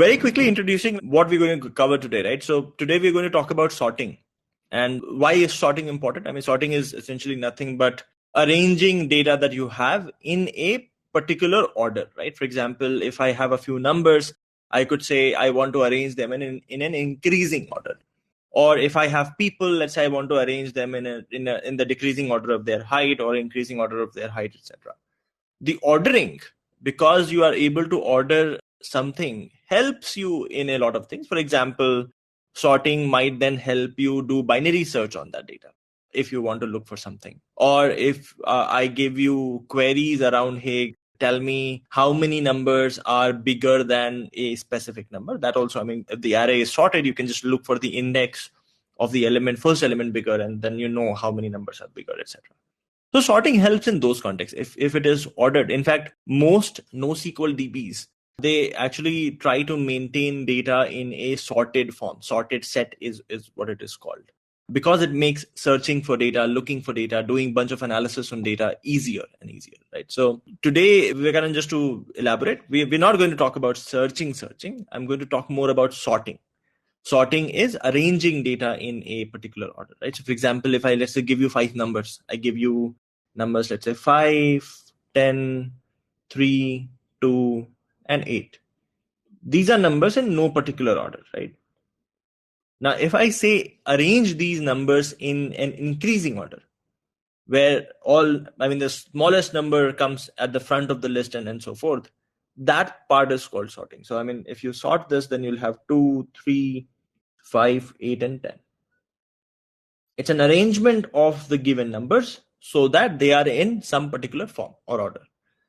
Very quickly introducing what we're going to cover today, right? So today we're going to talk about sorting. And why is sorting important? I mean, sorting is essentially nothing but arranging data that you have in a particular order, right? For example, if I have a few numbers, I could say I want to arrange them in an increasing order. Or if I have people, let's say I want to arrange them in the decreasing order of their height or increasing order of their height, etc. The ordering, because you are able to order something, helps you in a lot of things. For example, sorting might then help you do binary search on that data if you want to look for something. Or if I give you queries around, hey, tell me how many numbers are bigger than a specific number. That also, I mean, if the array is sorted, you can just look for the index of the first element bigger, and then you know how many numbers are bigger, etc. So sorting helps in those contexts if it is ordered. In fact, most NoSQL DBs, they actually try to maintain data in a sorted form. Sorted set is what it is called, because it makes searching for data, looking for data, doing a bunch of analysis on data easier and easier, right? So today, we're going to just to elaborate, we're not going to talk about searching. I'm going to talk more about sorting. Sorting is arranging data in a particular order, right? So for example, if let's say give you 5 numbers, I give you numbers, let's say 5, 10, 3, 2, and 8. These are numbers in no particular order, right? Now, if I say arrange these numbers in an increasing order, where the smallest number comes at the front of the list and so forth, that part is called sorting. So, I mean, if you sort this, then you'll have 2, 3, 5, 8, and 10. It's an arrangement of the given numbers so that they are in some particular form or order.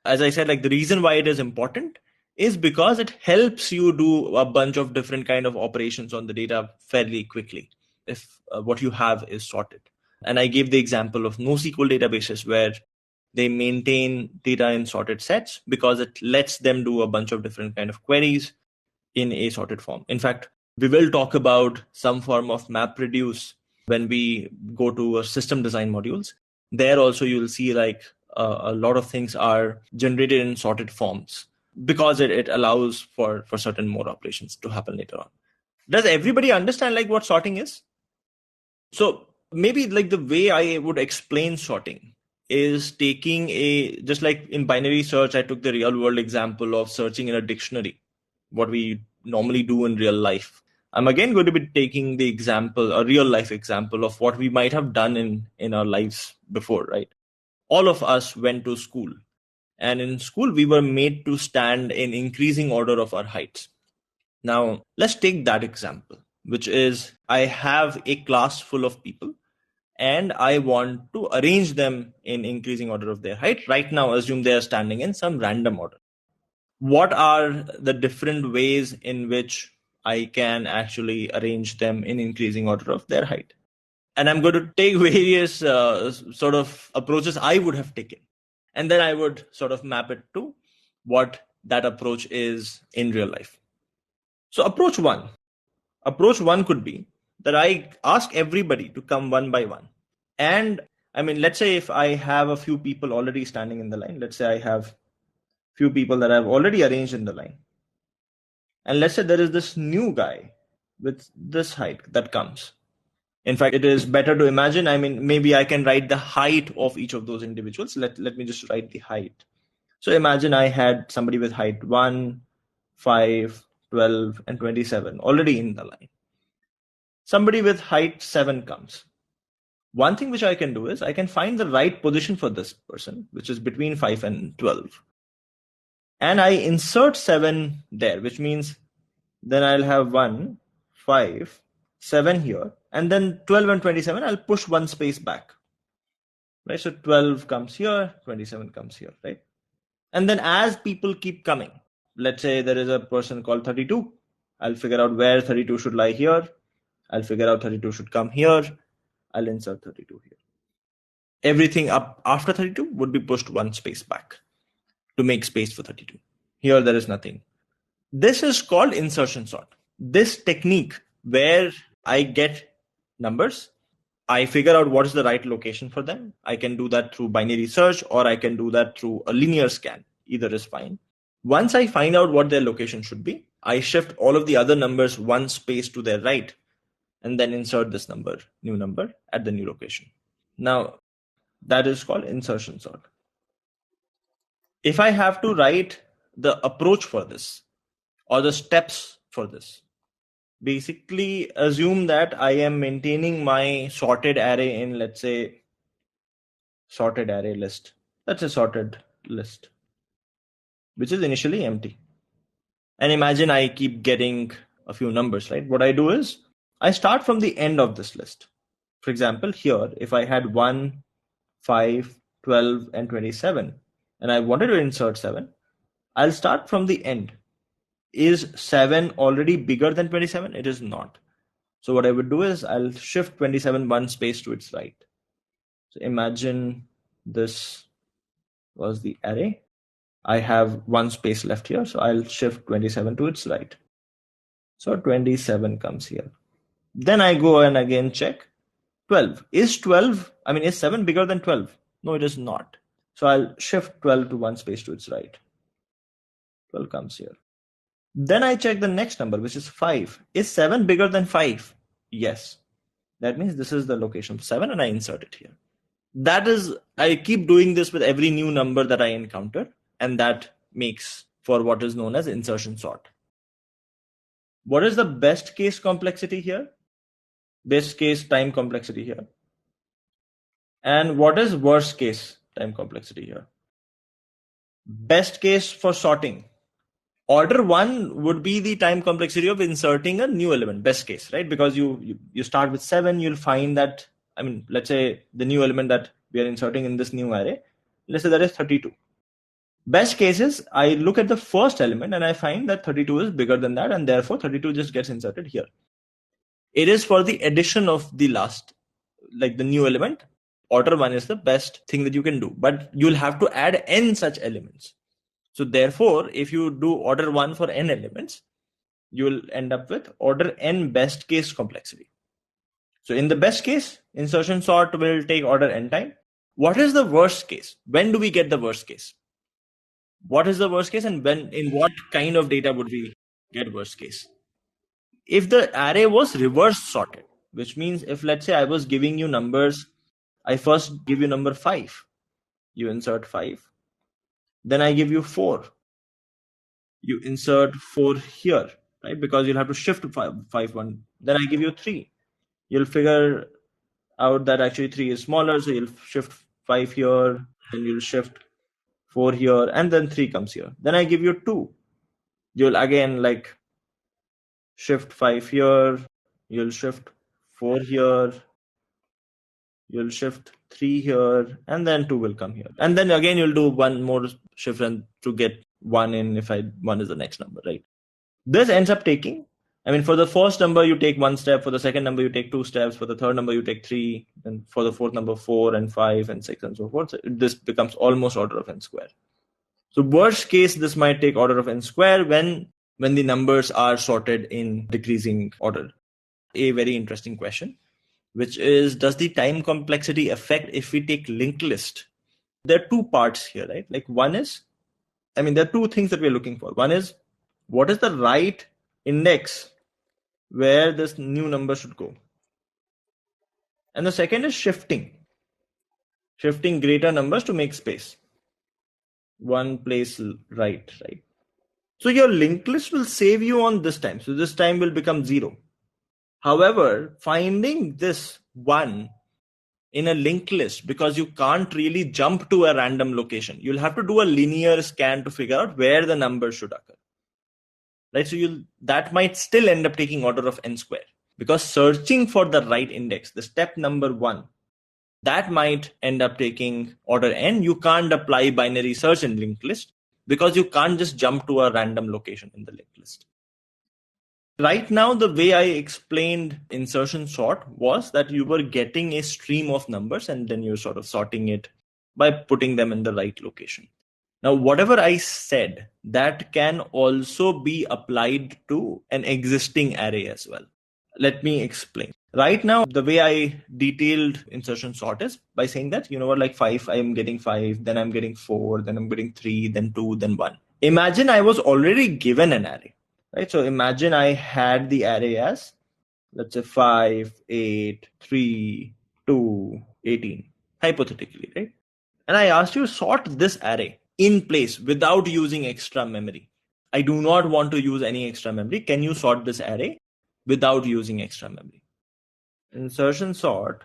As I said, like the reason why it is important is because it helps you do a bunch of different kind of operations on the data fairly quickly if what you have is sorted. And I gave the example of NoSQL databases where they maintain data in sorted sets because it lets them do a bunch of different kind of queries in a sorted form. In fact, we will talk about some form of MapReduce when we go to system design modules. There also you'll see like a lot of things are generated in sorted forms because it allows for certain more operations to happen later on. Does everybody understand like what sorting is? So maybe like the way I would explain sorting is taking just like in binary search, I took the real world example of searching in a dictionary, what we normally do in real life. I'm again going to be taking the example, a real life example of what we might have done in our lives before, right? All of us went to school, and in school we were made to stand in increasing order of our heights. Now, let's take that example, which is I have a class full of people and I want to arrange them in increasing order of their height. Right now, assume they are standing in some random order. What are the different ways in which I can actually arrange them in increasing order of their height? And I'm going to take various sort of approaches I would have taken. And then I would sort of map it to what that approach is in real life. So approach one could be that I ask everybody to come one by one. And I mean, let's say if I have a few people already standing in the line, let's say I have few people that I've already arranged in the line. And let's say there is this new guy with this height that comes. In fact, it is better to imagine, I mean, maybe I can write the height of each of those individuals. Let me just write the height. So imagine I had somebody with height 1, 5, 12, and 27 already in the line. Somebody with height 7 comes. One thing which I can do is I can find the right position for this person, which is between 5 and 12. And I insert 7 there, which means then I'll have 1, 5, 7 here. And then 12 and 27, I'll push one space back. Right? So 12 comes here, 27 comes here, right? And then as people keep coming, let's say there is a person called 32. I'll figure out where 32 should lie here. I'll figure out 32 should come here. I'll insert 32 here. Everything up after 32 would be pushed one space back to make space for 32. Here, there is nothing. This is called insertion sort. This technique where I get numbers, I figure out what is the right location for them. I can do that through binary search, or I can do that through a linear scan. Either is fine. Once I find out what their location should be, I shift all of the other numbers one space to their right, and then insert this number, new number, at the new location. Now, that is called insertion sort. If I have to write the approach for this or the steps for this, basically assume that I am maintaining my sorted array in, let's say, sorted array list. That's a sorted list, which is initially empty. And imagine I keep getting a few numbers, right? What I do is I start from the end of this list. For example, here, if I had 1, 5, 12, and 27, and I wanted to insert 7, I'll start from the end. Is 7 already bigger than 27? It is not. So what I would do is I'll shift 27 one space to its right. So imagine this was the array. I have one space left here, so I'll shift 27 to its right. So 27 comes here. Then I go and again check 12. Is 7 bigger than 12? No, it is not. So I'll shift 12 to one space to its right. 12 comes here. Then I check the next number, which is 5. Is 7 bigger than 5? Yes. That means this is the location of 7 and I insert it here. That is, I keep doing this with every new number that I encounter, and that makes for what is known as insertion sort. What is the best case complexity here? Best case time complexity here. And what is worst case time complexity here? Best case for sorting. Order 1 would be the time complexity of inserting a new element, best case, right? Because you start with 7, you'll find that, let's say the new element that we are inserting in this new array, let's say that is 32. Best case is I look at the first element and I find that 32 is bigger than that, and therefore 32 just gets inserted here. It is for the addition of the last, like the new element. Order 1 is the best thing that you can do, but you'll have to add n such elements. So therefore, if you do order 1 for n elements, you will end up with order n best case complexity. So in the best case, insertion sort will take order n time. What is the worst case? When do we get the worst case? What is the worst case, and in what kind of data would we get worst case? If the array was reverse sorted, which means if, let's say, I was giving you numbers, I first give you number 5, you insert 5. Then I give you 4. You insert 4 here, right? Because you'll have to shift 5 1. Then I give you 3. You'll figure out that actually 3 is smaller, so you'll shift 5 here, then you'll shift 4 here, and then 3 comes here. Then I give you 2. You'll again shift 5 here, you'll shift 4 here, you'll shift 3 here, and then 2 will come here. And then again, you'll do one more shift to get 1 in if 1 is the next number, right? This ends up taking, for the first number, you take 1 step. For the second number, you take 2 steps. For the third number, you take 3. And for the fourth number, 4 and 5 and 6 and so forth. So this becomes almost order of n square. So worst case, this might take order of n square when the numbers are sorted in decreasing order. A very interesting question, which is, does the time complexity affect if we take linked list? There are two parts here, right? One is, there are two things that we're looking for. One is, what is the right index where this new number should go? And the second is shifting greater numbers to make space. One place right. So your linked list will save you on this time. So this time will become 0. However, finding this 1 in a linked list, because you can't really jump to a random location, you'll have to do a linear scan to figure out where the number should occur. Right? So that might still end up taking order of n square, because searching for the right index, the step number 1, that might end up taking order n. You can't apply binary search in linked list because you can't just jump to a random location in the linked list. Right now, the way I explained insertion sort was that you were getting a stream of numbers and then you're sort of sorting it by putting them in the right location. Now, whatever I said, that can also be applied to an existing array as well. Let me explain. Right now, the way I detailed insertion sort is by saying that, 5, I'm getting 5, then I'm getting 4, then I'm getting 3, then 2, then 1. Imagine I was already given an array. right? So imagine I had the array as, let's say 5, 8, 3, 2, 18, hypothetically, right? And I asked you to sort this array in place without using extra memory. I do not want to use any extra memory. Can you sort this array without using extra memory? Insertion sort.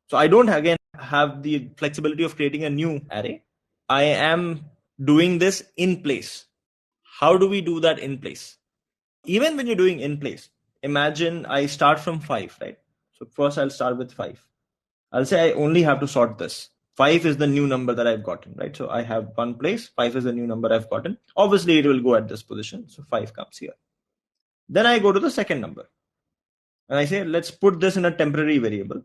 So I don't again have the flexibility of creating a new array. I am doing this in place. How do we do that in place? Even when you're doing in place, imagine I start from 5, right? So first I'll start with 5. I'll say I only have to sort this. 5 is the new number that I've gotten, right? So I have one place, 5 is the new number I've gotten. Obviously, it will go at this position. So 5 comes here. Then I go to the second number. And I say, let's put this in a temporary variable.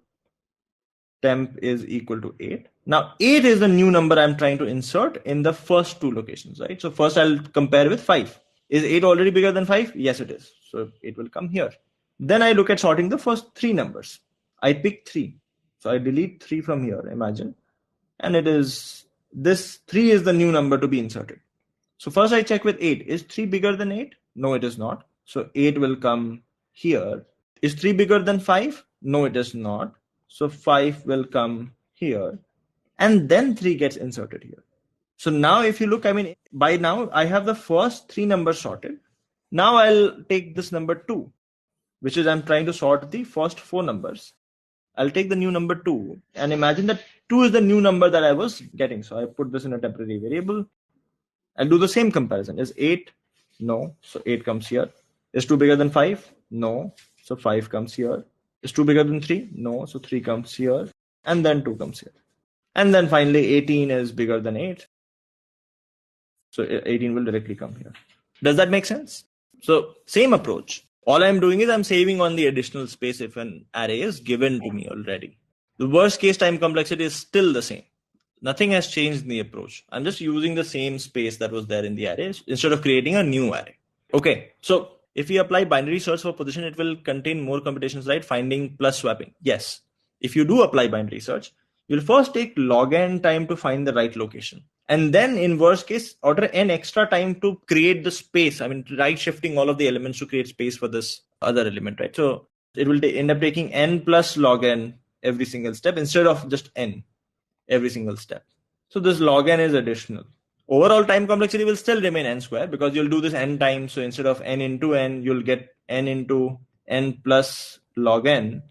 Temp is equal to 8. Now, 8 is the new number I'm trying to insert in the first two locations, right? So first I'll compare with 5. Is 8 already bigger than 5? Yes, it is. So it will come here. Then I look at sorting the first three numbers. I pick 3. So I delete 3 from here, imagine. And it is, this 3 is the new number to be inserted. So first I check with 8. Is 3 bigger than 8? No, it is not. So 8 will come here. Is 3 bigger than 5? No, it is not. So 5 will come here. And then 3 gets inserted here. So now if you look, I mean, by now I have the first 3 numbers sorted. Now I'll take this number 2, which is I'm trying to sort the first 4 numbers. I'll take the new number 2 and imagine that 2 is the new number that I was getting. So I put this in a temporary variable. I'll do the same comparison. Is 8? No. So 8 comes here. Is 2 bigger than 5? No. So 5 comes here. Is 2 bigger than 3? No. So 3 comes here. And then 2 comes here. And then finally 18 is bigger than 8. So 18 will directly come here. Does that make sense? So same approach. All I'm doing is I'm saving on the additional space if an array is given to me already. The worst case time complexity is still the same. Nothing has changed in the approach. I'm just using the same space that was there in the array instead of creating a new array. Okay, so if we apply binary search for position, it will contain more computations, right? Finding plus swapping. Yes. If you do apply binary search, you'll first take log n time to find the right location. And then in worst case, order n extra time to create the space. I mean, right shifting all of the elements to create space for this other element, right? So it will end up taking n plus log n every single step instead of just n every single step. So this log n is additional. Overall time complexity will still remain n square because you'll do this n times. So instead of n into n, you'll get n into n plus log n,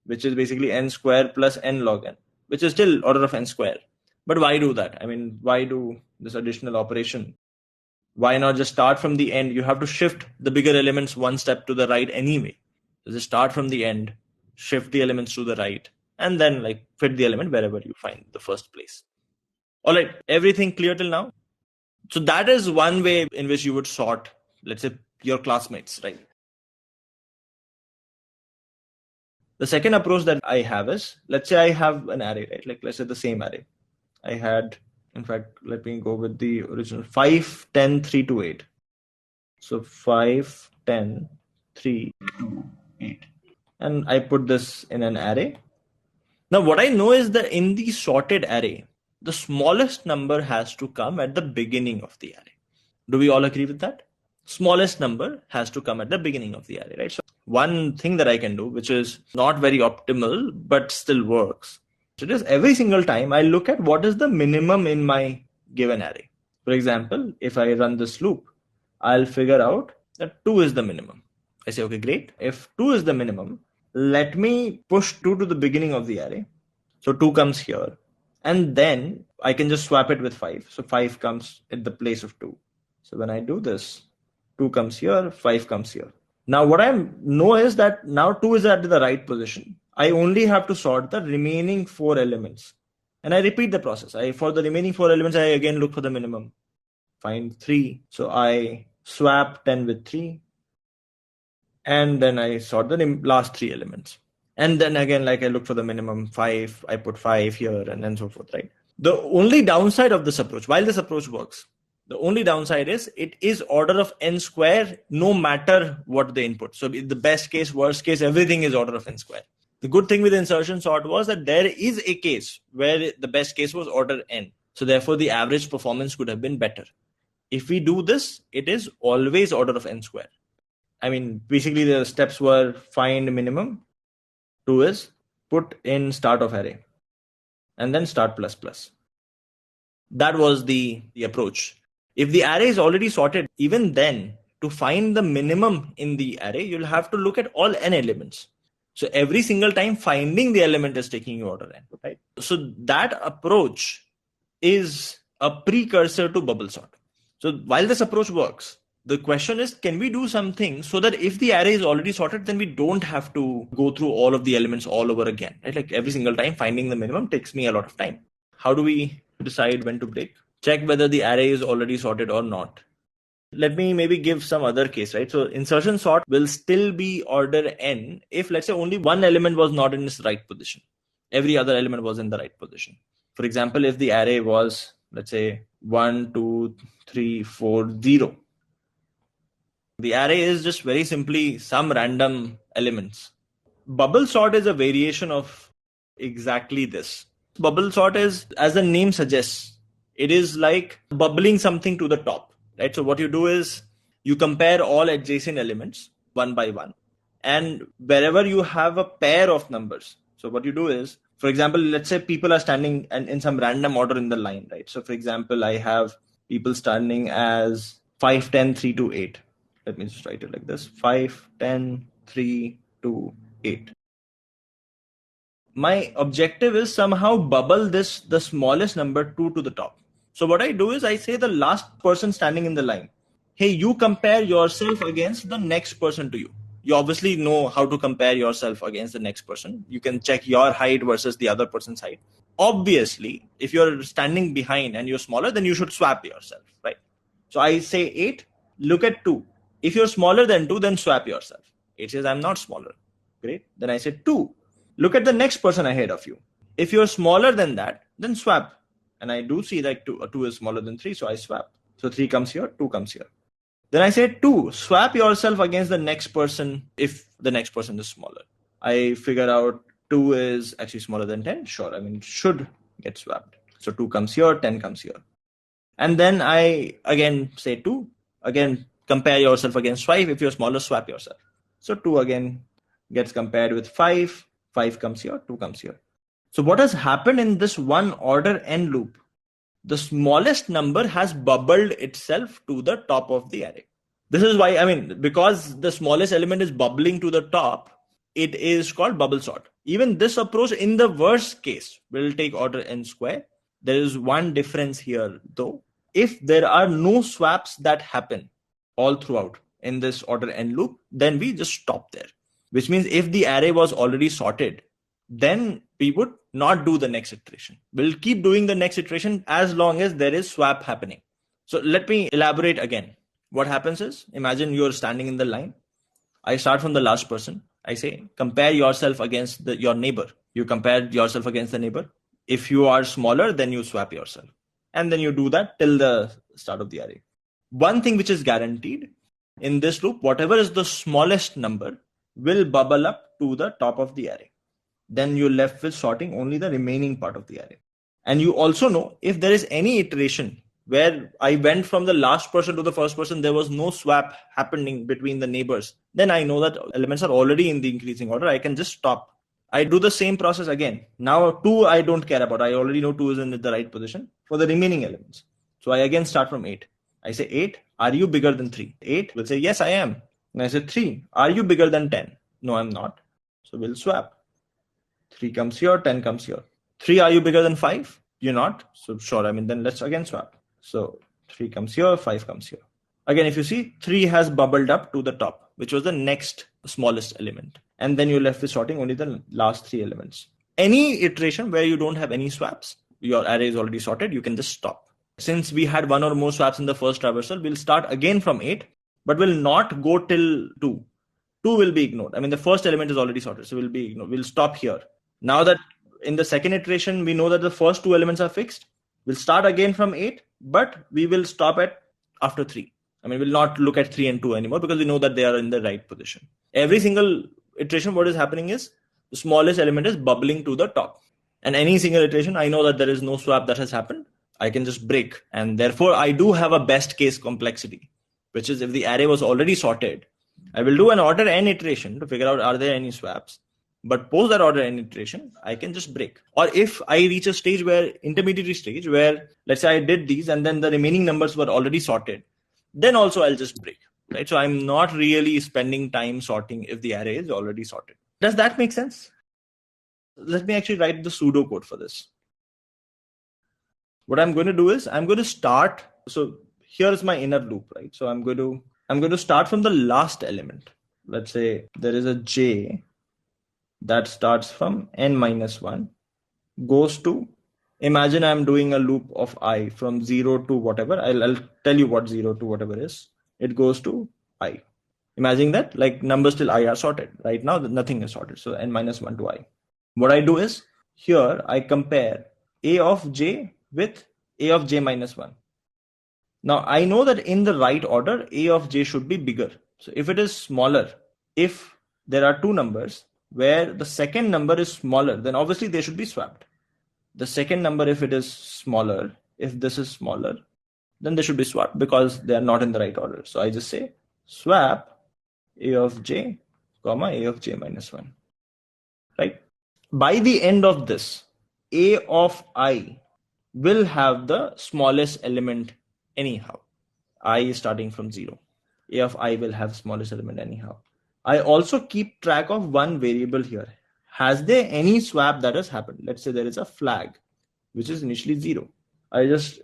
which is basically n square plus n log n, which is still order of n square. But why do that? I mean, why do this additional operation? Why not just start from the end? You have to shift the bigger elements one step to the right anyway. So just start from the end, shift the elements to the right, and then like fit the element wherever you find the first place. All right, everything clear till now? So that is one way in which you would sort, let's say, your classmates, right? The second approach that I have is, let's say I have an array, right? Like let's say the same array. I had, in fact, let me go with the original 5, 10, 3, 2, 8. So 5, 10, 3, 2, 8. And I put this in an array. Now what I know is that in the sorted array, the smallest number has to come at the beginning of the array. Do we all agree with that? Smallest number has to come at the beginning of the array, right? So one thing that I can do, which is not very optimal, but still works. So just every single time I look at what is the minimum in my given array. For example, if I run this loop, I'll figure out that 2 is the minimum. I say, okay, great. If 2 is the minimum, let me push 2 to the beginning of the array. So 2 comes here. And then I can just swap it with 5. So 5 comes at the place of 2. So when I do this, 2 comes here, 5 comes here. Now what I know is that now 2 is at the right position. I only have to sort the remaining 4 elements. And I repeat the process. For the remaining 4 elements, I again look for the minimum. Find 3. So I swap 10 with 3. And then I sort the last 3 elements. And then again, like I look for the minimum 5, I put 5 here and then so forth, right? The only downside of this approach, while this approach works, the only downside is it is order of n square no matter what the input. So the best case, worst case, everything is order of n square. The good thing with insertion sort was that there is a case where the best case was order n. So therefore the average performance could have been better. If we do this, it is always order of n square. Basically the steps were find minimum. 2 is put in start of array and then start plus plus. That was the approach. If the array is already sorted, even then, to find the minimum in the array, you'll have to look at all n elements. So every single time finding the element is taking you order n, right? So that approach is a precursor to bubble sort. So while this approach works, the question is, can we do something so that if the array is already sorted, then we don't have to go through all of the elements all over again, right? Like every single time finding the minimum takes me a lot of time. How do we decide when to break? Check whether the array is already sorted or not. Let me maybe give some other case, right? So insertion sort will still be order n if, let's say, only one element was not in its right position. Every other element was in the right position. For example, if the array was, let's say, 1, 2, 3, 4, 0. The array is just very simply some random elements. Bubble sort is a variation of exactly this. Bubble sort is, as the name suggests, it is like bubbling something to the top, right? So what you do is you compare all adjacent elements one by one, and wherever you have a pair of numbers. So what you do is, for example, let's say people are standing in some random order in the line, right? So for example, I have people standing as 5, 10, 3, 2, 8. Let me just write it like this: 5, 10, 3, 2, 8. My objective is somehow bubble the smallest number 2 to the top. So what I do is I say the last person standing in the line, hey, you compare yourself against the next person to you. You obviously know how to compare yourself against the next person. You can check your height versus the other person's height. Obviously, if you're standing behind and you're smaller, then you should swap yourself, right? So I say 8, look at 2. If you're smaller than 2, then swap yourself. 8 says I'm not smaller. Great. Then I say 2. Look at the next person ahead of you. If you're smaller than that, then swap. And I do see that 2 is smaller than 3, so I swap. So 3 comes here, 2 comes here. Then I say 2, swap yourself against the next person if the next person is smaller. I figure out 2 is actually smaller than 10. Sure, should get swapped. So 2 comes here, 10 comes here. And then I again say 2. Again, compare yourself against 5. If you're smaller, swap yourself. So 2 again gets compared with 5. 5 comes here, 2 comes here. So what has happened in this one order n loop? The smallest number has bubbled itself to the top of the array. This is why, because the smallest element is bubbling to the top, it is called bubble sort. Even this approach in the worst case will take order n square. There is one difference here though. If there are no swaps that happen all throughout in this order n loop, then we just stop there. Which means if the array was already sorted, then we would not do the next iteration. We'll keep doing the next iteration as long as there is swap happening. So let me elaborate again. What happens is, imagine you're standing in the line. I start from the last person. I say, compare yourself against your neighbor. You compare yourself against the neighbor. If you are smaller, then you swap yourself. And then you do that till the start of the array. One thing which is guaranteed in this loop, whatever is the smallest number will bubble up to the top of the array. Then you're left with sorting only the remaining part of the array. And you also know if there is any iteration where I went from the last person to the first person, there was no swap happening between the neighbors, then I know that elements are already in the increasing order. I can just stop. I do the same process again. Now 2 I don't care about. I already know 2 is in the right position for the remaining elements. So I again start from 8. I say 8, are you bigger than 3? 8 will say, yes, I am. And I say 3, are you bigger than 10? No, I'm not. So we'll swap. 3 comes here, 10 comes here. 3, are you bigger than 5? You're not. So sure, then let's again swap. So 3 comes here, 5 comes here. Again, if you see, 3 has bubbled up to the top, which was the next smallest element. And then you're left with sorting only the last 3 elements. Any iteration where you don't have any swaps, your array is already sorted, you can just stop. Since we had one or more swaps in the first traversal, we'll start again from 8, but will not go till 2. 2 will be ignored. The first element is already sorted, so will be ignored. We'll stop here. Now that in the second iteration, we know that the first 2 elements are fixed, we'll start again from 8, but we will stop at after 3. We'll not look at 3 and 2 anymore because we know that they are in the right position. Every single iteration, what is happening is the smallest element is bubbling to the top. And any single iteration, I know that there is no swap that has happened. I can just break. And therefore, I do have a best case complexity, which is if the array was already sorted, I will do an order n iteration to figure out are there any swaps. But post that order n iteration, I can just break. Or if I reach a stage where, intermediary stage, where let's say I did these and then the remaining numbers were already sorted, then also I'll just break, right? So I'm not really spending time sorting if the array is already sorted. Does that make sense? Let me actually write the pseudo code for this. What I'm going to do is I'm going to start. So here's my inner loop, right? So I'm going to start from the last element. Let's say there is a j that starts from n minus 1, goes to, imagine I'm doing a loop of I from 0 to whatever. I'll tell you what 0 to whatever is. It goes to I. Imagine that like numbers till I are sorted. Right now, nothing is sorted. So n minus 1 to I. What I do is here I compare a of j with a of j minus 1. Now I know that in the right order, a of j should be bigger. So if it is smaller, if there are two numbers where the second number is smaller, then obviously they should be swapped. The second number, if it is smaller, if this is smaller, then they should be swapped because they are not in the right order. So I just say swap a of j, comma a of j minus 1, right? By the end of this, a of I will have the smallest element anyhow. I is starting from 0. A of I will have smallest element anyhow. I also keep track of one variable here. Has there any swap that has happened? Let's say there is a flag, which is initially 0.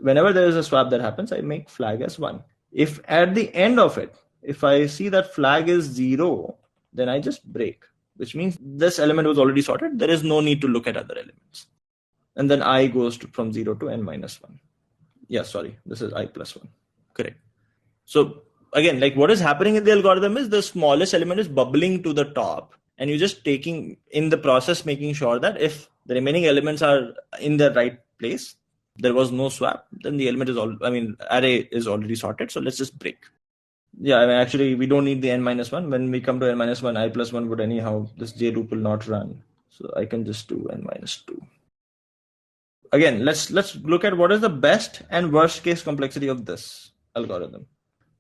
Whenever there is a swap that happens, I make flag as 1. If at the end of it, if I see that flag is 0, then I just break, which means this element was already sorted. There is no need to look at other elements. And then I goes from 0 to n minus 1. Yeah, sorry, this is I plus 1. Correct. So again, like what is happening in the algorithm is the smallest element is bubbling to the top, and you're just taking in the process, making sure that if the remaining elements are in the right place, there was no swap, then the element is array is already sorted. So let's just break. Yeah, actually we don't need the n minus 1. When we come to n minus 1, I plus 1 would anyhow, this j loop will not run. So I can just do n minus 2. Again, let's look at what is the best and worst case complexity of this algorithm.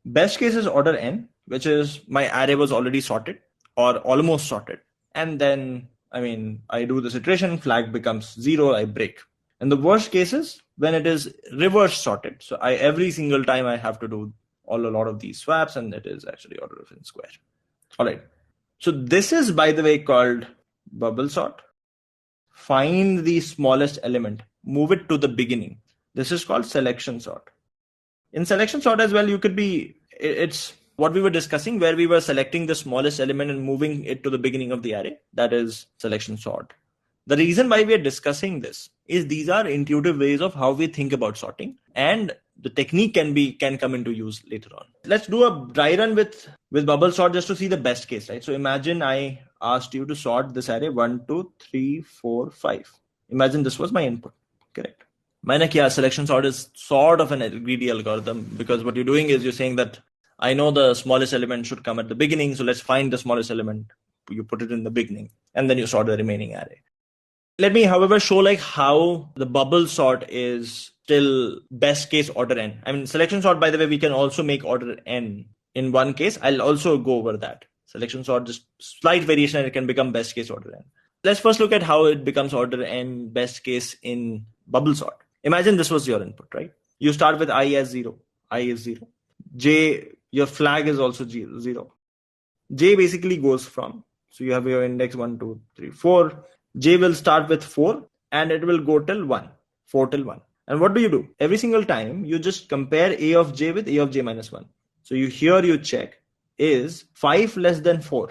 Best case is order n, which is my array was already sorted or almost sorted. And then, I do this iteration, flag becomes 0, I break. And the worst case is when it is reverse sorted. So every single time I have to do a lot of these swaps, and it is actually order of n square. All right. So this is, by the way, called bubble sort. Find the smallest element, move it to the beginning. This is called selection sort. In selection sort as well, it's what we were discussing, where we were selecting the smallest element and moving it to the beginning of the array. That is selection sort. The reason why we are discussing this is these are intuitive ways of how we think about sorting, and the technique can come into use later on. Let's do a dry run with bubble sort just to see the best case, right? So imagine I asked you to sort this array 1, 2, 3, 4, 5. Imagine this was my input, correct? Selection sort is sort of an greedy algorithm, because what you're doing is you're saying that I know the smallest element should come at the beginning, so let's find the smallest element. You put it in the beginning, and then you sort the remaining array. Let me, however, show how the bubble sort is still best case order n. Selection sort, by the way, we can also make order n in one case. I'll also go over that. Selection sort, just slight variation, and it can become best case order n. Let's first look at how it becomes order n best case in bubble sort. Imagine this was your input, right? You start with I as 0. I is 0. J, your flag is also 0. J basically goes from, so you have your index 1, 2, 3, 4. J will start with 4 and it will go till 1, 4 till 1. And what do? Every single time you just compare A of J with A of J minus 1. So you check, is 5 less than 4?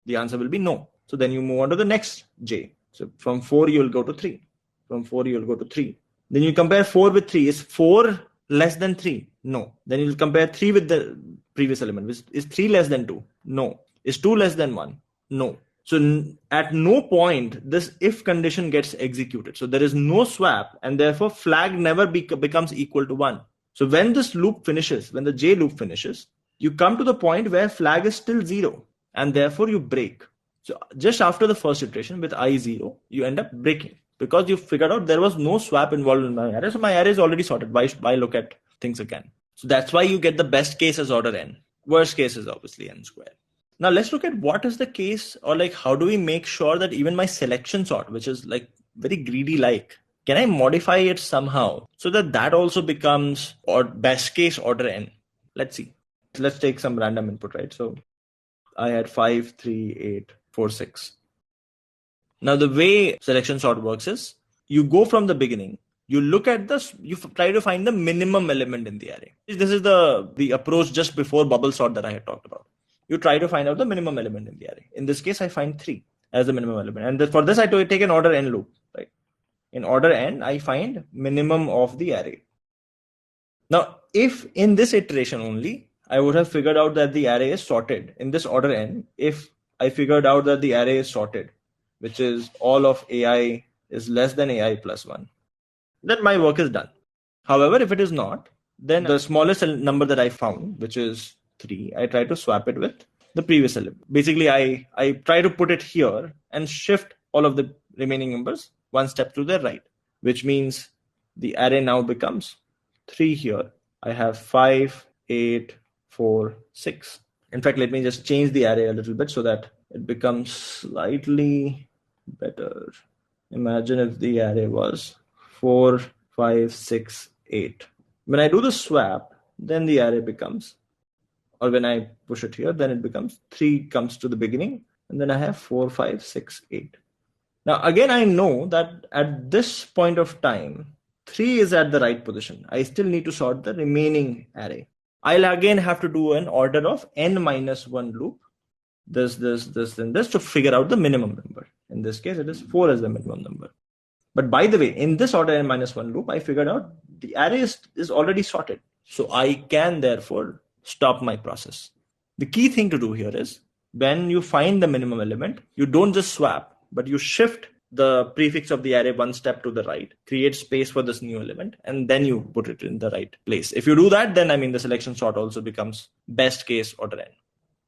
The answer will be no. So then you move on to the next J. So from 4 you will go to 3. From 4 you will go to 3. Then you compare 4 with 3. Is 4 less than 3? No. Then you will compare 3 with the previous element. Is 3 less than 2? No. Is 2 less than 1? No. So at no point this if condition gets executed. So there is no swap, and therefore flag never becomes equal to 1. So when this loop finishes, when the J loop finishes, you come to the point where flag is still 0, and therefore you break. So just after the first iteration with I 0, you end up breaking, because you figured out there was no swap involved in my array. So my array is already sorted. Why look at things again? So that's why you get the best case as order n. Worst case is obviously n square. Now let's look at what is the case, or like how do we make sure that even my selection sort, which is like very greedy like, can I modify it somehow so that that also becomes or best case order n? Let's see. Let's take some random input, right? So I had 5, 3, 8, 4, 6. Now the way selection sort works is you go from the beginning, you look at this, you try to find the minimum element in the array. This is the approach just before bubble sort that I had talked about. You try to find out the minimum element in the array. In this case, I find 3 as the minimum element. And for this, I take an order n loop, right? In order n, I find minimum of the array. Now, if in this iteration only, I would have figured out that the array is sorted in this order n, if I figured out that the array is sorted, which is all of ai is less than ai plus 1, then my work is done. However, if it is not, then the smallest number that I found, which is 3, I try to swap it with the previous element. Basically, I try to put it here and shift all of the remaining numbers one step to the right, which means the array now becomes 3 here. I have 5, 8, 4, 6. In fact, let me just change the array a little bit so that it becomes slightly better. Imagine if the array was 4, 5, 6, 8. When I do the swap, then the array becomes, or when I push it here, then it becomes 3 comes to the beginning, and then I have 4, 5, 6, 8. Now, again, I know that at this point of time, 3 is at the right position. I still need to sort the remaining array. I'll again have to do an order of n minus 1 loop, this, and this to figure out the minimum number. In this case, it is 4 as the minimum number. But by the way, in this order n minus 1 loop, I figured out the array is already sorted. So I can therefore stop my process. The key thing to do here is when you find the minimum element, you don't just swap, but you shift the prefix of the array one step to the right, create space for this new element, and then you put it in the right place. If you do that, then the selection sort also becomes best case order n.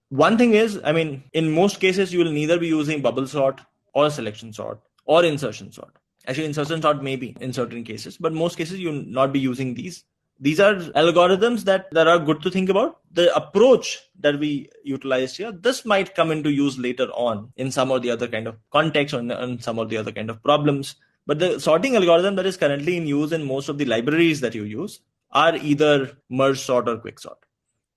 One thing is, in most cases, you will neither be using bubble sort or selection sort or insertion sort. Actually, insertion sort may be in certain cases, but most cases you will not be using these. These are algorithms that are good to think about. The approach that we utilized here, this might come into use later on in some or the other kind of context or in some or the other kind of problems. But the sorting algorithm that is currently in use in most of the libraries that you use are either merge sort or quicksort.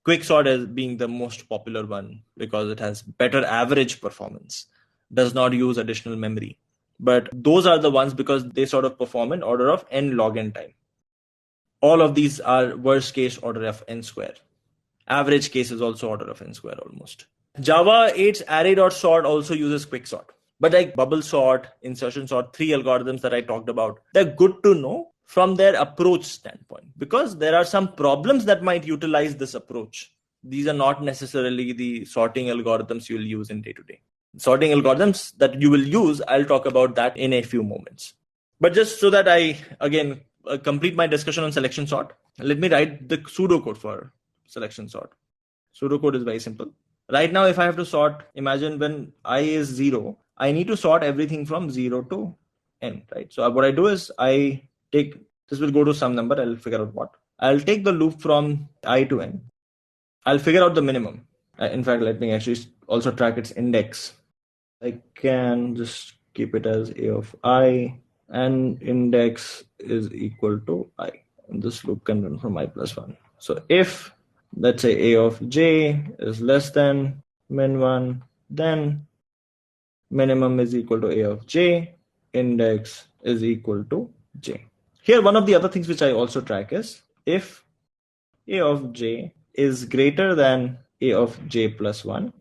Quicksort as being the most popular one because it has better average performance, does not use additional memory. But those are the ones because they sort of perform in order of n log n time. All of these are worst case order of n square. Average case is also order of n square almost. Java 8's array.sort also uses quicksort. But like bubble sort, insertion sort, 3 algorithms that I talked about, they're good to know from their approach standpoint because there are some problems that might utilize this approach. These are not necessarily the sorting algorithms you'll use in day-to-day. Sorting algorithms that you will use, I'll talk about that in a few moments. But just so that I, again, complete my discussion on selection sort, let me write the pseudo code for selection sort. Pseudo code is very simple. Right now, if I have to sort, imagine when I is 0, I need to sort everything from 0 to n, right? So what I do is I take, this will go to some number, I'll figure out what. I'll take the loop from I to n. I'll figure out the minimum. In fact, let me actually also track its index. I can just keep it as a of I, and index is equal to I. And this loop can run from I plus 1. So if, let's say, a of j is less than min1, then minimum is equal to a of j, index is equal to j. Here, one of the other things which I also track is if a of j is greater than a of j plus 1,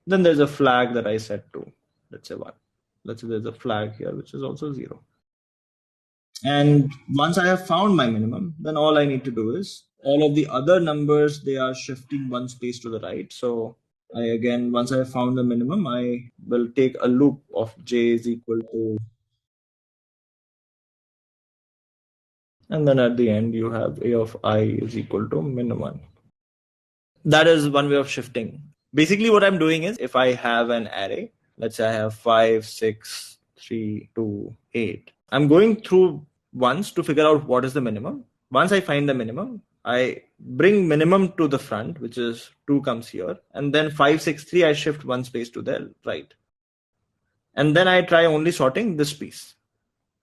then there's a flag that I set to, let's say 1. Let's say there's a flag here, which is also 0. And once I have found my minimum, then all I need to do is all of the other numbers, they are shifting one space to the right. So I, again, once I have found the minimum, I will take a loop of j is equal to, and then at the end, you have a of I is equal to min1. That is one way of shifting. Basically, what I'm doing is if I have an array, let's say I have 5, 6, 3, 2, 8. I'm going through once to figure out what is the minimum. Once I find the minimum, I bring minimum to the front, which is 2 comes here, and then 5, 6, 3, I shift 1 space to the right. And then I try only sorting this piece,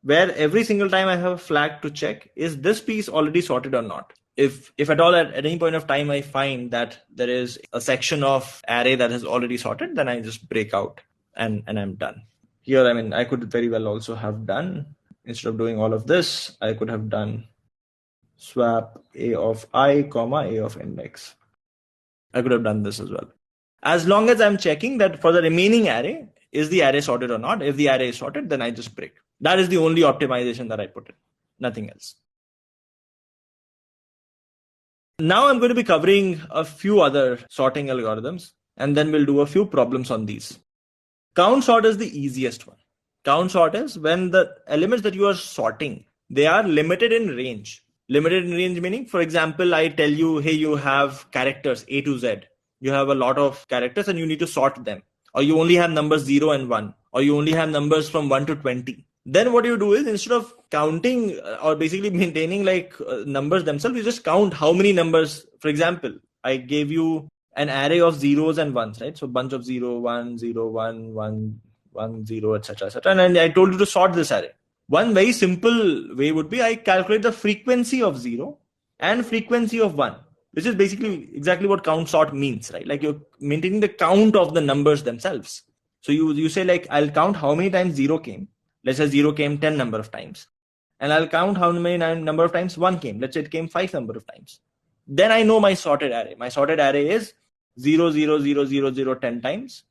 where every single time I have a flag to check, is this piece already sorted or not? If at all at any point of time I find that there is a section of array that is already sorted, then I just break out and I'm done. Here, I mean, I could very well also have done, instead of doing all of this, I could have done swap a of I, comma, a of index. I could have done this as well. As long as I'm checking that for the remaining array, is the array sorted or not? If the array is sorted, then I just break. That is the only optimization that I put in, nothing else. Now I'm going to be covering a few other sorting algorithms, and then we'll do a few problems on these. Count sort is the easiest one. Count sort is when the elements that you are sorting, they are limited in range. Limited in range meaning, for example, I tell you, hey, you have characters A to Z. You have a lot of characters and you need to sort them. Or you only have numbers 0 and 1. Or you only have numbers from 1 to 20. Then what you do is, instead of counting or basically maintaining like numbers themselves, you just count how many numbers. For example, I gave you an array of zeros and ones, right? So bunch of 0, 1, 0, 1, 1, 1, 0, etc., etc. And I told you to sort this array. One very simple way would be I calculate the frequency of 0 and frequency of 1, which is basically exactly what count sort means, right? Like you're maintaining the count of the numbers themselves. So you say like, I'll count how many times 0 came. Let's say 0 came 10 number of times. And I'll count how many number of times 1 came. Let's say it came 5 number of times. Then I know my sorted array. My sorted array is 0, 0, 0, 0, 0, 10 times.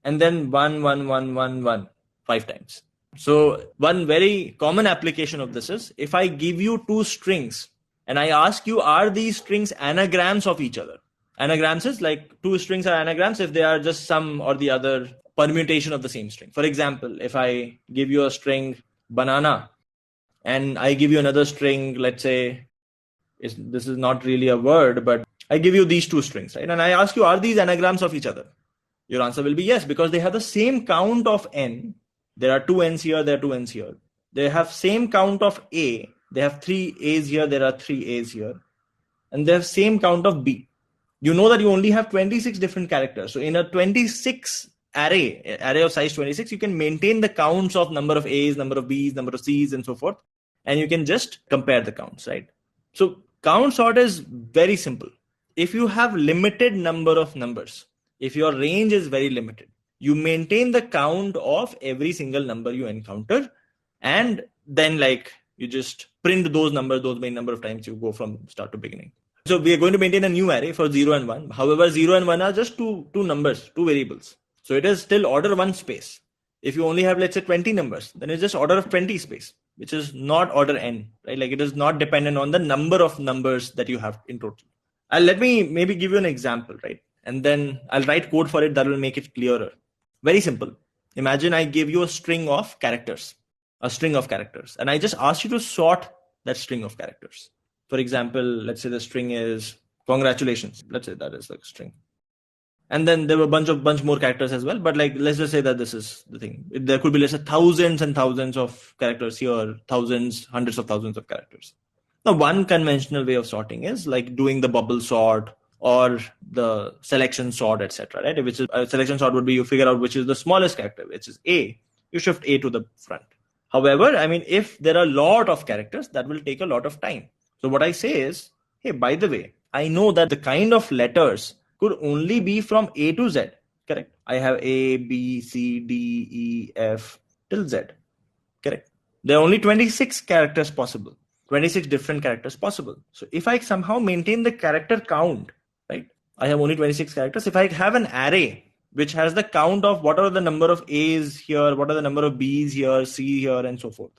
And then 1, 1, 1, 1, 1, 5 times. So one very common application of this is, if I give you 2 strings and I ask you, are these strings anagrams of each other? Anagrams is like 2 strings are anagrams if they are just some or the other permutation of the same string. For example, if I give you a string banana and I give you another string, let's say, this is not really a word, but I give you these 2 strings, right? And I ask you, are these anagrams of each other? Your answer will be yes, because they have the same count of n. There are 2 n's here, there are 2 n's here. They have same count of A. They have 3 A's here, there are 3 A's here. And they have same count of B. You know that you only have 26 different characters. So in a 26 array of size 26, you can maintain the counts of number of A's, number of B's, number of C's, and so forth. And you can just compare the counts, right? So count sort is very simple. If you have limited number of numbers, if your range is very limited, you maintain the count of every single number you encounter, and then like you just print those numbers, those many number of times you go from start to beginning. So we are going to maintain a new array for 0 and 1. However, 0 and 1 are just two numbers, 2 variables. So it is still order 1 space. If you only have, let's say, 20 numbers, then it's just order of 20 space, which is not order n, right? Like it is not dependent on the number of numbers that you have in total. Let me maybe give you an example, right? And then I'll write code for it that will make it clearer. Very simple. Imagine I give you a string of characters, and I just ask you to sort that string of characters. For example, let's say the string is congratulations. Let's say that is the string. And then there were a bunch more characters as well. But like, let's just say that this is the thing. There could be, let's say, thousands and thousands of characters here, thousands, hundreds of thousands of characters. Now, one conventional way of sorting is like doing the bubble sort or the selection sort, etc. Right? Which is a selection sort would be you figure out which is the smallest character, which is A. You shift A to the front. However, I mean, if there are a lot of characters, that will take a lot of time. So what I say is, hey, by the way, I know that the kind of letters could only be from A to Z, correct? I have A, B, C, D, E, F till Z, correct? There are only 26 characters possible, 26 different characters possible. So if I somehow maintain the character count, right? I have only 26 characters. If I have an array which has the count of what are the number of A's here, what are the number of B's here, C here, and so forth.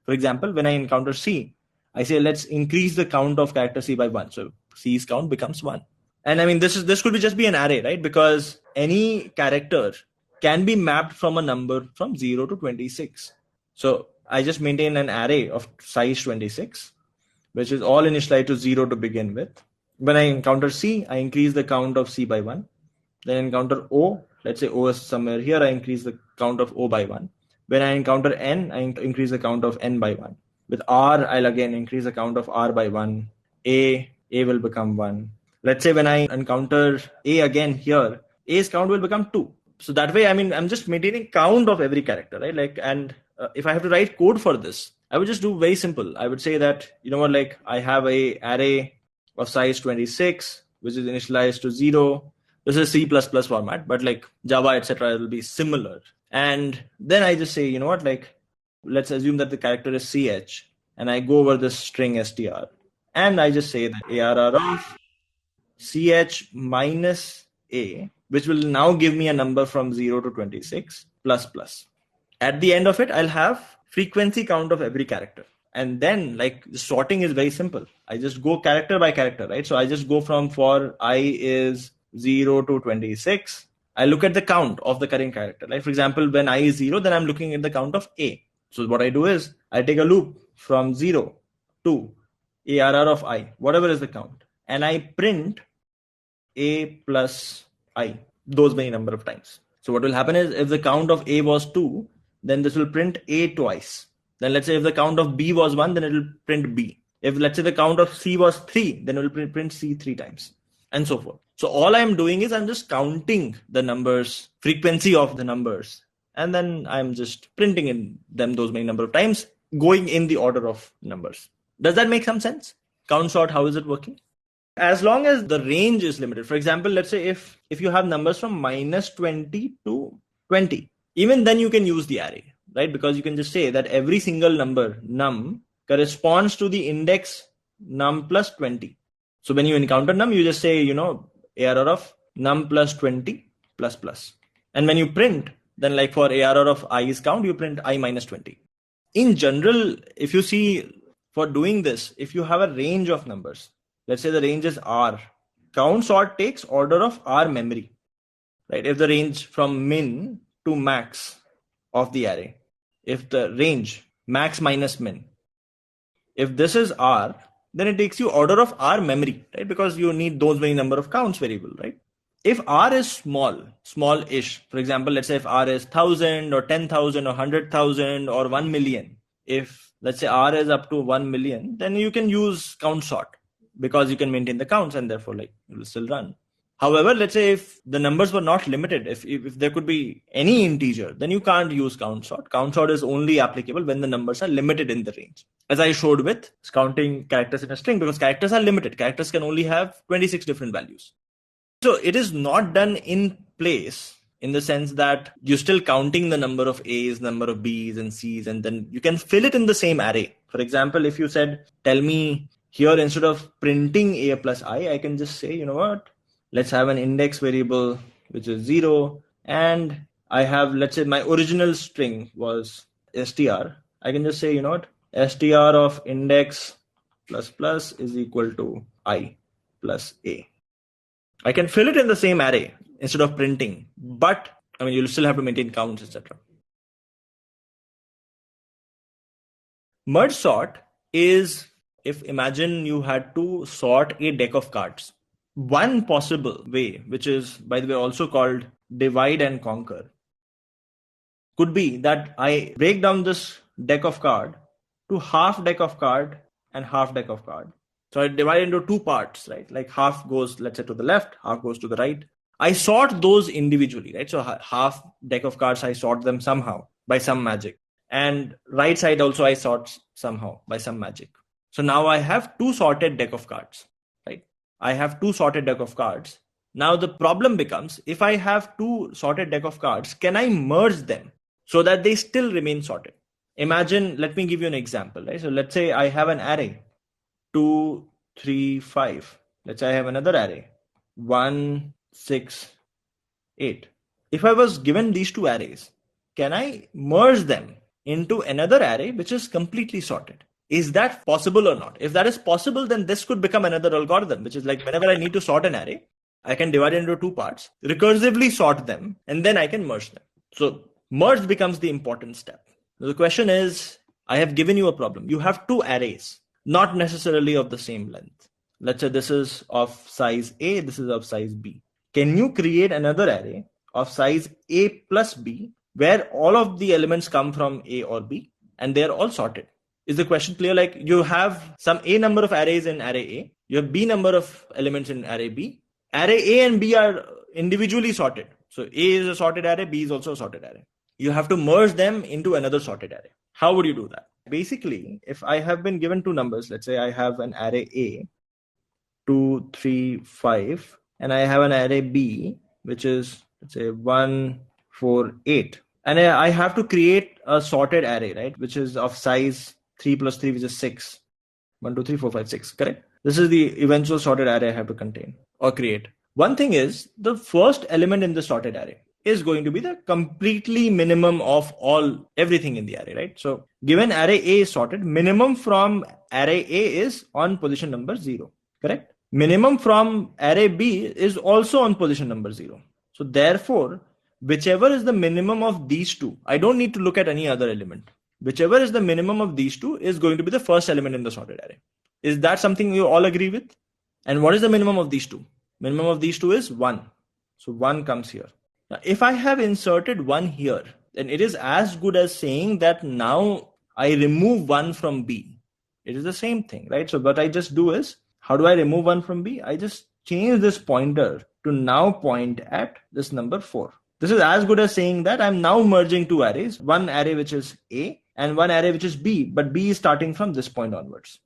For example, when I encounter C, I say, let's increase the count of character C by 1. So C's count becomes 1. And I mean, this could be just be an array, right? Because any character can be mapped from a number from 0 to 26. So I just maintain an array of size 26, which is all initialized to 0 to begin with. When I encounter C, I increase the count of C by 1. Then I encounter O, let's say O is somewhere here, I increase the count of O by 1. When I encounter N, I increase the count of N by 1. With R, I'll again increase the count of R by 1. A, A will become 1. Let's say when I encounter A again here, A's count will become 2. So that way, I'm just maintaining count of every character, right? If I have to write code for this, I would just do very simple. I would say that, I have a array of size 26, which is initialized to 0. This is C++ format, but like Java, etc., it will be similar. And then I just say, let's assume that the character is ch, and I go over this string str, and I just say that arr of ch minus a, which will now give me a number from 0 to 26 plus plus. At the end of it, I'll have frequency count of every character. And then sorting is very simple. I just go character by character, right? So I just go from for I is 0 to 26. I look at the count of the current character. Like for example, when I is 0, then I'm looking at the count of A. So what I do is I take a loop from 0 to arr of I, whatever is the count. And I print A plus I, those many number of times. So what will happen is if the count of A was 2, then this will print A twice. Then let's say if the count of B was 1, then it will print B. If let's say the count of C was 3, then it will print C 3 times, and so forth. So all I'm doing is I'm just counting the numbers, frequency of the numbers, and then I'm just printing in them those many number of times, going in the order of numbers. Does that make some sense? Count sort, how is it working? As long as the range is limited. For example, let's say if you have numbers from minus 20 to 20, even then you can use the array, right? Because you can just say that every single number, num, corresponds to the index num plus 20. So when you encounter num, you just say, arr of num plus 20 plus plus. And when you print, then like for arr of i's count, you print I minus 20. In general, if you see for doing this, if you have a range of numbers, let's say the range is R, count sort takes order of R memory, right? If the range from min to max of the array, if the range max minus min, if this is R, then it takes you order of R memory, right? Because you need those many number of counts variable, right? If R is small-ish, for example, let's say if R is 1,000 or 10,000 or 100,000 or 1 million, if let's say R is up to 1 million, then you can use count sort because you can maintain the counts and therefore it will still run. However, let's say if the numbers were not limited, if there could be any integer, then you can't use count sort. Count sort is only applicable when the numbers are limited in the range. As I showed with counting characters in a string, because characters are limited. Characters can only have 26 different values. So it is not done in place in the sense that you're still counting the number of A's, number of B's and C's, and then you can fill it in the same array. For example, if you said, tell me here instead of printing A plus I can just say, you know what? Let's have an index variable, which is 0. And I have, let's say my original string was str. I can just say, you know what? Str of index plus plus is equal to I plus A. I can fill it in the same array instead of printing, but you'll still have to maintain counts, etc. Merge sort is if imagine you had to sort a deck of cards. One possible way, which is, by the way, also called divide and conquer, could be that I break down this deck of card to half deck of card and half deck of card. So I divide into two parts, right? Like half goes, let's say, to the left, half goes to the right. I sort those individually, right? So half deck of cards, I sort them somehow by some magic. And right side also I sort somehow by some magic. So now I have two sorted deck of cards, right? I have two sorted deck of cards. Now the problem becomes, if I have two sorted deck of cards, can I merge them so that they still remain sorted? Imagine, let me give you an example, right? So let's say I have an array 2, 3, 5. Let's say I have another array 1, 6, 8. If I was given these two arrays, can I merge them into another array which is completely sorted? Is that possible or not? If that is possible, then this could become another algorithm, which is like whenever I need to sort an array, I can divide it into two parts, recursively sort them, and then I can merge them. So merge becomes the important step. The question is, I have given you a problem. You have two arrays, not necessarily of the same length. Let's say this is of size A, this is of size B. Can you create another array of size A plus B where all of the elements come from A or B and they're all sorted? Is the question clear? Like you have some A number of arrays in array A, You have B number of elements in array B. Array A and B are individually sorted. So A is a sorted array, B is also a sorted array. You have to merge them into another sorted array. How would you do that? Basically, if I have been given two numbers, let's say I have an array A, 2, 3, 5, and I have an array B, which is, let's say, 1, 4, 8. And I have to create a sorted array, right? Which is of size 3 plus 3, which is 6. 1, 2, 3, 4, 5, 6, correct? This is the eventual sorted array I have to contain or create. One thing is, the first element in the sorted array is going to be the completely minimum of everything in the array, right? So given array A is sorted, minimum from array A is on position number 0, correct? Minimum from array B is also on position number 0. So therefore, whichever is the minimum of these two, I don't need to look at any other element. Whichever is the minimum of these two is going to be the first element in the sorted array. Is that something you all agree with? And what is the minimum of these two? Minimum of these two is 1. So 1 comes here. Now, if I have inserted 1 here, then it is as good as saying that now I remove 1 from B. It is the same thing, right? So what I just do is, how do I remove 1 from B? I just change this pointer to now point at this number 4. This is as good as saying that I'm now merging two arrays, one array which is A and one array which is B, but B is starting from this point onwards.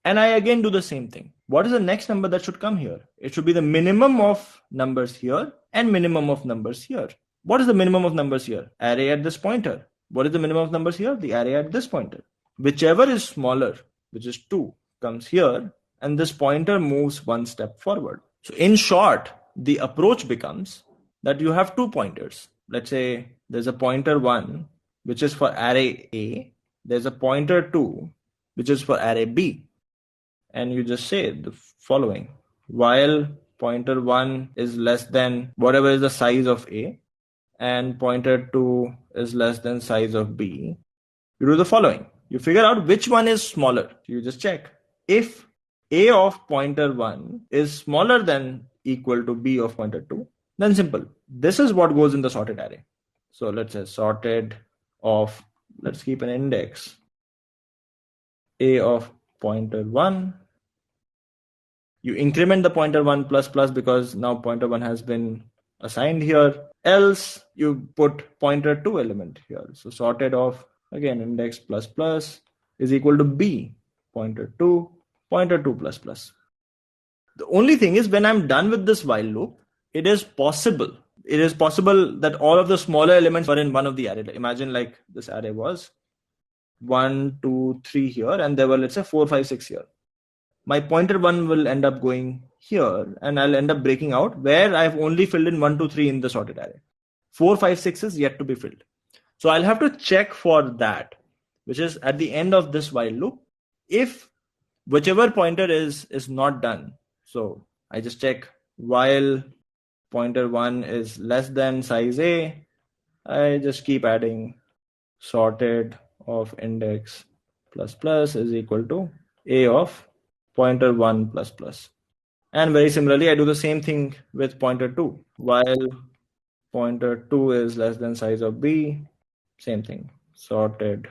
And I again do the same thing. What is the next number that should come here? It should be the minimum of numbers here and minimum of numbers here. What is the minimum of numbers here? Array at this pointer. What is the minimum of numbers here? The array at this pointer. Whichever is smaller, which is 2, comes here, and this pointer moves one step forward. So in short, the approach becomes that you have two pointers. Let's say there's a pointer 1, which is for array A. There's a pointer 2, which is for array B. And you just say the following: while pointer 1 is less than whatever is the size of A, and pointer 2 is less than size of B, you do the following. You figure out which one is smaller. You just check. If A of pointer 1 is smaller than equal to B of pointer 2, then simple. This is what goes in the sorted array. So let's say sorted of, let's keep an index, A of pointer 1. You increment the pointer 1 plus plus because now pointer 1 has been assigned here. Else you put pointer 2 element here. So sorted of, again, index plus plus is equal to B, pointer 2 plus plus. The only thing is, when I'm done with this while loop, it is possible that all of the smaller elements are in one of the array. Imagine like this array was 1, 2, 3 here, and there were, let's say, 4, 5, 6 here. My pointer 1 will end up going here, and I'll end up breaking out where I've only filled in 1, 2, 3 in the sorted array. 4, 5, 6 is yet to be filled. So I'll have to check for that, which is at the end of this while loop. If whichever pointer is not done, so I just check while pointer 1 is less than size A, I just keep adding sorted of index plus plus is equal to A of pointer 1 plus plus. And very similarly, I do the same thing with pointer 2. While pointer 2 is less than size of B, same thing, sorted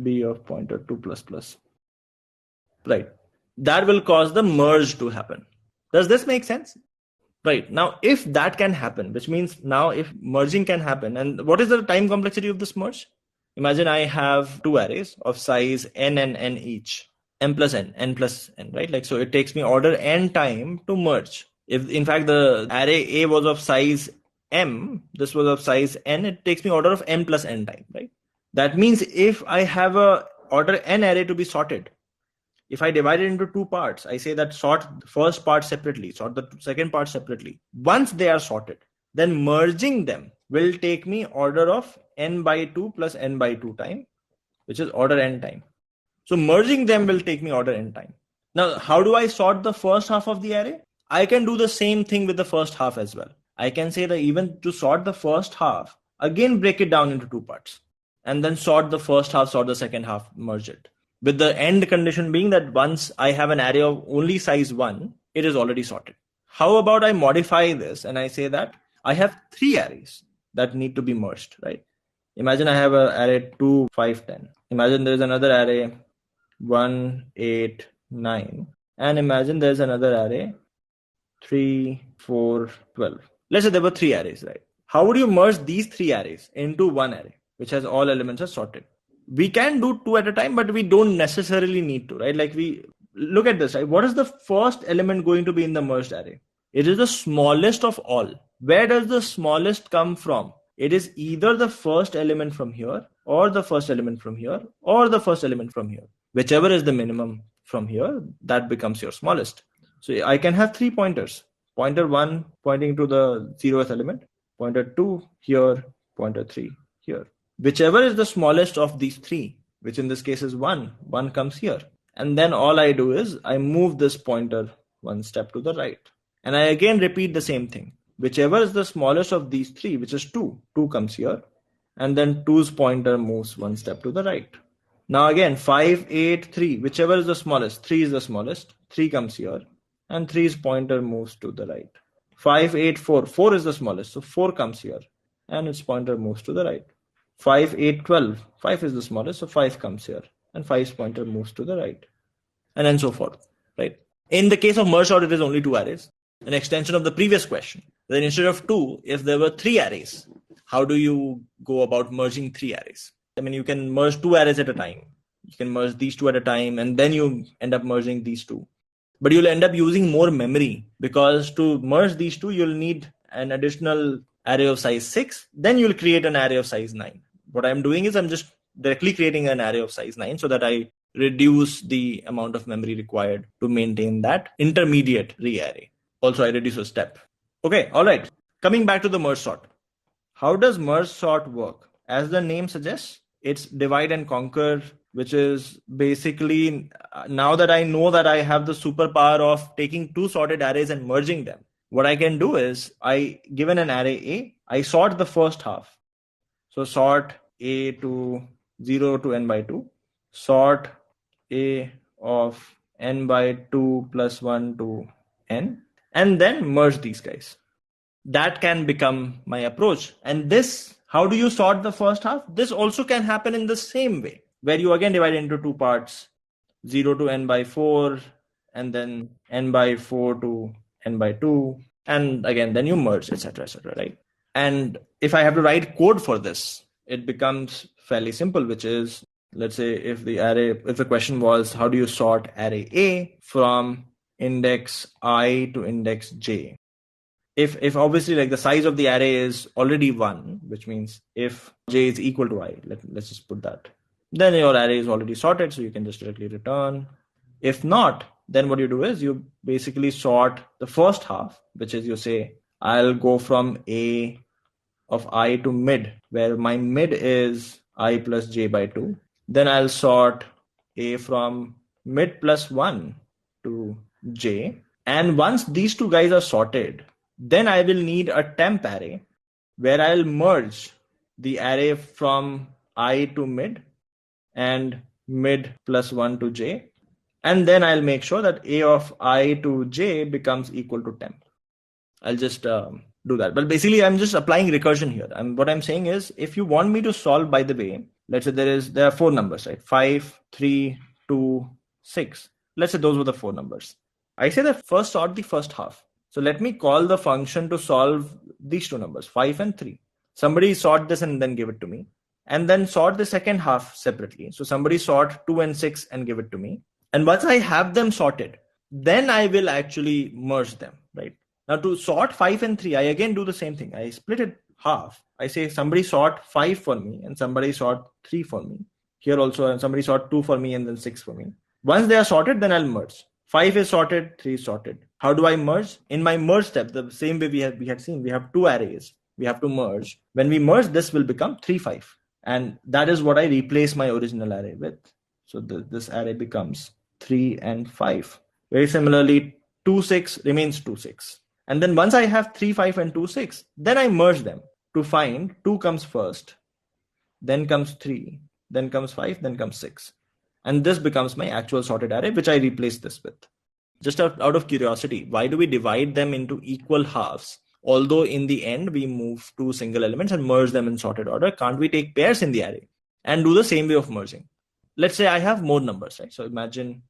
B of pointer 2 plus plus. Right. That will cause the merge to happen. Does this make sense? Right. Now, if that can happen, which means now if merging can happen, and what is the time complexity of this merge? Imagine I have two arrays of size n and n each. M plus n plus n, right? Like, so it takes me order n time to merge. If in fact the array A was of size m, this was of size n, it takes me order of m plus n time, right? That means if I have a order n array to be sorted, if I divide it into two parts, I say that sort the first part separately, sort the second part separately. Once they are sorted, then merging them will take me order of n by 2 plus n by 2 time, which is order n time. So merging them will take me order n time. Now, how do I sort the first half of the array? I can do the same thing with the first half as well. I can say that even to sort the first half, again break it down into two parts, and then sort the first half, sort the second half, merge it. With the end condition being that once I have an array of only size 1, it is already sorted. How about I modify this and I say that I have 3 arrays that need to be merged, right? Imagine I have an array 2, 5, 10. Imagine there is another array 1, 8, 9. and imagine there's another array 3, 4, 12. Let's say there were 3 arrays, right? How would you merge these 3 arrays into one array, which has all elements are sorted? We can do 2 at a time, but we don't necessarily need to, right? Like we look at this, right? What is the first element going to be in the merged array? It is the smallest of all. Where does the smallest come from? It is either the first element from here, or the first element from here, or the first element from here. Whichever is the minimum from here, that becomes your smallest. So I can have 3 pointers. Pointer 1 pointing to the 0th element, pointer 2 here, pointer 3 here. Whichever is the smallest of these 3, which in this case is 1 comes here. And then all I do is I move this pointer 1 step to the right. And I again repeat the same thing. Whichever is the smallest of these 3, which is 2 comes here. And then 2's pointer moves 1 step to the right. Now again, 5, 8, 3, whichever is the smallest, 3 is the smallest, 3 comes here. And 3's pointer moves to the right. 5, 8, 4, 4 is the smallest, so 4 comes here. And its pointer moves to the right. 5, 8, 12, 5 is the smallest, so 5 comes here. And 5's pointer moves to the right. And then so forth, right? In the case of merge sort, it is only 2 arrays. An extension of the previous question. Then instead of 2, if there were 3 arrays, how do you go about merging 3 arrays? I mean, you can merge 2 arrays at a time. You can merge these 2 at a time, and then you end up merging these 2. But you'll end up using more memory, because to merge these 2, you'll need an additional array of size 6. Then you'll create an array of size 9. What I'm doing is I'm just directly creating an array of size 9 so that I reduce the amount of memory required to maintain that intermediate re-array. Also, I reduce a step. Okay, all right. Coming back to the merge sort. How does merge sort work? As the name suggests, it's divide and conquer, which is basically, now that I know that I have the superpower of taking 2 sorted arrays and merging them, what I can do is, given an array A, I sort the first half. So sort A to 0 to n by 2, sort A of n by 2 plus 1 to n, and then merge these guys. That can become my approach. And this, how do you sort the first half? This also can happen in the same way, where you again divide into 2 parts, 0 to n by 4, and then n by 4 to n by 2, and again, then you merge, etc., right? And if I have to write code for this, it becomes fairly simple, which is, let's say if the question was, how do you sort array A from index I to index j? If obviously like the size of the array is already 1, which means if j is equal to I, let's just put that, then your array is already sorted, so you can just directly return. If not, then what you do is you basically sort the first half, which is you say, I'll go from A of I to mid, where my mid is I plus j by 2. Then I'll sort A from mid plus 1 to j. And once these 2 guys are sorted, then I will need a temp array where I'll merge the array from I to mid and mid plus 1 to j. And then I'll make sure that A of I to j becomes equal to temp. I'll just do that. But basically, I'm just applying recursion here. And what I'm saying is, if you want me to solve, by the way, let's say there are 4 numbers, right? 5, 3, 2, 6. Let's say those were the 4 numbers. I say that first sort the first half. So let me call the function to solve these 2 numbers, 5 and 3. Somebody sort this and then give it to me. And then sort the second half separately. So somebody sort 2 and 6 and give it to me. And once I have them sorted, then I will actually merge them, right? Now to sort 5 and 3, I again do the same thing. I split it half. I say somebody sort 5 for me and somebody sort 3 for me. Here also somebody sort 2 for me and then 6 for me. Once they are sorted, then I'll merge. 5 is sorted, 3 is sorted. How do I merge? In my merge step, the same way we had seen, we have 2 arrays. We have to merge. When we merge, this will become 3, 5. And that is what I replace my original array with. So this array becomes 3 and 5. Very similarly, 2, 6 remains 2, 6. And then once I have 3, 5 and 2, 6, then I merge them to find 2 comes first, then comes 3, then comes 5, then comes 6. And this becomes my actual sorted array, which I replace this with. Just out of curiosity, why do we divide them into equal halves? Although in the end, we move 2 single elements and merge them in sorted order. Can't we take pairs in the array and do the same way of merging? Let's say I have more numbers, right? So imagine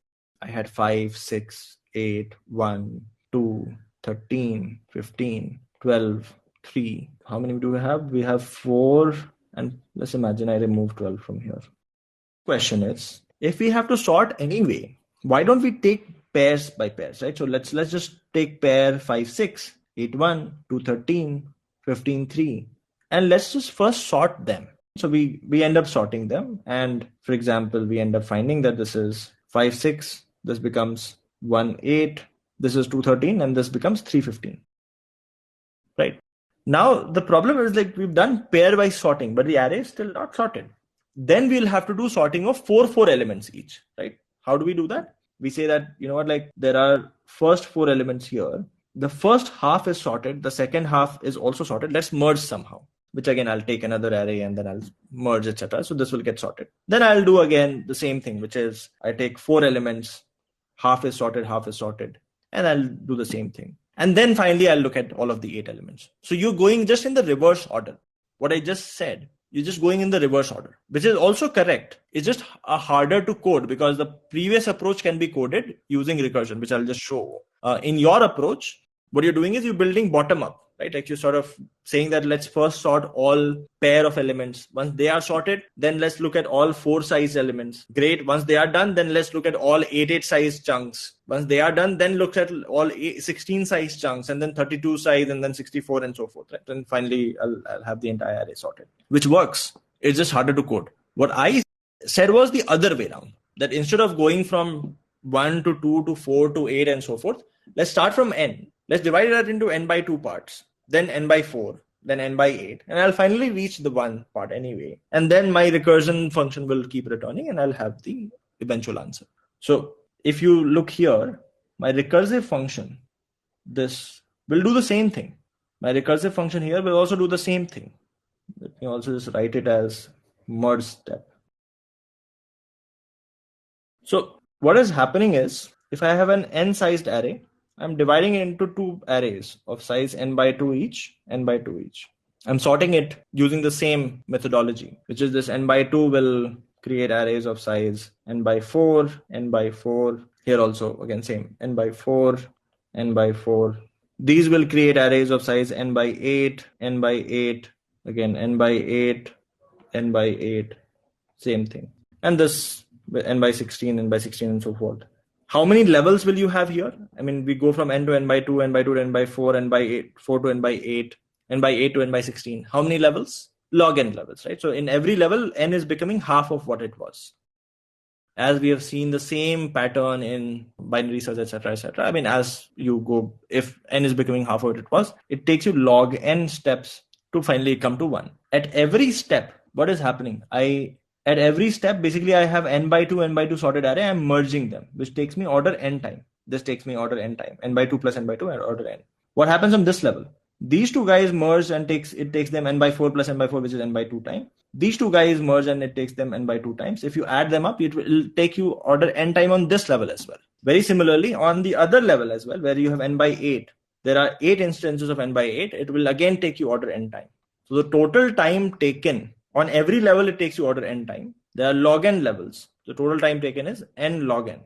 I had 5, 6, 8, 1, 2, 13, 15, 12, 3. How many do we have? We have 4. And let's imagine I remove 12 from here. Question is, if we have to sort anyway, why don't we take pairs by pairs, right? So let's just take pair 5, 6, 8, 1, 2, 13, 15, 3. And let's just first sort them. So we end up sorting them. And for example, we end up finding that this is 5, 6. This becomes 1, 8. This is 2, 13. And this becomes 3, 15. Right? Now, the problem is like we've done pair-wise sorting, but the array is still not sorted. Then we'll have to do sorting of 4 elements each, right? How do we do that? We say that, you know what, like there are first 4 elements here. The first half is sorted. The second half is also sorted. Let's merge somehow, which again, I'll take another array and then I'll merge, etc. So this will get sorted. Then I'll do again the same thing, which is I take 4 elements, half is sorted, and I'll do the same thing. And then finally, I'll look at all of the 8 elements. So you're going just in the reverse order. What I just said, you're just going in the reverse order, which is also correct. It's just harder to code because the previous approach can be coded using recursion, which I'll just show. In your approach, what you're doing is you're building bottom up, right? Like you're sort of saying that let's first sort all pair of elements. Once they are sorted, then let's look at all 4 size elements. Great. Once they are done, then let's look at all 8 size chunks. Once they are done, then look at all 16 size chunks, and then 32 size, and then 64 and so forth. Right? And finally, I'll have the entire array sorted, which works. It's just harder to code. What I said was the other way around, that instead of going from 1 to 2 to 4 to 8 and so forth, let's start from n. Let's divide that into n by 2 parts, then n by 4, then n by 8. And I'll finally reach the 1 part anyway. And then my recursion function will keep returning and I'll have the eventual answer. So if you look here, my recursive function, this will do the same thing. My recursive function here will also do the same thing. Let me also just write it as merge step. So what is happening is, if I have an n-sized array, I'm dividing it into 2 arrays of size n by 2 each, n by 2 each. I'm sorting it using the same methodology, which is this n by 2 will create arrays of size n by 4, n by 4. Here also, again, same, n by 4, n by 4. These will create arrays of size n by 8, n by 8, again, n by 8, n by 8, same thing. And this n by 16, n by 16, and so forth. How many levels will you have here? I mean, we go from n to n by 2, n by 2 to n by 4, n by 8, 4 to n by 8, n by 8 to n by 16. How many levels? Log n levels, right? So in every level, n is becoming half of what it was. As we have seen the same pattern in binary search, etc., etc. I mean, as you go, if n is becoming half of what it was, it takes you log n steps to finally come to 1. At every step, what is happening? At every step, basically, I have n by 2 sorted array. I'm merging them, which takes me order n time. This takes me order n time. N by 2 plus n by 2 and order n. What happens on this level? These 2 guys merge and it takes them n by 4 plus n by 4, which is n by 2 time. These 2 guys merge and it takes them n by 2 times. If you add them up, it will take you order n time on this level as well. Very similarly, on the other level as well, where you have n by 8, there are 8 instances of n by 8. It will again take you order n time. So the total time taken on every level, it takes you order n time. There are log n levels. The total time taken is n log n.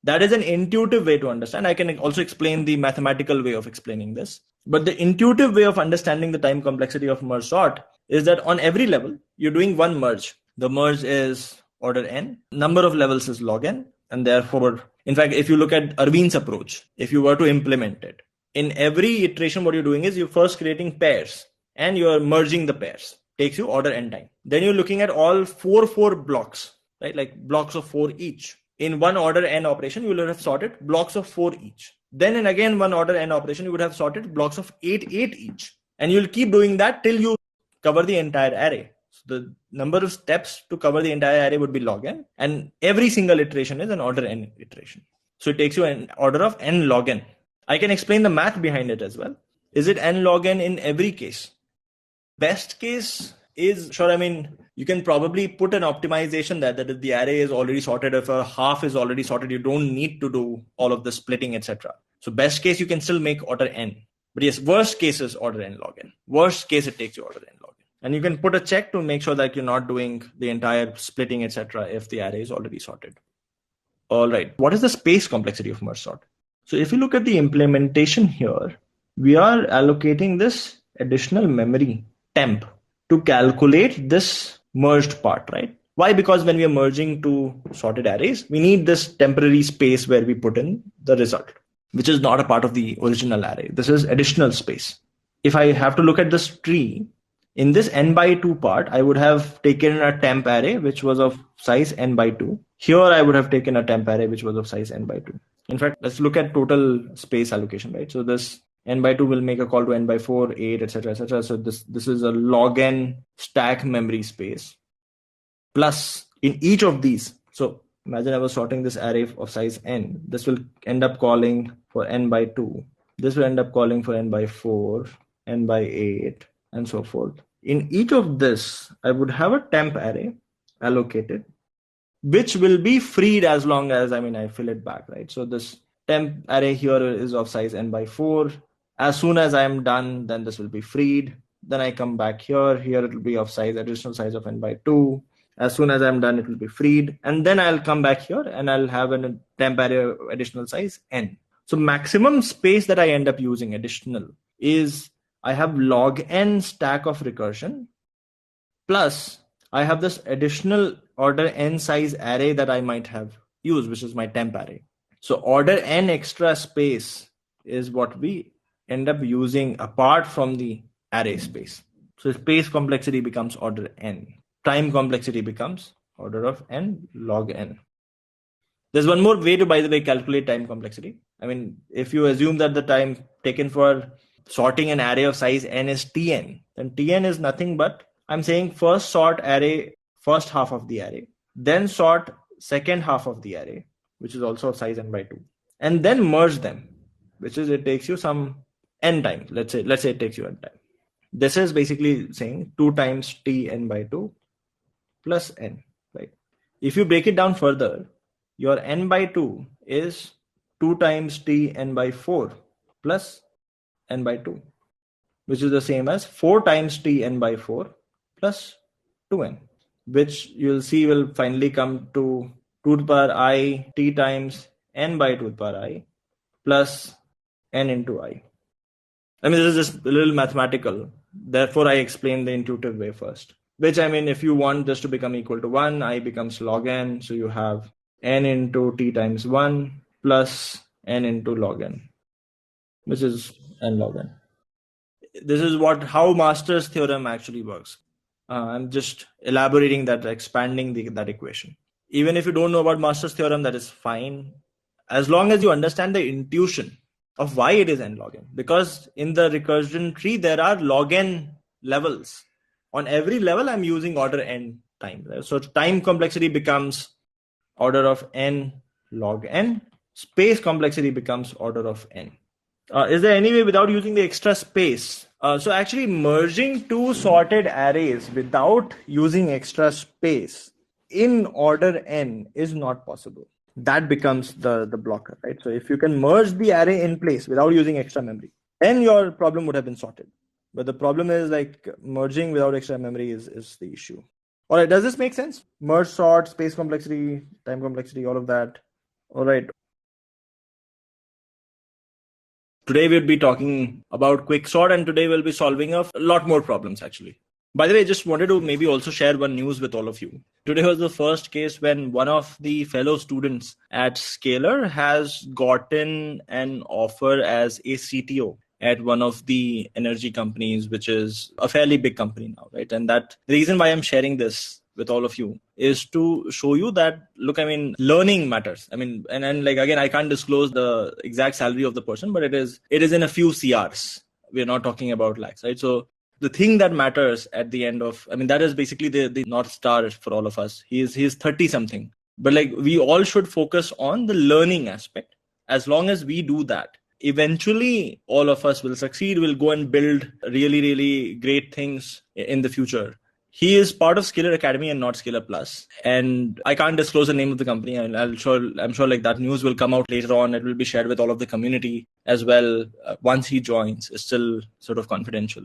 That is an intuitive way to understand. I can also explain the mathematical way of explaining this. But the intuitive way of understanding the time complexity of merge sort is that on every level, you're doing one merge. The merge is order n. Number of levels is log n. And therefore, in fact, if you look at Arvind's approach, if you were to implement it, in every iteration, what you're doing is you're first creating pairs and you're merging the pairs. Takes you order n time. Then you're looking at all 4 blocks, right? Like blocks of 4 each. In one order n operation, you will have sorted blocks of 4 each. Then in again one order n operation, you would have sorted blocks of 8 each. And you'll keep doing that till you cover the entire array. So the number of steps to cover the entire array would be log n. And every single iteration is an order n iteration. So it takes you an order of n log n. I can explain the math behind it as well. Is it n log n in every case? Best case is, sure, I mean, you can probably put an optimization that if the array is already sorted, if a half is already sorted, you don't need to do all of the splitting, etc. So best case, you can still make order n. But yes, worst case is order n log n. Worst case, it takes you order n log n. And you can put a check to make sure that you're not doing the entire splitting, etc. if the array is already sorted. All right. What is the space complexity of merge sort? So if you look at the implementation here, we are allocating this additional memory temp to calculate this merged part, right? Why? Because when we are merging two sorted arrays, we need this temporary space where we put in the result, which is not a part of the original array. This is additional space. If I have to look at this tree, in this n by 2 part, I would have taken a temp array, which was of size n by 2. Here, I would have taken a temp array, which was of size n by 2. In fact, let's look at total space allocation, right? So this n by 2 will make a call to n by 4, 8, etc., etc. So this is a log n stack memory space. Plus, in each of these, so imagine I was sorting this array of size n. This will end up calling for n by 2. This will end up calling for n by 4, n by 8, and so forth. In each of this, I would have a temp array allocated, which will be freed as long as I fill it back, right? So this temp array here is of size n by 4. As soon as I am done, then this will be freed. Then I come back here. Here it will be of additional size of n by 2. As soon as I'm done, it will be freed. And then I'll come back here and I'll have a temp array additional size n. So maximum space that I end up using additional is I have log n stack of recursion, plus I have this additional order n size array that I might have used, which is my temp array. So order n extra space is what we end up using apart from the array space. So space complexity becomes order n. Time complexity becomes order of n log n. There's one more way to, by the way, calculate time complexity. If you assume that the time taken for sorting an array of size n is tn, then tn is nothing but I'm saying first sort array first half of the array, then sort second half of the array, which is also of size n by 2, and then merge them, which is it takes you some n time. Let's say it takes you n time. This is basically saying 2 times t n by 2 plus n, right? If you break it down further, your n by 2 is 2 times t n by 4 plus n by 2, which is the same as 4 times t n by 4 plus 2n, which you'll see will finally come to 2 to the power I t times n by 2 to the power I plus n into I. This is just a little mathematical. Therefore, I explain the intuitive way first, which if you want this to become equal to 1, I becomes log n. So you have n into t times 1 plus n into log n, which is n log n. This is how Master's theorem actually works. I'm just elaborating that, expanding that equation. Even if you don't know about Master's theorem, that is fine, as long as you understand the intuition of why it is n log n. Because in the recursion tree, there are log n levels. On every level, I'm using order n time. So time complexity becomes order of n log n. Space complexity becomes order of n. Is there any way without using the extra space? So actually merging two sorted arrays without using extra space in order n is not possible. That becomes the blocker, right? So if you can merge the array in place without using extra memory, then your problem would have been sorted. But the problem is merging without extra memory is the issue. All right, does this make sense? Merge, sort, space complexity, time complexity, all of that. All right. Today we'll be talking about Quicksort, and today we'll be solving a lot more problems actually. By the way, I just wanted to maybe also share one news with all of you. Today was the first case when one of the fellow students at Scalar has gotten an offer as a CTO at one of the energy companies, which is a fairly big company now, right? And that the reason why I'm sharing this with all of you is to show you that, look, learning matters. And again, I can't disclose the exact salary of the person, but it is in a few CRs. We're not talking about lakhs, right? So the thing that matters at the end of, that is basically the North Star for all of us. He's 30 something, but we all should focus on the learning aspect. As long as we do that, eventually all of us will succeed. We'll go and build really, really great things in the future. He is part of Scalar Academy and not Scalar Plus. And I can't disclose the name of the company. I'm sure that news will come out later on. It will be shared with all of the community as well once he joins. It's still sort of confidential.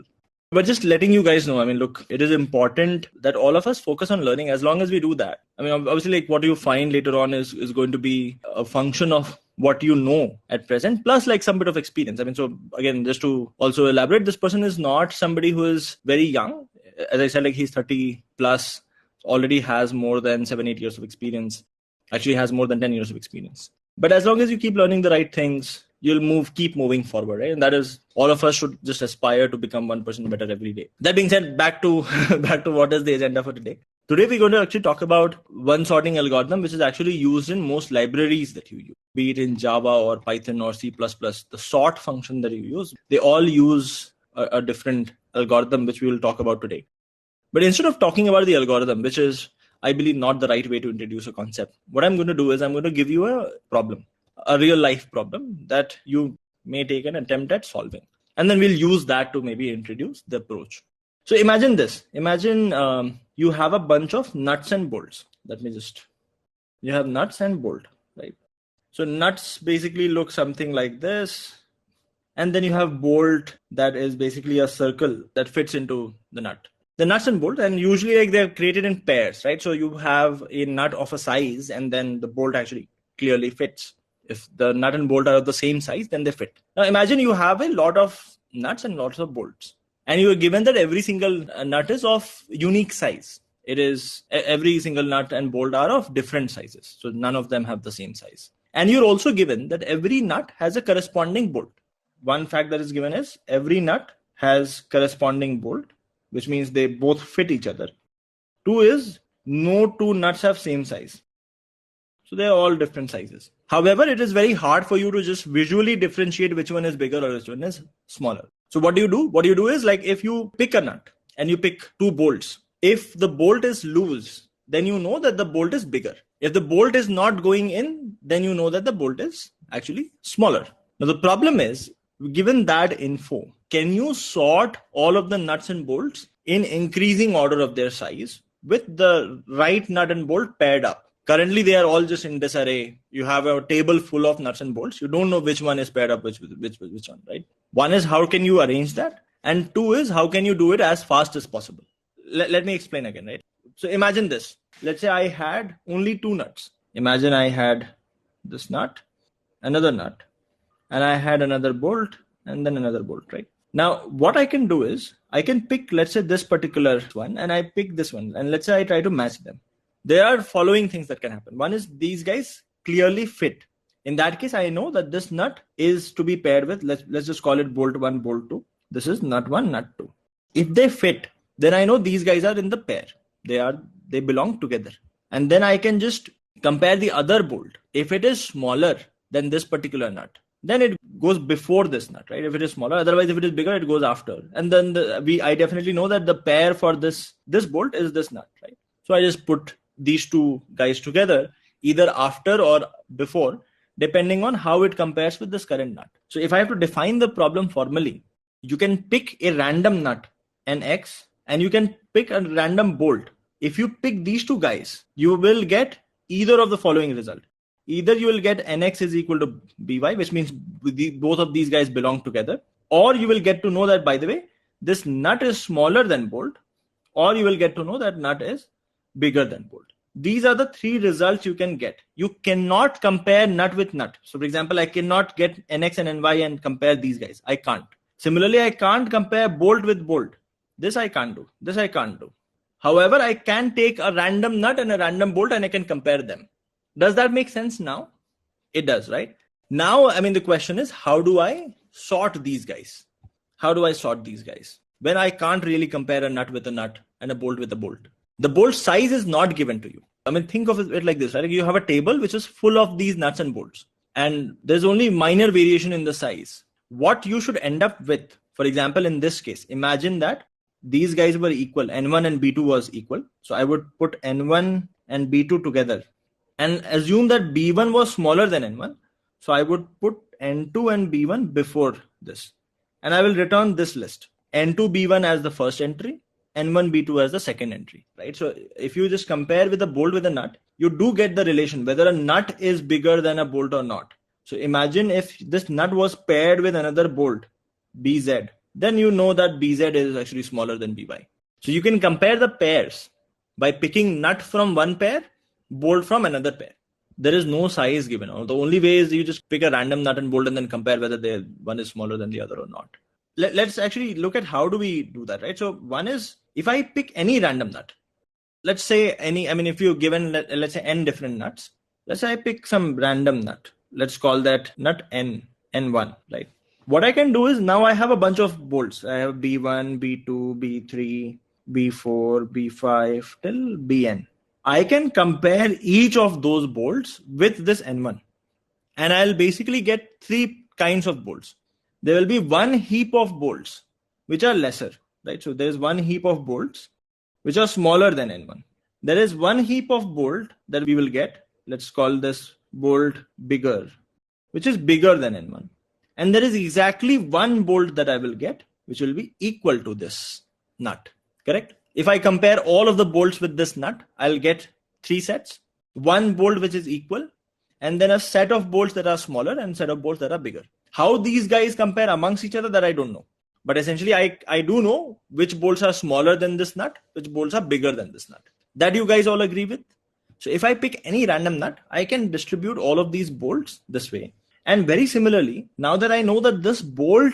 But just letting you guys know, look, it is important that all of us focus on learning. As long as we do that, obviously, like what you find later on is going to be a function of what you know at present, plus like some bit of experience. So again, just to also elaborate, this person is not somebody who is very young. As I said, like he's 30 plus, already has more than 7-8 years of experience, actually has more than 10 years of experience. But as long as you keep learning the right things, you'll keep moving forward, right? And that is, all of us should just aspire to become 1% better every day. That being said, back to what is the agenda for today. Today, we're going to actually talk about one sorting algorithm, which is actually used in most libraries that you use, be it in Java or Python or C++. The sort function that you use, they all use a different algorithm, which we will talk about today. But instead of talking about the algorithm, which is, I believe, not the right way to introduce a concept, what I'm going to do is I'm going to give you a problem, a real life problem that you may take an attempt at solving. And then we'll use that to maybe introduce the approach. So imagine this. Imagine you have a bunch of nuts and bolts. You have nuts and bolt, right? So nuts basically look something like this. And then you have bolt that is basically a circle that fits into the nut. The nuts and bolts, and usually like they're created in pairs, right? So you have a nut of a size and then the bolt actually clearly fits. If the nut and bolt are of the same size, then they fit. Now imagine you have a lot of nuts and lots of bolts, and you are given that every single nut is of unique size. It is every single nut and bolt are of different sizes. So none of them have the same size. And you're also given that every nut has a corresponding bolt. One fact that is given is every nut has corresponding bolt, which means they both fit each other. 2 is no two nuts have same size. So they're all different sizes. However, it is very hard for you to just visually differentiate which one is bigger or which one is smaller. So what do you do? What you do is, like, if you pick a nut and you pick 2 bolts, if the bolt is loose, then you know that the bolt is bigger. If the bolt is not going in, then you know that the bolt is actually smaller. Now the problem is, given that info, can you sort all of the nuts and bolts in increasing order of their size with the right nut and bolt paired up? Currently, they are all just in disarray. You have a table full of nuts and bolts. You don't know which one is paired up with which one, right? One is, how can you arrange that? And 2 is, how can you do it as fast as possible? Let me explain again, right? So imagine this. Let's say I had only 2 nuts. Imagine I had this nut, another nut, and I had another bolt and then another bolt, right? Now, what I can do is I can pick, let's say, this particular one, and I pick this one, and let's say I try to match them. There are following things that can happen. One is, these guys clearly fit. In that case, I know that this nut is to be paired with, let's just call it bolt 1, bolt 2. This is nut 1, nut 2. If they fit, then I know these guys are in the pair. They belong together. And then I can just compare the other bolt. If it is smaller than this particular nut, then it goes before this nut, right? If it is smaller, otherwise if it is bigger, it goes after. And then I definitely know that the pair for this bolt is this nut, right? So I just put these 2 guys together, either after or before, depending on how it compares with this current nut. So if I have to define the problem formally, you can pick a random nut, an X, and you can pick a random bolt. If you pick these 2 guys, you will get either of the following result. Either you will get nx is equal to by, which means both of these guys belong together, or you will get to know that, by the way, this nut is smaller than bolt, or you will get to know that nut is bigger than bolt. These are the 3 results you can get. You cannot compare nut with nut. So for example, I cannot get nx and ny and compare these guys. I can't. Similarly, I can't compare bolt with bolt. This I can't do. This I can't do. However, I can take a random nut and a random bolt and I can compare them. Does that make sense now? It does, right? Now, the question is, how do I sort these guys? How do I sort these guys when I can't really compare a nut with a nut and a bolt with a bolt? The bolt size is not given to you. Think of it like this, right? You have a table which is full of these nuts and bolts, and there's only minor variation in the size. What you should end up with, for example, in this case, imagine that these guys were equal. N1 and B2 was equal. So I would put N1 and B2 together and assume that B1 was smaller than N1. So I would put N2 and B1 before this. And I will return this list. N2, B1 as the first entry, N1, B2 as the second entry, right? So if you just compare with a bolt with a nut, you do get the relation, whether a nut is bigger than a bolt or not. So imagine if this nut was paired with another bolt, BZ. then you know that BZ is actually smaller than BY. So you can compare the pairs by picking nut from one pair, bolt from another pair. There is no size given. The only way is you just pick a random nut and bolt and then compare whether one is smaller than the other or not. Let's actually look at how do we do that, right? So one is, if I pick any random nut, let's say if you're given, let's say n different nuts, let's say I pick some random nut. Let's call that nut N1, right? What I can do is now I have a bunch of bolts. I have B1, B2, B3, B4, B5 till Bn. I can compare each of those bolts with this N1. And I'll basically get three kinds of bolts. There will be one heap of bolts, which are lesser, right? So there's one heap of bolts, which are smaller than N1. There is one heap of bolt that we will get. Let's call this bolt bigger, which is bigger than N1. And there is exactly one bolt that I will get, which will be equal to this nut, correct? If I compare all of the bolts with this nut, I'll get three sets, one bolt which is equal, and then a set of bolts that are smaller and set of bolts that are bigger. How these guys compare amongst each other, that I don't know. But essentially, I do know which bolts are smaller than this nut, which bolts are bigger than this nut. That you guys all agree with? So if I pick any random nut, I can distribute all of these bolts this way. And very similarly, now that I know that this bolt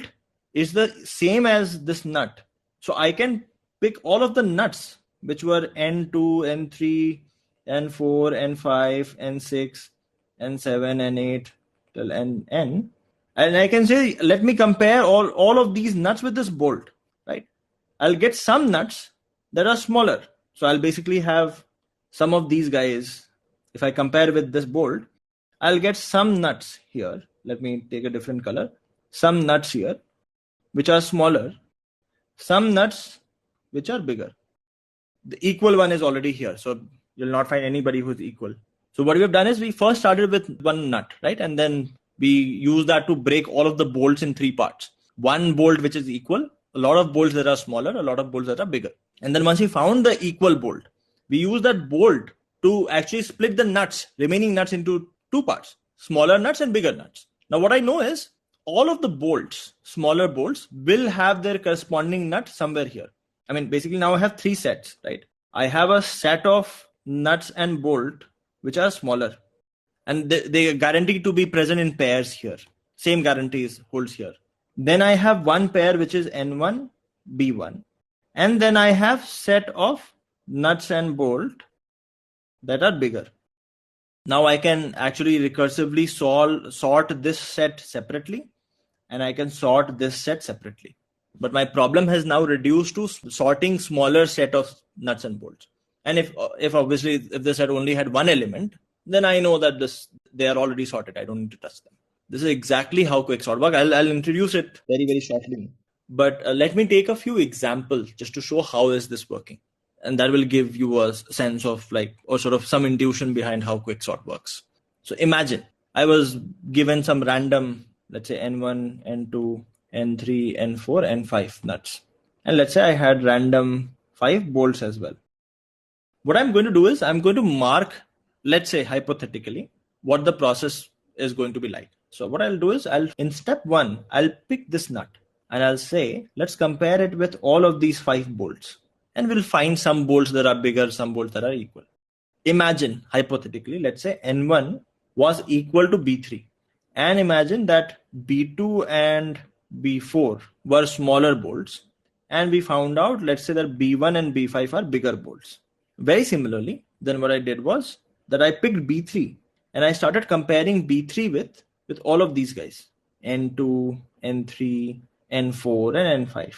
is the same as this nut, so I can pick all of the nuts, which were N2, N3, N4, N5, N6, N7, N8 till N. And I can say, let me compare all of these nuts with this bolt, right? I'll get some nuts that are smaller. So I'll basically have some of these guys. If I compare with this bolt, I'll get some nuts here. Let me take a different color. Some nuts here, which are smaller. Some nuts, which are bigger. The equal one is already here. So you'll not find anybody who's equal. So what we have done is we first started with one nut, right? And then we use that to break all of the bolts in three parts. One bolt which is equal, a lot of bolts that are smaller, a lot of bolts that are bigger. And then once we found the equal bolt, we use that bolt to actually split the remaining nuts into two parts, smaller nuts and bigger nuts. Now what I know is all of the bolts, smaller bolts, will have their corresponding nut somewhere here. Basically now I have three sets, right? I have a set of nuts and bolt which are smaller. And they are guaranteed to be present in pairs here. Same guarantees holds here. Then I have one pair which is N1, B1. And then I have set of nuts and bolt that are bigger. Now I can actually recursively sort this set separately, and I can sort this set separately. But my problem has now reduced to sorting smaller set of nuts and bolts. And if the set only had one element, then I know that they are already sorted. I don't need to touch them. This is exactly how Quicksort works. I'll introduce it very, very shortly. But let me take a few examples just to show how is this working. And that will give you a sense of or sort of some intuition behind how Quicksort works. So imagine I was given some random, let's say N1, N2, N3, N4, N5 nuts. And let's say I had random 5 bolts as well. What I'm going to do is I'm going to mark, let's say hypothetically, what the process is going to be like. So what I'll do is in step 1, I'll pick this nut and I'll say, let's compare it with all of these 5 bolts. And we'll find some bolts that are bigger, some bolts that are equal. Imagine, hypothetically, let's say N1 was equal to B3. And imagine that B2 and B4 were smaller bolts. And we found out, let's say that B1 and B5 are bigger bolts. Very similarly, then what I did was that I picked B3 and I started comparing B3 with all of these guys, N2, N3, N4, and N5.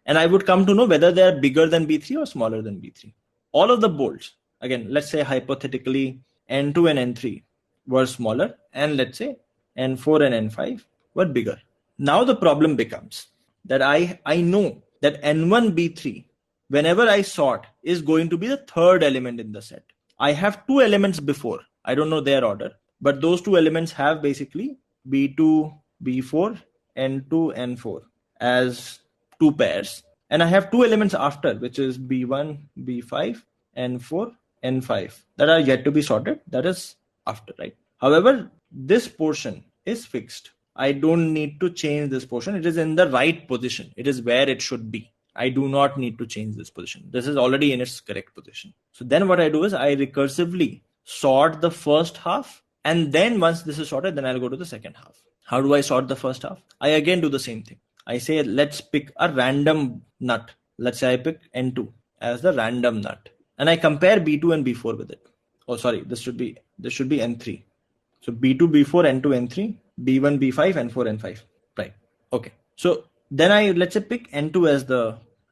And I would come to know whether they are bigger than B3 or smaller than B3. All of the bolts, again, let's say hypothetically N2 and N3 were smaller, and let's say N4 and N5 were bigger. Now the problem becomes that I know that N1, B3, whenever I sort, is going to be the third element in the set. I have 2 elements before. I don't know their order, but those 2 elements have basically B2, B4, N2, N4 as 2 pairs. And I have 2 elements after, which is B1, B5, N4, N5 that are yet to be sorted. That is after, right? However, this portion is fixed. I don't need to change this portion. It is in the right position. It is where it should be. I do not need to change this position. This is already in its correct position. So then what I do is I recursively sort the first half. And then once this is sorted, then I'll go to the second half. How do I sort the first half? I again do the same thing. I say, let's pick a random nut. Let's say I pick N2 as the random nut. And I compare B2 and B4 with it. Oh, sorry, this should be N3. So B2, B4, N2, N3, B1, B5, N4, N5. Right. Okay. So then let's say pick N2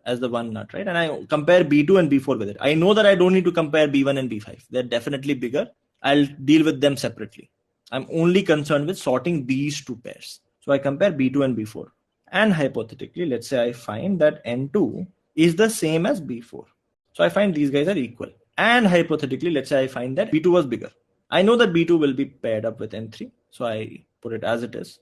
as the one nut, right? And I compare B2 and B4 with it. I know that I don't need to compare B1 and B5. They're definitely bigger. I'll deal with them separately. I'm only concerned with sorting these two pairs. So I compare B2 and B4. And hypothetically, let's say I find that N2 is the same as B4. So I find these guys are equal. And hypothetically, let's say I find that B2 was bigger. I know that B2 will be paired up with N3. So I put it as it is.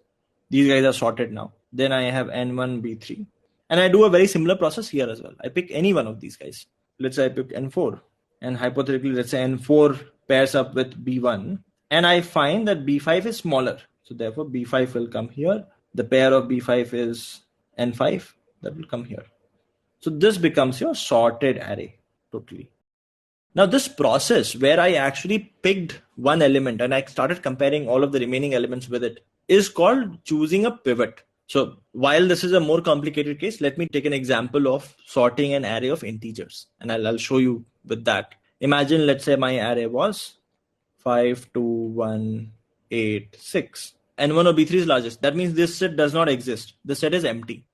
These guys are sorted now. Then I have N1, B3. And I do a very similar process here as well. I pick any one of these guys. Let's say I pick N4. And hypothetically, let's say N4 pairs up with B1. And I find that B5 is smaller. So therefore, B5 will come here. The pair of B5 is N5. That will come here. So this becomes your sorted array totally. Now this process where I actually picked one element and I started comparing all of the remaining elements with it is called choosing a pivot. So while this is a more complicated case, let me take an example of sorting an array of integers. And I'll show you with that. Imagine, let's say my array was 5, 2, 1, 8, 6. N1 or B3 is largest. That means this set does not exist. The set is empty.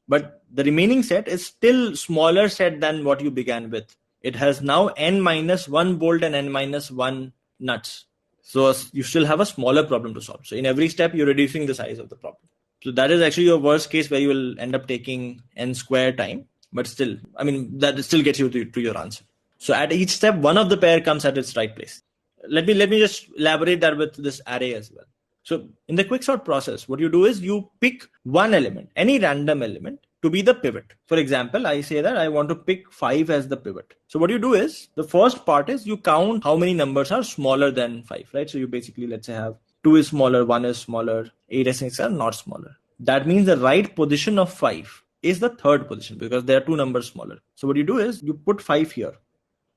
But the remaining set is still smaller set than what you began with. It has now n-1 bolt and n-1 nuts. So you still have a smaller problem to solve. So in every step, you're reducing the size of the problem. So that is actually your worst case where you will end up taking n square time. But still, I mean, that still gets you to your answer. So at each step, one of the pair comes at its right place. Let me just elaborate that with this array as well. So in the quicksort process, what you do is you pick one element, any random element, to be the pivot. For example, I say that I want to pick 5 as the pivot. So what you do is, the first part is you count how many numbers are smaller than 5, right? So you basically, let's say, have 2 is smaller, 1 is smaller, 8 and 6 are not smaller. That means the right position of 5 is the third position because there are 2 numbers smaller. So what you do is you put 5 here.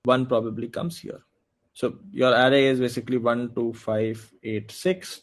1 probably comes here. So your array is basically 1, 2, 5, 8, 6.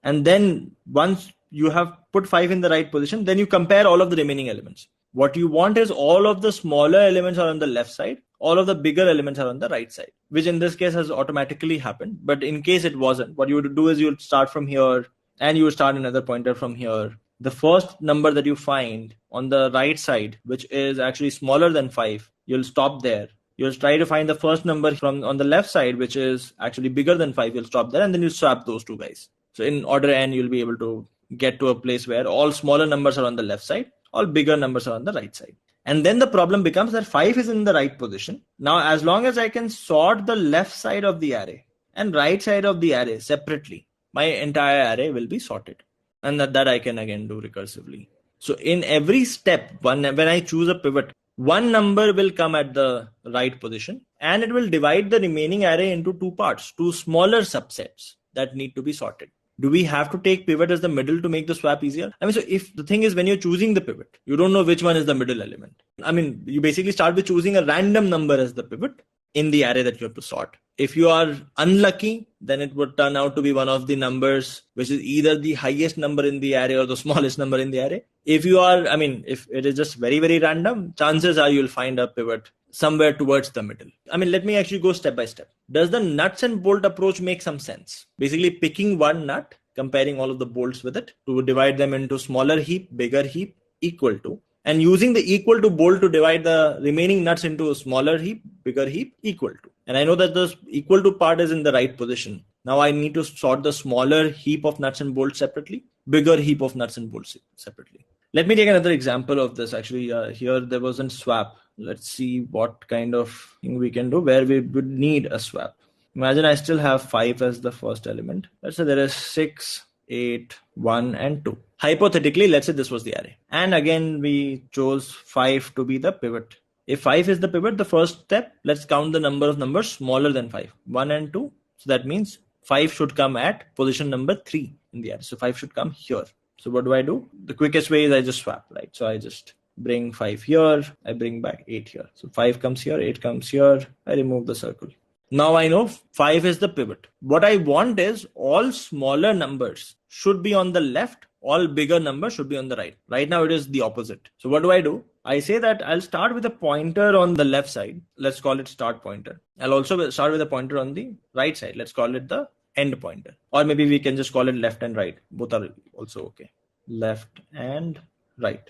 And then once you have put 5 in the right position, then you compare all of the remaining elements. What you want is all of the smaller elements are on the left side, all of the bigger elements are on the right side, which in this case has automatically happened. But in case it wasn't, what you would do is you would start from here and you would start another pointer from here. The first number that you find on the right side, which is actually smaller than 5, you'll stop there. You'll try to find the first number from on the left side, which is actually bigger than 5. You'll stop there and then you swap those two guys. So in order n, you'll be able to get to a place where all smaller numbers are on the left side, all bigger numbers are on the right side. And then the problem becomes that 5 is in the right position. Now, as long as I can sort the left side of the array and right side of the array separately, my entire array will be sorted. And that I can again do recursively. So in every step, when I choose a pivot, one number will come at the right position and it will divide the remaining array into 2 parts, 2 smaller subsets that need to be sorted. Do we have to take pivot as the middle to make the swap easier? I mean, so if the thing is when you're choosing the pivot, you don't know which one is the middle element. I mean, you basically start with choosing a random number as the pivot in the array that you have to sort. If you are unlucky, then it would turn out to be one of the numbers, which is either the highest number in the array or the smallest number in the array. If you are, I mean, if it is just very, very random, chances are you'll find a pivot somewhere towards the middle. I mean, let me actually go step by step. Does the nuts and bolt approach make some sense? Basically picking one nut, comparing all of the bolts with it to divide them into smaller heap, bigger heap, equal to, and using the equal to bolt to divide the remaining nuts into a smaller heap, bigger heap, equal to. And I know that the equal to part is in the right position. Now I need to sort the smaller heap of nuts and bolts separately, bigger heap of nuts and bolts separately. Let me take another example of this. Actually, here there was a swap. Let's see what kind of thing we can do where we would need a swap. Imagine I still have 5 as the first element. Let's say there is 6, 8, 1, and 2. Hypothetically, let's say this was the array. And again, we chose 5 to be the pivot. If 5 is the pivot, the first step, let's count the number of numbers smaller than 5. 1 and 2. So that means 5 should come at position number 3 in the array. So 5 should come here. So what do? The quickest way is I just swap, right? So I just bring 5 here, I bring back 8 here. So 5 comes here, 8 comes here, I remove the circle. Now I know 5 is the pivot. What I want is all smaller numbers should be on the left, all bigger numbers should be on the right. Right now it is the opposite. So what do? I say that I'll start with a pointer on the left side. Let's call it start pointer. I'll also start with a pointer on the right side. Let's call it the end pointer. Or maybe we can just call it left and right. Both are also okay. Left and right.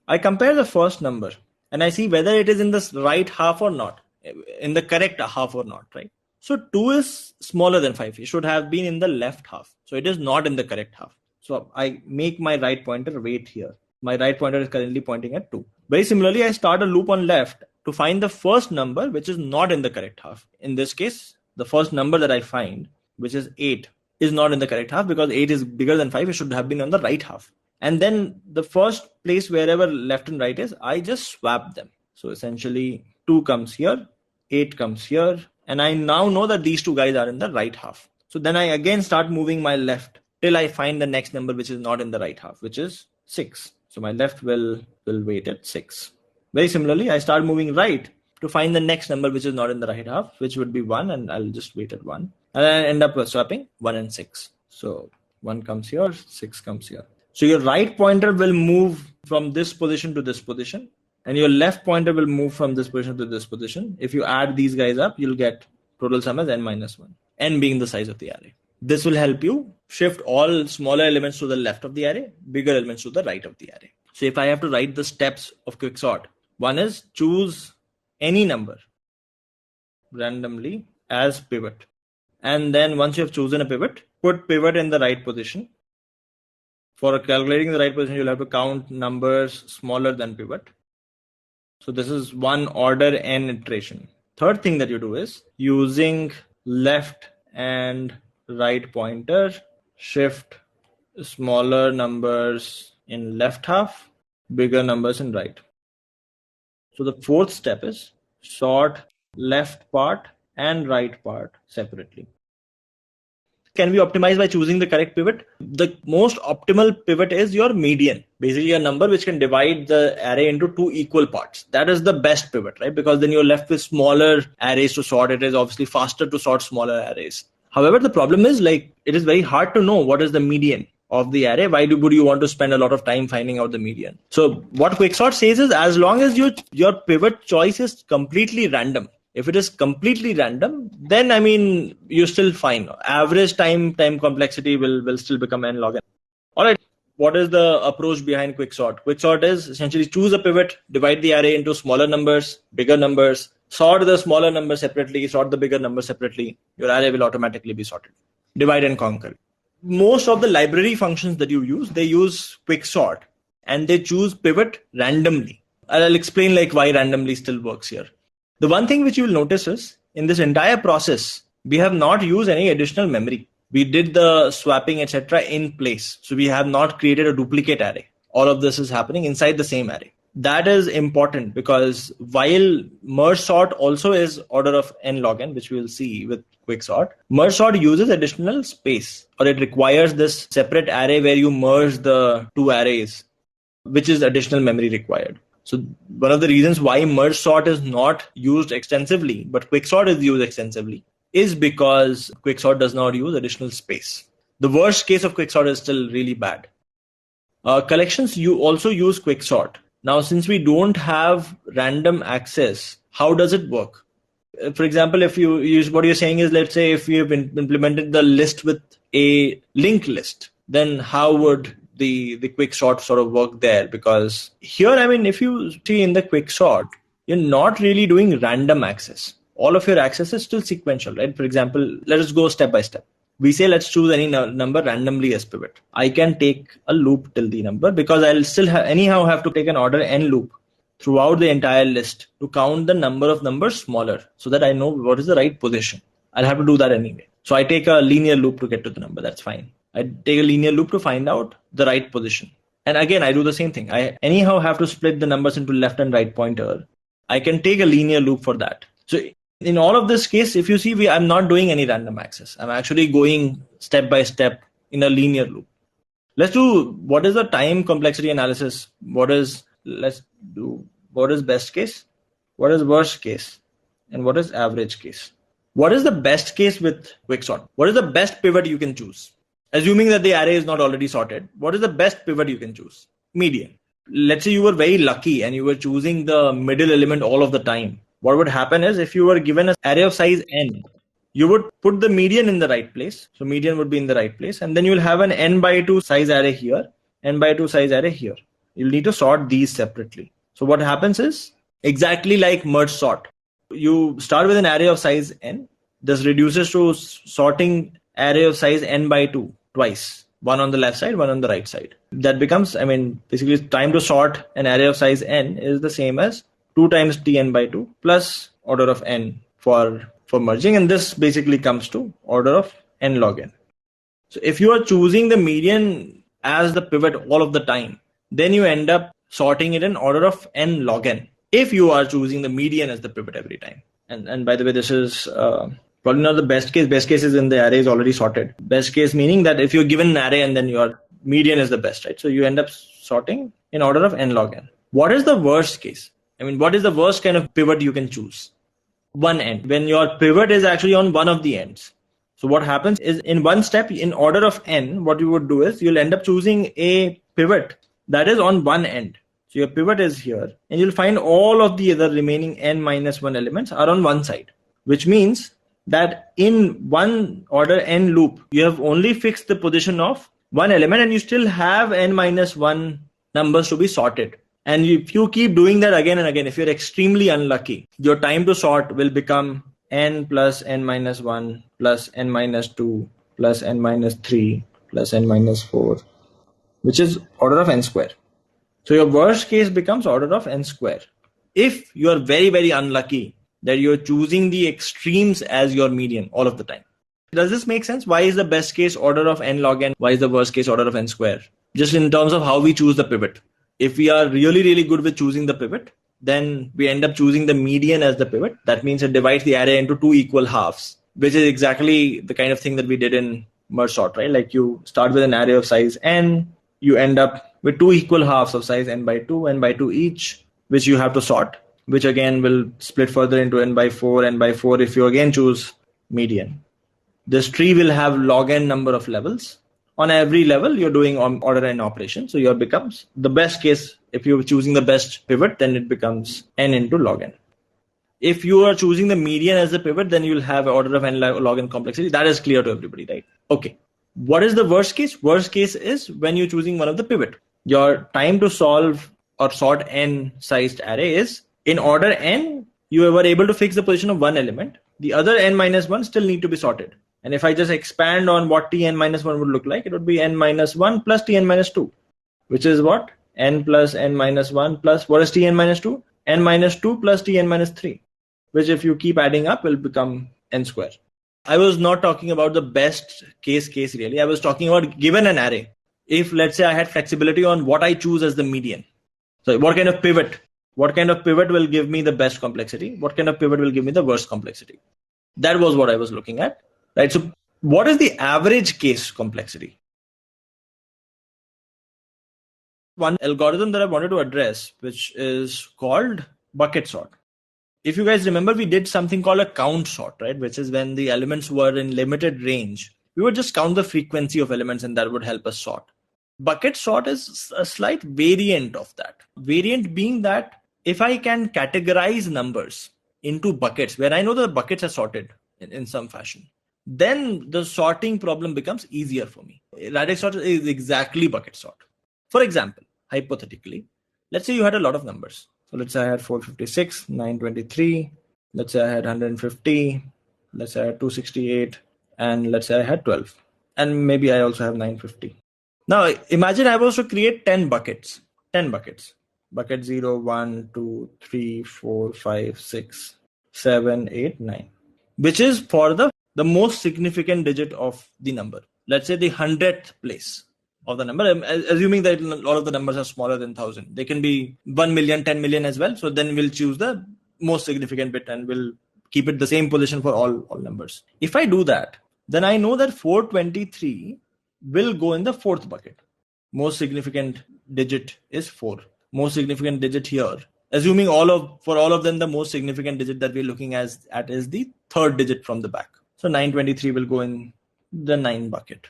I compare the first number and I see whether it is in the right half or not, in the correct half or not, right? So 2 is smaller than 5. It should have been in the left half. So it is not in the correct half. So I make my right pointer wait here. My right pointer is currently pointing at 2. Very similarly, I start a loop on left to find the first number which is not in the correct half. In this case, the first number that I find, which is 8, is not in the correct half because 8 is bigger than 5. It should have been on the right half. And then the first place wherever left and right is, I just swap them. So essentially 2 comes here, 8 comes here, and I now know that these two guys are in the right half. So then I again start moving my left till I find the next number which is not in the right half, which is 6. So my left will wait at 6. Very similarly, I start moving right to find the next number which is not in the right half, which would be 1, and I'll just wait at 1. And I end up swapping 1 and 6. So 1 comes here, 6 comes here. So your right pointer will move from this position to this position, and your left pointer will move from this position to this position. If you add these guys up, you'll get total sum as n-1, n being the size of the array. This will help you shift all smaller elements to the left of the array, bigger elements to the right of the array. So if I have to write the steps of Quicksort, one is choose any number randomly as pivot. And then once you have chosen a pivot, put pivot in the right position. For calculating the right position, you'll have to count numbers smaller than pivot. So this is one order n iteration. Third thing that you do is using left and right pointer, shift smaller numbers in left half, bigger numbers in right. So the fourth step is sort left part and right part separately. Can be optimized by choosing the correct pivot. The most optimal pivot is your median, basically a number which can divide the array into 2 equal parts. That is the best pivot, right? Because then you're left with smaller arrays to sort. It is obviously faster to sort smaller arrays. However, the problem is it is very hard to know what is the median of the array. Why would you want to spend a lot of time finding out the median? So what Quicksort says is, as long as your pivot choice is completely random, if it is completely random, then you're still fine. Average time complexity will still become n log n. All right. What is the approach behind Quicksort? Quicksort is essentially choose a pivot, divide the array into smaller numbers, bigger numbers, sort the smaller number separately, sort the bigger number separately. Your array will automatically be sorted. Divide and conquer. Most of the library functions that you use, they use Quicksort and they choose pivot randomly. I'll explain why randomly still works here. The one thing which you will notice is, in this entire process, we have not used any additional memory. We did the swapping, etc. in place. So we have not created a duplicate array. All of this is happening inside the same array. That is important because while merge sort also is order of n log n, which we will see with Quicksort, merge sort uses additional space, or it requires this separate array where you merge the two arrays, which is additional memory required. So one of the reasons why merge sort is not used extensively, but Quicksort is used extensively, is because Quicksort does not use additional space. The worst case of Quicksort is still really bad. Collections, you also use Quicksort. Now, since we don't have random access, how does it work? For example, if you use what you're saying is, let's say if you've implemented the list with a linked list, then how would the Quicksort sort of work there? Because here, if you see in the Quicksort, you're not really doing random access. All of your access is still sequential, right? For example, let us go step by step. We say let's choose any number randomly as pivot. I can take a loop till the number because I'll still anyhow have to take an order n loop throughout the entire list to count the number of numbers smaller so that I know what is the right position. I'll have to do that anyway. So I take a linear loop to get to the number. That's fine. I take a linear loop to find out the right position. And again, I do the same thing. I anyhow have to split the numbers into left and right pointer. I can take a linear loop for that. So In all of this case, if you see, I'm not doing any random access. I'm actually going step by step in a linear loop. Let's do what is the time complexity analysis. Let's do what is best case, what is worst case, and what is average case. What is the best case with Quicksort? What is the best pivot you can choose? Assuming that the array is not already sorted, what is the best pivot you can choose? Median. Let's say you were very lucky and you were choosing the middle element all of the time. What would happen is if you were given an array of size n, you would put the median in the right place. So median would be in the right place. And then you'll have an n by 2 size array here, n by 2 size array here. You'll need to sort these separately. So what happens is exactly like merge sort. You start with an array of size n. This reduces to sorting array of size n by 2 twice. One on the left side, one on the right side. That becomes, basically time to sort an array of size n is the same as 2 times tn by 2 plus order of n for merging. And this basically comes to order of n log n. So if you are choosing the median as the pivot all of the time, then you end up sorting it in order of n log n. If you are choosing the median as the pivot every time. And by the way, this is probably not the best case. Best case is when the array is already sorted. Best case meaning that if you're given an array and then your median is the best, right? So you end up sorting in order of n log n. What is the worst case? What is the worst kind of pivot you can choose? One end. When your pivot is actually on one of the ends. So what happens is in one step, in order of n, what you would do is you'll end up choosing a pivot that is on one end. So your pivot is here and you'll find all of the other remaining n minus 1 elements are on one side, which means that in one order n loop, you have only fixed the position of one element and you still have n minus 1 numbers to be sorted. And if you keep doing that again and again, if you're extremely unlucky, your time to sort will become n plus n minus 1 plus n minus 2 plus n minus 3 plus n minus 4, which is order of n square. So your worst case becomes order of n square. If you are very, very unlucky that you're choosing the extremes as your median all of the time. Does this make sense? Why is the best case order of n log n? Why is the worst case order of n square? Just in terms of how we choose the pivot. If we are really, really good with choosing the pivot, then we end up choosing the median as the pivot. That means it divides the array into 2 equal halves, which is exactly the kind of thing that we did in merge sort, right? Like you start with an array of size n, you end up with 2 equal halves of size n by 2 each, which you have to sort, which again will split further into n by 4 if you again choose median. This tree will have log n number of levels. On every level, you're doing order n operation. So your becomes the best case. If you're choosing the best pivot, then it becomes n into log n. If you are choosing the median as the pivot, then you'll have order of n log n complexity. That is clear to everybody, right? Okay. What is the worst case? Worst case is when you're choosing one of the pivot. Your time to solve or sort n sized array is in order n, you were able to fix the position of one element. The other n minus 1 still need to be sorted. And if I just expand on what tn minus 1 would look like, it would be n minus 1 plus tn minus 2, which is what? N plus n minus 1 plus what is tn minus 2? N minus 2 plus tn minus 3, which if you keep adding up will become n square. I was not talking about the best case really. I was talking about given an array. If let's say I had flexibility on what I choose as the median. So what kind of pivot? What kind of pivot will give me the best complexity? What kind of pivot will give me the worst complexity? That was what I was looking at. Right. So what is the average case complexity? One algorithm that I wanted to address, which is called bucket sort. If you guys remember, we did something called a count sort, right? Which is when the elements were in limited range. We would just count the frequency of elements and that would help us sort. Bucket sort is a slight variant of that. Variant being that if I can categorize numbers into buckets where I know the buckets are sorted in some fashion, then the sorting problem becomes easier for me. Radix sort is exactly bucket sort. For example, hypothetically, let's say you had a lot of numbers. So let's say I had 456, 923, let's say I had 150, let's say I had 268, and let's say I had 12. And maybe I also have 950. Now imagine I was to create 10 buckets. Bucket 0, 1, 2, 3, 4, 5, 6, 7, 8, 9. Which is for the most significant digit of the number. Let's say the 100th place of the number, assuming that a lot of the numbers are smaller than 1,000. They can be 1 million, 10 million as well. So then we'll choose the most significant bit and we'll keep it the same position for all numbers. If I do that, then I know that 423 will go in the fourth bucket. Most significant digit is 4. Most significant digit here, assuming for all of them, the most significant digit that we're looking at is the third digit from the back. So 923 will go in the 9 bucket.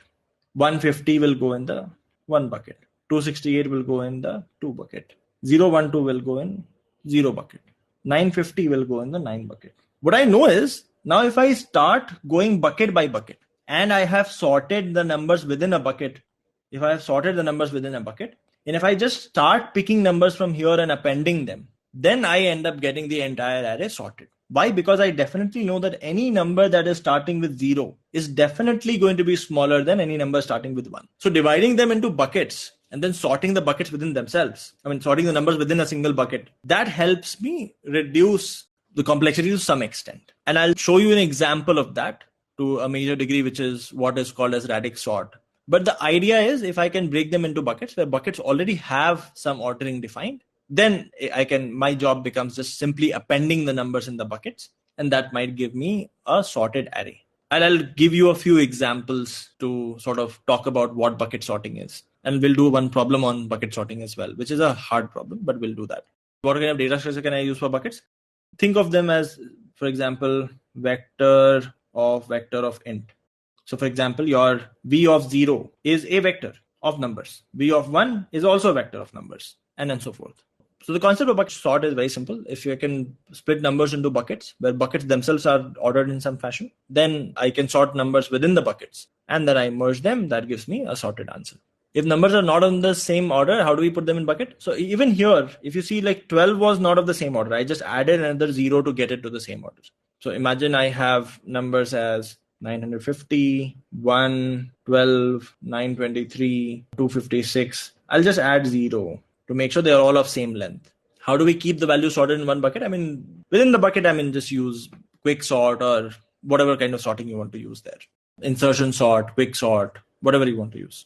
150 will go in the 1 bucket. 268 will go in the 2 bucket. 012 will go in 0 bucket. 950 will go in the 9 bucket. What I know is, now if I start going bucket by bucket, and I have sorted the numbers within a bucket, and if I just start picking numbers from here and appending them, then I end up getting the entire array sorted. Why? Because I definitely know that any number that is starting with 0 is definitely going to be smaller than any number starting with 1. So dividing them into buckets and then sorting the buckets within themselves, sorting the numbers within a single bucket, that helps me reduce the complexity to some extent. And I'll show you an example of that to a major degree, which is what is called as Radix Sort. But the idea is, if I can break them into buckets where buckets already have some ordering defined, then my job becomes just simply appending the numbers in the buckets, and that might give me a sorted array. And I'll give you a few examples to sort of talk about what bucket sorting is. And we'll do one problem on bucket sorting as well, which is a hard problem, but we'll do that. What kind of data structure can I use for buckets? Think of them as, for example, vector of int. So for example, your v of 0 is a vector of numbers. V of 1 is also a vector of numbers, and then so forth. So the concept of bucket sort is very simple. If you can split numbers into buckets, where buckets themselves are ordered in some fashion, then I can sort numbers within the buckets, and then I merge them. That gives me a sorted answer. If numbers are not on the same order, how do we put them in bucket? So even here, if you see, like 12 was not of the same order. I just added another 0 to get it to the same order. So imagine I have numbers as 950, 1, 12, 923, 256. I'll just add 0 to make sure they are all of same length. How do we keep the value sorted in one bucket? Within the bucket, just use Quicksort or whatever kind of sorting you want to use there. Insertion Sort, Quicksort, whatever you want to use.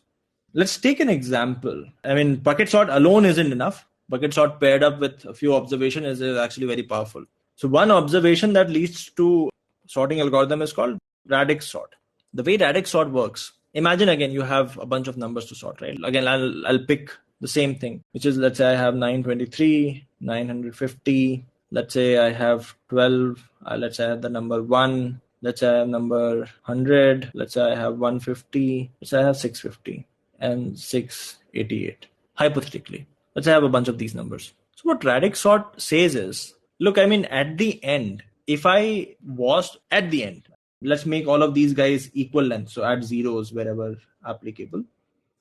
Let's take an example. Bucket sort alone isn't enough. Bucket sort paired up with a few observations is actually very powerful. So one observation that leads to sorting algorithm is called Radix Sort. The way Radix Sort works, imagine again you have a bunch of numbers to sort, right? Again, I'll pick the same thing, which is, let's say I have 923, 950. Let's say I have 12. Let's say I have the number 1. Let's say I have number 100. Let's say I have 150. Let's say I have 650 and 688. Hypothetically, let's say I have a bunch of these numbers. So what Radix Sort says is, look, at the end, let's make all of these guys equal length. So add zeros wherever applicable.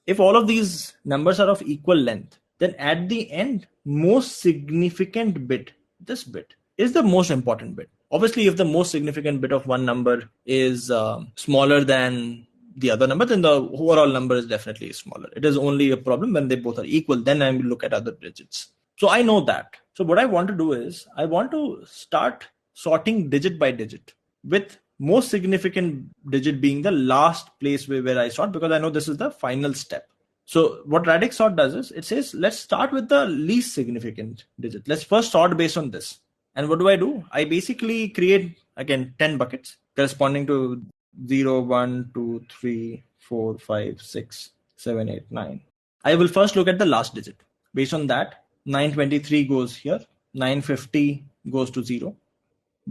If all of these numbers are of equal length, then at the end, most significant bit, this bit, is the most important bit. Obviously, if the most significant bit of one number is smaller than the other number, then the overall number is definitely smaller. It is only a problem when they both are equal. Then I will look at other digits. So I know that. So what I want to do is, I want to start sorting digit by digit, with most significant digit being the last place where I sort, because I know this is the final step. So what Radix Sort does is, it says, let's start with the least significant digit. Let's first sort based on this. And what do? I basically create, again, 10 buckets corresponding to 0, 1, 2, 3, 4, 5, 6, 7, 8, 9. I will first look at the last digit. Based on that, 923 goes here, 950 goes to 0,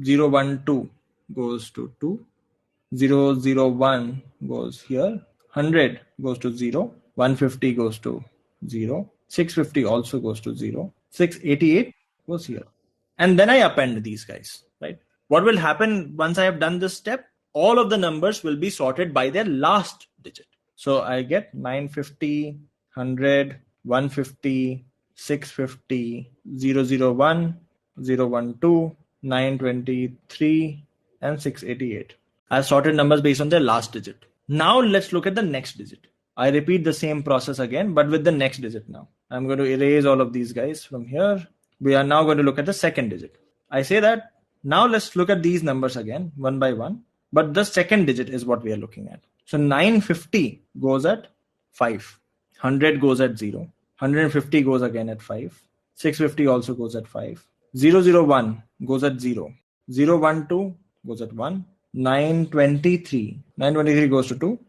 012 goes to 2, 001 goes here, 100 goes to 0, 150 goes to 0, 650 also goes to 0, 688 goes here. And then I append these guys, right? What will happen once I have done this step? All of the numbers will be sorted by their last digit. So I get 950, 100, 150, 650, 001, 012, 923, and 688. I sorted numbers based on their last digit. Now let's look at the next digit. I repeat the same process again, but with the next digit now. I'm going to erase all of these guys from here. We are now going to look at the second digit. I say that now let's look at these numbers again, one by one. But the second digit is what we are looking at. So 950 goes at 5. 100 goes at 0. 150 goes again at 5. 650 also goes at 5. 001 goes at 0. 0, 1, 2 goes at 1. 923. 923 goes to 2.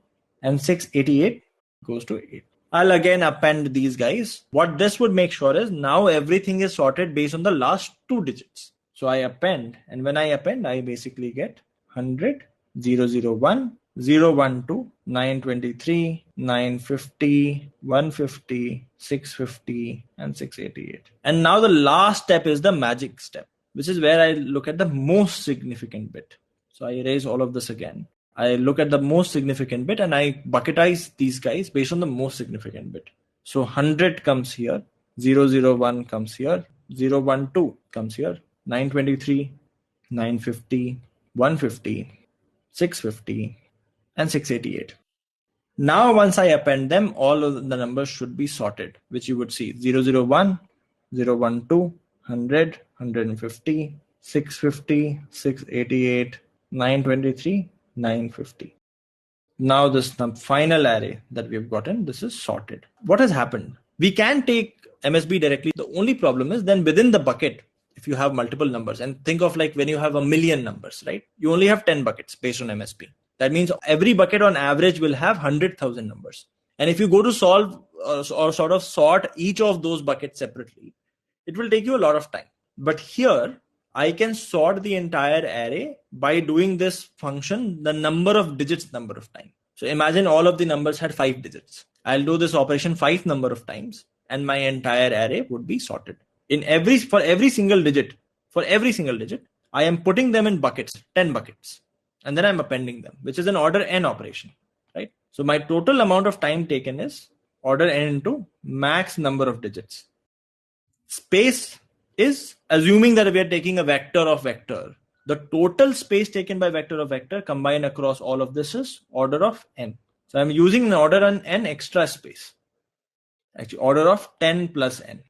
And 688 goes to 8. I'll again append these guys. What this would make sure is now everything is sorted based on the last two digits. So I append, and when I append, I basically get 100, 001, 012, 923, 950, 150, 650, and 688. And now the last step is the magic step, which is where I look at the most significant bit. So I erase all of this again. I look at the most significant bit and I bucketize these guys based on the most significant bit. So 100 comes here, 001 comes here, 012 comes here, 923, 950, 150, 650, and 688. Now, once I append them, all of the numbers should be sorted, which you would see 001, 012, 100, 150, 650, 688, 923, 950. Now this final array that we've gotten, this is sorted. What has happened? We can take MSB directly. The only problem is then within the bucket, if you have multiple numbers, and think of like when you have 1,000,000 numbers, right? You only have 10 buckets based on MSB. That means every bucket on average will have 100,000 numbers. And if you go to solve or sort of sort each of those buckets separately, it will take you a lot of time. But here, I can sort the entire array by doing this function, the number of digits number of times. So imagine all of the numbers had 5 digits. I'll do this operation 5 number of times and my entire array would be sorted. For every single digit, I am putting them in buckets, 10 buckets, and then I'm appending them, which is an order n operation, right? So my total amount of time taken is order n into max number of digits. Space is assuming that we are taking a vector of vector. The total space taken by vector of vector combined across all of this is order of n. So I'm using an order on n extra space. Actually, order of 10 plus n,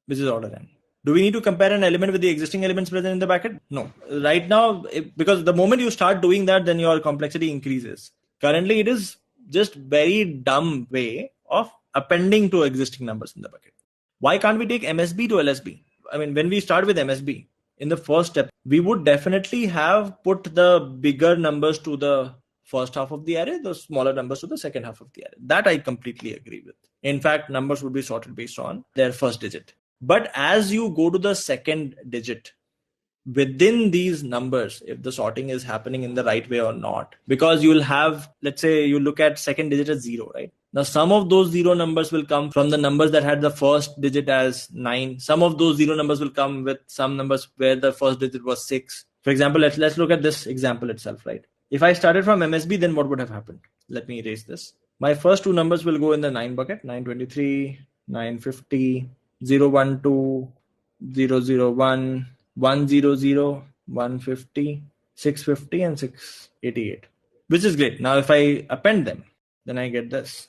which is order n. Do we need to compare an element with the existing elements present in the bucket? No. Right now, because the moment you start doing that, then your complexity increases. Currently, it is just very dumb way of appending to existing numbers in the bucket. Why can't we take MSB to LSB? I mean, when we start with MSB, in the first step, we would definitely have put the bigger numbers to the first half of the array, the smaller numbers to the second half of the array. That I completely agree with. In fact, numbers would be sorted based on their first digit. But as you go to the second digit, within these numbers, if the sorting is happening in the right way or not, because you'll have, let's say you look at second digit as 0, right? Now, some of those 0 numbers will come from the numbers that had the first digit as 9. Some of those 0 numbers will come with some numbers where the first digit was 6. For example, let's look at this example itself, right? If I started from MSB, then what would have happened? Let me erase this. My first two numbers will go in the 9 bucket, 923, 950, 012, 001, 100, 150, 650, and 688, which is great. Now, if I append them, then I get this,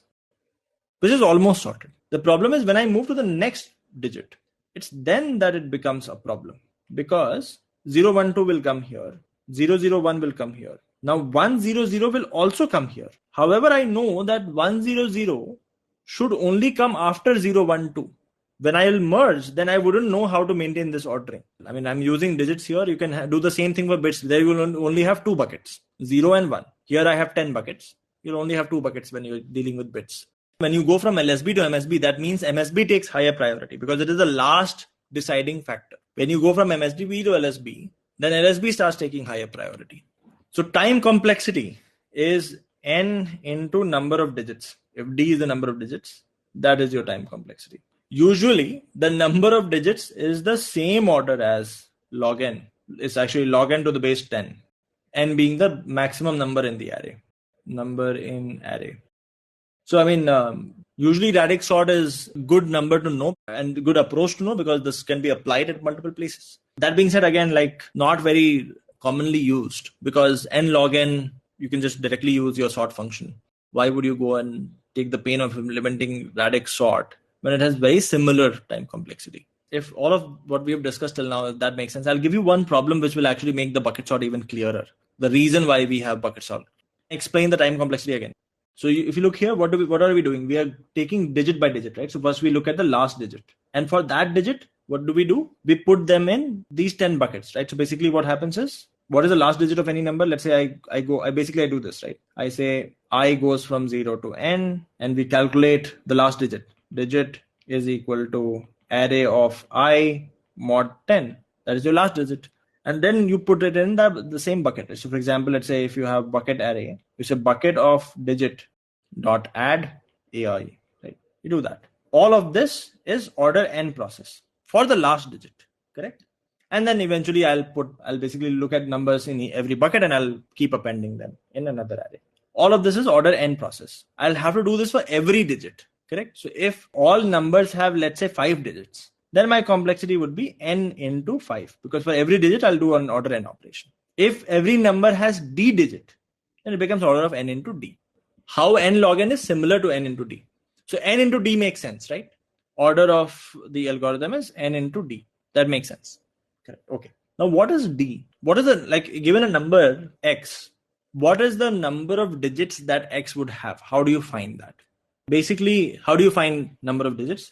which is almost sorted. The problem is when I move to the next digit, it's then that it becomes a problem, because 012 will come here, 001 will come here. Now 100 will also come here. However, I know that 100 should only come after 012. When I will merge, then I wouldn't know how to maintain this ordering. I mean, I'm using digits here. You can do the same thing for bits. There you will only have 2 buckets, 0 and 1. Here I have 10 buckets. You'll only have 2 buckets when you're dealing with bits. When you go from LSB to MSB, that means MSB takes higher priority because it is the last deciding factor. When you go from MSB to LSB, then LSB starts taking higher priority. So time complexity is n into number of digits. If d is the number of digits, that is your time complexity. Usually, the number of digits is the same order as log n. It's actually log n to the base 10. N being the maximum number in the array. Number in array. So, I mean, usually Radix Sort is good number to know and good approach to know because this can be applied at multiple places. That being said, again, like not very commonly used because n log n, you can just directly use your sort function. Why would you go and take the pain of implementing Radix Sort when it has very similar time complexity? If all of what we have discussed till now, if that makes sense, I'll give you one problem which will actually make the bucket sort even clearer. The reason why we have bucket sort. Explain the time complexity again. So if you look here, what are we doing? We are taking digit by digit, right? So first we look at the last digit. And for that digit, what do? We put them in these 10 buckets, right? So basically what happens is, what is the last digit of any number? Let's say I do this, right? I say I goes from 0 to n, and we calculate the last digit. Digit is equal to array of I mod 10. That is your last digit. And then you put it in the same bucket. So for example, let's say if you have bucket array, it's a bucket of digit dot add AI, right? You do that. All of this is order n process for the last digit, correct? And then eventually I'll basically look at numbers in every bucket and I'll keep appending them in another array. All of this is order n process. I'll have to do this for every digit, correct? So if all numbers have, let's say, 5 digits, then my complexity would be n into 5, because for every digit I'll do an order n operation. If every number has d digit, then it becomes order of n into d. How n log n is similar to n into d. So n into d makes sense, right? Order of the algorithm is n into d. That makes sense. Correct. Okay. Now what is d? What is given a number x, what is the number of digits that x would have? How do you find that? Basically, how do you find number of digits?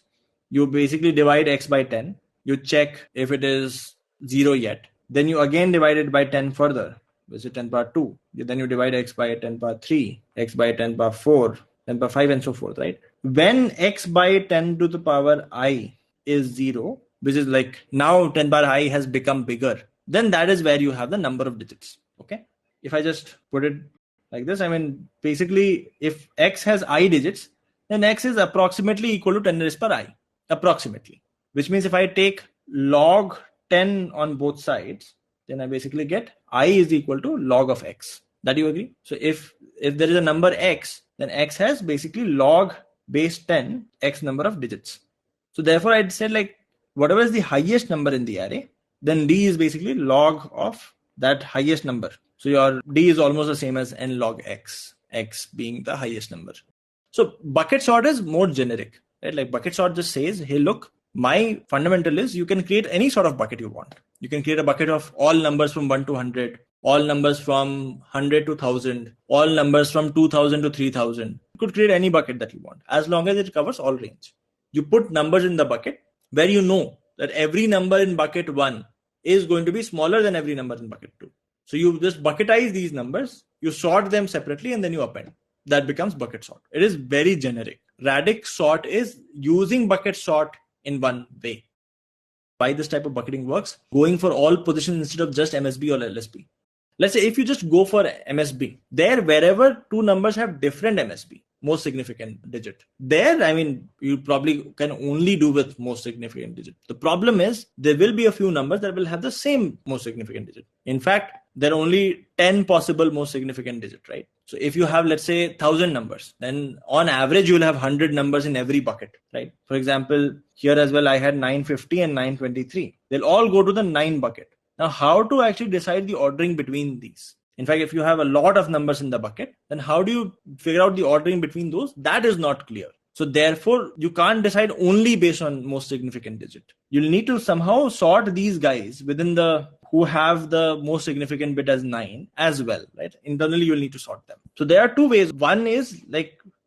You basically divide x by 10. You check if it is 0 yet. Then you again divide it by 10 further, which is 10 power 2. Then you divide x by 10 power 3, x by 10 power 4, 10 power 5, and so forth, right? When x by 10 to the power I is 0, which is now 10 power I has become bigger, then that is where you have the number of digits, okay? If I just put it like this, basically, if x has I digits, then x is approximately equal to 10 raised per I. Approximately, which means if I take log 10 on both sides, then I basically get I is equal to log of x. That you agree? So if there is a number x, then x has basically log base 10 x number of digits. So therefore I'd say whatever is the highest number in the array, then d is basically log of that highest number. So your d is almost the same as n log x being the highest number. So bucket sort is more generic. Right? Bucket sort just says, hey, look, my fundamental is you can create any sort of bucket you want. You can create a bucket of all numbers from 1 to 100, all numbers from 100 to 1000, all numbers from 2000 to 3000. You could create any bucket that you want, as long as it covers all range. You put numbers in the bucket where you know that every number in bucket 1 is going to be smaller than every number in bucket 2. So you just bucketize these numbers, you sort them separately, and then you append. That becomes bucket sort. It is very generic. Radix sort is using bucket sort in one way. Why this type of bucketing works? Going for all positions instead of just MSB or LSB. Let's say if you just go for MSB, there wherever two numbers have different MSB, most significant digit, there, you probably can only do with most significant digit. The problem is there will be a few numbers that will have the same most significant digit. In fact, there are only 10 possible most significant digit, right? So if you have, let's say, 1000 numbers, then on average, you will have 100 numbers in every bucket, right? For example, here as well, I had 950 and 923. They'll all go to the 9 bucket. Now, how to actually decide the ordering between these? In fact, if you have a lot of numbers in the bucket, then how do you figure out the ordering between those? That is not clear. So therefore, you can't decide only based on most significant digit. You'll need to somehow sort these guys within who have the most significant bit as 9 as well, right? Internally, you'll need to sort them. So there are two ways. One is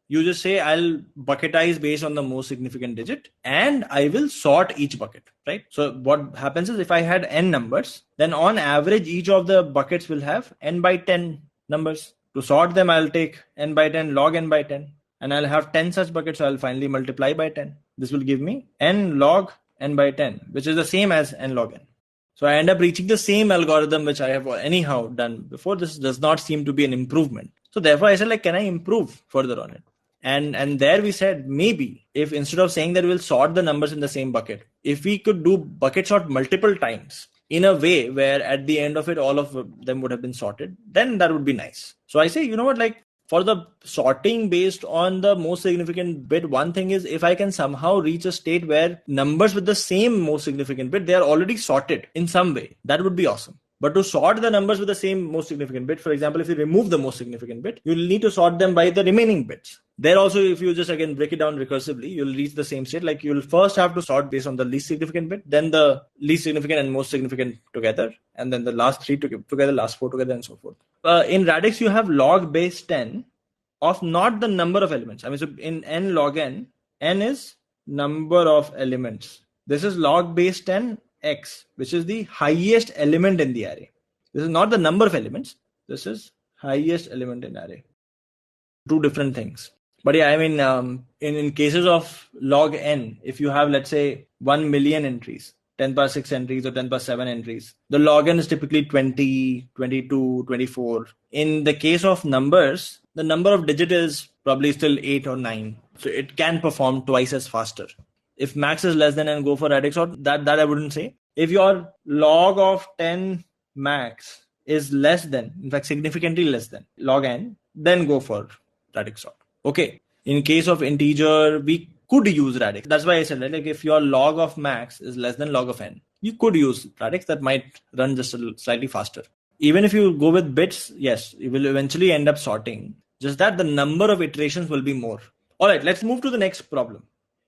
you just say, I'll bucketize based on the most significant digit and I will sort each bucket, right? So what happens is if I had n numbers, then on average, each of the buckets will have n by 10 numbers. To sort them, I'll take n by 10 log n by 10 and I'll have 10 such buckets. So I'll finally multiply by 10. This will give me n log n by 10, which is the same as n log n. So I end up reaching the same algorithm which I have anyhow done before. This does not seem to be an improvement. So therefore I said, can I improve further on it? And there we said, maybe if instead of saying that we'll sort the numbers in the same bucket, if we could do bucket sort multiple times in a way where at the end of it, all of them would have been sorted, then that would be nice. So I say, you know what, for the sorting based on the most significant bit, one thing is if I can somehow reach a state where numbers with the same most significant bit, they are already sorted in some way, that would be awesome. But to sort the numbers with the same most significant bit, for example, if you remove the most significant bit, you'll need to sort them by the remaining bits. There also, if you just again break it down recursively, you'll reach the same state. You'll first have to sort based on the least significant bit, then the least significant and most significant together, and then the last 3 together, last 4 together, and so forth. In Radix, you have log base 10 of not the number of elements. I mean, so in n log n is number of elements. This is log base 10 x, which is the highest element in the array. This is not the number of elements. This is highest element in array. Two different things. But yeah, I mean, in cases of log n, if you have, let's say, 1 million entries, 10 power 6 entries or 10 power 7 entries, the log n is typically 20, 22, 24. In the case of numbers, the number of digit is probably still 8 or 9. So it can perform twice as faster. If max is less than n, go for Radix Sort. That I wouldn't say. If your log of 10 max is less than, in fact, significantly less than log n, then go for Radix Sort. Okay. In case of integer, we could use Radix. That's why I said, like, if your log of max is less than log of n, you could use Radix. That might run just slightly faster. Even if you go with bits, yes, you will eventually end up sorting. Just that the number of iterations will be more. All right, let's move to the next problem.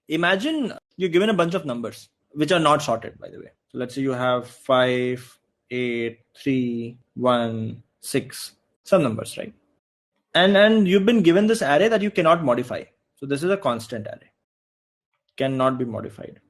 Imagine you're given a bunch of numbers, which are not sorted, by the way. So let's say you have 5, 8, 3, 1, 6, some numbers, right? And you've been given this array that you cannot modify. So this is a constant array, cannot be modified.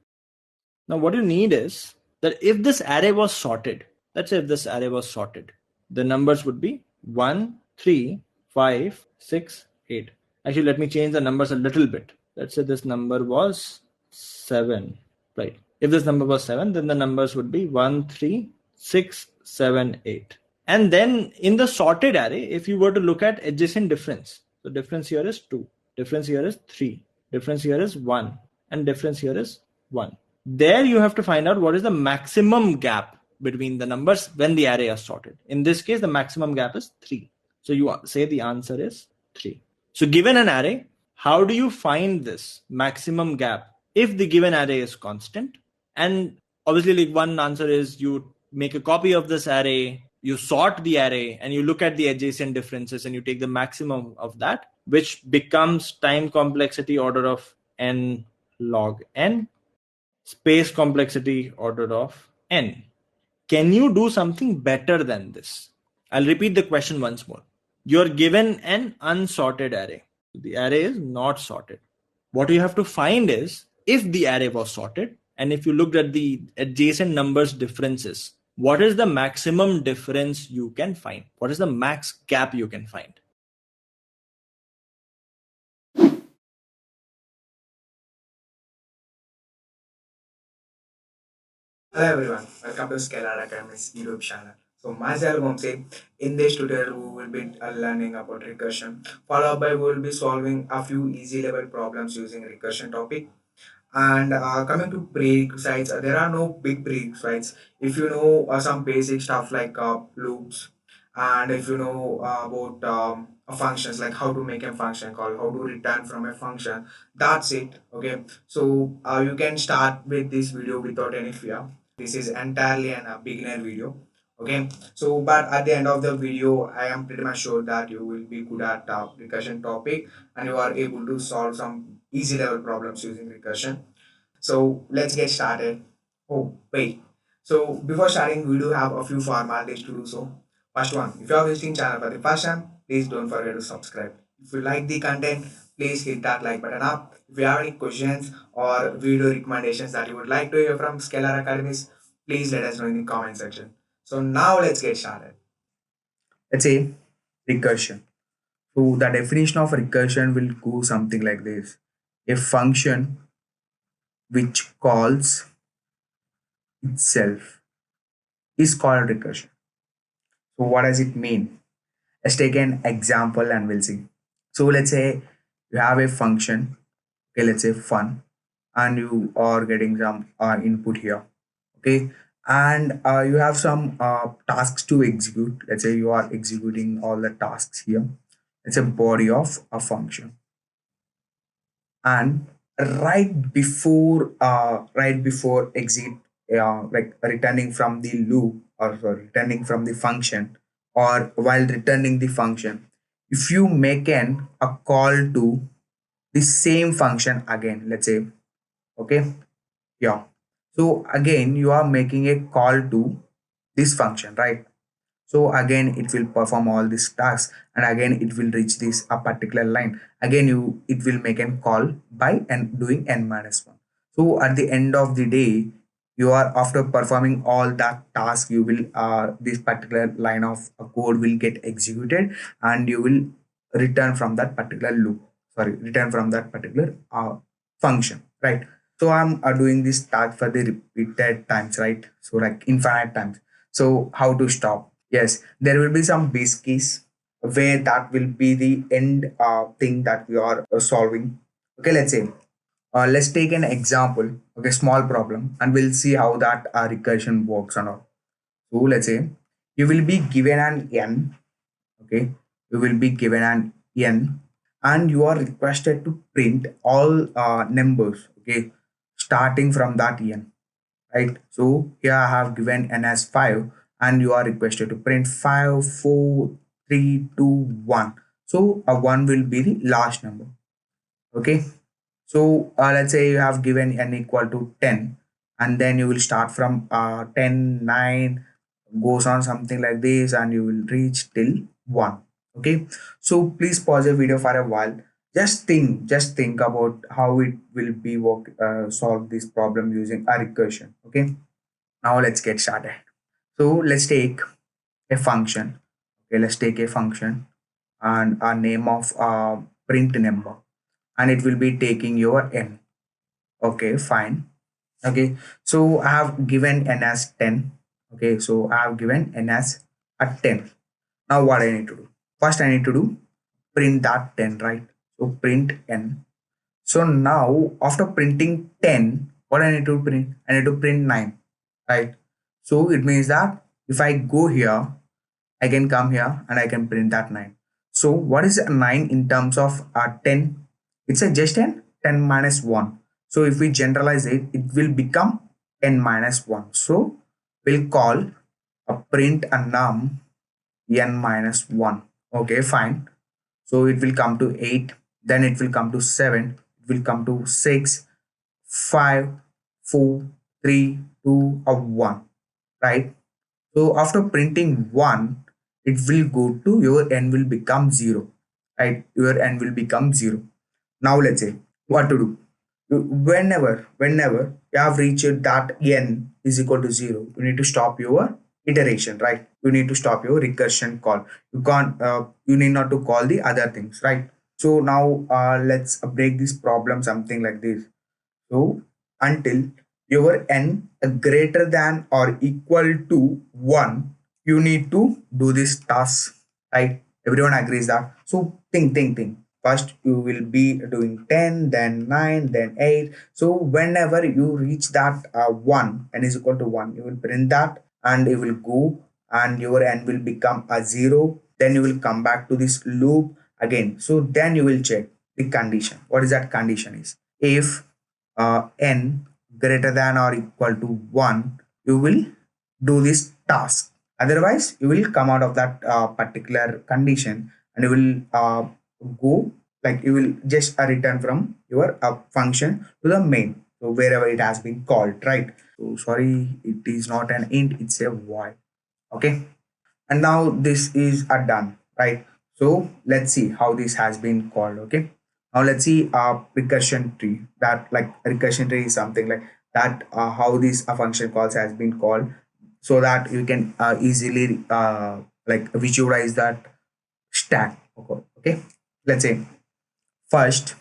Now what you need is that if this array was sorted, let's say if this array was sorted, the numbers would be 1, 3, 5, 6, 8. Actually, let me change the numbers a little bit. Let's say this number was 7, right? If this number was 7, then the numbers would be 1, 3, 6, 7, 8. And then in the sorted array, if you were to look at adjacent difference, so difference here is 2, difference here is 3, difference here is 1, and difference here is 1. There you have to find out what is the maximum gap between the numbers when the array is sorted. In this case, the maximum gap is 3. So you say the answer is 3. So given an array, how do you find this maximum gap if the given array is constant? And obviously, like, one answer is you make a copy of this array, you sort the array, and you look at the adjacent differences and you take the maximum of that, which becomes time complexity order of n log n, space complexity order of n. Can you do something better than this? I'll repeat the question once more. You're given an unsorted array. The array is not sorted. What you have to find is if the array was sorted, and if you looked at the adjacent numbers differences, what is the maximum difference you can find? What is the max gap you can find? Hello everyone, welcome to Scalar Academy's YouTube channel. So myself Vamsi, in this tutorial we will be learning about recursion, followed by we will be solving a few easy level problems using recursion topic. And coming to prerequisites, there are no big prerequisites. If you know some basic stuff like loops, and if you know about functions, like how to make a function call, how to return from a function, that's it. Okay, so you can start with this video without any fear. This is entirely a beginner video. Okay, so but at the end of the video, I am pretty much sure that you will be good at recursion topic and you are able to solve some easy level problems using recursion. So let's get started. Oh, wait. So before starting, we do have a few formalities to do so. First one, if you are visiting channel for the first time, please don't forget to subscribe. If you like the content, please hit that like button up. If you have any questions or video recommendations that you would like to hear from Scalar Academies, please let us know in the comment section. So now let's get started. Let's say recursion. So the definition of recursion will go something like this. A function which calls itself is called recursion. So what does it mean? Let's take an example and we'll see. So let's say you have a function, okay, let's say fun, and you are getting some input here, okay, and you have some tasks to execute. Let's say you are executing all the tasks here. It's a body of a function, and right before exit, like returning from the loop, or sorry, returning from the function, or while returning the function, if you make a call to the same function again, let's say, okay, yeah, so again you are making a call to this function, right? So again it will perform all these tasks, and again it will reach this a particular line. Again it will make a call by and doing n minus 1. So at the end of the day, you are after performing all that task, you will this particular line of code will get executed, and you will return from that particular loop, sorry, return from that particular function, right? So I'm doing this task for the repeated times, right? So like infinite times. So how to stop? Yes, there will be some base case where that will be the end thing that we are solving. Okay, let's say let's take an example, okay, small problem, and we'll see how that recursion works or not. So let's say you will be given an n, okay, you will be given an n, and you are requested to print all numbers, okay, starting from that n, right? So here I have given n as 5, and you are requested to print 5, 4, 3, 2, 1. So a 1 will be the last number, okay. So let's say you have given n equal to 10, and then you will start from 10, 9, goes on something like this, and you will reach till 1. Okay. So please pause the video for a while. Just think about how it will be solve this problem using a recursion. Okay. Now let's get started. So let's take a function. Okay, let's take a function and a name of print number, and it will be taking your n. Okay, fine. Okay, so I have given n as 10. Okay, so I have given n as a 10. Now what I need to do? First I need to do print that 10, right? So print n. So now after printing 10, what I need to print? I need to print 9, right? So it means that if I go here, I can come here and I can print that 9. So what is a 9 in terms of 10? It's a just an 10 minus 1. So if we generalize it, it will become 10 minus 1. So we'll call a print a num n minus 1. Okay, fine. So it will come to 8, then it will come to 7, it will come to 6, 5, 4, 3, 2, or 1, right? So after printing 1, it will go to your n will become 0, right? Your n will become 0. Now let's say what to do. Whenever you have reached that n is equal to 0, you need to stop your iteration, right? You need to stop your recursion call. You can't, you need not to call the other things, right? So now let's break this problem something like this. So until your n greater than or equal to 1, you need to do this task, right? Everyone agrees that. So think. First you will be doing 10, then 9, then 8. So whenever you reach that 1, n is equal to 1, you will print that, and it will go, and your n will become a 0. Then you will come back to this loop again. So then you will check the condition. What is that condition is? If n greater than or equal to 1, you will do this task. Otherwise you will come out of that particular condition, and you will go, like you will just return from your function to the main, so wherever it has been called, right? So sorry, it is not an int, it's a void. Okay, and now this is done, right? So let's see how this has been called. Okay, now let's see recursion tree. That like recursion tree is something like that, how this function calls has been called, so that you can easily like visualize that stack. Okay, let's say first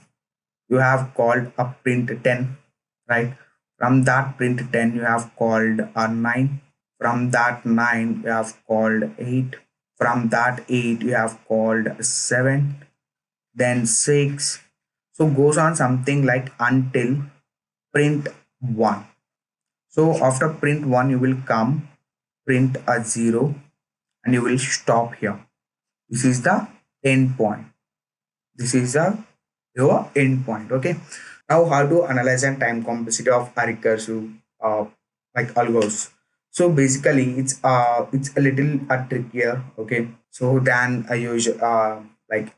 you have called a print 10, right? From that print 10 you have called a 9. From that 9 you have called 8. From that 8 you have called 7, then 6. So goes on something like until print 1. So after print 1 you will come print a 0, and you will stop here. This is the end point. This is your end point. Okay, now how to analyze and time complexity of a recursive like algos. So basically it's a little trickier, okay, so than a usual like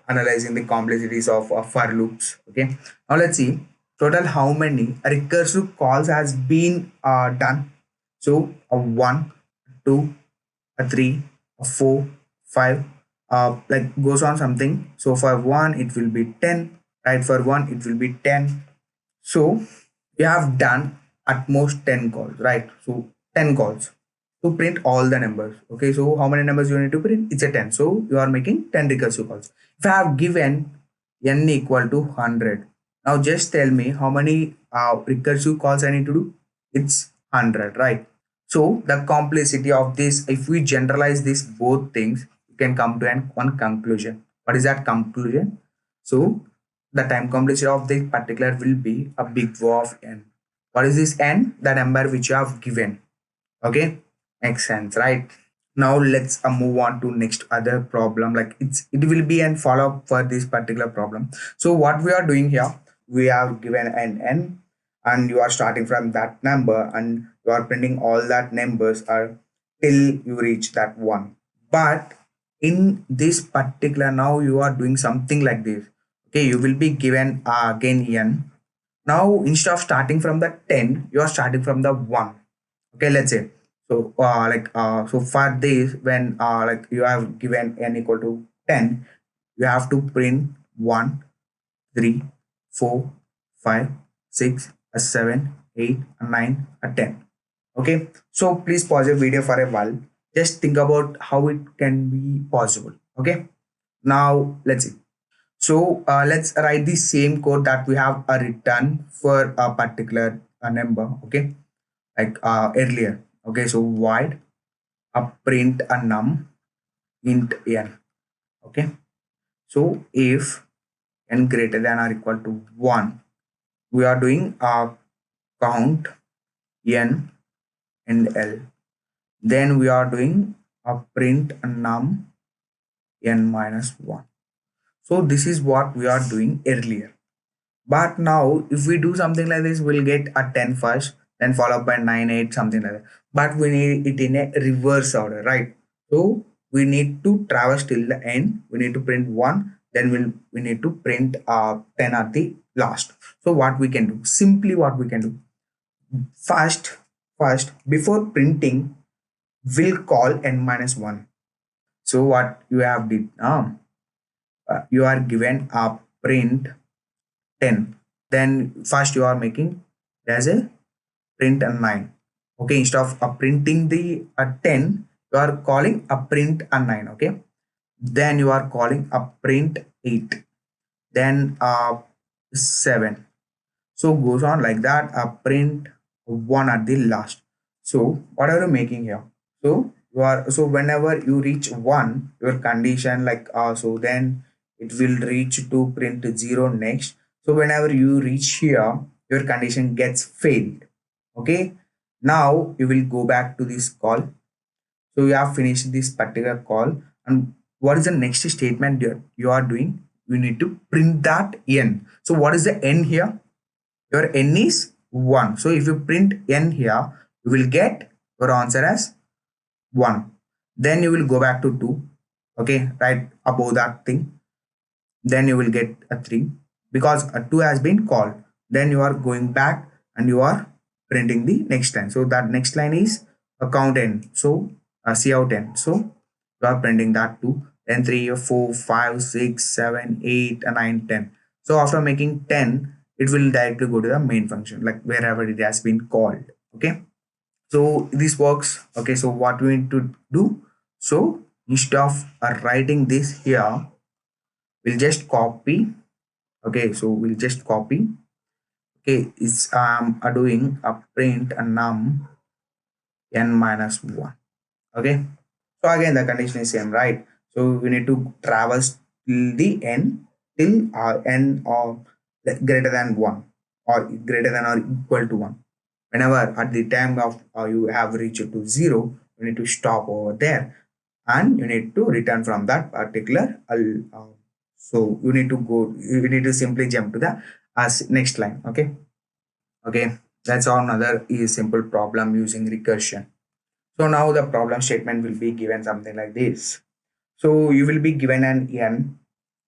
analyzing the complexities of for loops. Okay, now let's see total how many recursive calls has been done. So 1, 2, a 3, a 4, 5, like goes on something. So for 1 it will be 10, right? For 1 it will be 10. So you have done at most 10 calls, right? So 10 calls to print all the numbers. Okay, so how many numbers you need to print? It's a 10. So you are making 10 recursive calls. If I have given n equal to 100, now just tell me how many recursive calls I need to do. It's 100, right? So the complexity of this, if we generalize these both things, you can come to one conclusion. What is that conclusion? So the time complexity of this particular will be a big O of n. What is this n? The number which you have given. Okay, makes sense, right? Now let's move on to next other problem. Like it will be an follow up for this particular problem. So what we are doing here, we have given an n, and you are starting from that number, and you are printing all that numbers are till you reach that one. But in this particular, now you are doing something like this. Okay, you will be given again n. Now instead of starting from the 10, you are starting from the 1. Okay, let's say. So so for this, when like you have given n equal to 10, you have to print 1, 3, 4, 5, 6, 7, 8, 9, 10. Okay, so please pause the video for a while. Just think about how it can be possible. Okay, now let's see. So let's write the same code that we have written for a particular number. Okay, like earlier. Okay, so void print a num int n. Okay, so if n greater than or equal to 1, we are doing a count n and l. Then we are doing a print a num n minus 1. So this is what we are doing earlier. But now if we do something like this, we'll get a 10 first, then followed by 9, 8, something like that. But we need it in a reverse order, right? So we need to traverse till the end. We need to print 1, then we need to print 10 at the last. So what we can do? Simply what we can do. First, before printing, we'll call n minus 1. So what you have did now, you are given a print 10. Then first you are making as a print a 9. Okay, instead of printing the 10, you are calling a print a 9. Okay, then you are calling a print 8, then 7. So goes on like that, a print 1 at the last. So what are you making here? So you are, so whenever you reach 1, your condition like so then it will reach to print 0 next. So whenever you reach here, your condition gets failed. Okay, now you will go back to this call. So you have finished this particular call, and what is the next statement you are doing? You need to print that n. So what is the n here? Your n is 1. So if you print n here, you will get your answer as 1. Then you will go back to 2. Okay, right above that thing. Then you will get a 3 because a 2 has been called. Then you are going back and you are printing the next line. So that next line is a count n. So C out n. So you are printing that 2. Then 3, 4, 5, 6, 7, 8, 9, 10. So after making 10, it will directly go to the main function, like wherever it has been called. Okay, so this works. Okay, so what we need to do, so instead of writing this here, we'll just copy. Okay, so we'll just copy. Okay, it's doing a print a num n minus 1. Okay, so again the condition is same, right? So we need to traverse till the n till n or greater than 1 or greater than or equal to 1. Whenever at the time of you have reached to 0, you need to stop over there and you need to return from that particular so you need to go, you need to simply jump to the next line. Okay, that's all. Another is simple problem using recursion. So now the problem statement will be given something like this. So you will be given an n.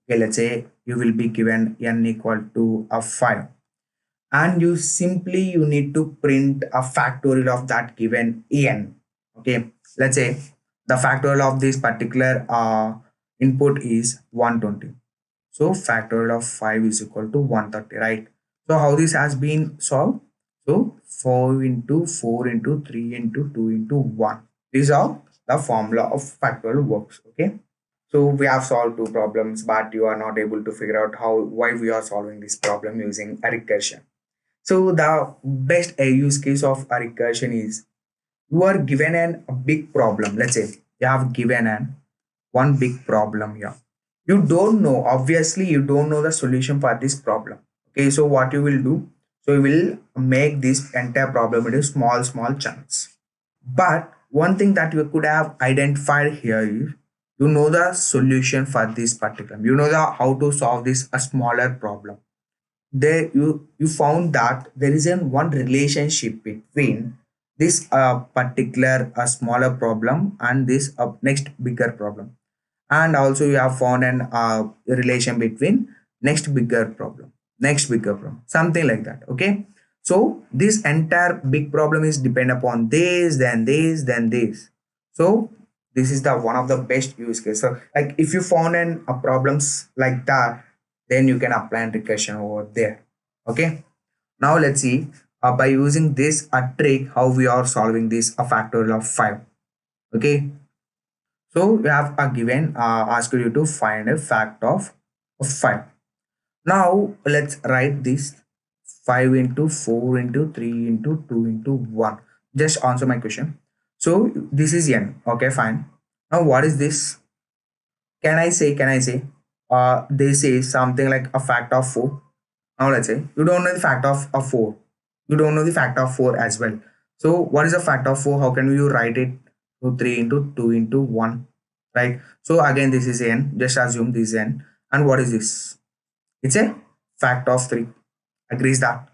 Okay, let's say you will be given n equal to a 5, and you need to print a factorial of that given n. Okay, let's say The factorial of this particular input is 120. So factorial of 5 is equal to 130, right? So how this has been solved? So 4 into 4 into 3 into 2 into 1. This is how the formula of factorial works. Okay. So we have solved two problems, but you are not able to figure out why we are solving this problem using a recursion. So the best use case of a recursion is you are given a big problem. Let's say you have given an one big problem here. You don't know, obviously you don't know the solution for this problem. Okay, so what you will do, so you will make this entire problem into small chunks. But one thing that you could have identified here is you know the solution for this particular, you know the how to solve this a smaller problem. There you found that there is a one relationship between this particular smaller problem and this next bigger problem, and also you have found an relation between next bigger problem, something like that. Okay, so this entire big problem is depend upon this, then this. So this is the one of the best use case. So like if you found an problems like that, then you can apply an recursion over there. Okay, now let's see by using this a trick how we are solving this a factorial of 5. Okay, so we have a given asked you to find a fact of 5. Now let's write this 5 into 4 into 3 into 2 into 1. Just answer my question. So this is n. Okay, fine. Now what is this? Can I say this is something like a fact of 4. Now let's say you don't know the fact of 4. You don't know the fact of 4 as well. So what is a fact of 4? How can you write it? So 3 into 2 into 1, right? So again this is n. Just assume this is n. And what is this? It's a fact of 3. Agrees that?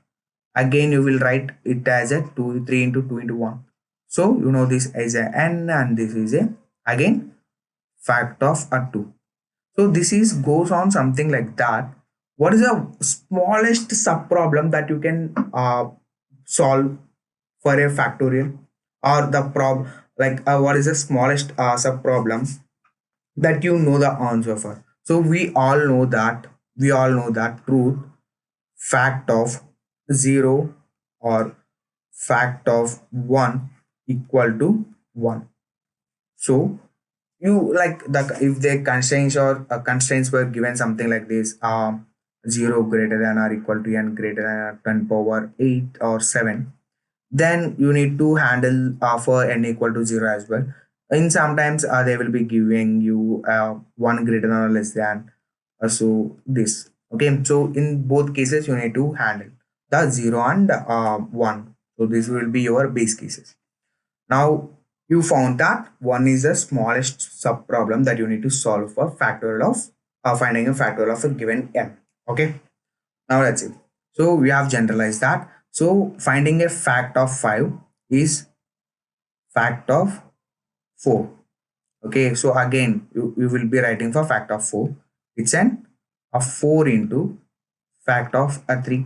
Again you will write it as a 2 3 into 2 into 1. So you know this is a n and this is a again fact of a 2. So this is goes on something like that. What is the smallest sub problem that you can solve for a factorial, or the prob like what is the smallest sub problem that you know the answer for? So we all know that truth fact of 0 or fact of 1 equal to 1. So you like the if the constraints or constraints were given something like this 0 greater than or equal to n greater than or 10 power 8 or 7, then you need to handle for n equal to 0 as well. In sometimes they will be giving you 1 greater than or less than so this. Okay, so in both cases you need to handle the 0 and 1. So this will be your base cases. Now you found that 1 is the smallest sub problem that you need to solve for factorial of finding a factorial of a given n. Okay, now let's see. So we have generalized that. So finding a fact of 5 is fact of 4. Okay, so again you will be writing for fact of 4. It's an a 4 into fact of a 3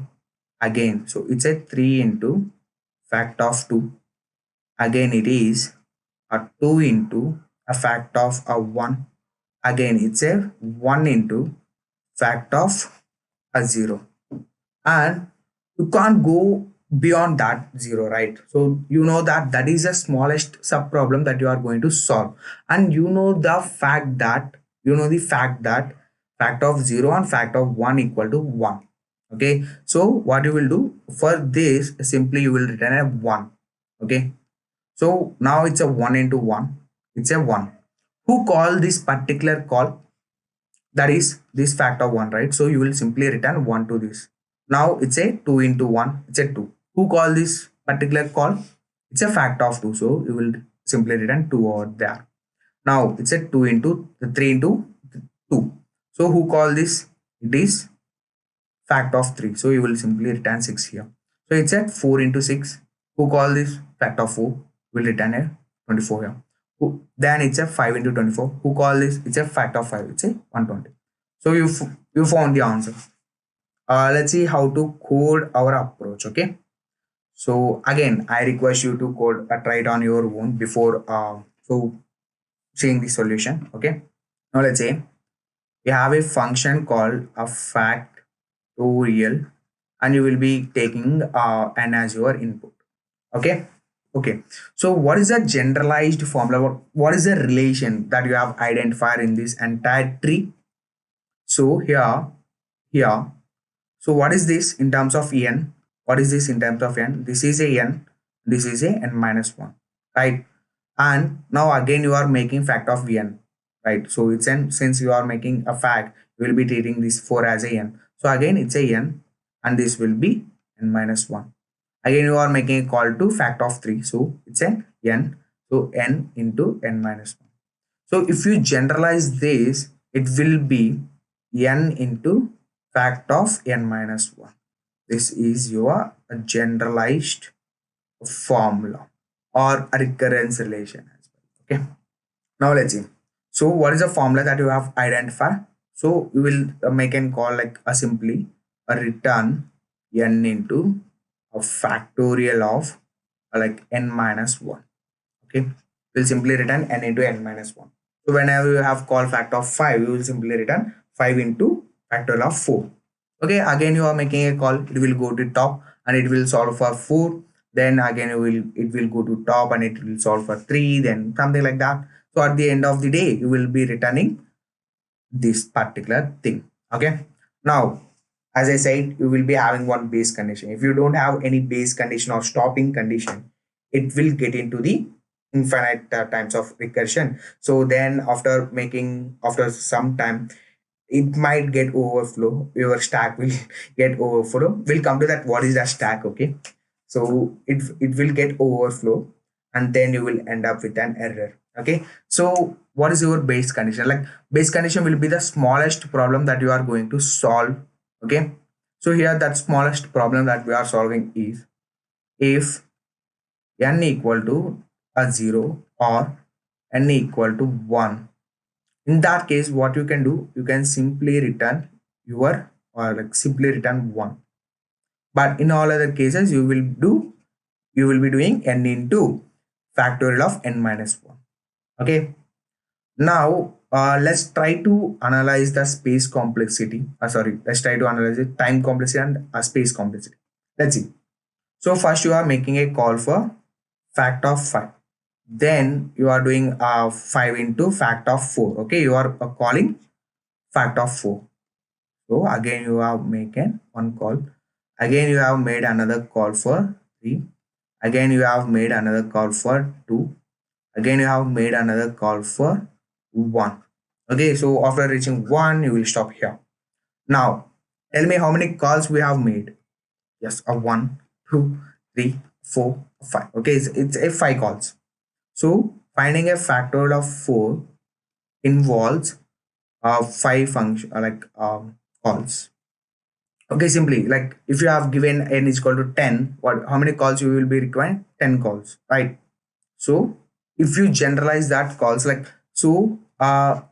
again. So it's a 3 into fact of 2. Again it is a 2 into a fact of a 1. Again it's a 1 into fact of a 0. And you can't go beyond that 0, right? So you know that that is the smallest sub problem that you are going to solve, and you know the fact that fact of 0 and fact of 1 equal to 1. Okay, so what you will do for this, simply you will return a 1. Okay, so now it's a 1 into 1, it's a 1. Who call this particular call? That is this fact of 1, right? So you will simply return 1 to this. Now it's a 2 into 1, it's a 2. Who call this particular call? It's a fact of 2, so you will simply return 2 over there. Now it's a 2 into 3 into 2. So who call this? It is fact of 3, so you will simply return 6 here. So it's a 4 into 6. Who call this? Fact of 4, will return a 24 here. Then it's a 5 into 24. Who call this? It's a fact of 5, it's a 120. So you found the answer. Let's see how to code our approach. Okay, so again I request you to code try it on your own before so seeing the solution. Okay, now let's say you have a function called a factorial, and you will be taking n as your input. Okay. Okay, so what is the generalized formula? What is the relation that you have identified in this entire tree? So here, so what is this in terms of n? What is this in terms of n? This is a n, this is a n minus 1, right? And now again you are making fact of n, right? So it's n, since you are making a fact, you will be treating this 4 as a n. So again it's a n, and this will be n minus 1. Again you are making a call to fact of 3, so it's an n, so n into n minus 1. So if you generalize this, it will be n into fact of n minus 1. This is your generalized formula or a recurrence relation as well. Okay. Now let's see. So what is the formula that you have identified? So you will make an call like a simply a return n into a factorial of like n minus 1. Okay. We'll simply return n into n minus 1. So whenever you have call factor of 5, you will simply return 5 into factorial of 4. Okay, again you are making a call, it will go to top and it will solve for 4. Then again it will go to top and it will solve for 3, then something like that. So at the end of the day, you will be returning this particular thing. Okay. Now, as I said, you will be having one base condition. If you don't have any base condition or stopping condition, it will get into the infinite times of recursion. So then after some time, it might get overflow. Your stack will get overflow. We'll come to that. What is that stack? Okay. So it will get overflow, and then you will end up with an error. Okay. So what is your base condition? Like base condition will be the smallest problem that you are going to solve. Okay. So here that smallest problem that we are solving is if n equal to a 0 or n equal to 1. In that case, what you can do, you can simply return your or like simply return 1. But in all other cases, you will be doing n into factorial of n minus 1. Okay. Now let's try to analyze the space complexity. Let's try to analyze the time complexity and space complexity. Let's see. So first you are making a call for fact of 5. Then you are doing 5 into fact of 4. Okay, you are calling fact of 4. So again you have making one call. Again you have made another call for 3. Again you have made another call for 2. Again you have made another call for 1. Okay, so after reaching 1, you will stop here. Now tell me how many calls we have made. Yes, a 1, 2, 3, 4, 5. Okay, it's a 5 calls. So finding a factorial of 4 involves 5 function calls. Okay, simply like if you have given n is equal to 10, how many calls you will be requiring? 10 calls, right? So if you generalize that calls like so,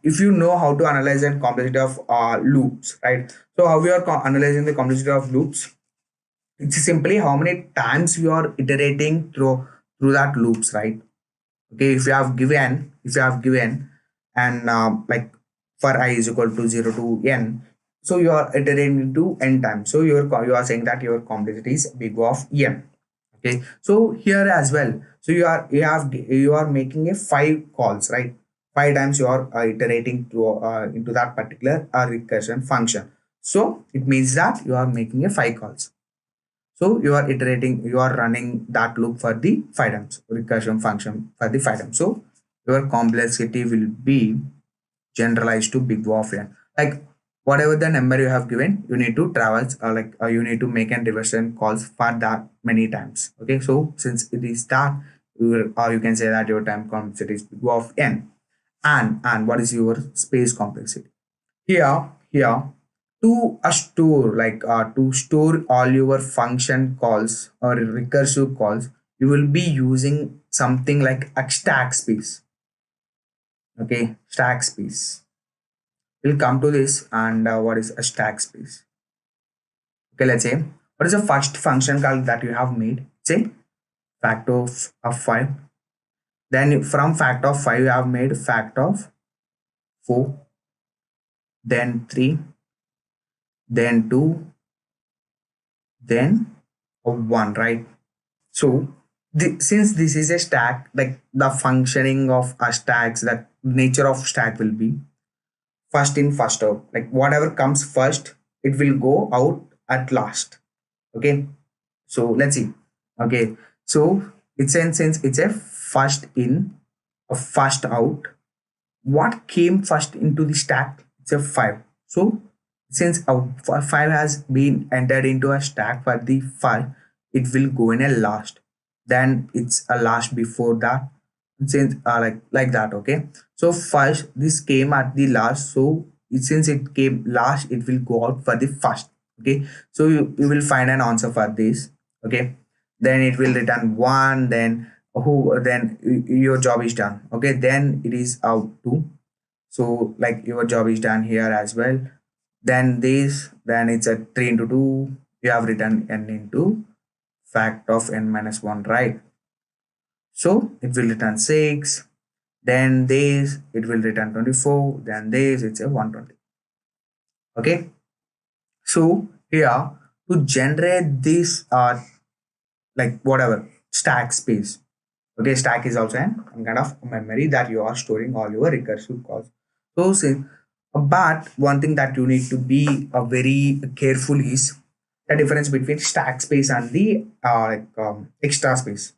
if you know how to analyze the complexity of loops, right? So how we are analyzing the complexity of loops? It's simply how many times you are iterating through that loops, right? Okay, if you have given and like for I is equal to 0 to n, so you are iterating to n times, so you are saying that your complexity is big of n. Okay, so here as well, so you are making a 5 calls, right? 5 times you are iterating to into that particular recursion function, so it means that you are making a 5 calls. So you are you are running that loop for the 5 times recursion function for the 5 times. So your complexity will be generalized to big O of n. Like whatever the number you have given, you need to traverse you need to make and reversion calls for that many times. Okay, so since it is that, or you can say that your time complexity is big O of n. And what is your space complexity? Here to a store to store all your function calls or recursive calls, you will be using something like a stack space. Okay, stack space, we'll come to this. And what is a stack space? Okay, let's say what is the first function call that you have made? Say factor of 5. Then from fact of 5, I have made fact of 4, then 3, then 2, then 1, right? So since this is a stack, like the functioning of a stacks, that nature of stack will be first in, first out. Like whatever comes first, it will go out at last. Okay. So let's see. Okay. So it's in, since it's a first in, a first out, what came first into the stack? It's a 5. So since a 5 has been entered into a stack for the 5, it will go in a last. Then it's a last before that. Since like that, okay. So first this came at the last, so since it came last, it will go out for the first. Okay. So you will find an answer for this. Okay. Then it will return 1, then your job is done. Okay, then it is out 2. So like your job is done here as well. Then this, then it's a 3 into 2. You have written n into fact of n minus 1, right? So it will return 6. Then this, it will return 24. Then this, it's a 120. Okay. So here, to generate this like whatever stack space. Okay, stack is also an kind of memory that you are storing all your recursive calls. So but one thing that you need to be very careful is the difference between stack space and the extra space.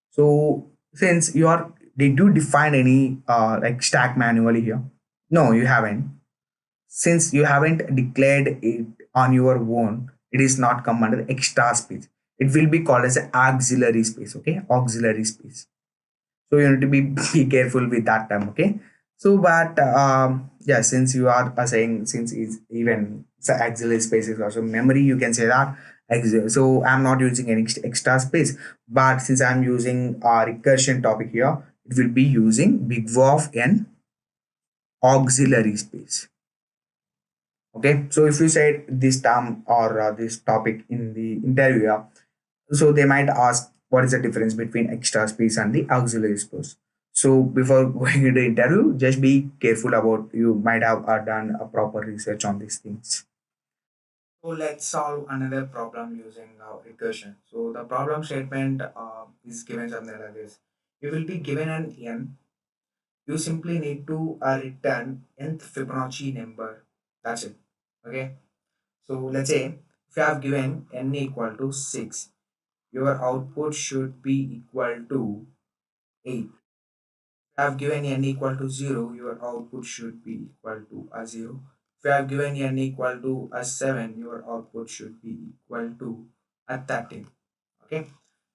So since you are, did you define any like stack manually here? No, you haven't. Since you haven't declared it on your own, it is not come under extra space. It will be called as an auxiliary space. Okay, auxiliary space. So you need to be be careful with that term. Okay. So but yeah, since you are saying, since it's even so auxiliary space is also memory, you can say that so I'm not using any extra space, but since I'm using a recursion topic here, it will be using big O of n auxiliary space. Okay, so if you said this term or this topic in the interview, yeah, so they might ask what is the difference between extra space and the auxiliary space. So before going into interview, just be careful about, you might have done a proper research on these things. So let's solve another problem using recursion. So the problem statement is given something like this. You will be given an n. You simply need to return nth Fibonacci number. That's it. Okay. So let's say if you have given n equal to 6, your output should be equal to 8. If you have given n equal to 0, your output should be equal to a 0. If you have given n equal to a 7, your output should be equal to a 13. Okay.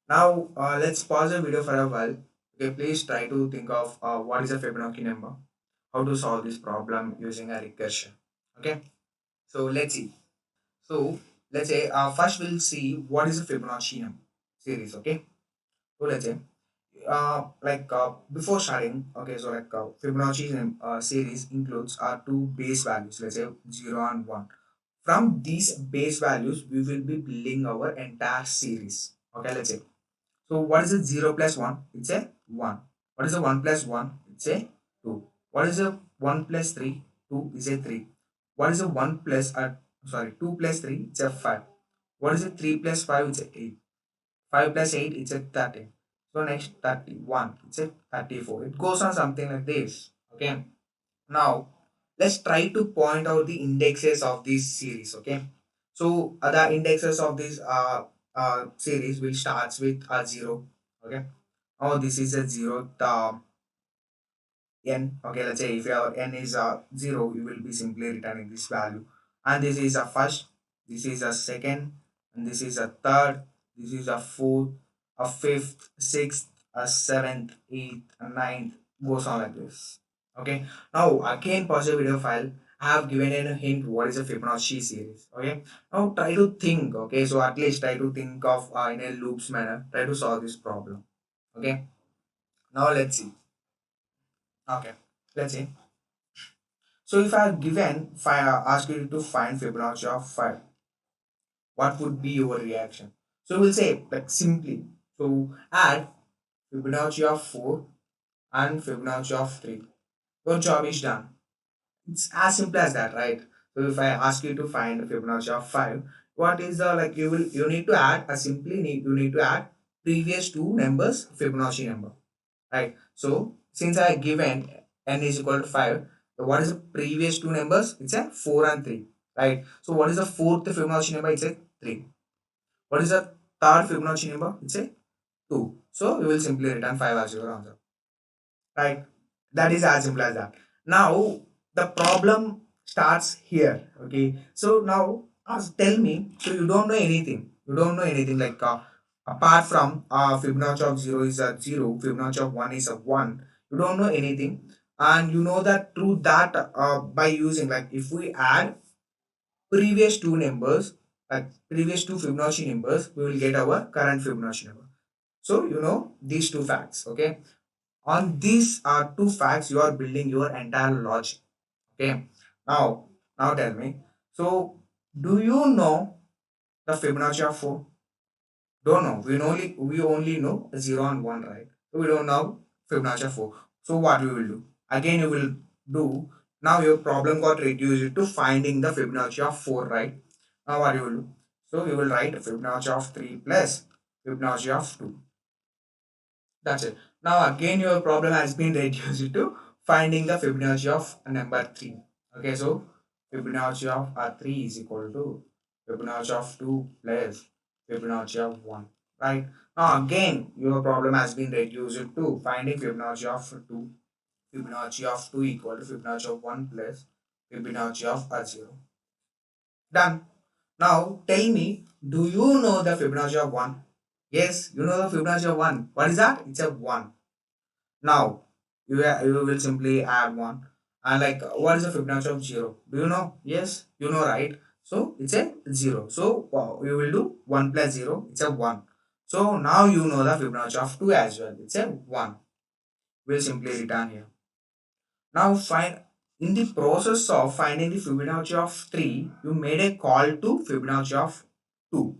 Now let's pause the video for a while. Okay, please try to think of what is a Fibonacci number, how to solve this problem using a recursion. Okay. So let's see. So let's say first we'll see what is a Fibonacci number series. Okay. So let's say before starting, okay, so Fibonacci series includes two base values, let's say 0 and 1. From these base values we will be building our entire series. Okay, let's say, so what is a 0 plus 1? It's a 1. What is a 1 plus 1? It's a 2. What is a 1 plus 3? 2 is a 3. What is a 1 plus 2 plus 3? It's a 5. What is a 3 plus 5? It's a 8. 5 plus 8, it's a 13. So next 31, it's a 34. It goes on something like this. Okay. Now let's try to point out the indexes of this series. Okay. So the indexes of this series will starts with a 0. Okay. Oh, this is a 0. The n, okay, let's say if your n is 0, you will be simply returning this value, and this is a first, this is a second, and this is a third, this is a fourth, a fifth, sixth, a seventh, eighth, a ninth, goes on like this. Okay, now again pause the video file. I have given a hint what is a Fibonacci series. Okay, now try to think. Okay, so at least try to think of in a loops manner, try to solve this problem. Okay, now let's see. Okay, let's see. So if I have given ask you to find Fibonacci of 5, what would be your reaction? So we'll say like simply, so add Fibonacci of 4 and Fibonacci of 3. Your job is done. It's as simple as that, right? So if I ask you to find Fibonacci of 5, what is the, like, you need to add a simply need you need to add previous two numbers Fibonacci number, right? So since I given n is equal to 5, what is the previous two numbers? It's a 4 and 3, right? So what is the fourth Fibonacci number? It's a 3. What is the third Fibonacci number? It's a 2. So we will simply return 5 as your answer, right? That is as simple as that. Now the problem starts here. Okay, so now tell me, so you don't know anything, like apart from Fibonacci of 0 is a 0, Fibonacci of 1 is a 1, you don't know anything. And you know that through that, by using, like, if we add previous two numbers, like previous two Fibonacci numbers, we will get our current Fibonacci number. So you know these two facts. Okay, on these two facts you are building your entire logic. Okay, now tell me, so do you know the Fibonacci of 4? Don't know. We only know 0 and 1, right? So we don't know Fibonacci of 4. So what we will do, again you will do, now your problem got reduced to finding the Fibonacci of 4, right? Now what you will do, so you will write Fibonacci of 3 plus Fibonacci of 2. That's it. Now again your problem has been reduced to finding the Fibonacci of number 3. Okay, so Fibonacci of 3 is equal to Fibonacci of 2 plus Fibonacci of 1. Right? Now again your problem has been reduced to finding Fibonacci of 2. Fibonacci of 2 equal to Fibonacci of 1 plus Fibonacci of 0. Done. Now tell me, do you know the Fibonacci of 1? Yes, you know the Fibonacci of 1. What is that? It's a 1. Now you will simply add 1. And like, what is the Fibonacci of 0? Do you know? Yes, you know, right? So it's a 0. So we will do 1 plus 0. It's a 1. So now you know the Fibonacci of 2 as well. It's a 1. We'll simply return here. Now find, in the process of finding the Fibonacci of 3, you made a call to Fibonacci of 2,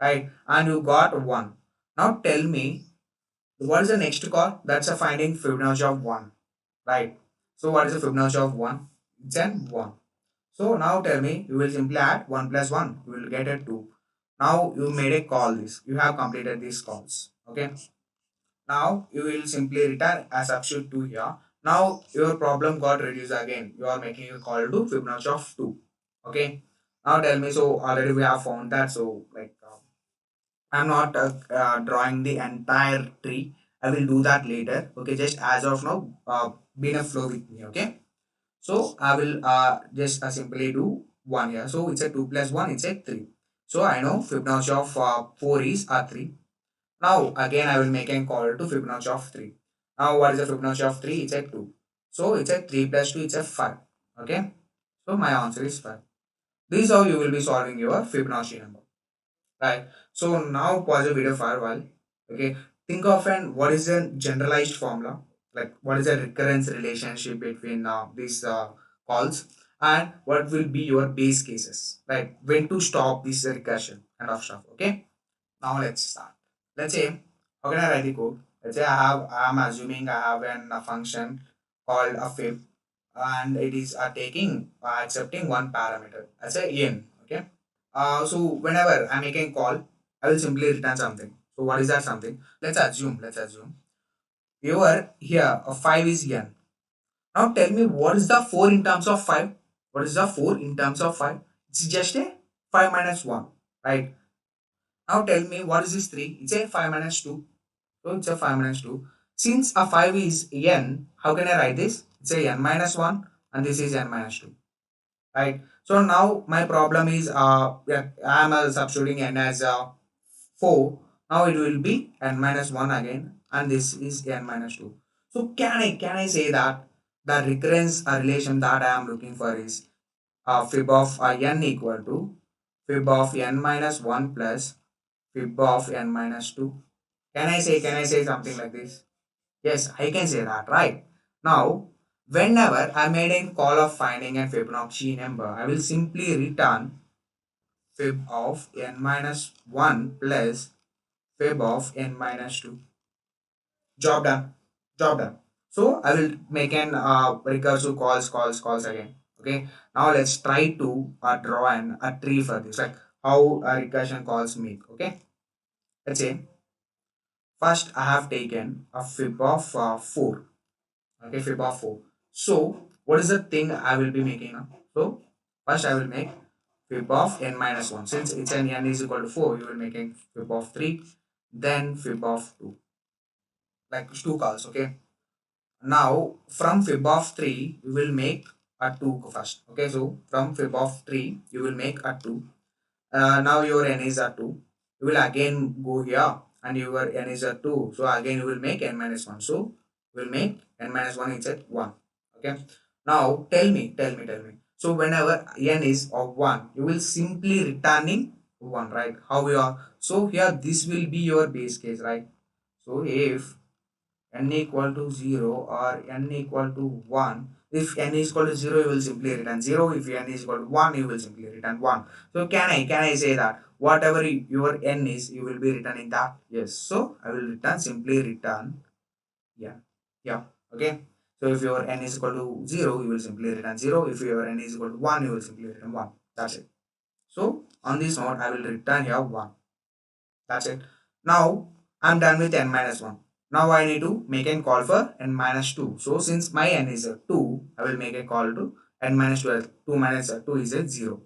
right? And you got 1. Now tell me, what is the next call? That's a finding Fibonacci of 1, right? So what is the Fibonacci of 1? It's an 1. So now tell me, you will simply add 1 plus 1. You will get a 2. Now you made a call this. You have completed these calls. Okay. Now you will simply return a substitute 2 here. Now your problem got reduced again. You are making a call to Fibonacci of 2. Okay. Now tell me, so already we have found that. So like, I'm not drawing the entire tree. I will do that later. Okay, just as of now, be in a flow with me. Okay, so I will just simply do 1 here. So it's a 2 plus 1, it's a 3. So I know Fibonacci of 4 is 3. Now again I will make a call to Fibonacci of 3. Now what is the Fibonacci of 3? It's a 2. So it's a 3 plus 2, it's a 5. Okay, so my answer is 5. This is how you will be solving your Fibonacci number. Right. So now pause the video for a while. Okay. Think of an what is a generalized formula, like what is a recurrence relationship between these calls, and what will be your base cases, right? When to stop this recursion kind of stuff. Okay. Now let's start. Let's say, how can I write the code? Let's say I'm assuming I have a function called a fib, and it is taking accepting one parameter. Let's say n. Okay. So whenever I'm making call, I will simply return something. So what is that something? Let's assume here a 5 is n. Now tell me, what is the 4 in terms of 5? What is the 4 in terms of 5? It's just a 5 minus 1, right? Now tell me, what is this 3? It's a 5 minus 2. So it's a 5 minus 2. Since a 5 is n, how can I write this? It's a n minus 1 and this is n minus 2. Right. So now my problem is yeah, I'm substituting n as 4. Now it will be n minus 1 again, and this is n minus 2. So can I say that the recurrence relation that I am looking for is fib of n equal to fib of n minus 1 plus fib of n minus 2? Can I say something like this? Yes, I can say that, right? Now, whenever I made a call of finding a Fibonacci number, I will simply return fib of n minus 1 plus fib of n minus 2. Job done. Job done. So I will make an recursive calls again. Okay. Now let's try to draw a tree for this, like how recursion calls make. Okay. Let's say first I have taken a fib of 4. Okay, fib of 4. So what is the thing I will be making now? So first I will make fib of n minus 1. Since it's an n is equal to 4, you will make a fib of 3, then fib of 2. Like two calls, okay? Now from fib of 3, you will make a 2 first. Okay, so from fib of 3, you will make a 2. Now your n is a 2. You will again go here and your n is a 2. So again you will make n minus 1. So you will make n minus 1 is at 1. Okay. Now tell me. So whenever n is of 1, you will simply returning 1, right? How we are. So here this will be your base case, right? So if n equal to 0 or n equal to 1, if n is equal to 0 you will simply return 0, if n is equal to 1 you will simply return 1. So can I say that whatever your n is you will be returning that? Yes, so I will return simply return. Yeah, okay. So if your n is equal to 0 you will simply return 0, if your n is equal to 1 you will simply return 1. That's it. So on this note I will return here 1. That's it. Now I'm done with n minus 1. Now I need to make a call for n minus 2. So since my n is a 2, I will make a call to n minus 2. 2 minus 2 is a 0.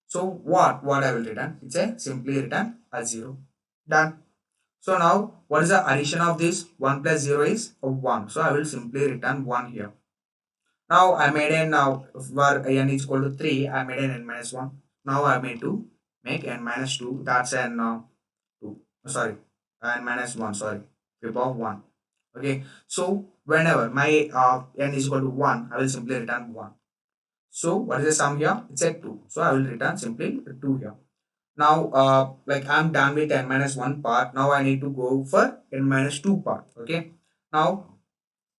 So what I will return? It's a simply return a 0. Done. So now what is the addition of this? 1 plus 0 is a 1. So I will simply return 1 here. Now I made n now for n is equal to 3. I made an n minus 1. Now I made to make n minus 2. That's an 2, sorry, and minus 1, sorry, fib of 1. Okay, so whenever my n is equal to 1, I will simply return 1. So what is the sum here? It's a 2, so I will return simply 2 here. Now like I'm done with n minus 1 part. Now I need to go for n minus 2 part. Okay, now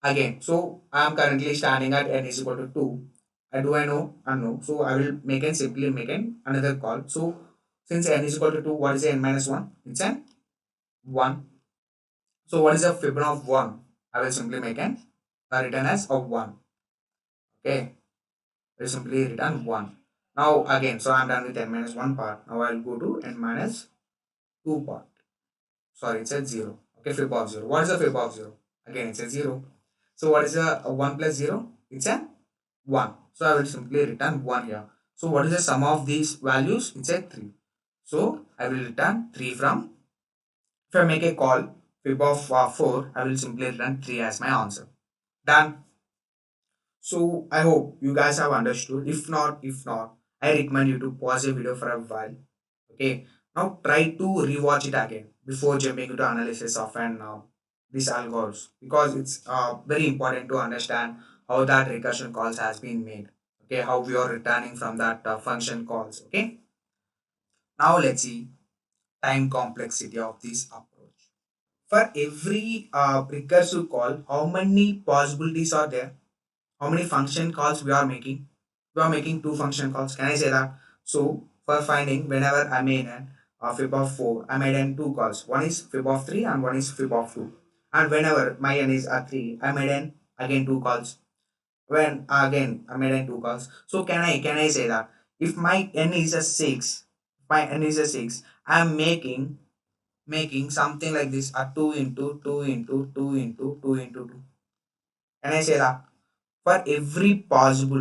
again, so I am currently standing at n is equal to 2. I know? I know. So I will simply make another call. So since n is equal to 2, what is n minus 1? It's an 1. So what is the fib of 1? I will simply make an return as of 1. Okay. I will simply return 1. Now again, so I'm done with n minus 1 part. Now I'll go to n minus 2 part. Sorry, it's at 0. Okay, fib of 0. What is the fib of 0? Again, it's a 0. So what is the 1 plus 0? It's a 1. So I will simply return 1 here. So what is the sum of these values? It's a 3. So I will return 3 from. If I make a call fib of 4, I will simply return 3 as my answer. Done. So I hope you guys have understood. If not, I recommend you to pause the video for a while. Okay. Now try to rewatch it again before jumping into analysis of an these algos, because it's very important to understand how that recursion calls has been made. Okay, how we are returning from that function calls. Okay. Now let's see time complexity of this approach. For every recursive call, how many possibilities are there? How many function calls we are making? We are making 2 function calls. Can I say that? So for finding, whenever I made an fib of 4, I made an 2 calls. One is fib of 3 and one is fib of 2. And whenever my n is a 3, I made an again 2 calls. When again I made an 2 calls. So can I say that if my n is a 6, my n is a 6, I am making something like this, a 2 into 2 into 2 into 2 into 2. Can I say that? For every possible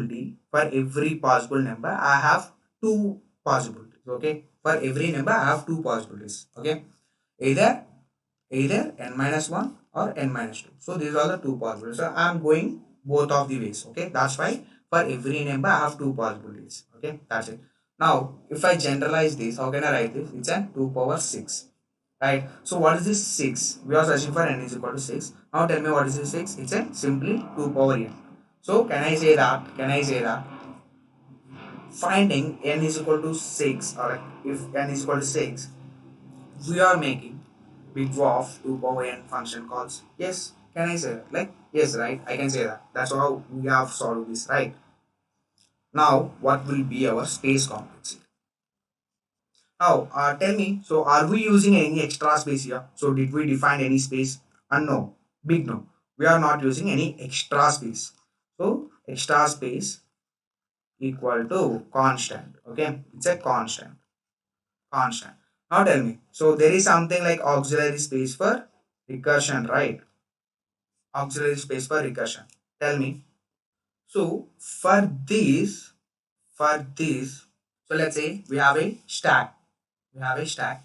number, I have 2 possibilities. Okay, for every number I have 2 possibilities. Okay, either n minus 1 or n minus 2. So these are the 2 possibilities. So I am going both of the ways. Okay, that's why for every number I have 2 possibilities. Okay, that's it. Now if I generalize this, how can I write this? It's a 2 power 6. Right. So what is this 6? We are searching for n is equal to 6. Now tell me what is this 6? It's a simply 2 power n. So can I say that? Finding n is equal to 6, or if n is equal to 6, we are making big of 2 power n function calls. Yes. Can I say that? Like, yes, right? I can say that. That's how we have solved this, right? Now, what will be our space complexity? Now, tell me, so are we using any extra space here? So, did we define any space? No. Big no. We are not using any extra space. So extra space equal to constant. Okay, it's a constant. Now tell me. So there is something like auxiliary space for recursion, right? Auxiliary space for recursion. Tell me. So for this, so let's say we have a stack. We have a stack.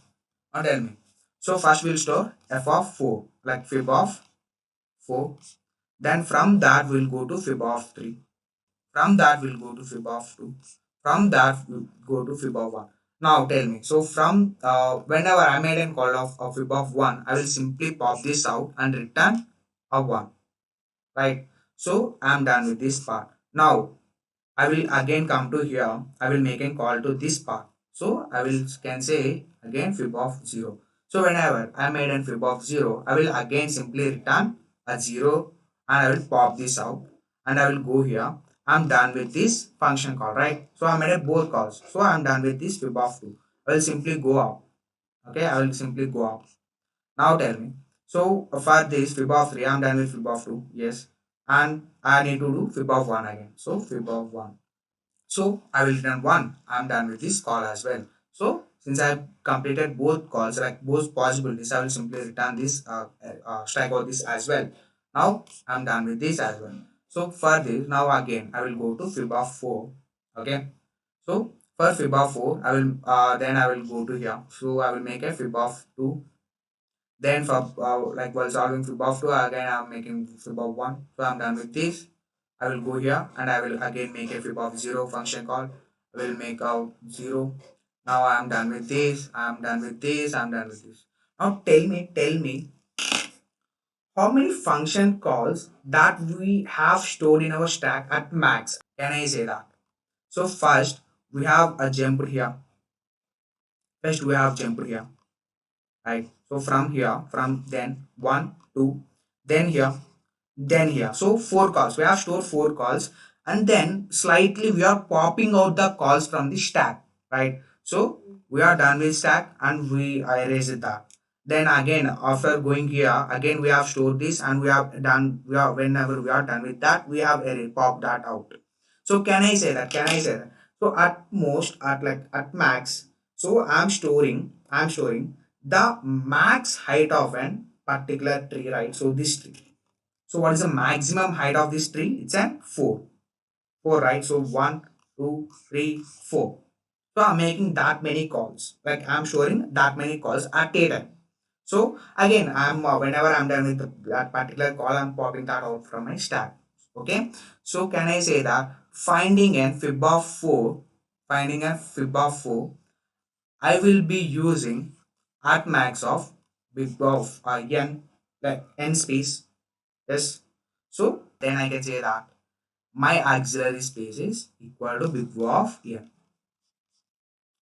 Now tell me. So first we'll store f of 4, like fib of 4. Then from that we'll go to fib of 3. From that we'll go to fib of 2. From that we'll go to fib of 1. Now tell me. So from whenever I made a call of fib of 1, I will simply pop this out and return a 1. Right. So I'm done with this part. Now I will again come to here. I will make a call to this part. So I will can say again fib of 0. So whenever I made a fib of 0, I will again simply return a 0 and I will pop this out and I will go here. I'm done with this function call, right? So I made a both calls. So I'm done with this fib of 2. I will simply go up. Okay, I will simply go up. Now tell me. So for this fib of 3, I'm done with fib of 2. Yes. And I need to do fib of 1 again. So fib of 1. So I will return 1. I'm done with this call as well. So since I have completed both calls, like both possibilities, I will simply return this, strike out this as well. Now I'm done with this as well. So for this, now again, I will go to fib of 4. Okay. So for fib of 4, I will, then I will go to here. So I will make a fib of 2. Then for like while solving fib of 2, again I'm making fib of 1. So I'm done with this. I will go here and I will again make a fib of 0 function call. I will make out 0. Now I am done with this. I am done with this. I am done with this. Now tell me how many function calls that we have stored in our stack at max. Can I say that? So first we have a jump here. First we have jump here. Right. So from here, from then 1, 2, then here. So 4 calls. We have stored 4 calls and then slightly we are popping out the calls from the stack. Right. So we are done with stack and we erased that. Then again, after going here, again we have stored this and we have done, whenever we are done with that, we have popped that out. So can I say that? Can I say that? So at most, at max, so I'm storing the max height of an particular tree, right? So this tree. So what is the maximum height of this tree? It's an 4. 4, right? So 1, 2, 3, 4. So I'm making that many calls. Like I'm storing that many calls at a time. So again, I'm whenever I'm done with that particular call, I'm popping that out from my stack. Okay. So can I say that finding a fib of 4, I will be using at max of big of n, like n space. Yes. So then I can say that my auxiliary space is equal to big O of n.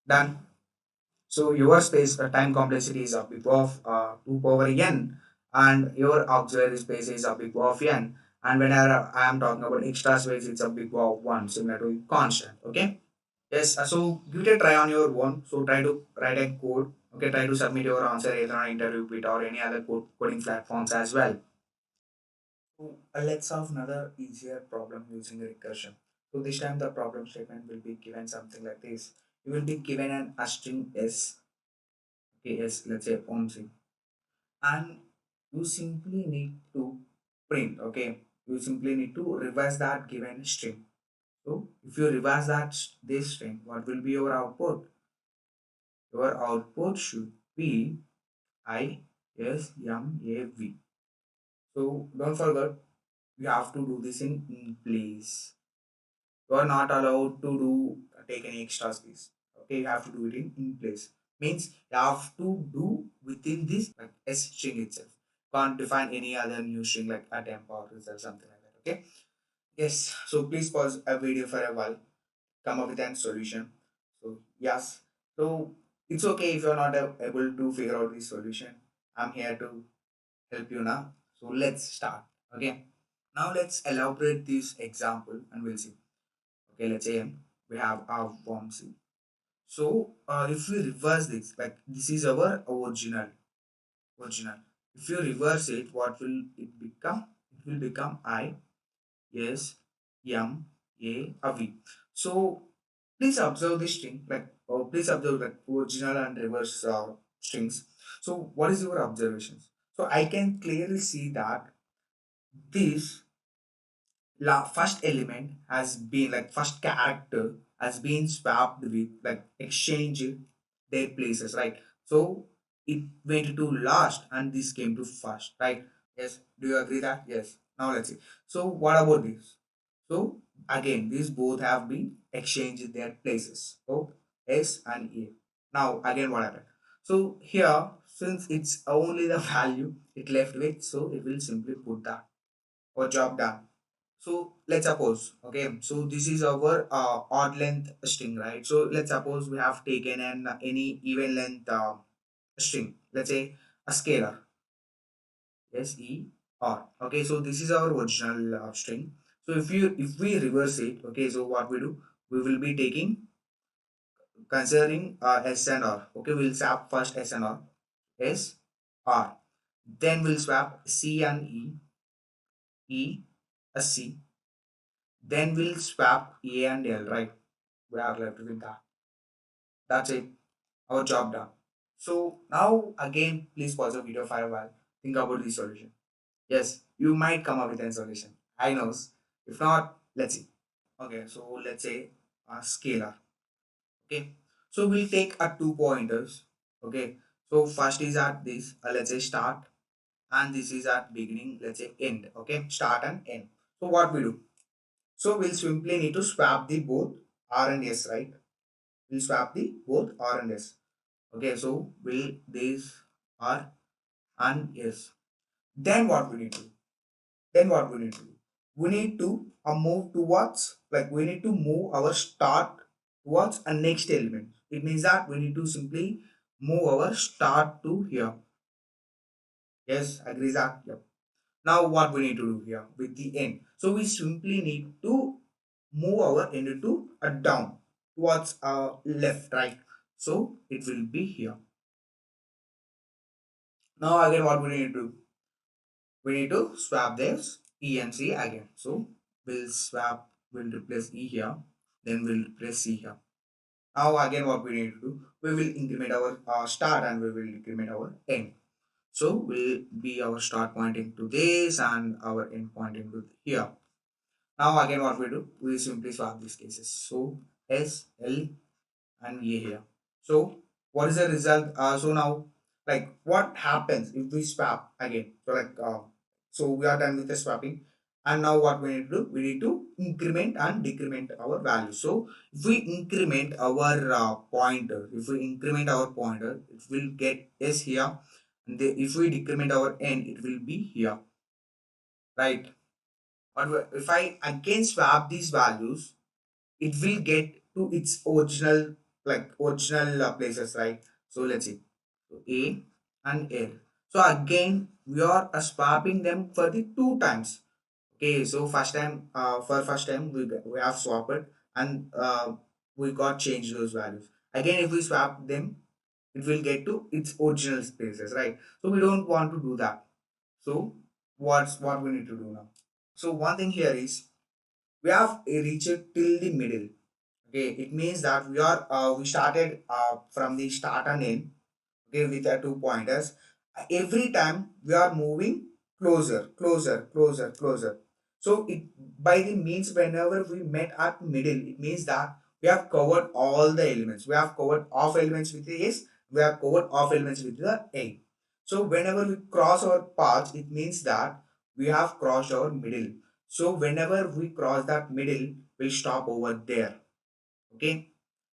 Done. So your space time complexity is a big O of 2 power n and your auxiliary space is a big O of n. And whenever I am talking about extra space, it's a big O of 1 similar to constant. Okay. Yes, so give it a try on your own. So try to write a code. Okay, try to submit your answer either on interview bit or any other coding platforms as well. So let's solve another easier problem using recursion. So this time the problem statement will be given something like this. You will be given a string s, okay, s, let's say omc, and you simply need to print. Okay, you simply need to reverse that given string. So if you reverse this string, what will be your output? Your output should be ISMAV. So don't forget, you have to do this in place. You are not allowed to take any extra space. Okay, you have to do it in place. Means you have to do within this like S string itself. Can't define any other new string like a temp or result, something like that. Okay. Yes. So please pause a video for a while. Come up with a solution. So yes. So it's okay if you're not able to figure out this solution. I'm here to help you now. So let's start. Okay. Now let's elaborate this example and we'll see. Okay, let's say we have our form C. So if we reverse this, like this is our original. If you reverse it, what will it become? It it will become I, S, M, A V. So please observe this string, like please observe like original and reverse strings. So what is your observations? So I can clearly see that this first element has been like first character has been swapped with like exchanged their places, right? So it went to last and this came to first, right? Yes, do you agree that? Yes. Now let's see. So what about this? So again, these both have been exchanged their places. So S and A. Now again, what happened? So here, since it's only the value it left with, so it will simply put that or job done. So let's suppose, okay, so this is our odd length string, right? So let's suppose we have taken an any even length string, let's say a scalar, S E R. Okay, so this is our original string. So if we reverse it, okay, so what we do, we will be taking considering S and R. Okay, we'll swap first S and R, S R. Then we'll swap C and E, E, a C. Then we'll swap A and L, right? We are left with that. That's it. Our job done. So now again, please pause the video for a while. Think about the solution. Yes, you might come up with a solution. I know. If not, let's see. Okay, so let's say a scalar. Okay, so we'll take a two pointers. Okay, so first is at this, let's say start, and this is at beginning, let's say end. Okay, start and end. So what we do? So we'll simply need to swap the both R and S, right? We'll swap the both R and S. Okay, so will these R and S. Then what we need to do? Then what we need to do? We need to move towards, like we need to move our start towards a next element. It means that we need to simply move our start to here. Yes, agrees that? Yep. Now what we need to do here with the end? So we simply need to move our end to a down towards left, right? So it will be here. Now again what we need to do? We need to swap this E and C again. So we'll replace E here, then we'll replace C here. Now again what we need to do? We will increment our start and we will increment our end. So will be our start pointing to this and our end pointing to here. Now again what we do? We simply swap these cases. So S, L and A here. So what is the result? So now, like what happens if we swap again? So so we are done with the swapping, and now what we need to do? We need to increment and decrement our value. So if we increment our pointer, if we increment our pointer, it will get S here. And if we decrement our n, it will be here, right? But if I again swap these values, it will get to its original original places, right? So let's see. So A and L. So again we are swapping them for the two times. Okay, so first time we have swapped and we got changed those values. Again if we swap them, it will get to its original spaces, right? So we don't want to do that. So what we need to do now? So one thing here is we have reached till the middle. Okay, it means that we started from the start and end. Okay, with the two pointers. Every time we are moving closer, closer, closer, closer. So it by the means whenever we met at middle, it means that we have covered all the elements. We have covered off elements with the S. We have covered off elements with the A. So whenever we cross our path, it means that we have crossed our middle. So whenever we cross that middle, we'll stop over there. Okay,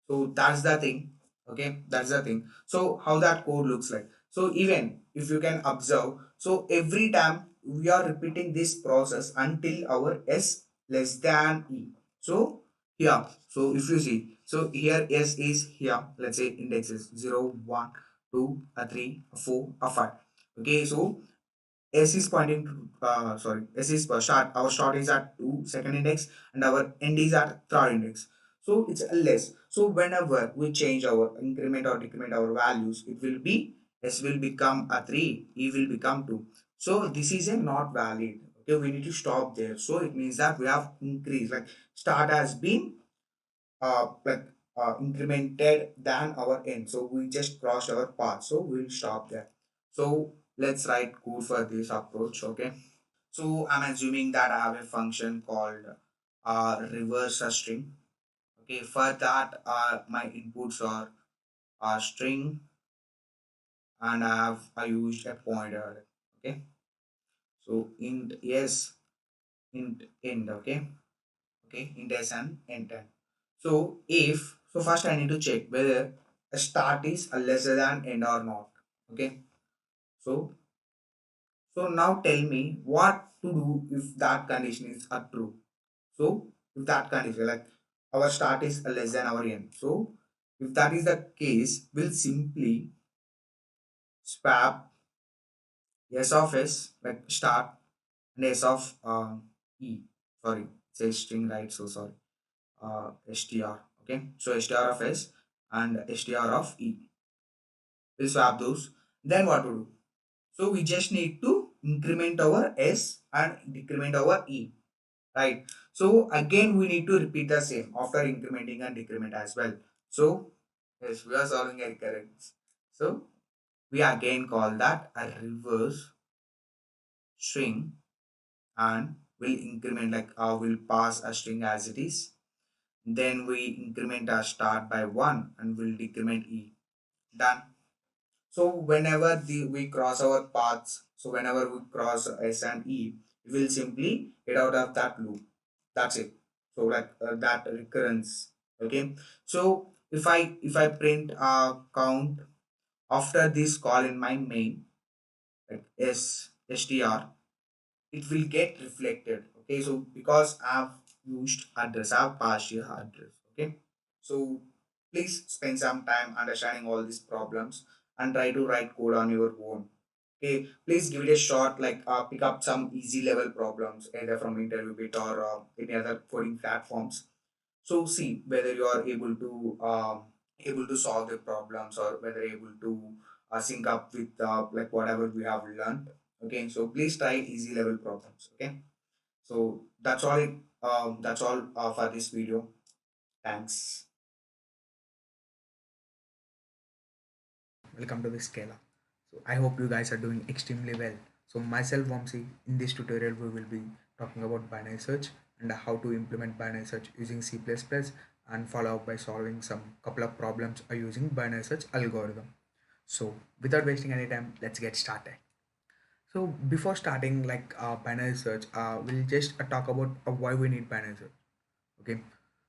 so that's the thing. Okay, that's the thing. So how that code looks like? So even if you can observe, so every time we are repeating this process until our S less than E. So here, so if you see, so here S is here, let's say index is 0 1 2 3 4 5. Okay, so S is pointing to S is start. Our start is at second index and our end is at third index. So it's a less. So whenever we change our increment or decrement our values, it will be S will become a 3, E will become 2. So this is a not valid. Okay, we need to stop there. So it means that we have increased, like start has been incremented than our end. So we just crossed our path. So we'll stop there. So let's write code for this approach. Okay. So I'm assuming that I have a function called reverse a string. Okay. For that, my inputs are string, and I used a pointer. Okay. So int yes, int end. Okay. Okay, int s and int n. So if so, first I need to check whether a start is a lesser than end or not. Okay. So now tell me what to do if that condition is a true. So if that condition, like our start is a less than our end. So if that is the case, we'll simply swap s of s, like start, and s of e. Sorry, it's a string, right? So sorry. Str. Okay, so str of s and str of e. We'll swap those. Then what to do? So we just need to increment our s and decrement our e, right? So again we need to repeat the same after incrementing and decrement as well. So yes, we are solving a recurrence. So we again call that a reverse string, and we'll increment, like we'll pass a string as it is. Then we increment our start by 1 and we'll decrement e. Done. So whenever we cross our paths, so whenever we cross S and E, we will simply get out of that loop. That's it. So like that recurrence. Okay. So if I print count after this call in my main, like str, it will get reflected. Okay. So because I've used address, I've passed here address. Okay. So please spend some time understanding all these problems and try to write code on your own. Okay, please give it a shot. Like pick up some easy level problems either from interview bit or any other coding platforms. So see whether you are able to solve the problems, or whether able to sync up with like whatever we have learned. Okay, so please try easy level problems. Okay, so that's all it. That's all for this video. Thanks. Welcome to the Scala. So I hope you guys are doing extremely well. So myself Vamsi, in this tutorial we will be talking about binary search and how to implement binary search using C++ and follow up by solving some couple of problems using binary search algorithm. So without wasting any time, let's get started. So before starting like binary search, we'll just talk about why we need binary search. Okay,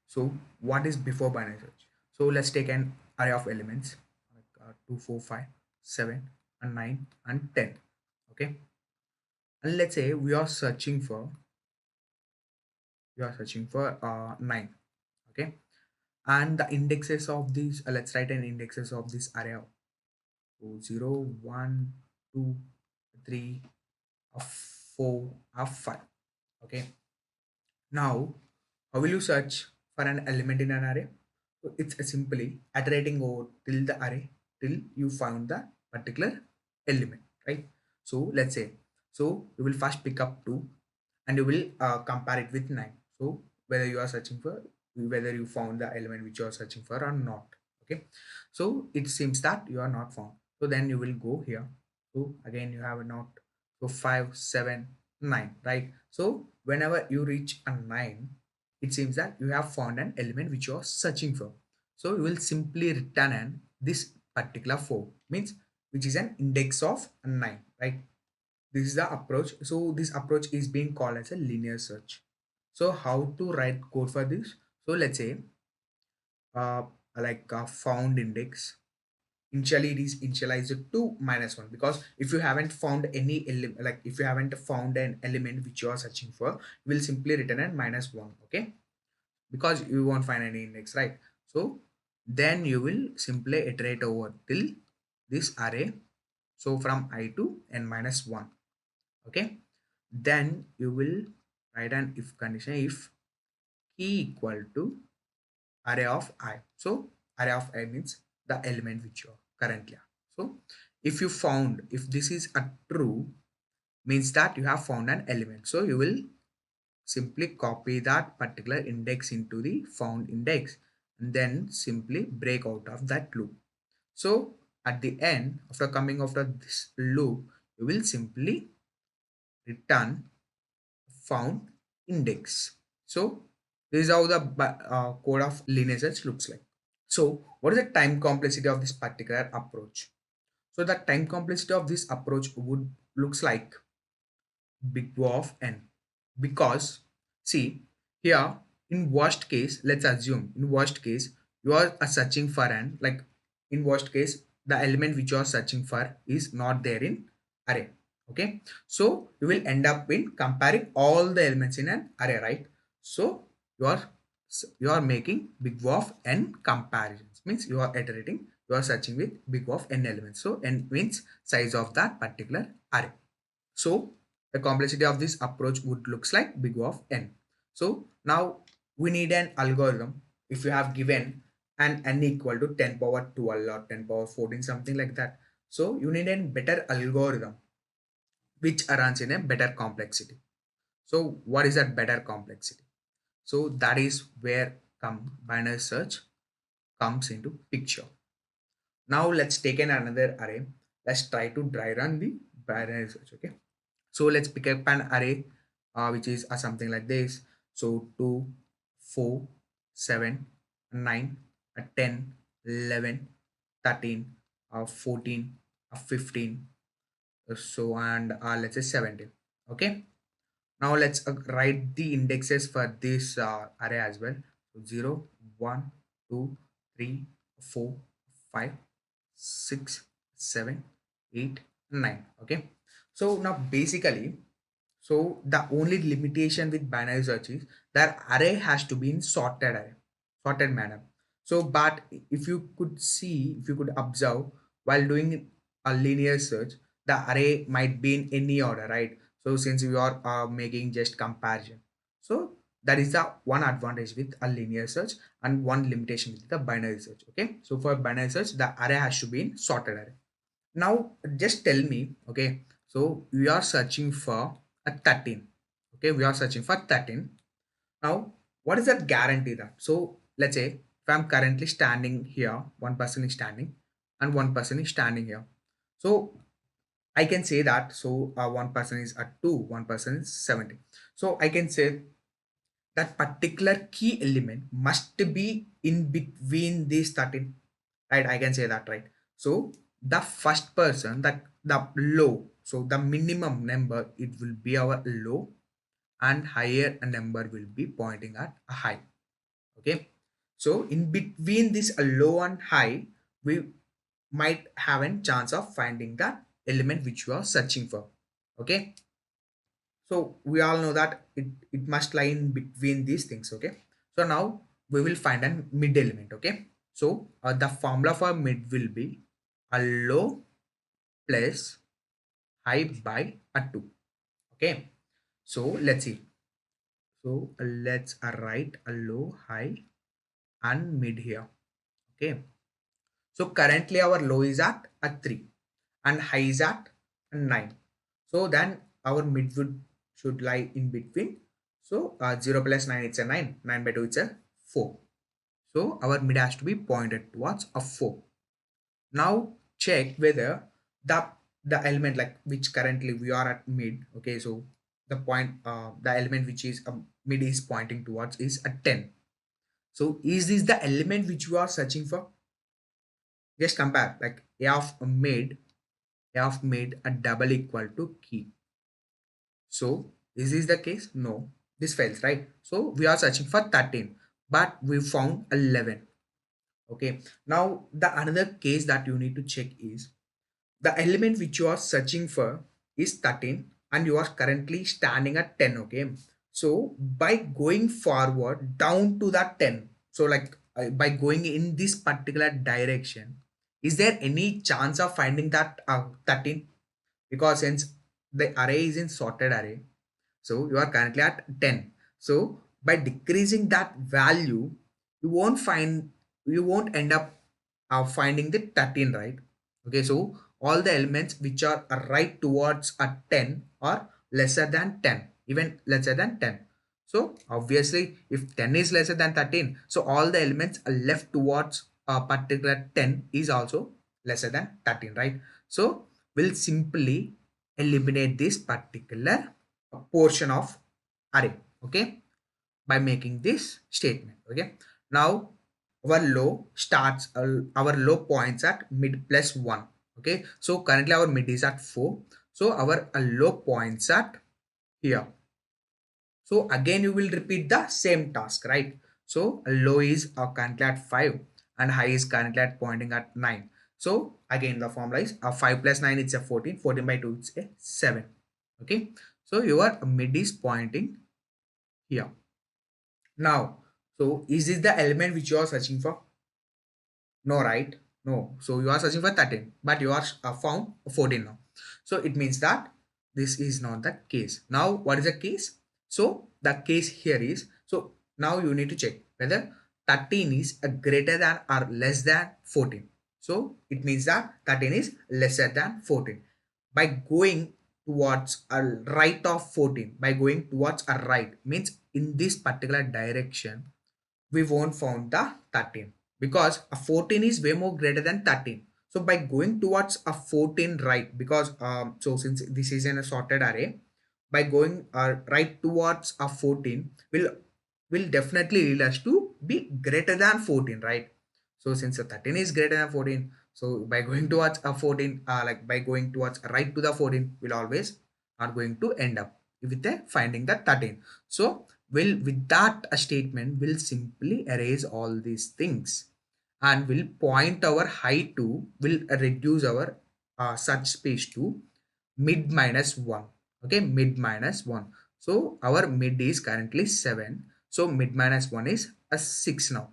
so what is before binary search? So let's take an array of elements like 2 4 5 7 and 9 and 10. Okay, and let's say we are searching for 9. Okay, and the indexes of these, let's write an indexes of this array of 0 1 2 3 4 5. Okay, now how will you search for an element in an array? So it's simply iterating over till the array till you found the particular element, right? So let's say, so you will first pick up 2 and you will compare it with 9. So whether you are searching for, whether you found the element which you are searching for or not. Okay, so it seems that you are not found. So then you will go here. So again you have a not. So 5 7 9, right? So whenever you reach a 9, it seems that you have found an element which you are searching for. So you will simply return an this particular 4, means which is an index of 9, right? This is the approach. So this approach is being called as a linear search. So how to write code for this? So let's say uh, like a found index, initially it is initialized to -1, because if you haven't found any element, like if you haven't found an element which you are searching for, you will simply return an -1. Okay, because you won't find any index, right? So then you will simply iterate over till this array, so from I to n minus 1. Okay, then you will write an if condition if key equal to array of I. So array of I means the element which you are currently are. So if you found, if this is a true, means that you have found an element. So you will simply copy that particular index into the found index and then simply break out of that loop. So at the end, after coming after this loop, you will simply return found index. So this is how the code of linear search looks like. So what is the time complexity of this particular approach? So the time complexity of this approach would looks like big O of n, because see here, in worst case, let's assume in worst case you are searching for an, like, in worst case the element which you are searching for is not there in array. Okay, so you will end up in comparing all the elements in an array, right? So you are making big O of n comparisons, means you are iterating, you are searching with big O of n elements. So n means size of that particular array. So the complexity of this approach would looks like big O of n. So now we need an algorithm. If you have given an n equal to 10 power 12 or 10 power 14, something like that. So you need a better algorithm which runs in a better complexity. So what is that better complexity? So that is where binary search comes into picture. Now let's take another array. Let's try to dry run the binary search. Okay. So let's pick up an array which is something like this. So 2, 4, 7, 9, 10, 11, 13, 14, 15, so, and let's say 17. Okay. Now let's write the indexes for this array as well. So 0, 1, 2, 3, 4, 5, 6, 7, 8, 9. Okay. So now basically, so the only limitation with binary search is that array has to be in sorted manner. So but if you could see, if you could observe, while doing a linear search, the array might be in any order, right? So since you are making just comparison, so that is the one advantage with a linear search and one limitation with the binary search. Okay, so for binary search, the array has to be in sorted array. Now just tell me, okay, so we are searching for a 13. Okay, we are searching for 13. Now what is that guarantee that? So let's say if I'm currently standing here, one person is standing and one person is standing here. So I can say that, so one person is at 2, one person is 70. So I can say that particular key element must be in between these 13, right? I can say that, right? So the first person, that the low, so the minimum number, it will be our low, and higher number will be pointing at a high. Okay, so in between this low and high, we might have a chance of finding that element which you are searching for. Okay, so we all know that it must lie in between these things. Okay, so now we will find a mid element. Okay, so the formula for mid will be a low plus high by a 2. Okay, so let's see. So let's write a low, high and mid here. Okay, so currently our low is at a 3 and high is at a 9. So then our mid would should lie in between. So 0 plus 9, it's a 9. 9 by 2, it's a 4. So our mid has to be pointed towards a 4. Now check whether the the element, like, which currently we are at mid. Okay, so the point, the element which is mid is pointing towards is a 10. So is this the element which we are searching for? Just compare, like, a of mid a double equal to key. So is this the case? No, this fails, right? So we are searching for 13, but we found 11. Okay, now the another case that you need to check is the element which you are searching for is 13 and you are currently standing at 10. Okay, so by going forward down to that 10, so like by going in this particular direction, is there any chance of finding that 13? Because since the array is in sorted array, so you are currently at 10. So by decreasing that value, you won't end up finding the 13, right? Okay, so all the elements which are right towards a 10 or lesser than 10, even lesser than 10. So obviously if 10 is lesser than 13, so all the elements are left towards a particular 10 is also lesser than 13, right? So we'll simply eliminate this particular portion of array, okay, by making this statement. Okay, now our low starts, our low points at mid plus 1. Okay, so currently our mid is at 4, so our low points at here. So again you will repeat the same task, right? So low is currently at 5 and high is currently at pointing at 9. So again the formula is 5 plus 9 it's a 14, 14 by 2 it's a 7. Okay, so your mid is pointing here. Now, so is this the element which you are searching for? No, right? No. So you are searching for 13, but you are found 14 now. So it means that this is not the case. Now, what is the case? So the case here is, so now you need to check whether 13 is a greater than or less than 14. So it means that 13 is lesser than 14. By going towards a right of 14, by going towards a right means in this particular direction, we won't found the 13 because a 14 is way more greater than 13. So by going towards a 14 right, because so since this is in a sorted array, by going right towards a 14 will definitely lead us to be greater than 14, right? So since a 13 is greater than 14, so by going towards a 14, like by going towards right to the 14, will always not going to end up with a finding the 13. So will with that a statement will simply erase all these things and will point our high to, will reduce our search space to mid minus 1. Okay, mid minus 1. So our mid is currently 7, so mid minus 1 is a 6 now.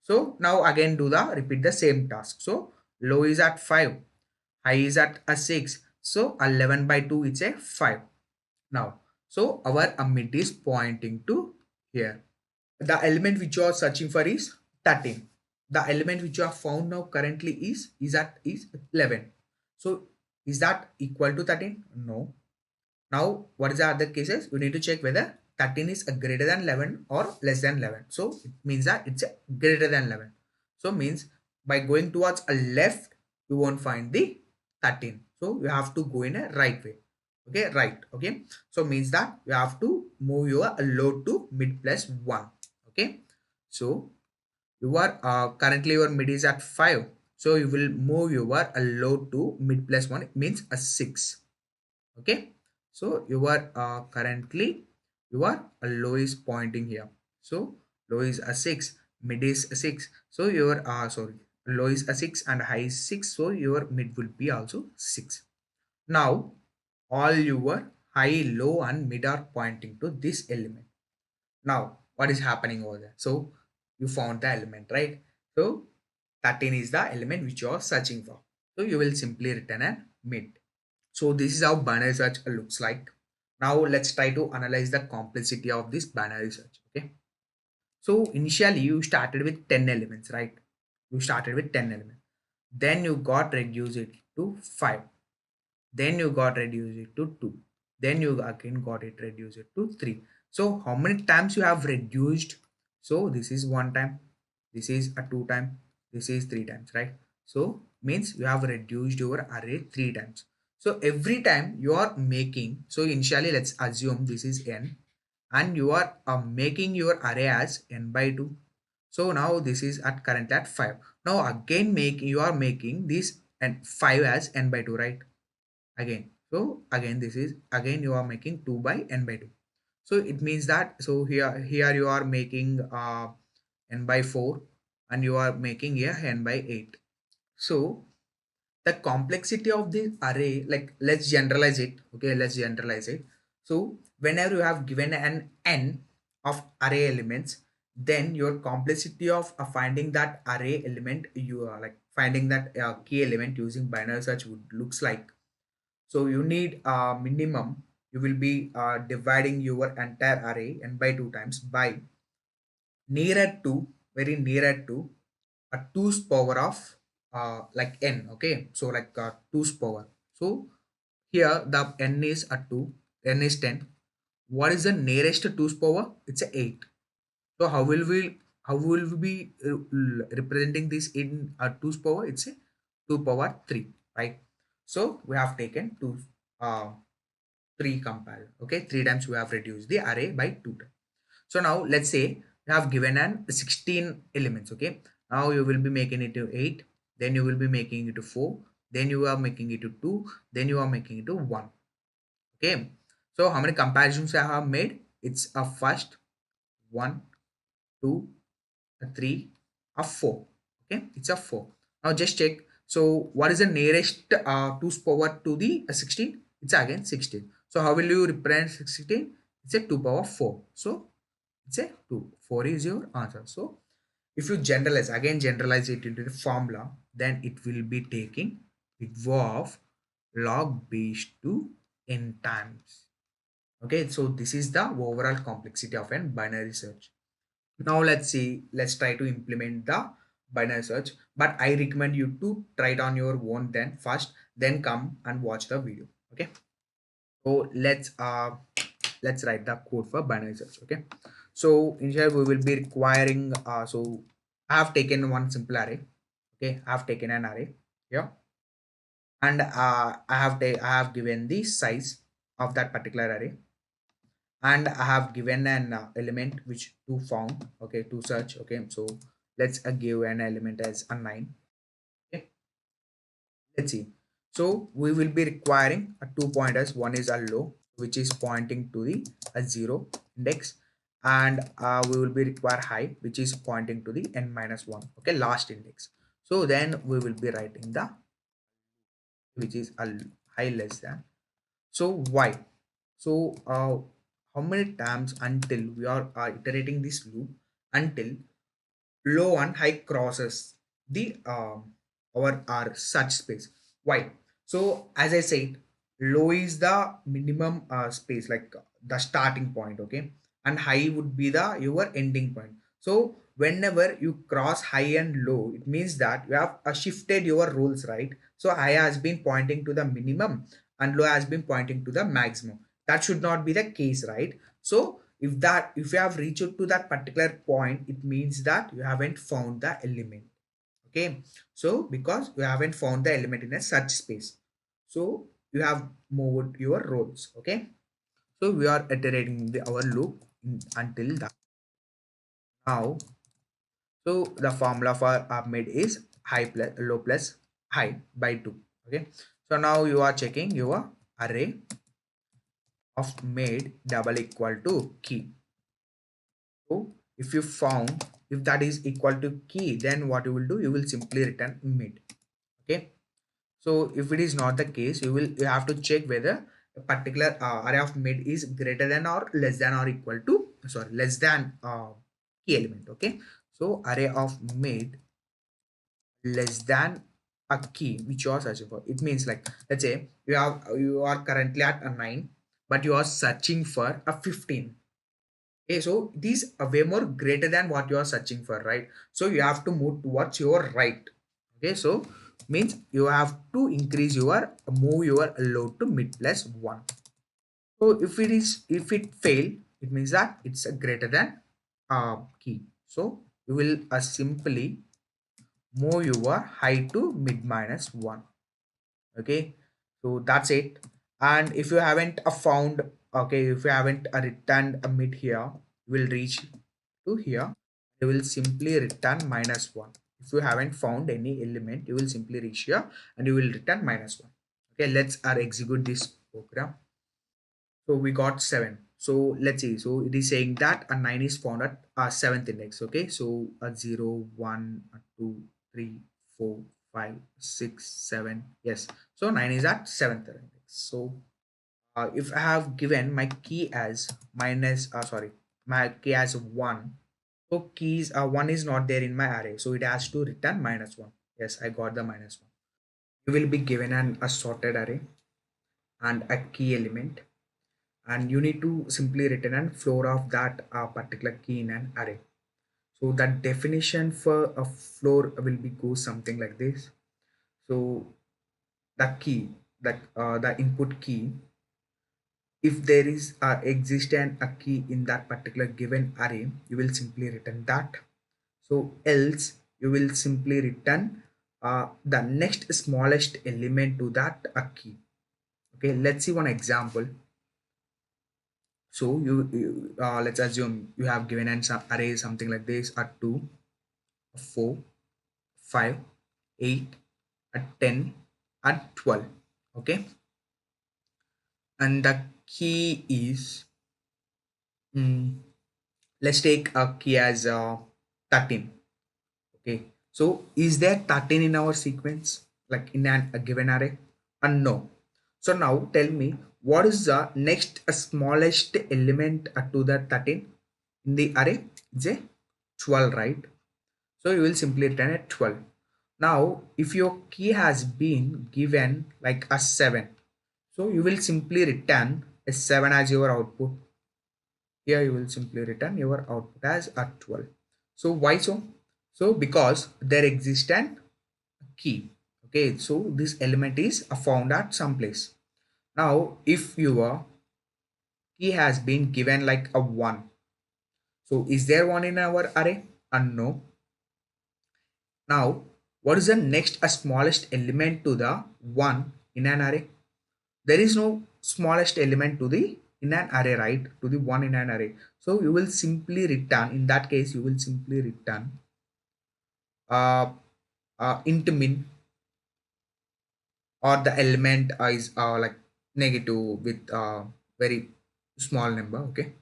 So now again do the repeat the same task. So low is at 5, high is at a 6, so 11 by 2 is a 5 now. So our mid is pointing to here. The element which you are searching for is 13. The element which you have found now currently is 11. So is that equal to 13? No. Now what is the other cases? You need to check whether 13 is a greater than 11 or less than 11. So it means that it's a greater than 11. So means by going towards a left, you won't find the 13. So you have to go in a right way. Okay, right. Okay, so means that you have to move your low to mid plus 1. Okay, so you are currently your mid is at 5, so you will move your low to mid plus 1, it means a 6. Okay, so you are currently your low is pointing here, so low is a 6, mid is a 6, so your sorry, low is a 6 and high is 6, so your mid will be also 6. Now all your high, low and mid are pointing to this element. Now what is happening over there? So you found the element, right? So 13 is the element which you are searching for, so you will simply return a mid. So this is how binary search looks like. Now let's try to analyze the complexity of this binary search. Okay, so initially you started with 10 elements, right? You started with 10 elements, then you got reduced it to 5, then you got reduced it to 2, then you again got it reduced it to 3. So how many times you have reduced? So this is one time, this is a two time, this is three times, right? So means you have reduced your array three times. So every time you are making, so initially let's assume this is n and you are making your array as n by 2. So now this is at current at 5. Now again you are making this and 5 as n by 2, right? Again, so again this is again you are making 2 by n by 2. So it means that, so here you are making n by 4 and you are making here n by 8. So the complexity of the array, like let's generalize it. Okay, let's generalize it. So whenever you have given an n of array elements, then your complexity of finding that array element, you are like finding that key element using binary search would looks like. So you need a minimum, you will be dividing your entire array n by 2 times by nearer to, very nearer to a 2's power of like n. Okay, so like 2's power. So here the n is a 2, n is 10. What is the nearest 2's power? It's a 8. So how will we be representing this in 2's power? It's a 2 power 3, right? So we have taken 2 uh 3 compare. Okay, 3 times we have reduced the array by 2 times. So now let's say you have given an 16 elements. Okay, now you will be making it to 8, then you will be making it to 4, then you are making it to 2, then you are making it to 1. Okay, so how many comparisons I have made? It's a first 1, 2, a 3, a 4. Okay, it's a 4. Now just check. So what is the nearest 2's power to the 16? It's again 16. So how will you represent 16? It's a 2 power 4. So it's a 2. 4 is your answer. So if you generalize it into the formula, then it will be taking O of log base to n times. Okay, so this is the overall complexity of an binary search. Now let's try to implement the binary search, but I recommend you to try it on your own then first, then come and watch the video. Okay, so let's write the code for binary search. Okay, so in here we will be requiring so I have taken one simple array. Okay, I have taken an array here, and I have given the size of that particular array, and I have given an element which to found. Okay, to search. Okay, so let's give an element as a 9. Okay, let's see. So we will be requiring a 2 pointers. One is a low, which is pointing to the a 0 index, and we will be require high, which is pointing to the n minus 1. Okay, last index. So then we will be writing the which is a high less than. So why? So how many times until we are iterating this loop until low and high crosses the our search space? Why? So as I said, low is the minimum space, like the starting point. Okay, and high would be the your ending point. So whenever you cross high and low, it means that you have shifted your roles, right? So high has been pointing to the minimum and low has been pointing to the maximum. That should not be the case, right? So if you have reached to that particular point, it means that you haven't found the element. Okay, so because you haven't found the element in a search space, so you have moved your roles. Okay, so we are iterating our loop until that. Now, so the formula for mid is high plus low plus high by 2. Okay, so now you are checking your array of made double equal to key. So if you found if that is equal to key, then what you will do, you will simply return mid. Okay, so if it is not the case, you have to check whether a particular array of mid is greater than or less than or equal to, sorry, less than key element. Okay, so array of mid less than a key which you are searching for. It means, like, let's say you are currently at a 9, but you are searching for a 15. Okay, so these are way more greater than what you are searching for, right? So you have to move towards your right. Okay, so means you have to increase your move your load to mid plus 1. So if it fail, it means that it's a greater than key. So you will simply move your high to mid minus 1. Okay, so that's it. And if you haven't found, okay, if you haven't returned a mid here, you will reach to here, you will simply return minus 1. If you haven't found any element, you will simply reach here and you will return minus 1. Okay, let's execute this program. So we got 7. So let's see. So it is saying that a 9 is found at 7th index. Okay, so a 0, 1, 2, 3, 4, 5, 6, 7. Yes, so 9 is at 7th index. So if I have given my key as my key as 1, so keys 1 is not there in my array, so it has to return minus 1. Yes, I got the minus 1. You will be given an a sorted array and a key element, and you need to simply return a floor of that particular key in an array. So that definition for a floor will be go something like this. So the key, the input key, if there is existent a key in that particular given array, you will simply return that. So else you will simply return the next smallest element to that a key. Okay, let's see one example. So let's assume you have given an array something like this: a 2, a 4, 5, 8, a 10, and 12. Okay, and the key is, let's take a key as 13. Okay, so is there 13 in our sequence, like in a given array? And no. So now tell me, what is the next smallest element to the 13 in the array? It's a 12, right? So you will simply return a 12. Now, if your key has been given like a 7, so you will simply return a 7 as your output. Here you will simply return your output as a 12. So why so? So because there exists an key. Okay, so this element is found at some place. Now if your key has been given like a 1, so is there one in our array? And no. Now what is the next smallest element to the 1 in an array? There is no smallest element to the in an array, right? To the 1 in an array. So you will simply return, in that case you will simply return uh, int min, or the element is like negative with very small number. Okay,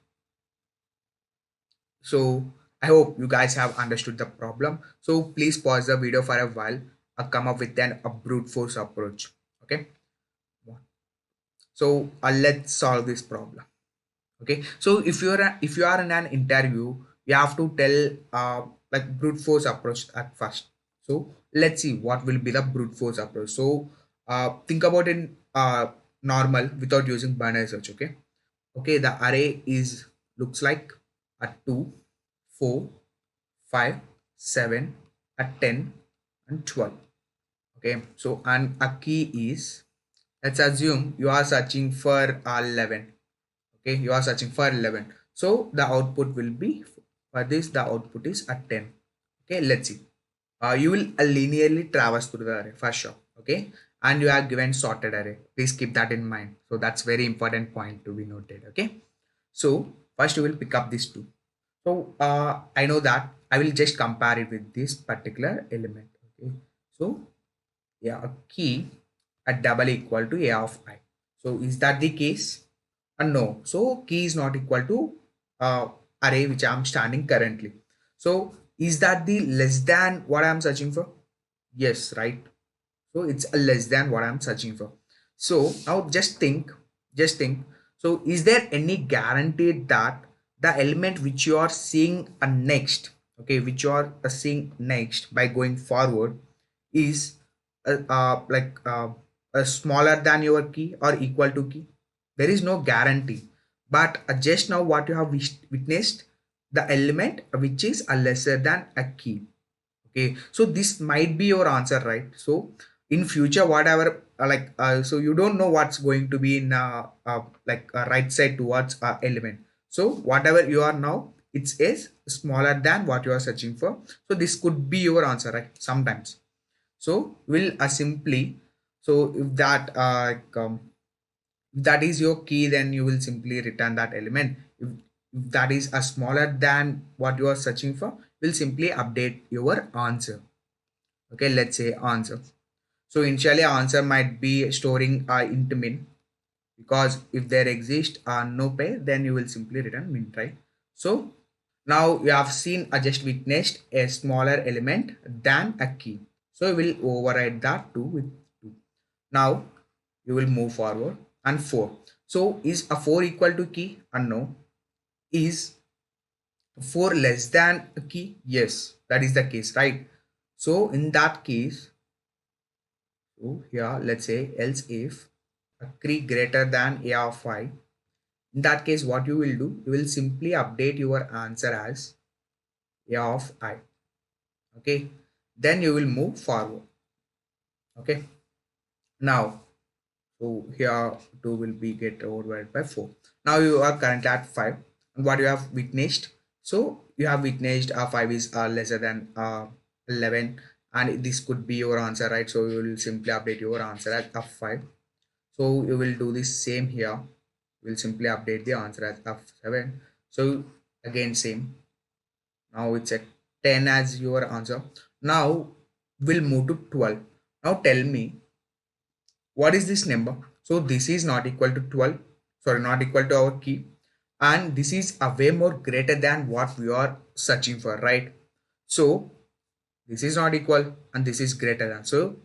so I hope you guys have understood the problem. So please pause the video for a while. I'll come up with a brute force approach. Okay, so let's solve this problem. Okay, so if you are in an interview, you have to tell like brute force approach at first. So let's see what will be the brute force approach. So think about it normal without using binary search. Okay, the array is looks like a 2, 4, 5, 7, a 10, and 12. Okay, so and a key is, let's assume you are searching for 11. Okay, you are searching for 11, so the output will be, for this the output is a 10. Okay, let's see. You will linearly traverse through the array for sure. Okay, and you have given sorted array, please keep that in mind. So that's very important point to be noted. Okay, so first you will pick up these two. So I know that I will just compare it with this particular element. Okay, so yeah, a key at double equal to a of I. So is that the case? No. So key is not equal to array which I'm standing currently. So is that the less than what I'm searching for? Yes, right. So it's a less than what I'm searching for. So now just think. So is there any guarantee that the element which you are seeing next, okay, which you are seeing next by going forward, is like smaller than your key or equal to key? There is no guarantee. But just now what you have witnessed, the element which is a lesser than a key. Okay, so this might be your answer, right? So in future whatever so you don't know what's going to be in like right side towards element. So whatever you are now, it is smaller than what you are searching for. So this could be your answer, right? Sometimes. So we'll simply, so if that if that is your key, then you will simply return that element. If that is a smaller than what you are searching for, will simply update your answer. Okay, let's say answer. So initially answer might be storing int min, because if there exists no pair, then you will simply return min, right? So now you have seen just witnessed a smaller element than a key. So we will override that 2 with 2. Now you will move forward, and 4. So is a 4 equal to key? And no. Is 4 less than a key? Yes, that is the case, right? So in that case, so here let's say else if a key greater than a of I, in that case what you will do, you will simply update your answer as a of I. Okay, then you will move forward. Okay. Now, so here 2 will be get override by 4. Now you are currently at 5. And what you have witnessed? So you have witnessed 5 is lesser than 11, and this could be your answer, right? So you will simply update your answer as F5. So you will do the same here. We'll simply update the answer as F7. So again same. Now it's a 10 as your answer. Now we'll move to 12. Now tell me, what is this number? So this is not equal to 12, sorry, not equal to our key, and this is a way more greater than what we are searching for, right? So this is not equal and this is greater than, so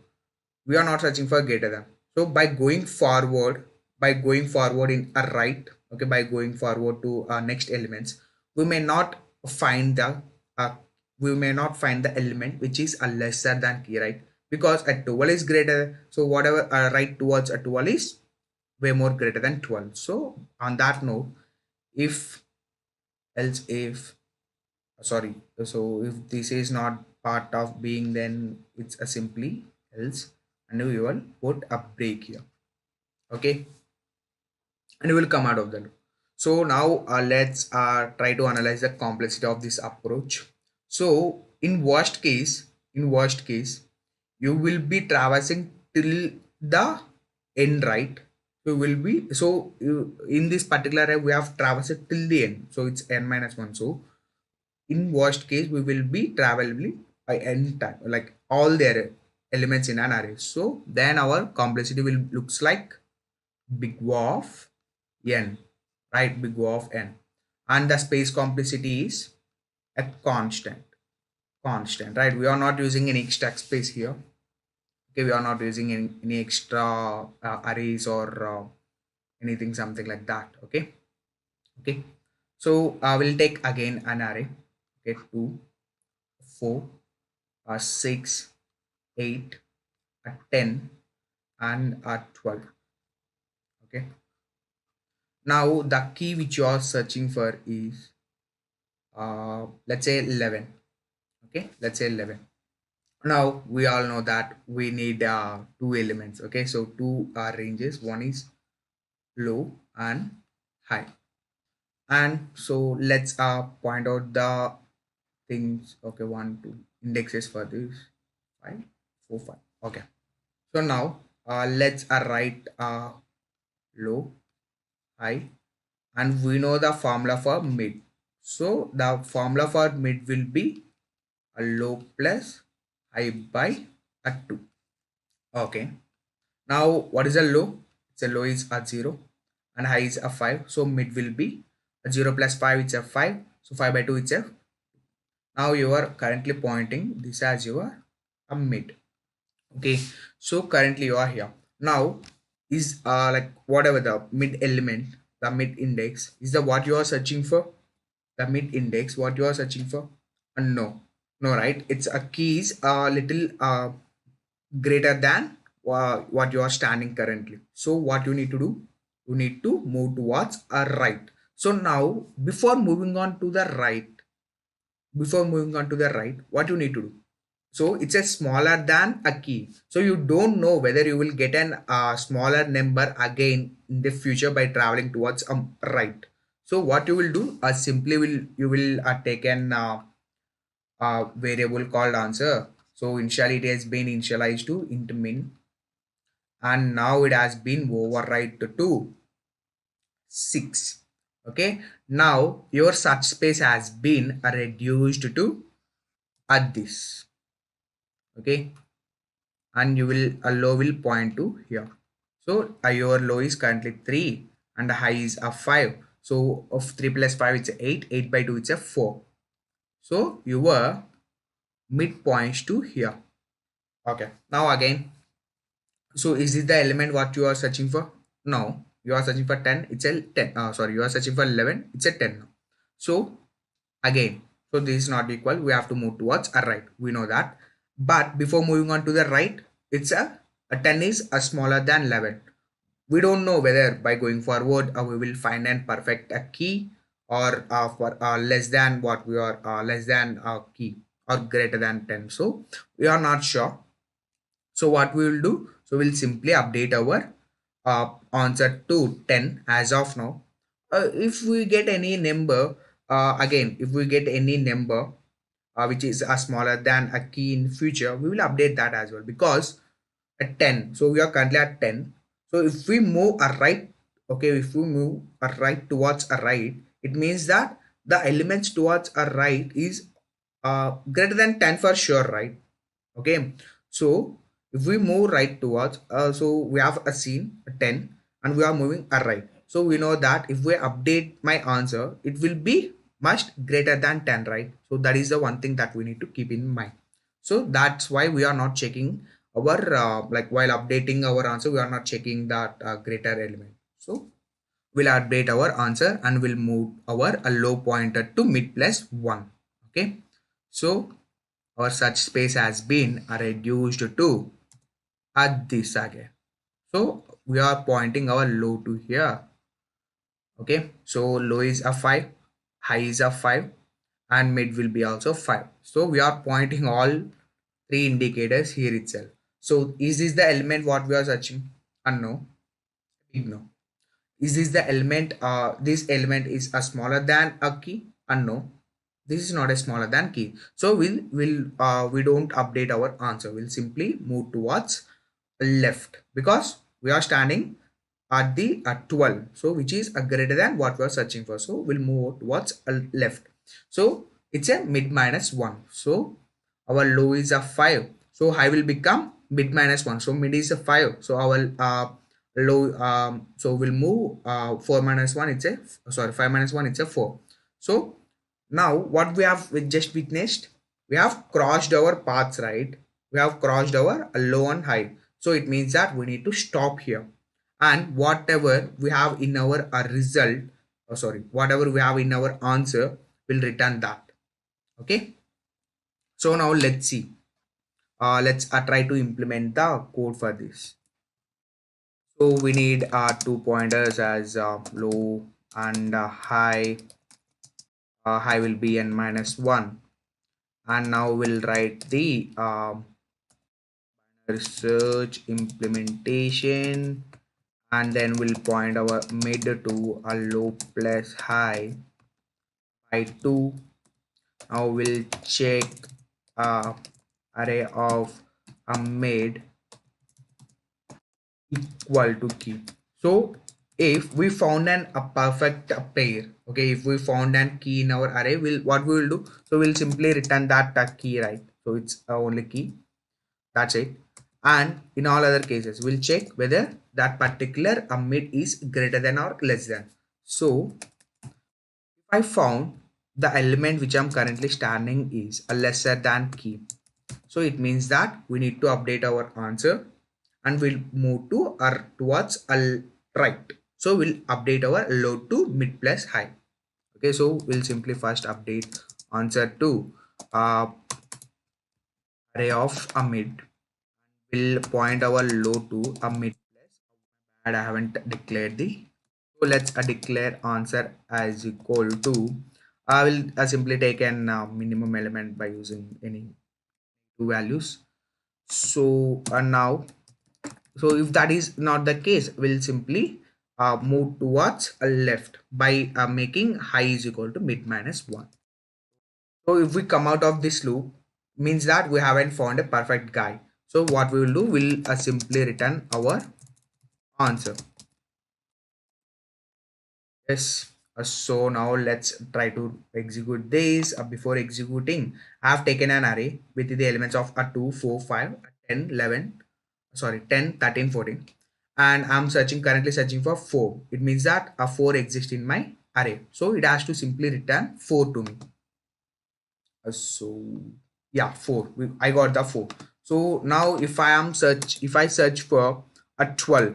we are not searching for greater than. So by going forward in a right, okay, by going forward to next elements, we may not find the uh, we may not find the element which is a lesser than key, right? Because a 12 is greater, so whatever right towards a 12 is way more greater than 12. So on that note, if else if sorry, so if this is not part of being, then it's a simply else, and we will put a break here. Okay, and we will come out of the loop. So now let's try to analyze the complexity of this approach. So in worst case you will be traversing till the end, right? So will be, so in this particular array we have traversed till the end, so it's n minus 1. So in worst case we will be traveling by n time, like all their elements in an array. So then our complexity will looks like big O of n, right? Big O of n, and the space complexity is a constant, right? We are not using any extra space here. Okay, we are not using any extra arrays or anything something like that. Okay. Okay, so I will take again an array. Okay, 2, 4, 6, 8, 10, and 12. Okay, now the key which you are searching for is let's say 11. Okay, let's say 11. Now we all know that we need two elements. Okay, so two ranges, one is low and high, and so let's point out the things. Okay, 1 2 indexes for this, 5 4 5. Okay, so now let's write low, high, and we know the formula for mid. So the formula for mid will be a low plus high by a 2. Okay, now what is a low? It's a low is a 0 and high is a 5. So mid will be a 0 plus 5, it's a 5. So 5 by 2, it's a, now you are currently pointing this as your a mid. Okay, so currently you are here. Now is like whatever the mid element, the mid index is the what you are searching for, the mid index what you are searching for. No, no, right? It's a key is a little greater than what you are standing currently. So what you need to do, you need to move towards a right. So now before moving on to the right, what you need to do, so it's a smaller than a key, so you don't know whether you will get an smaller number again in the future by traveling towards right. So what you will do, simply will you will take an variable called answer. So initially it has been initialized to int min, and now it has been override to 6. Okay, now your search space has been reduced to at this. Okay, and you will a low will point to here. So your low is currently 3 and the high is a 5. So of 3 plus 5 it's 8, 8 by 2 it's a 4. So your mid points to here. Okay, now again, so is this the element what you are searching for? No, you are searching for 10, it's a 10. Sorry, you are searching for 11, it's a 10 now. So again, so this is not equal, we have to move towards a right, we know that. But before moving on to the right, it's a 10 is a smaller than 11. We don't know whether by going forward we will find an perfect key, or for less than what we are less than key or greater than 10. So we are not sure. So what we will do, so we'll simply update our answer to 10 as of now. If we get any number, again, if we get any number which is smaller than a key in future, we will update that as well, because at 10, so we are currently at 10. So if we move a right, okay, if we move a right towards a right, it means that the elements towards a right is greater than 10 for sure, right? Okay, so if we move right towards so we have a scene a 10 and we are moving a right, so we know that if we update my answer, it will be much greater than 10, right? So that is the one thing that we need to keep in mind. So that's why we are not checking our like while updating our answer, we are not checking that greater element. So we'll update our answer and we'll move our low pointer to mid plus 1. Okay, so our search space has been reduced to at this again. So we are pointing our low to here. Okay, so low is a 5, high is a 5, and mid will be also 5. So we are pointing all three indicators here itself. So is this the element what we are searching? No, no. Is this the element? This element is a smaller than a key? No, this is not a smaller than key. So we don't update our answer. We'll simply move towards left, because we are standing at the 12, so which is a greater than what we are searching for. So we'll move towards left. So it's a mid minus 1. So our low is a 5, so high will become mid minus 1. So mid is a 5, so our low so we'll move 4 minus 1, it's a sorry 5 minus 1, it's a 4. So now what we have just witnessed, we have crossed our paths, right? We have crossed our low and high. So it means that we need to stop here, and whatever we have in our result, whatever we have in our answer, will return that. Okay, so now let's see, let's try to implement the code for this. So we need two pointers as low and high. High will be n minus 1, and now we'll write the research implementation, and then we'll point our mid to a low plus high by 2. Now we'll check array of a mid equal to key. So if we found a perfect pair, okay, if we found an key in our array, what we will do, so we'll simply return that key, right? So it's only key, that's it. And in all other cases, we'll check whether that particular mid is greater than or less than. So if I found the element which I'm currently standing is a lesser than key, so it means that we need to update our answer and we'll move to or towards a right. So we'll update our low to mid plus high. Okay, so we'll simply first update answer to array of a mid. We'll point our low to a mid plus, and I haven't declared the, so let's declare answer as equal to, I will simply take an minimum element by using any two values. So now, so if that is not the case, we'll simply move towards a left by making high is equal to mid minus 1. So if we come out of this loop, means that we haven't found a perfect guy. So what we will do, we'll simply return our answer. Yes. So now let's try to execute this. Before executing, I have taken an array with the elements of a 2, 4, 5, 10, 11, sorry, 10, 13, 14. And I'm currently searching for 4. It means that a 4 exists in my array. So it has to simply return 4 to me. So yeah, 4. I got the 4. So now if I search for a 12,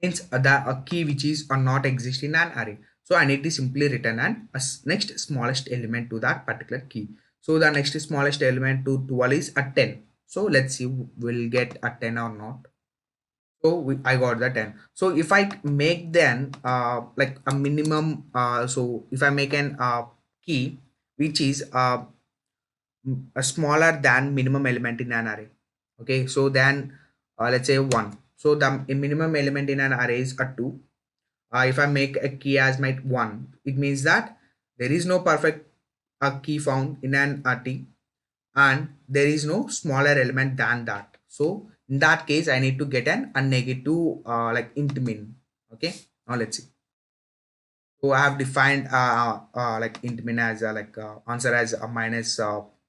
means a key which is or not exist in an array. So I need to simply return an next smallest element to that particular key. So the next smallest element to 12 is a 10. So let's see we'll get a 10 or not. So I got the 10. So if I make then like a minimum, so if I make an key which is a smaller than minimum element in an array, okay, so then let's say 1. So the minimum element in an array is a 2. If I make a key as my 1, it means that there is no perfect key found in an array, and there is no smaller element than that. So in that case, I need to get a negative like int min. Okay, now let's see. So I have defined like int min as like answer as a minus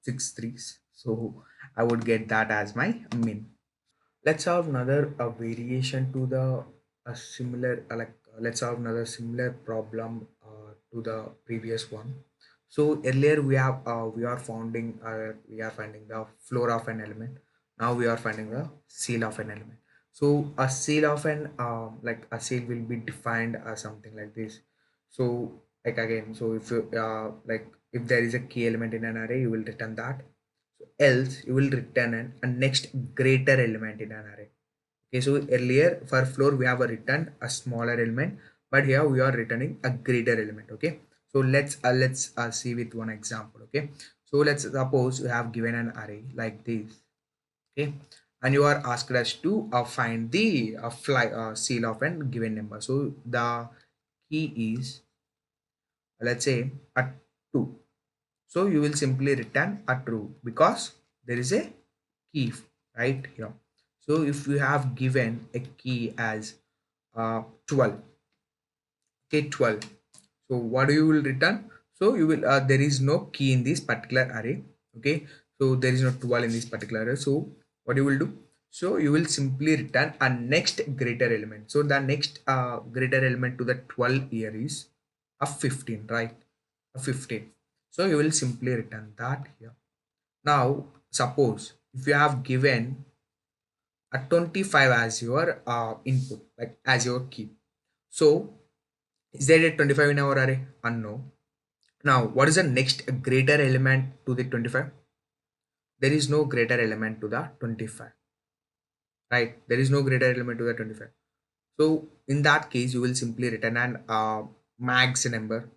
6 threes. So I would get that as my min. Let's have another variation to the similar let's have another similar problem to the previous one. So earlier we are finding the floor of an element. Now we are finding the seal of an element. So a seal of an like a seal will be defined as something like this. So like again, so if you like if there is a key element in an array, you will return that. Else you will return a next greater element in an array. Okay, so earlier for floor we have a return a smaller element, but here we are returning a greater element. Okay, so let's see with one example. Okay, so let's suppose you have given an array like this. Okay, and you are asked us to find the seal of a given number. So the key is, let's say, a 2. So you will simply return a true because there is a key right here. So if you have given a key as 12, okay, 12. So what you will return? So you will there is no key in this particular array. Okay, so there is no 12 in this particular array. So what you will do? So you will simply return a next greater element. So the next greater element to the 12 here is a 15, right? A 15. So you will simply return that here. Now suppose if you have given a 25 as your input, like as your key. So is there a 25 in our array? Unknown. Now what is the next greater element to the 25? There is no greater element to the 25, right? There is no greater element to the 25. So in that case, you will simply return an max number.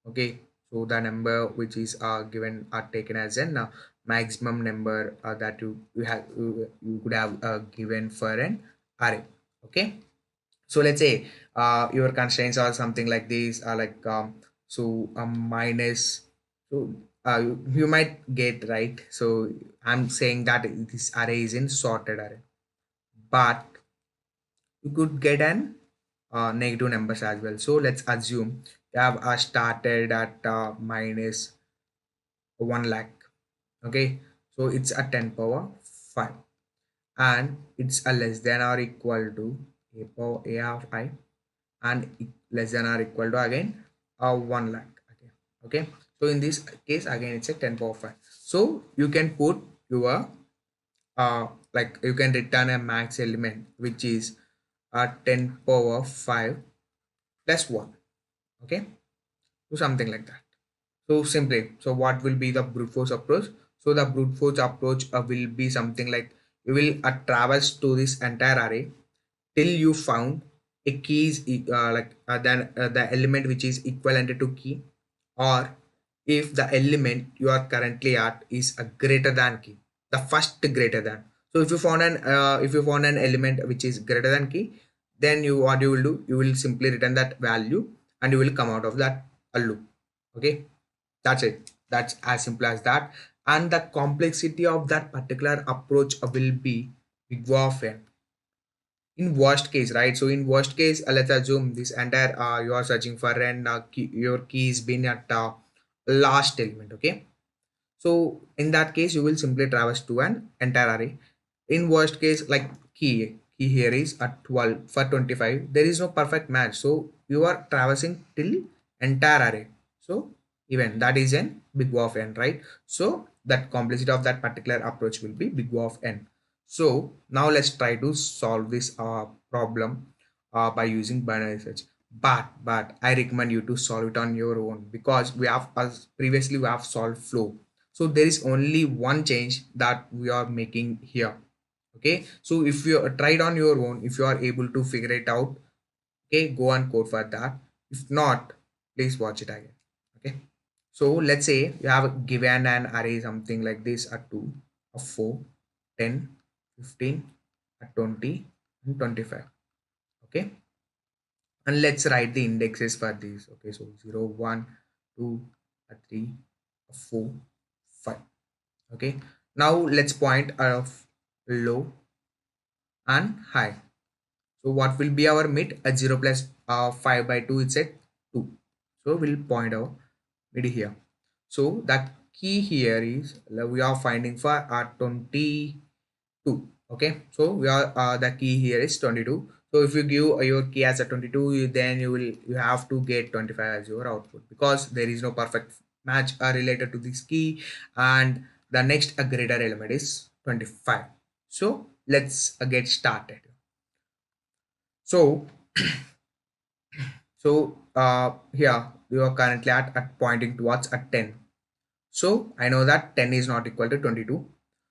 Okay, so the number which is given are taken as an maximum number that you could have given for an array. Okay, so let's say your constraints are something like these are like minus. So you might get right. So I'm saying that this array is in sorted array, but you could get an negative numbers as well. So let's assume you have started at minus 1 lakh. Okay, so it's a 10 power 5, and it's a less than or equal to a power a of I, and less than or equal to again 1 lakh again. Okay, so in this case again it's a 10 power 5. So you can put your like you can return a max element which is 10 power 5 plus 1. Okay, so something like that. So simply, so what will be the brute force approach? So the brute force approach will be something like you will traverse to this entire array till you found a key is then the element which is equivalent to key, or if the element you are currently at is a greater than key, the first greater than. So if you found an element which is greater than key, then you what you will do, you will simply return that value and you will come out of that a loop. Okay, that's it. That's as simple as that. And the complexity of that particular approach will be big O of n in worst case, right? So in worst case, let's assume this entire you are searching for and your key is been at last element. Okay, so in that case you will simply traverse to an entire array. In worst case, like key here is at 12 for 25, there is no perfect match, so you are traversing till entire array. So even that is n big O of n, right? So that complexity of that particular approach will be big O of n. So now let's try to solve this problem by using binary search. But I recommend you to solve it on your own because we have previously we have solved flow. So there is only one change that we are making here. Okay, so if you try it on your own, if you are able to figure it out, okay, go and code for that. If not, please watch it again. Okay, so let's say you have given an array something like this: a 2, a 4, 10, 15, at 20 and 25. Okay, and let's write the indexes for these. Okay, so 0 1 2 3 4 5. Okay, now let's point of low and high. So what will be our mid? At 0 plus 5 by 2, it's at 2. So we'll point our mid here. So that key here is we are finding for 22. Okay, so we are the key here is 22. So if you give your key as a 22, then you have to get 25 as your output, because there is no perfect match related to this key, and the next greater element is 25. So let's get started. So here we are currently at pointing towards a 10. So I know that 10 is not equal to 22.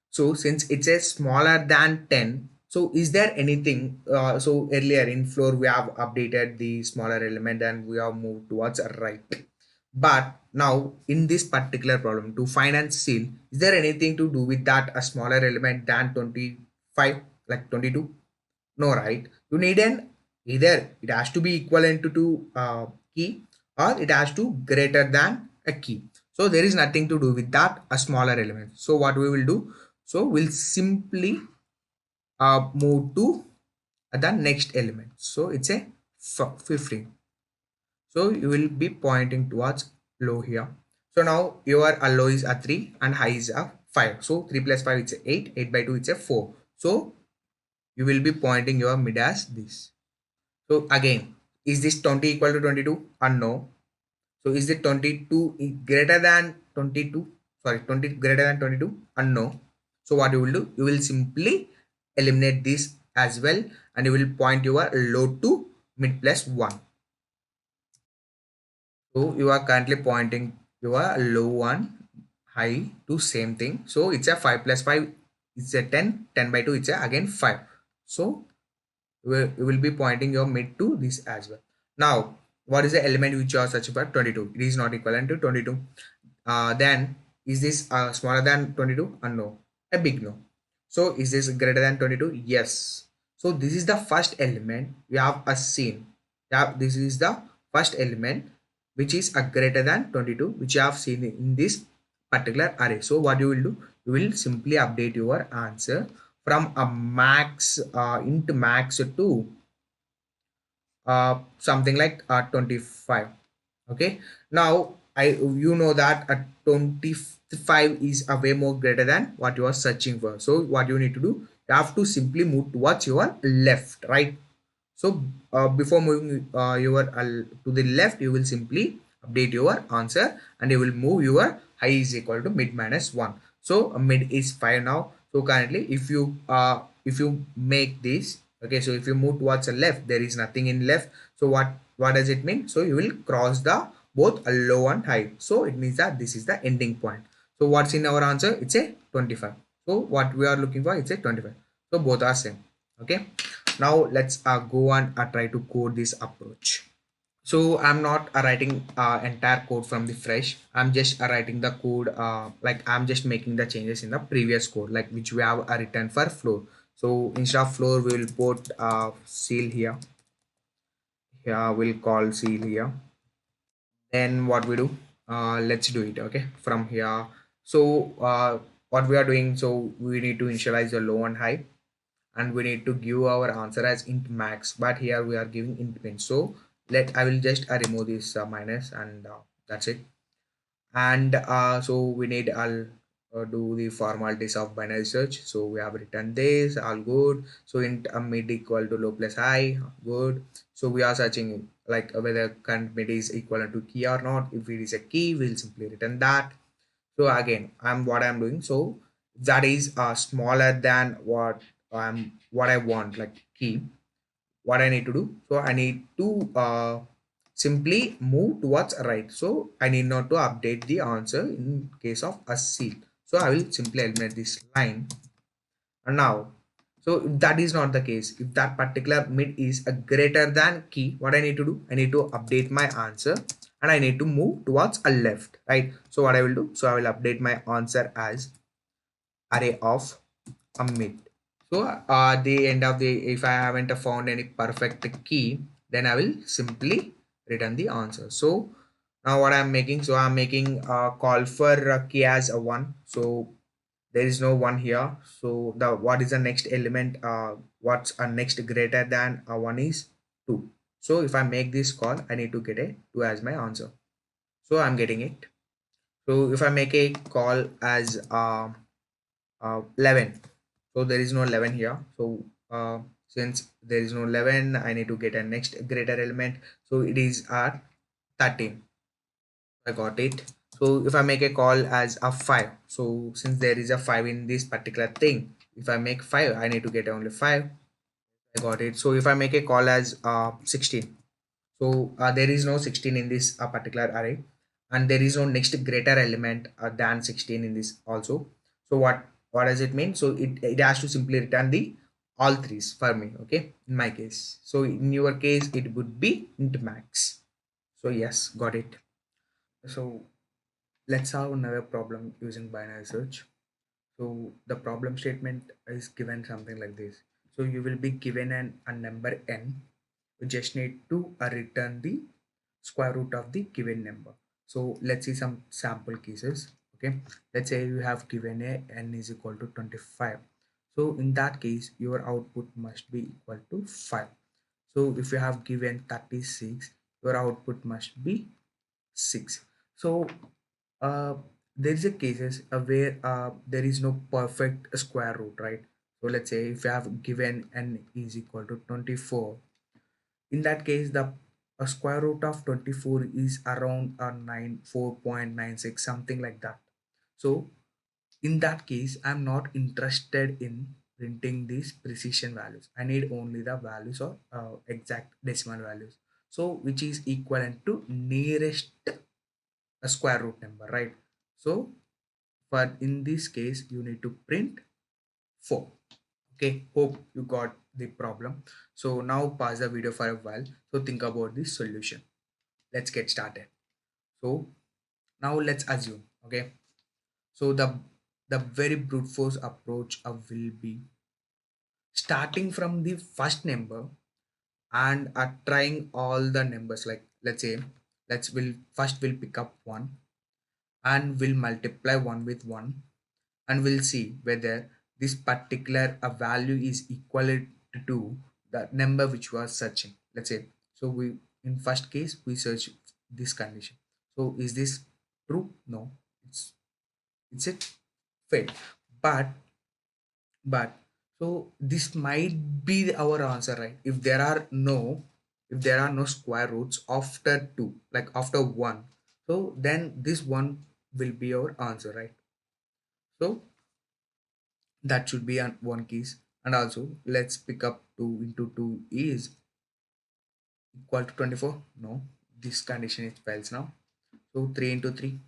So since it's a smaller than 10, so is there anything, so earlier in floor we have updated the smaller element and we have moved towards a right. But now in this particular problem to find and seal, is there anything to do with that a smaller element than 25, like 22? No, right? You need an either it has to be equivalent to key, or it has to greater than a key. So there is nothing to do with that a smaller element. So what we will do? So we'll simply move to the next element. So it's a 15. So you will be pointing towards low here. So now your low is a 3 and high is a 5. So 3 plus 5 is a 8. 8 by 2 is a 4. So you will be pointing your mid as this. So again, is this 20 equal to 22 or no? So is it 22 greater than 22? Sorry, 20 greater than 22 or no? So what you will do? You will simply eliminate this as well, and you will point your low to mid plus 1. So you are currently pointing your low one, high to same thing. So it's a 5 plus 5, it's a 10. 10 by 2, it's a again 5. So you will be pointing your mid to this as well. Now, what is the element which you are searching for? 22. It is not equivalent to 22. Then is this smaller than 22? No, a big no. So is this greater than 22? Yes. So this is the first element we have a seen. Yeah, this is the first element which is a greater than 22, which you have seen in this particular array. So what you will do? You will simply update your answer from a max int max to something like 25. Okay, now you know that a 25 is a way more greater than what you are searching for. So what you need to do, you have to simply move towards your left, right? So before moving your to the left, you will simply update your answer and you will move your high is equal to mid minus 1. So mid is 5 now. So currently if you make this, okay, so if you move towards the left, there is nothing in left. So what does it mean? So you will cross the both a low and high. So it means that this is the ending point. So what's in our answer? It's a 25. So what we are looking for, it's a 25. So both are same. Okay, now let's go and try to code this approach. So I'm not writing entire code from the fresh. I'm just writing the code like I'm just making the changes in the previous code, like which we have written for floor. So instead of floor we will put seal here. Here we'll call seal here. Then what we do, let's do it. Okay, from here. So what we are doing, so we need to initialize the low and high, and we need to give our answer as int max, but here we are giving int min. So I will just remove this minus, and that's it. And so we need I'll do the formalities of binary search. So we have written this, all good. So int mid equal to low plus high, good. So we are searching like whether current mid is equivalent to key or not. If it is a key, we'll simply return that. So again, what I'm doing, so that is smaller than what I want, like key. What I need to do, so I need to simply move towards right. So I need not to update the answer in case of a seal. So I will simply eliminate this line. And now, so if that is not the case, if that particular mid is a greater than key, what I need to do, I need to update my answer and I need to move towards a left, right? So what I will do, so I will update my answer as array of a mid. So at the end of the, if I haven't found any perfect key, then I will simply return the answer. So now what I'm making, so I'm making a call for a key as a one. So there is no one here. So the what is the next element? What's a next greater than a one is two. So if I make this call, I need to get a two as my answer. So I'm getting it. So if I make a call as 11, so there is no 11 here. So since there is no 11, I need to get a next greater element. So it is 13. I got it. So if I make a call as a 5, so since there is a 5 in this particular thing, if I make 5, I need to get only 5. I got it. So if I make a call as 16, so there is no 16 in this particular array, and there is no next greater element than 16 in this also. So what does it mean? So it has to simply return the all threes for me. Okay, in my case. So in your case, it would be int max. So yes, got it. So let's have another problem using binary search. So the problem statement is given something like this. So you will be given a number n. You just need to return the square root of the given number. So let's see some sample cases. Okay, let's say you have given a n is equal to 25. So in that case, your output must be equal to 5. So if you have given 36, your output must be 6. So uh, there is a cases where there is no perfect square root, right? So let's say if you have given n is equal to 24, in that case the square root of 24 is around 4.96, something like that. So in that case, I'm not interested in printing these precision values. I need only the values or exact decimal values, so which is equivalent to nearest a square root number, right? So but in this case you need to print 4. Okay, hope you got the problem. So now pause the video for a while, so think about the solution. Let's get started. So now let's assume, okay, so the very brute force approach will be starting from the first number and trying all the numbers. Like let's say, we'll pick up 1 and we'll multiply 1 with 1, and we'll see whether this particular value is equal to the number which we are searching. Let's say, so we, in first case we search this condition. So is this true? No, it's a fail. But but so this might be our answer, right? If there are no square roots after 2, like after 1, so then this one will be our answer, right? So that should be an one case. And also let's pick up 2 into 2 is equal to 24. No, this condition is fails now. So 3 into 3,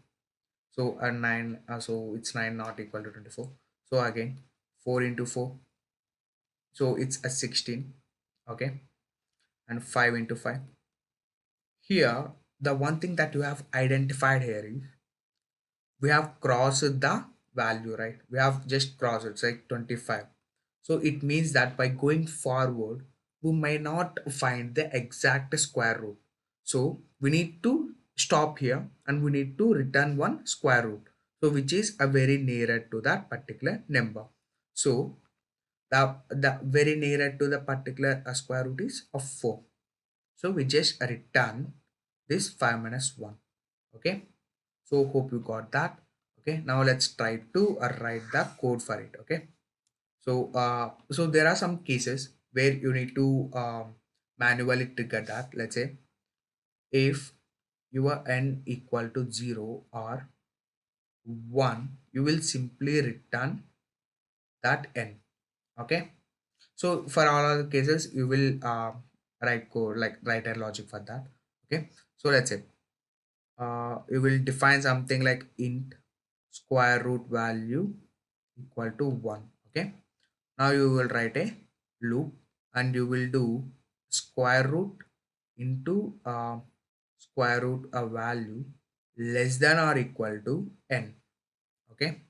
so a 9, so it's 9 not equal to 24. So again 4 into 4, so it's a 16. Okay, and 5 into 5. Here the one thing that you have identified here is we have crossed the value, right? We have just crossed it, it's like 25. So it means that by going forward, we may not find the exact square root. So we need to stop here and we need to return one square root. So which is a very nearer to that particular number. So the very nearer to the particular square root is of 4. So we just return this 5 minus 1. Okay. So hope you got that. Okay. Now let's try to write the code for it. Okay. So there are some cases where you need to manually trigger that. Let's say if your n equal to 0 or 1, you will simply return that n. Okay. So for all other cases, you will write code, like write a logic for that. Okay. So let's say you will define something like int square root value equal to 1. Okay. Now you will write a loop and you will do square root into square root a value less than or equal to n. Okay.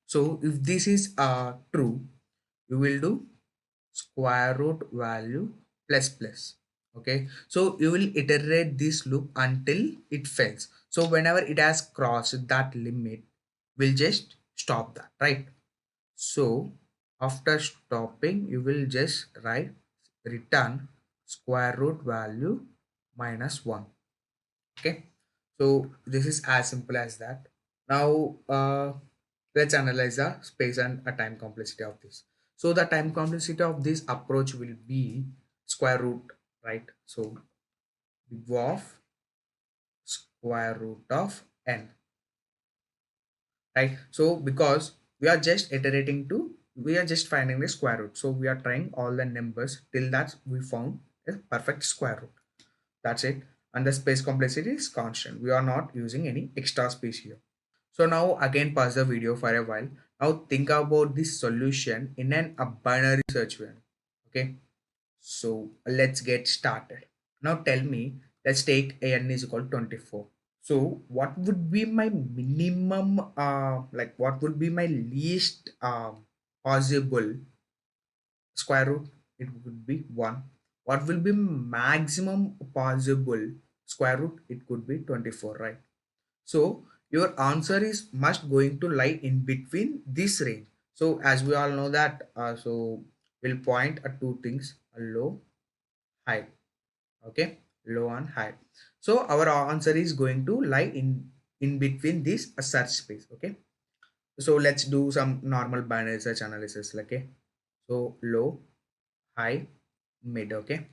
So if this is true, you will do square root value plus plus. Okay, so you will iterate this loop until it fails. So whenever it has crossed that limit, we'll just stop that, right? So after stopping, you will just write return square root value minus 1. Okay, so this is as simple as that. Now let's analyze the space and a time complexity of this. So the time complexity of this approach will be square root, right? So of square root of n, right? So because we are just iterating to, we are just finding the square root, so we are trying all the numbers till that we found a perfect square root. That's it. And the space complexity is constant. We are not using any extra space here. So now again pause the video for a while. Now think about this solution in a binary search way. Okay. So let's get started. Now tell me, let's take n is equal to 24. So what would be my minimum, like what would be my least possible square root? It would be 1. What will be maximum possible square root? It could be 24, right? So your answer is must going to lie in between this range. So as we all know that, so we'll point at two things: a low, high. Okay, low and high. So our answer is going to lie in between this search space. Okay, so let's do some normal binary search analysis. Okay, so low, high, mid. Okay,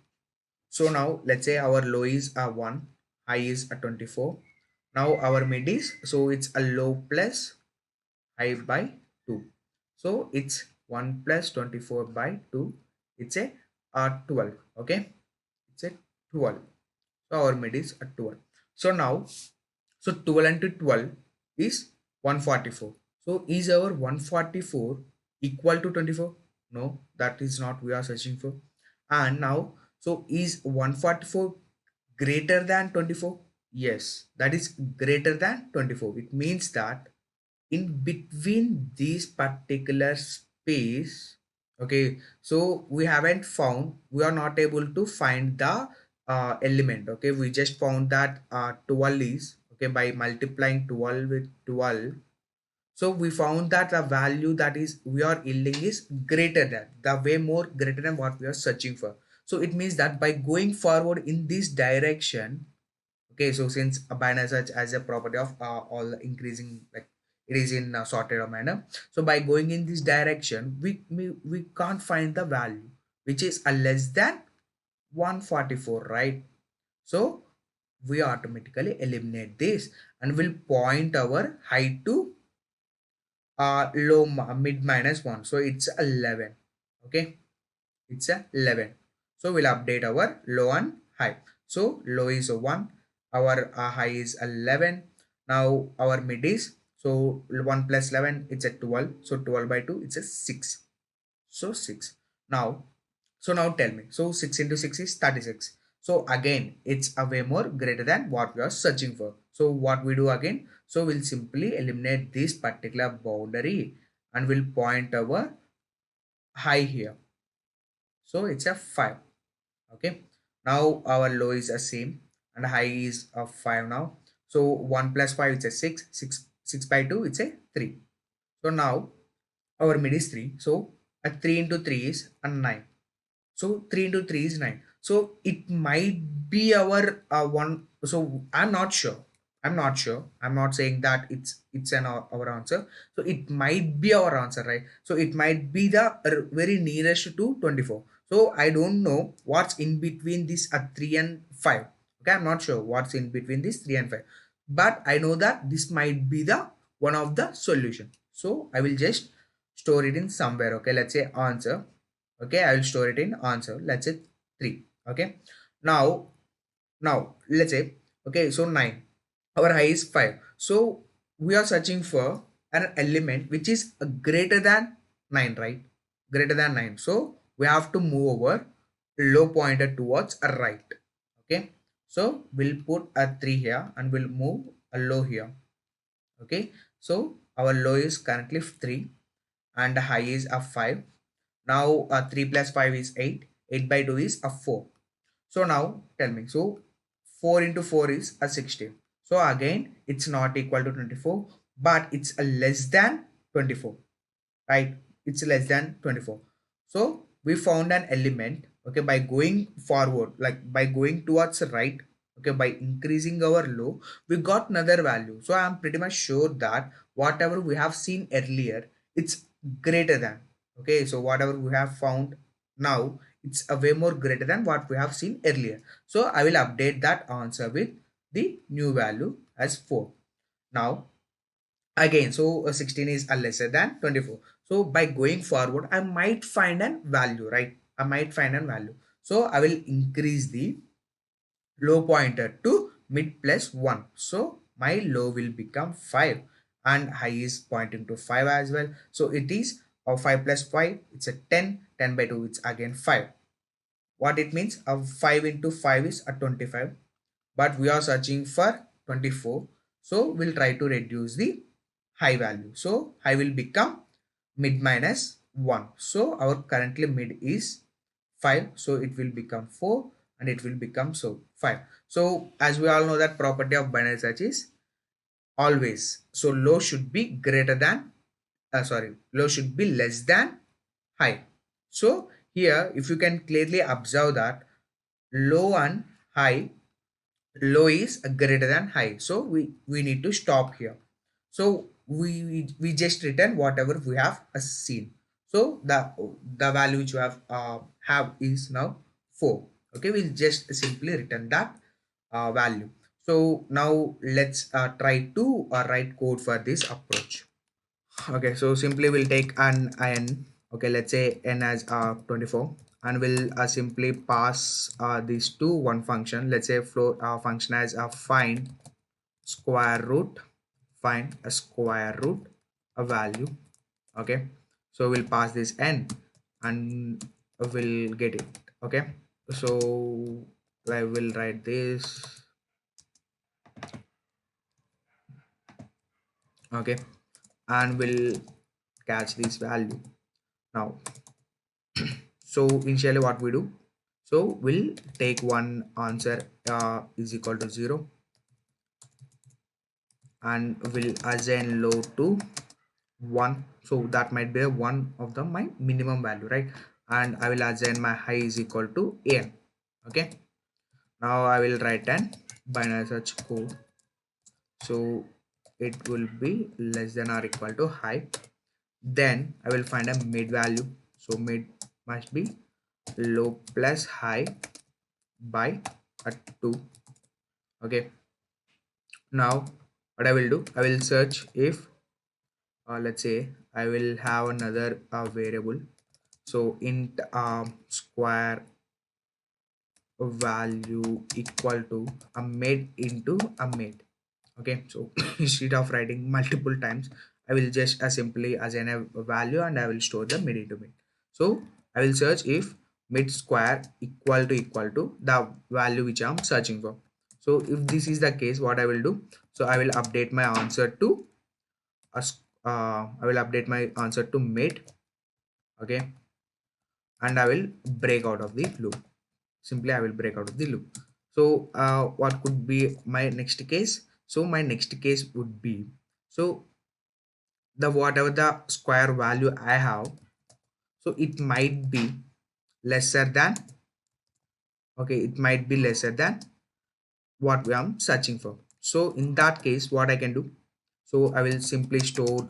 so now let's say our low is a 1, high is a 24. Now our mid is, so it's a low plus high by 2. So it's 1 plus 24 by 2. It's a 12. Okay, it's a 12. So our mid is a 12. So now, so 12 into 12 is 144. So is our 144 equal to 24? No, that is not we are searching for. And now, so is 144 greater than 24? Yes, that is greater than 24. It means that in between this particular space, okay, so we haven't found, we are not able to find the element. Okay, we just found that 12 is, okay, by multiplying 12 with 12. So we found that the value that is we are yielding is greater than, the way more greater than what we are searching for. So it means that by going forward in this direction, okay, so since a binary search as a property of all increasing, like it is in a sorted manner, so by going in this direction, we can't find the value which is a less than 144, right? So we automatically eliminate this and will point our height to low mid minus 1, so it's 11. Okay, it's a 11. So we'll update our low and high. So low is a 1, our high is 11. Now our mid is, so 1 plus 11, it's a 12. So 12 by 2, it's a 6. So 6. Now, so now tell me, so 6 into 6 is 36. So again, it's a way more greater than what we are searching for. So what we do again, so we'll simply eliminate this particular boundary and we'll point our high here. So it's a 5. Okay, now our low is the same and high is a 5 now. So 1 plus 5 is a 6. 6 by 2 it's a 3. So now our mid is 3. So a 3 into 3 is a 9. So 3 into 3 is 9. So it might be our one. So I'm not sure. I'm not sure. I'm not saying that it's an our answer. So it might be our answer, right? So it might be the very nearest to 24. So I don't know what's in between this 3 and 5. Okay, I'm not sure what's in between this 3 and 5. But I know that this might be the one of the solution. So I will just store it in somewhere. Okay, let's say answer. Okay, I will store it in answer, let's say 3. Okay, now let's say, okay, so 9, our high is 5. So we are searching for an element which is greater than 9, right? Greater than 9. So we have to move over low pointer towards a right. Okay, so we'll put a 3 here and we'll move a low here. Okay, so our low is currently 3 and high is a 5. Now 3 plus 5 is 8. 8 by 2 is a 4. So now tell me. So 4 into 4 is a 16. So again, it's not equal to 24, but it's a less than 24, right? It's less than 24. So we found an element, okay, by going forward, like by going towards the right, okay, by increasing our low, we got another value. So I'm pretty much sure that whatever we have seen earlier, it's greater than, okay, so whatever we have found now, it's a way more greater than what we have seen earlier. So I will update that answer with the new value as 4. Now again, so 16 is a lesser than 24. So by going forward, I might find an value, right? I might find an value. So I will increase the low pointer to mid plus 1. So my low will become 5 and high is pointing to 5 as well. So it is 5 plus 5, it's a 10. 10 by 2, it's again 5. What it means, 5 into 5 is a 25, but we are searching for 24. So we'll try to reduce the high value. So high will become mid minus 1. So our currently mid is 5. So it will become 4 and it will become so 5. So as we all know that property of binary search is always. So low should be greater than, low should be less than high. So here if you can clearly observe that low and high, low is greater than high, so we need to stop here. So we just return whatever we have seen. So the value which you have is now 4. Okay, we'll just simply return that value. So now let's try to write code for this approach. Okay, so simply we'll take an n. Okay, let's say n as 24, and we'll simply pass these to one function. Let's say float function as find square root, find a square root, a value. Okay, so we'll pass this n and we'll get it. Okay, so I will write this. Okay, and we'll catch this value now. So initially what we do, so we'll take one answer is equal to 0, and we'll assign low to 1. So that might be one of the my minimum value, right? And I will assign my high is equal to n. Okay, now I will write an binary search code. So it will be less than or equal to high. Then I will find a mid value. So mid must be low plus high by a 2. Okay, now what I will do, I will search if let's say I will have another variable. So int square value equal to a mid into a mid. Okay, so instead of writing multiple times, I will just simply assign a value and I will store the mid into mid. So I will search if mid square equal to the value which I'm searching for. So if this is the case, what I will do, so I will update my answer to I will update my answer to mid. Okay, and I will break out of the loop. Simply I will break out of the loop. So what could be my next case? So my next case would be, so the whatever the square value I have, so it might be lesser than, okay, it might be lesser than what we are searching for. So in that case what I can do, so I will simply store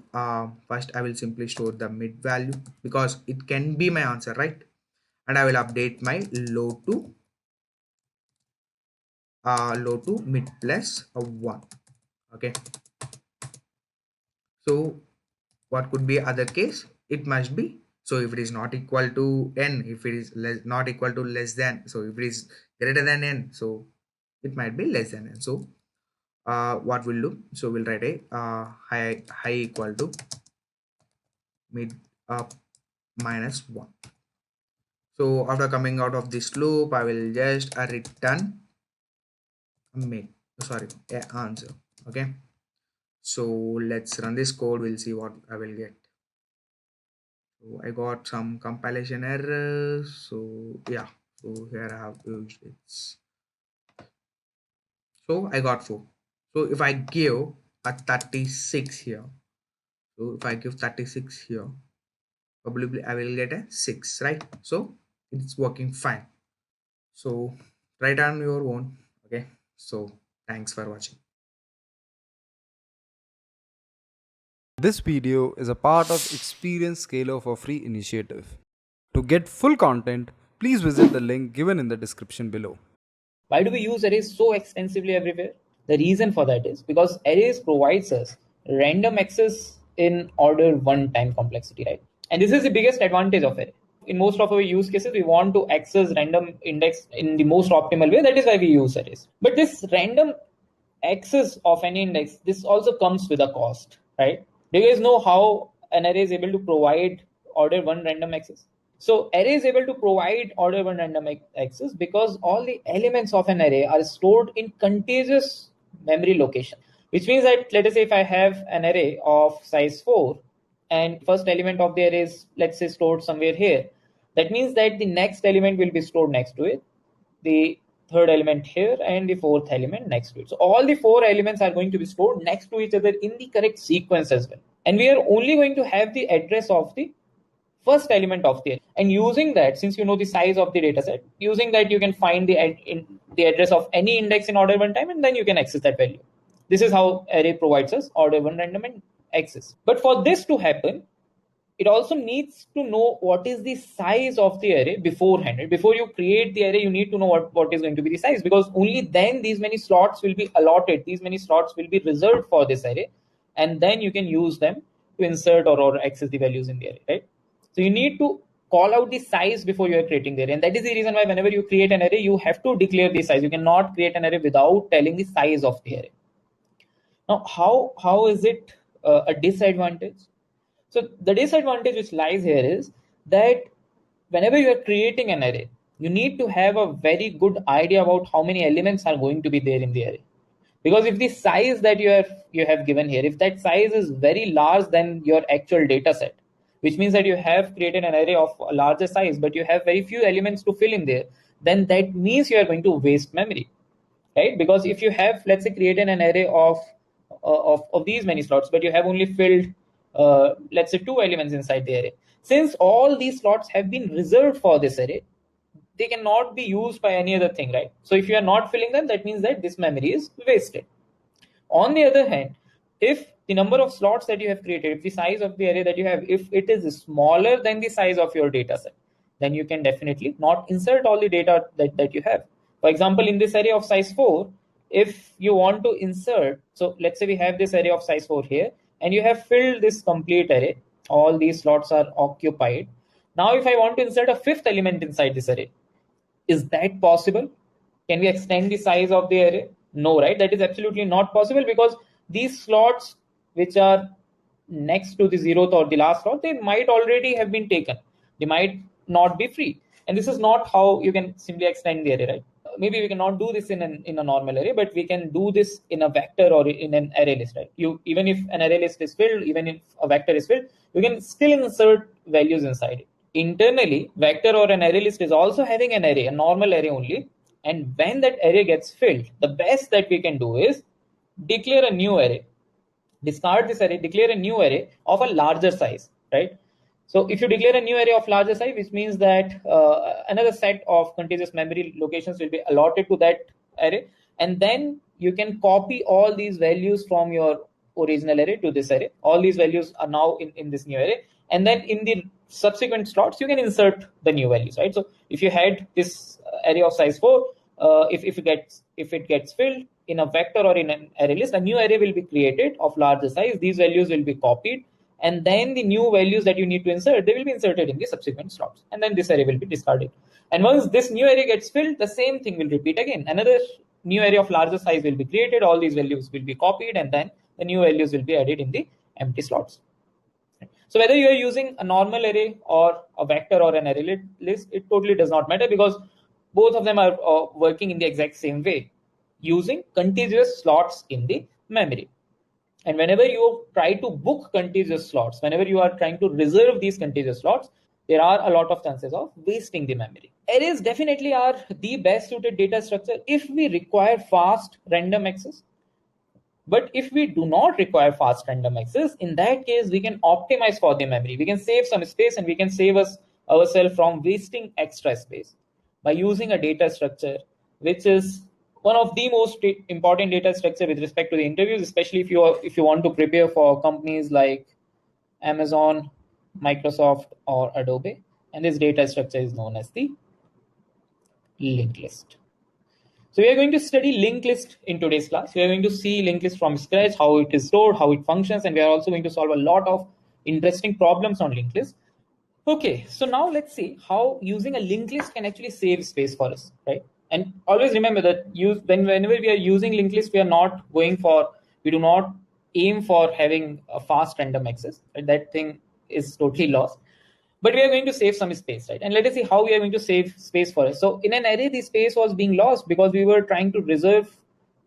first I will simply store the mid value because it can be my answer, right? And I will update my low to mid plus 1. Okay, so what could be other case, it must be, so if it is not equal to n, if it is not equal to less than, so if it is greater than n, so it might be less than n. So what we'll do, so we'll write a high equal to mid minus 1. So after coming out of this loop, I will just return a mid, sorry, a answer. Okay, so let's run this code, we'll see what I will get. So I got some compilation errors. So yeah, so here I have used it. So I got 4. So if I give a 36 here, so if I give 36 here, probably I will get a 6, right? So it's working fine. So try it on your own. Okay. So thanks for watching. This video is a part of Experience Scaler for Free initiative. To get full content, please visit the link given in the description below. Why do we use arrays so extensively everywhere? The reason for that is because arrays provides us random access in order 1 time complexity, right? And this is the biggest advantage of array. In most of our use cases, we want to access random index in the most optimal way. That is why we use arrays. But this random access of any index, this also comes with a cost, right? Do you guys know how an array is able to provide order 1 random access? So array is able to provide order 1 random access because all the elements of an array are stored in contiguous memory location, which means that, let us say, if I have an array of size 4 and first element of the array is, let's say, stored somewhere here, that means that the next element will be stored next to it, the third element here, and the fourth element next to it. So all the 4 elements are going to be stored next to each other in the correct sequence as well. And we are only going to have the address of the first element of the array. And using that, since you know the size of the data set, using that you can find the address of any index in order 1 time, and then you can access that value. This is how array provides us order 1 random access. But for this to happen, it also needs to know what is the size of the array beforehand. Before you create the array, you need to know what is going to be the size, because only then these many slots will be allotted, these many slots will be reserved for this array, and then you can use them to insert or access the values in the array, right? So you need to call out the size before you are creating the array, and that is the reason why whenever you create an array, you have to declare the size. You cannot create an array without telling the size of the array. Now, how is it a disadvantage? So the disadvantage which lies here is that whenever you are creating an array, you need to have a very good idea about how many elements are going to be there in the array. Because if the size that you have given here, if that size is very large than your actual data set, which means that you have created an array of a larger size, but you have very few elements to fill in there, then that means you are going to waste memory, right? Because if you have, let's say, created an array of these many slots, but you have only filled let's say 2 elements inside the array, since all these slots have been reserved for this array, they cannot be used by any other thing, right? So if you are not filling them, that means that this memory is wasted. On the other hand, if the number of slots that you have created, if the size of the array that you have, if it is smaller than the size of your data set, then you can definitely not insert all the data that you have. For example, in this array of size 4, if you want to insert, so let's say we have this array of size 4 here, and you have filled this complete array, all these slots are occupied. Now, if I want to insert a 5th element inside this array, is that possible? Can we extend the size of the array? No, right? That is absolutely not possible, because these slots which are next to the 0th or the last slot, they might already have been taken. They might not be free. And this is not how you can simply extend the array, right? Maybe we cannot do this in a normal array, but we can do this in a vector or in an array list, right? You, even if an array list is filled, even if a vector is filled, you can still insert values inside it. Internally, vector or an array list is also having an array, a normal array only. And when that array gets filled, the best that we can do is declare a new array. Discard this array, declare a new array of a larger size, right? So if you declare a new array of larger size, which means that another set of contiguous memory locations will be allotted to that array, and then you can copy all these values from your original array to this array. All these values are now in this new array, and then in the subsequent slots you can insert the new values, right? So if you had this array of size 4, if it gets filled in a vector or in an array list, a new array will be created of larger size. These values will be copied, and then the new values that you need to insert, they will be inserted in the subsequent slots, and then this array will be discarded. And once this new array gets filled, the same thing will repeat again. Another new array of larger size will be created, all these values will be copied, and then the new values will be added in the empty slots. So whether you are using a normal array or a vector or an array list, it totally does not matter, because both of them are working in the exact same way, using contiguous slots in the memory. And whenever you try to book contiguous slots, whenever you are trying to reserve these contiguous slots, there are a lot of chances of wasting the memory. Arrays definitely are the best suited data structure if we require fast random access. But if we do not require fast random access, in that case, we can optimize for the memory. We can save some space and we can save ourselves from wasting extra space by using a data structure, which is one of the most important data structure with respect to the interviews, especially if you want to prepare for companies like Amazon, Microsoft, or Adobe. And this data structure is known as the linked list. So we are going to study linked list in today's class. We are going to see linked list from scratch, how it is stored, how it functions, and we are also going to solve a lot of interesting problems on linked list. Okay, so now let's see how using a linked list can actually save space for us, right? And always remember that whenever we are using linked list, we do not aim for having a fast random access. Right? That thing is totally lost. But we are going to save some space, right? And let us see how we are going to save space for us. So in an array, the space was being lost because we were trying to reserve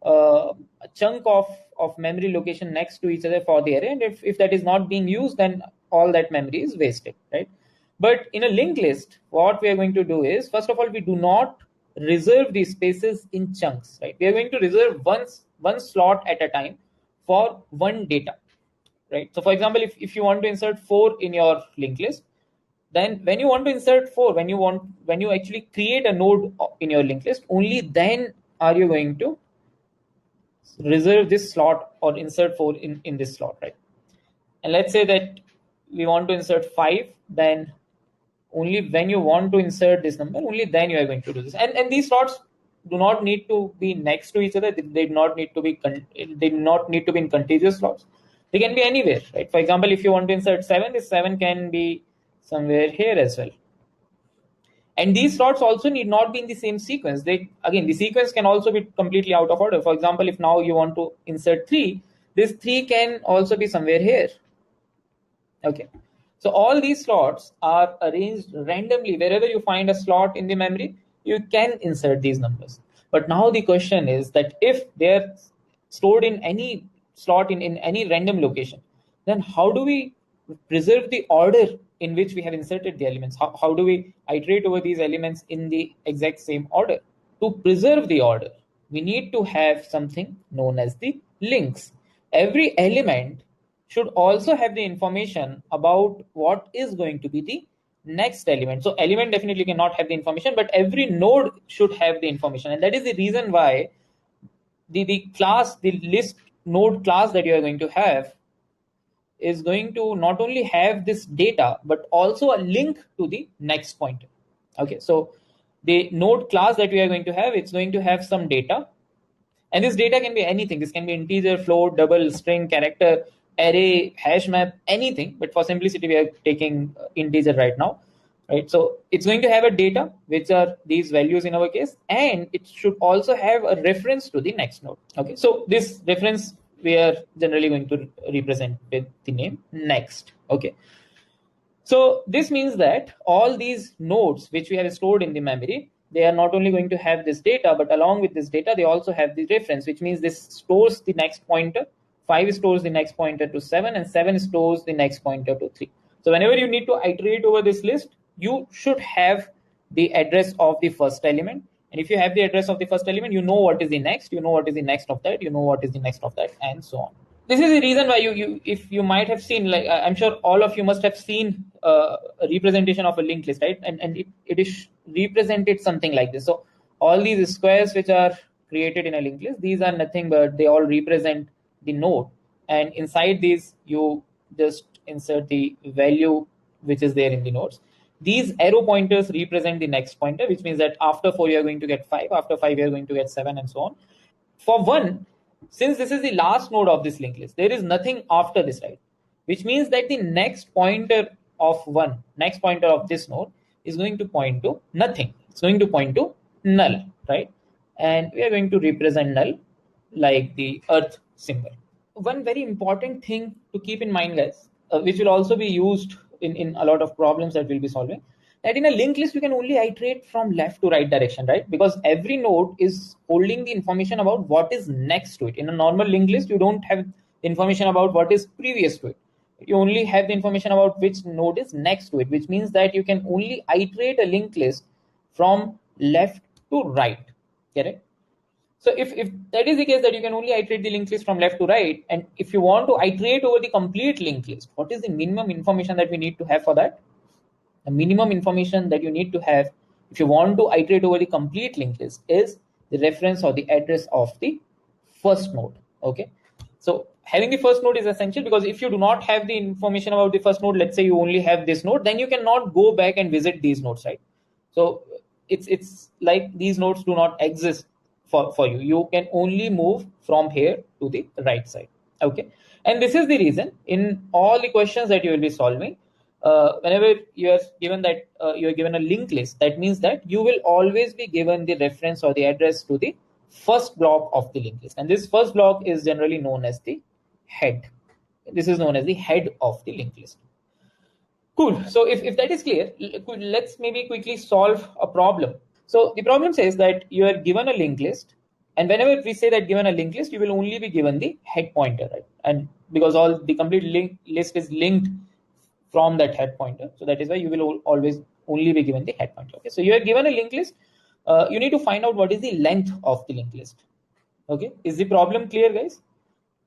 a chunk of memory location next to each other for the array. And if that is not being used, then all that memory is wasted, right? But in a linked list, what we are going to do is, first of all, we do not reserve these spaces in chunks, right? We are going to reserve one slot at a time for one data, right? So for example, if you want to insert 4 in your linked list, then when you want to insert 4, when you actually create a node in your linked list, only then are you going to reserve this slot or insert 4 in this slot, right? And let's say that we want to insert 5, then only when you want to insert this number, only then you are going to do this. And these slots do not need to be next to each other. They do not need to be in contiguous slots. They can be anywhere, right? For example, if you want to insert 7, this 7 can be somewhere here as well. And these slots also need not be in the same sequence. The sequence can also be completely out of order. For example, if now you want to insert 3, this 3 can also be somewhere here. Okay. So all these slots are arranged randomly. Wherever you find a slot in the memory, you can insert these numbers. But now the question is that if they're stored in any slot in any random location, then how do we preserve the order in which we have inserted the elements? How do we iterate over these elements in the exact same order? To preserve the order, we need to have something known as the links. Every element should also have the information about what is going to be the next element. So element definitely cannot have the information, but every node should have the information. And that is the reason why the list node class that you are going to have is going to not only have this data, but also a link to the next pointer. Okay, so the node class that we are going to have, it's going to have some data. And this data can be anything. This can be integer, float, double, string, character, array, hash map, anything. But for simplicity, we are taking integer right now, right? So it's going to have a data, which are these values in our case, and it should also have a reference to the next node. Okay, so this reference we are generally going to represent with the name next. Okay. So this means that all these nodes which we have stored in the memory, they are not only going to have this data, but along with this data, they also have the reference, which means this stores the next pointer. 5 stores the next pointer to 7, and 7 stores the next pointer to 3. So whenever you need to iterate over this list, you should have the address of the first element. And if you have the address of the first element, you know what is the next, you know what is the next of that, you know what is the next of that, and so on. This is the reason why if you might have seen, like I'm sure all of you must have seen a representation of a linked list, right? And it is represented something like this. So all these squares which are created in a linked list, these are nothing but they all represent the node. And inside these, you just insert the value which is there in the nodes. These arrow pointers represent the next pointer, which means that after 4, you're going to get 5. After 5, you're going to get 7, and so on. For 1, since this is the last node of this linked list, there is nothing after this, right? Which means that the next pointer of 1, next pointer of this node is going to point to nothing. It's going to point to null, right? And we are going to represent null like the earth symbol. One very important thing to keep in mind, guys, which will also be used in a lot of problems that we'll be solving, that in a linked list, you can only iterate from left to right direction, right? Because every node is holding the information about what is next to it. In a normal linked list, you don't have information about what is previous to it. You only have the information about which node is next to it, which means that you can only iterate a linked list from left to right. Correct? So if that is the case, that you can only iterate the linked list from left to right, and if you want to iterate over the complete linked list, what is the minimum information that we need to have for that? The minimum information that you need to have if you want to iterate over the complete linked list is the reference or the address of the first node. Okay, so having the first node is essential, because if you do not have the information about the first node, let's say you only have this node, then you cannot go back and visit these nodes, right? So it's like these nodes do not exist for you. You can only move from here to the right side. Okay, and this is the reason in all the questions that you will be solving, whenever you are given that you are given a linked list, that means that you will always be given the reference or the address to the first block of the linked list, and this first block is generally known as the head. This is known as the head of the linked list. Cool. So if that is clear, let's maybe quickly solve a problem. So the problem says that you are given a linked list, and whenever we say that given a linked list, you will only be given the head pointer, right? And because all the complete linked list is linked from that head pointer, so that is why you will always only be given the head pointer. Okay, so you are given a linked list. You need to find out what is the length of the linked list. Okay, is the problem clear, guys?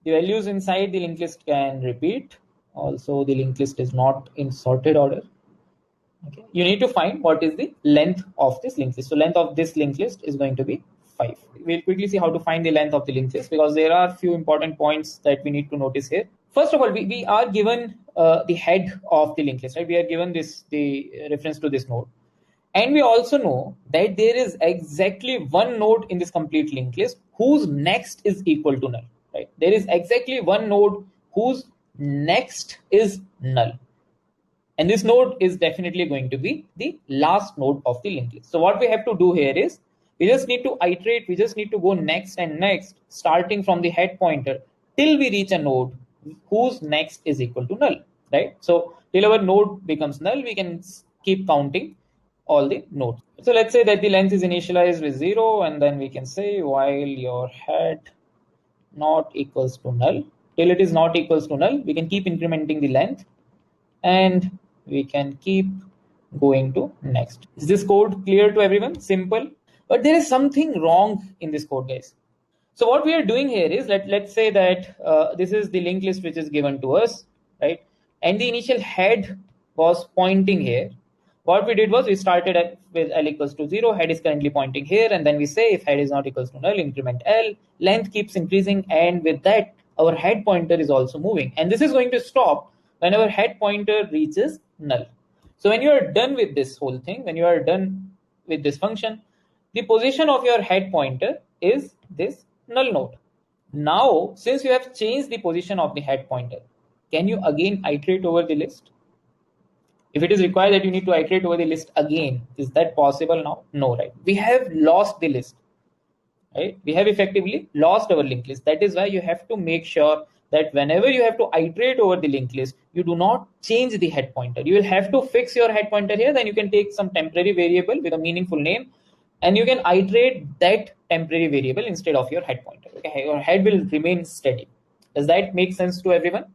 The values inside the linked list can repeat. Also, the linked list is not in sorted order. Okay, you need to find what is the length of this linked list. So length of this linked list is going to be 5. We'll quickly see how to find the length of the linked list, because there are a few important points that we need to notice here. First of all, we are given the head of the linked list, right? We are given the reference to this node. And we also know that there is exactly one node in this complete linked list whose next is equal to null, right? There is exactly one node whose next is null. And this node is definitely going to be the last node of the linked list. So what we have to do here is we just need to iterate. We just need to go next and next, starting from the head pointer till we reach a node whose next is equal to null, right? So till our node becomes null, we can keep counting all the nodes. So let's say that the length is initialized with 0, and then we can say while your head not equals to null, till it is not equals to null, we can keep incrementing the length, and we can keep going to next. Is this code clear to everyone? Simple. But there is something wrong in this code, guys. So what we are doing here is, let's say that this is the linked list which is given to us, right? And the initial head was pointing here. What we did was we started with L equals to 0, head is currently pointing here, and then we say if head is not equals to null, increment L, length keeps increasing, and with that, our head pointer is also moving. And this is going to stop when our head pointer reaches null. So when you are done with this whole thing, when you are done with this function, the position of your head pointer is this null node. Now, since you have changed the position of the head pointer, can you again iterate over the list? If it is required that you need to iterate over the list again, is that possible now? No, right? We have lost the list, right? We have effectively lost our linked list. That is why you have to make sure that whenever you have to iterate over the linked list, you do not change the head pointer. You will have to fix your head pointer here. Then you can take some temporary variable with a meaningful name, and you can iterate that temporary variable instead of your head pointer. Okay, your head will remain steady. Does that make sense to everyone?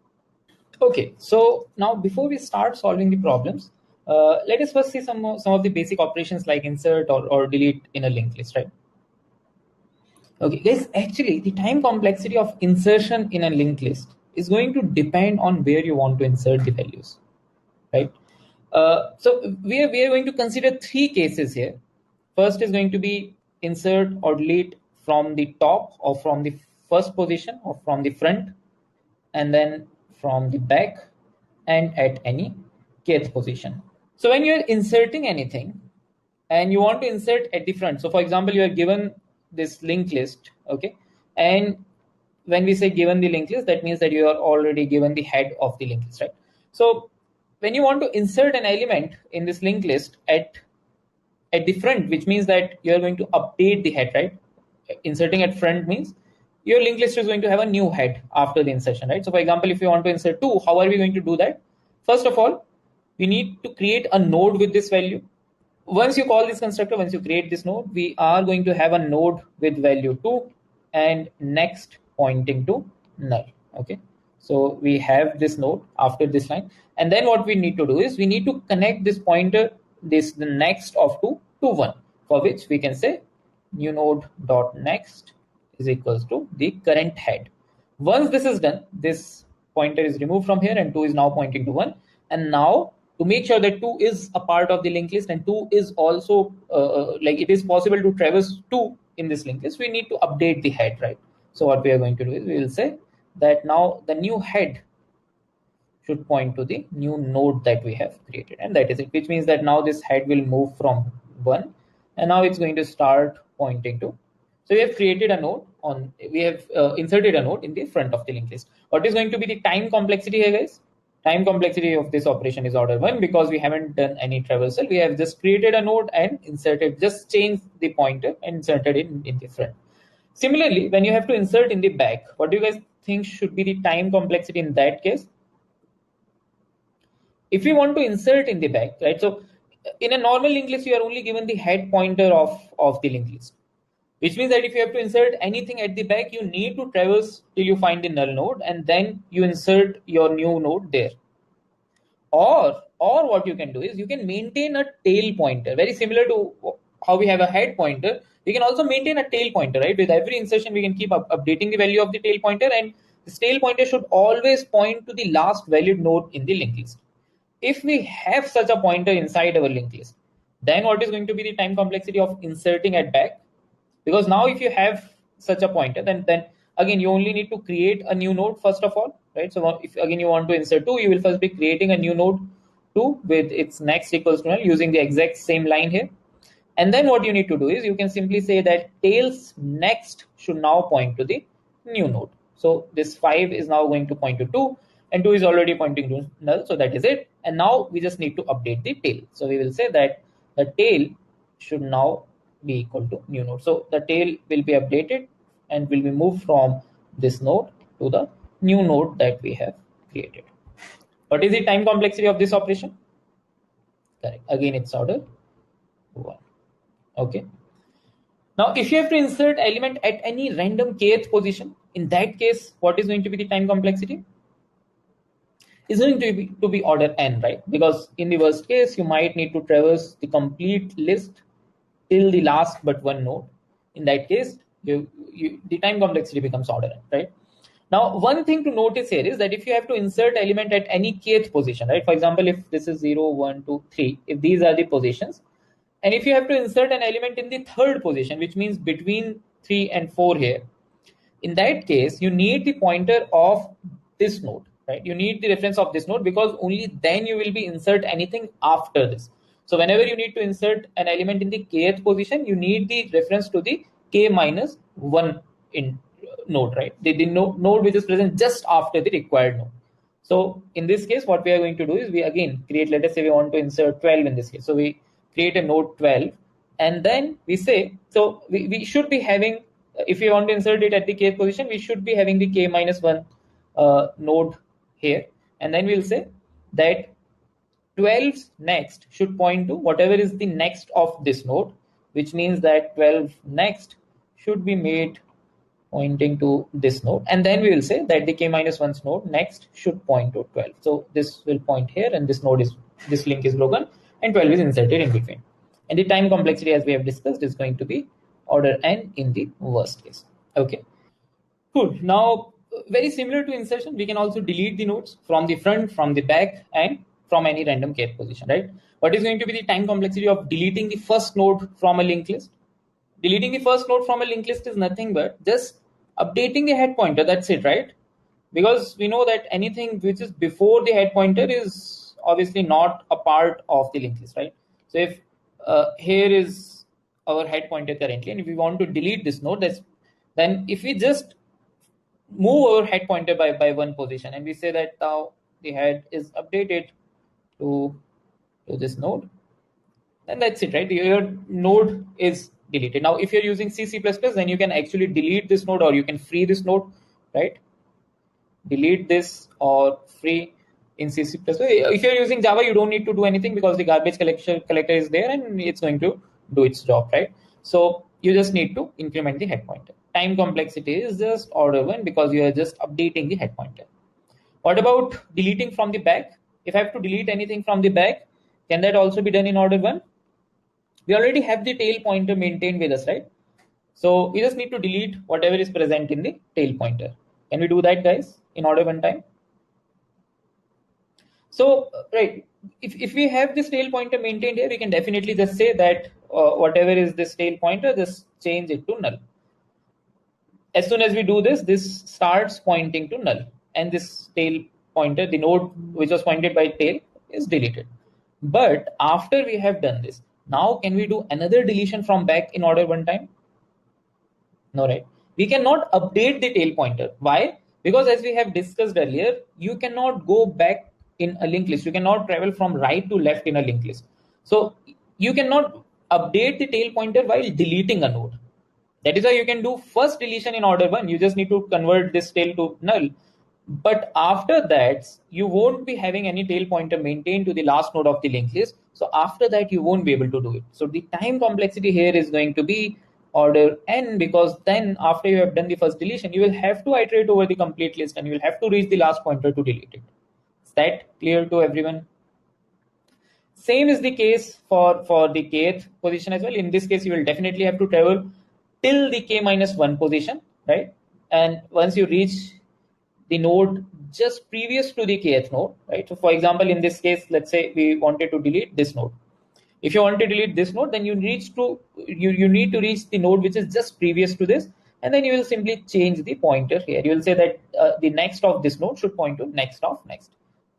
Okay, so now before we start solving the problems, let us first see some of the basic operations like insert or delete in a linked list, right? Okay, guys, actually the time complexity of insertion in a linked list is going to depend on where you want to insert the values, right? So we are going to consider 3 cases here. First is going to be insert or delete from the top or from the first position or from the front, and then from the back and at any kth position. So when you're inserting anything and you want to insert at the front, so for example, you are given this linked list, okay? And when we say given the linked list, that means that you are already given the head of the linked list, right? So when you want to insert an element in this linked list at the front, which means that you're going to update the head, right? Inserting at front means your linked list is going to have a new head after the insertion, right? So for example, if you want to insert 2, how are we going to do that? First of all, we need to create a node with this value. Once you call this constructor, once you create this node, we are going to have a node with value 2 and next pointing to null, okay? So we have this node after this line, and then what we need to do is we need to connect this pointer, the next of 2 to 1, for which we can say new node dot next is equals to the current head. Once this is done, this pointer is removed from here and 2 is now pointing to 1. And now to make sure that 2 is a part of the linked list and 2 is also like it is possible to traverse 2 in this linked list, we need to update the head, right? So what we are going to do is we will say that now the new head should point to the new node that we have created, and that is it, which means that now this head will move from 1 and now it's going to start pointing to. So we have created a node on, we have inserted a node in the front of the linked list. What is going to be the time complexity here, guys? Time complexity of this operation is order 1 because we haven't done any traversal. We have just created a node and inserted, just changed the pointer and inserted it in the front. Similarly, when you have to insert in the back, what do you guys think should be the time complexity in that case? If we want to insert in the back, right? So in a normal linked list, you are only given the head pointer of the linked list, which means that if you have to insert anything at the back, you need to traverse till you find the null node and then you insert your new node there. Or what you can do is you can maintain a tail pointer, very similar to how we have a head pointer. We can also maintain a tail pointer, right? With every insertion, we can keep updating the value of the tail pointer, and this tail pointer should always point to the last valid node in the linked list. If we have such a pointer inside our linked list, then what is going to be the time complexity of inserting at back? Because now if you have such a pointer, then again you only need to create a new node first of all, right? So if again you want to insert 2, you will first be creating a new node 2 with its next equals to null using the exact same line here. And then what you need to do is you can simply say that tails next should now point to the new node. So this 5 is now going to point to 2 and 2 is already pointing to null. So that is it. And now we just need to update the tail. So we will say that the tail should now be equal to new node. So the tail will be updated and will be moved from this node to the new node that we have created. What is the time complexity of this operation? Correct. Again, it's order 1. Okay. Now, if you have to insert element at any random kth position, in that case, what is going to be the time complexity? Is going to be order n, right? Because in the worst case, you might need to traverse the complete list till the last but one node. In that case, the time complexity becomes order n, right? Now, one thing to notice here is that if you have to insert element at any kth position, right? For example, if this is 0, 1, 2, 3, if these are the positions, and if you have to insert an element in the third position, which means between 3 and 4 here, in that case, you need the pointer of this node, right? You need the reference of this node because only then you will be insert anything after this. So whenever you need to insert an element in the kth position, you need the reference to the k minus 1 in node, right? The node which is present just after the required node. So in this case, what we are going to do is we again create, let us say we want to insert 12 in this case. So we create a node 12 and then we say, so we should be having, if we want to insert it at the kth position, we should be having the k minus 1 node here. And then we'll say that 12's next should point to whatever is the next of this node, which means that 12 next should be made pointing to this node. And then we will say that the k minus 1's node next should point to 12. So this will point here and this link is broken and 12 is inserted in between. And the time complexity, as we have discussed, is going to be order n in the worst case. Okay, cool. Now, very similar to insertion, we can also delete the nodes from the front, from the back, and from any random kth position, right? What is going to be the time complexity of deleting the first node from a linked list? Deleting the first node from a linked list is nothing but just updating the head pointer. That's it, right? Because we know that anything which is before the head pointer is obviously not a part of the linked list, right? So if here is our head pointer currently, and if we want to delete this node, then if we just move our head pointer by one position and we say that now the head is updated to this node, then that's it, right? Your node is deleted. Now, if you're using C++, then you can actually delete this node or you can free this node, right? Delete this or free in C++. If you're using Java, you don't need to do anything because the garbage collector is there and it's going to do its job, right? So you just need to increment the head pointer. Time complexity is just order 1 because you are just updating the head pointer. What about deleting from the back? If I have to delete anything from the back, can that also be done in order 1? We already have the tail pointer maintained with us, right? So we just need to delete whatever is present in the tail pointer. Can we do that, guys, in order 1 time? So, right, if we have this tail pointer maintained here, we can definitely just say that whatever is this tail pointer, just change it to null. As soon as we do this, this starts pointing to null, and this tail pointer, the node which was pointed by tail, is deleted. But after we have done this, now can we do another deletion from back in order 1 time? No, right? We cannot update the tail pointer. Why? Because as we have discussed earlier, you cannot go back in a linked list. You cannot travel from right to left in a linked list. So you cannot update the tail pointer while deleting a node. That is why you can do first deletion in order 1. You just need to convert this tail to null. But after that, you won't be having any tail pointer maintained to the last node of the linked list. So after that, you won't be able to do it. So the time complexity here is going to be order n, because then after you have done the first deletion, you will have to iterate over the complete list and you will have to reach the last pointer to delete it. Is that clear to everyone? Same is the case for the kth position as well. In this case, you will definitely have to travel till the k-1 position, right? And once you reach the node just previous to the kth node, right? So for example, in this case, let's say we wanted to delete this node. If you want to delete this node, then you need to reach the node which is just previous to this, and then you will simply change the pointer here. You will say that the next of this node should point to next of next,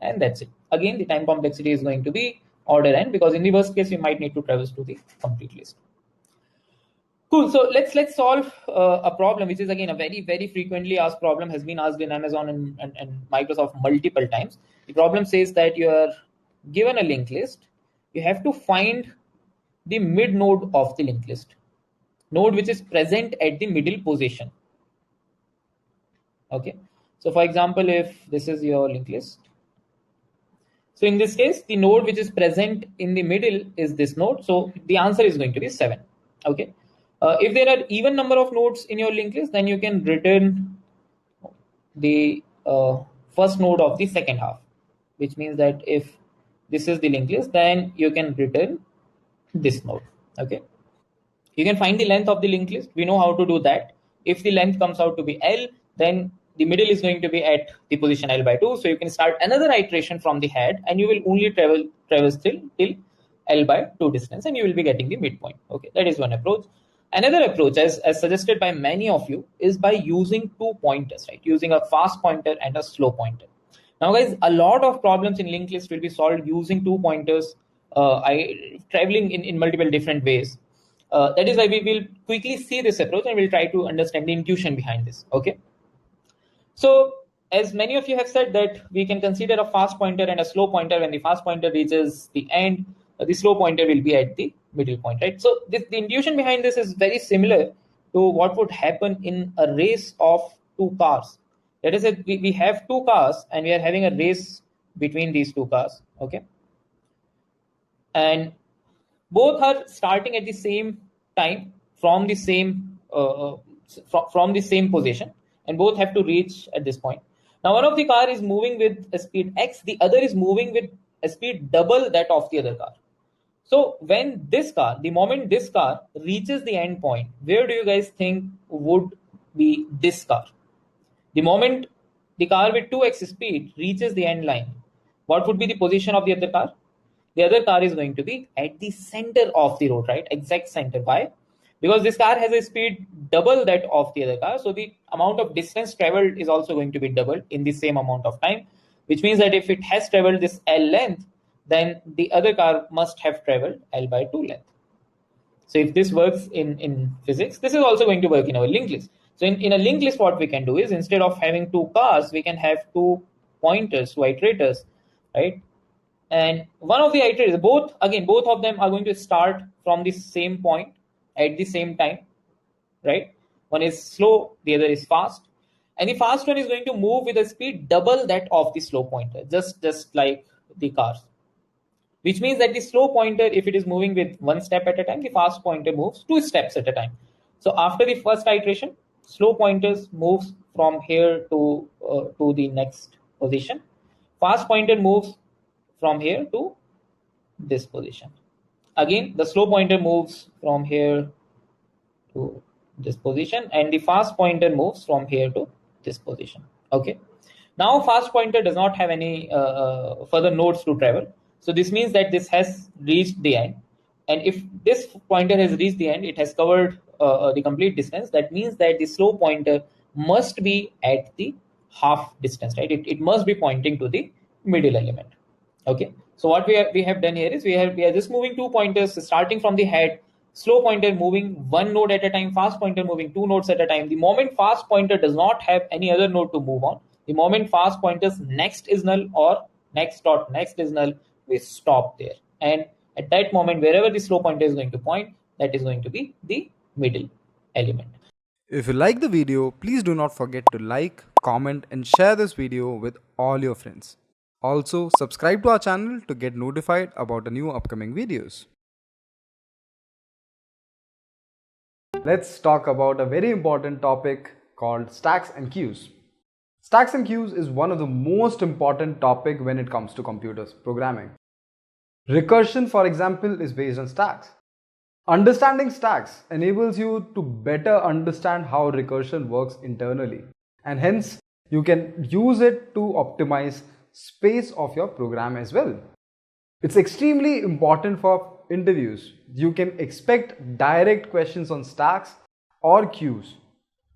and that's it. Again, the time complexity is going to be order n, because in the worst case, you might need to traverse to the complete list. Cool. So let's solve a problem, which is again a very frequently asked problem, has been asked in Amazon and Microsoft multiple times. The problem says that you are given a linked list. You have to find the mid node of the linked list, node which is present at the middle position. Okay. So for example, if this is your linked list, so in this case, the node which is present in the middle is this node. So the answer is going to be 7. Okay. If there are even number of nodes in your linked list, then you can return the first node of the second half, which means that if this is the linked list, then you can return this node. Okay. You can find the length of the linked list. We know how to do that. If the length comes out to be L, then the middle is going to be at the position L/2. So you can start another iteration from the head, and you will only traverse till L/2 distance, and you will be getting the midpoint. Okay, that is one approach. Another approach, as suggested by many of you, is by using 2 pointers, right? Using a fast pointer and a slow pointer. Now, guys, a lot of problems in linked list will be solved using 2 pointers, traveling in multiple different ways. That is why we will quickly see this approach and we'll try to understand the intuition behind this. Okay. So as many of you have said that we can consider a fast pointer and a slow pointer. When the fast pointer reaches the end, the slow pointer will be at the middle point, right? So the intuition behind this is very similar to what would happen in a race of 2 cars. That is, we have 2 cars and we are having a race between these 2 cars. Okay. And both are starting at the same time from the same from the same position, and both have to reach at this point. Now, one of the car is moving with a speed x, the other is moving with a speed double that of the other car. So when the moment this car reaches the end point, where do you guys think would be this car? The moment the car with 2x speed reaches the end line, what would be the position of the other car? The other car is going to be at the center of the road, right? Exact center. Why? Because this car has a speed double that of the other car. So the amount of distance traveled is also going to be doubled in the same amount of time, which means that if it has traveled this L length, then the other car must have traveled L/2 length. So if this works in physics, this is also going to work in our linked list. So in a linked list, what we can do is, instead of having 2 cars, we can have 2 pointers, 2 iterators, right? And one of the iterators, both of them are going to start from the same point at the same time, right? One is slow, the other is fast. And the fast one is going to move with a speed double that of the slow pointer, just like the cars. Which means that the slow pointer, if it is moving with 1 step at a time, the fast pointer moves 2 steps at a time. So after the first iteration, slow pointers moves from here to the next position. Fast pointer moves from here to this position. Again, the slow pointer moves from here to this position, and the fast pointer moves from here to this position. Okay. Now fast pointer does not have any further nodes to travel. So this means that this has reached the end. And if this pointer has reached the end, it has covered the complete distance. That means that the slow pointer must be at the half distance, right? It must be pointing to the middle element. Okay. So what we have done here is we are just moving 2 pointers starting from the head. Slow pointer moving 1 node at a time, fast pointer moving 2 nodes at a time. The moment fast pointer does not have any other node to move on, the moment fast pointer's next is null or next dot next is null, we stop there. And at that moment, wherever the slow pointer is going to point, that is going to be the middle element. If you like the video, please do not forget to like, comment and share this video with all your friends. Also, subscribe to our channel to get notified about the new upcoming videos. Let's talk about a very important topic called stacks and queues. Stacks and queues is one of the most important topic when it comes to computers programming. Recursion, for example, is based on stacks. Understanding stacks enables you to better understand how recursion works internally, and hence you can use it to optimize space of your program as well. It's extremely important for interviews. You can expect direct questions on stacks or queues.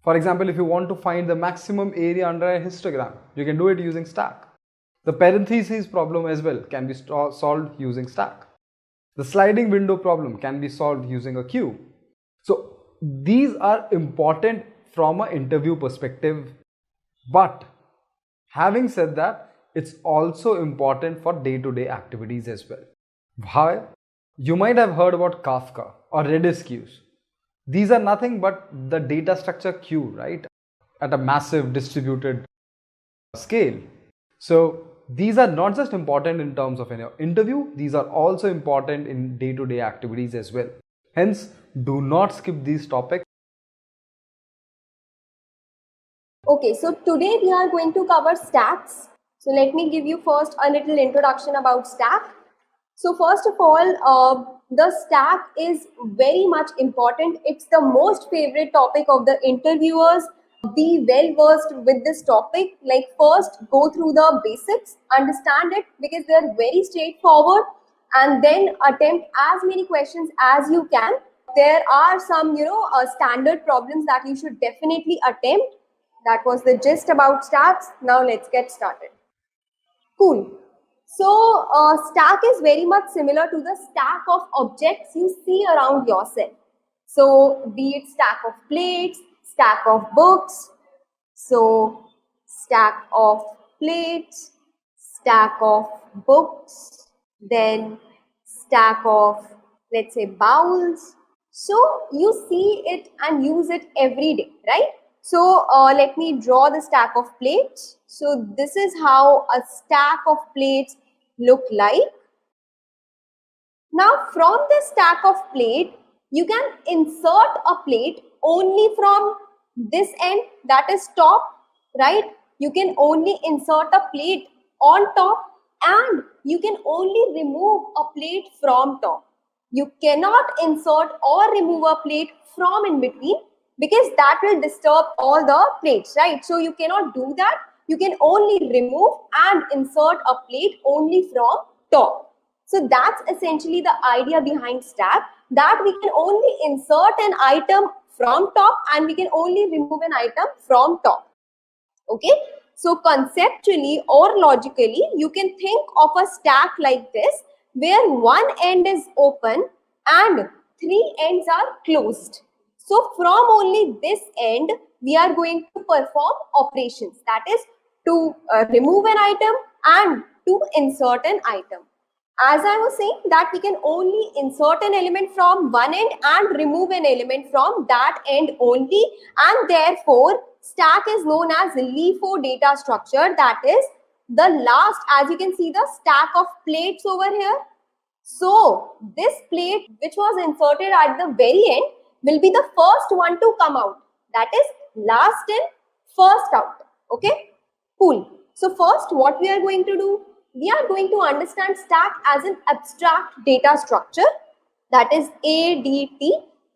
For example, if you want to find the maximum area under a histogram, you can do it using stack. The parentheses problem as well can be solved using stack. The sliding window problem can be solved using a queue. So these are important from an interview perspective. But having said that, it's also important for day-to-day activities as well. Why? You might have heard about Kafka or Redis queues. These are nothing but the data structure queue, right? At a massive distributed scale. So these are not just important in terms of an interview, these are also important in day-to-day activities as well. Hence, do not skip these topics. Okay, so today we are going to cover stacks. So let me give you first a little introduction about stack. So first of all, the stack is very much important. It's the most favorite topic of the interviewers. Be well versed with this topic. Like first go through the basics, understand it because they are very straightforward, and then attempt as many questions as you can. There are some, standard problems that you should definitely attempt. That was the gist about stacks. Now let's get started. Cool. So stack is very much similar to the stack of objects you see around yourself. So be it stack of plates, stack of books, so stack of plates, stack of books, then stack of, let's say, bowls. So you see it and use it every day, right? So let me draw the stack of plates. So this is how a stack of plates look like. Now from this stack of plate, you can insert a plate only from this end, that is top, right? You can only insert a plate on top, and you can only remove a plate from top. You cannot insert or remove a plate from in between because that will disturb all the plates, right? So you cannot do that. You can only remove and insert a plate only from top. So that's essentially the idea behind stack, that we can only insert an item from top and we can only remove an item from top. Okay, so conceptually or logically, you can think of a stack like this, where one end is open and 3 ends are closed. So from only this end, we are going to perform operations, that is to remove an item and to insert an item. As I was saying, that we can only insert an element from one end and remove an element from that end only, and therefore stack is known as LIFO data structure. That is the last, as you can see the stack of plates over here. So this plate which was inserted at the very end will be the first one to come out. That is last in, first out. Okay, cool. So first, what we are going to do, we are going to understand stack as an abstract data structure, that is ADT,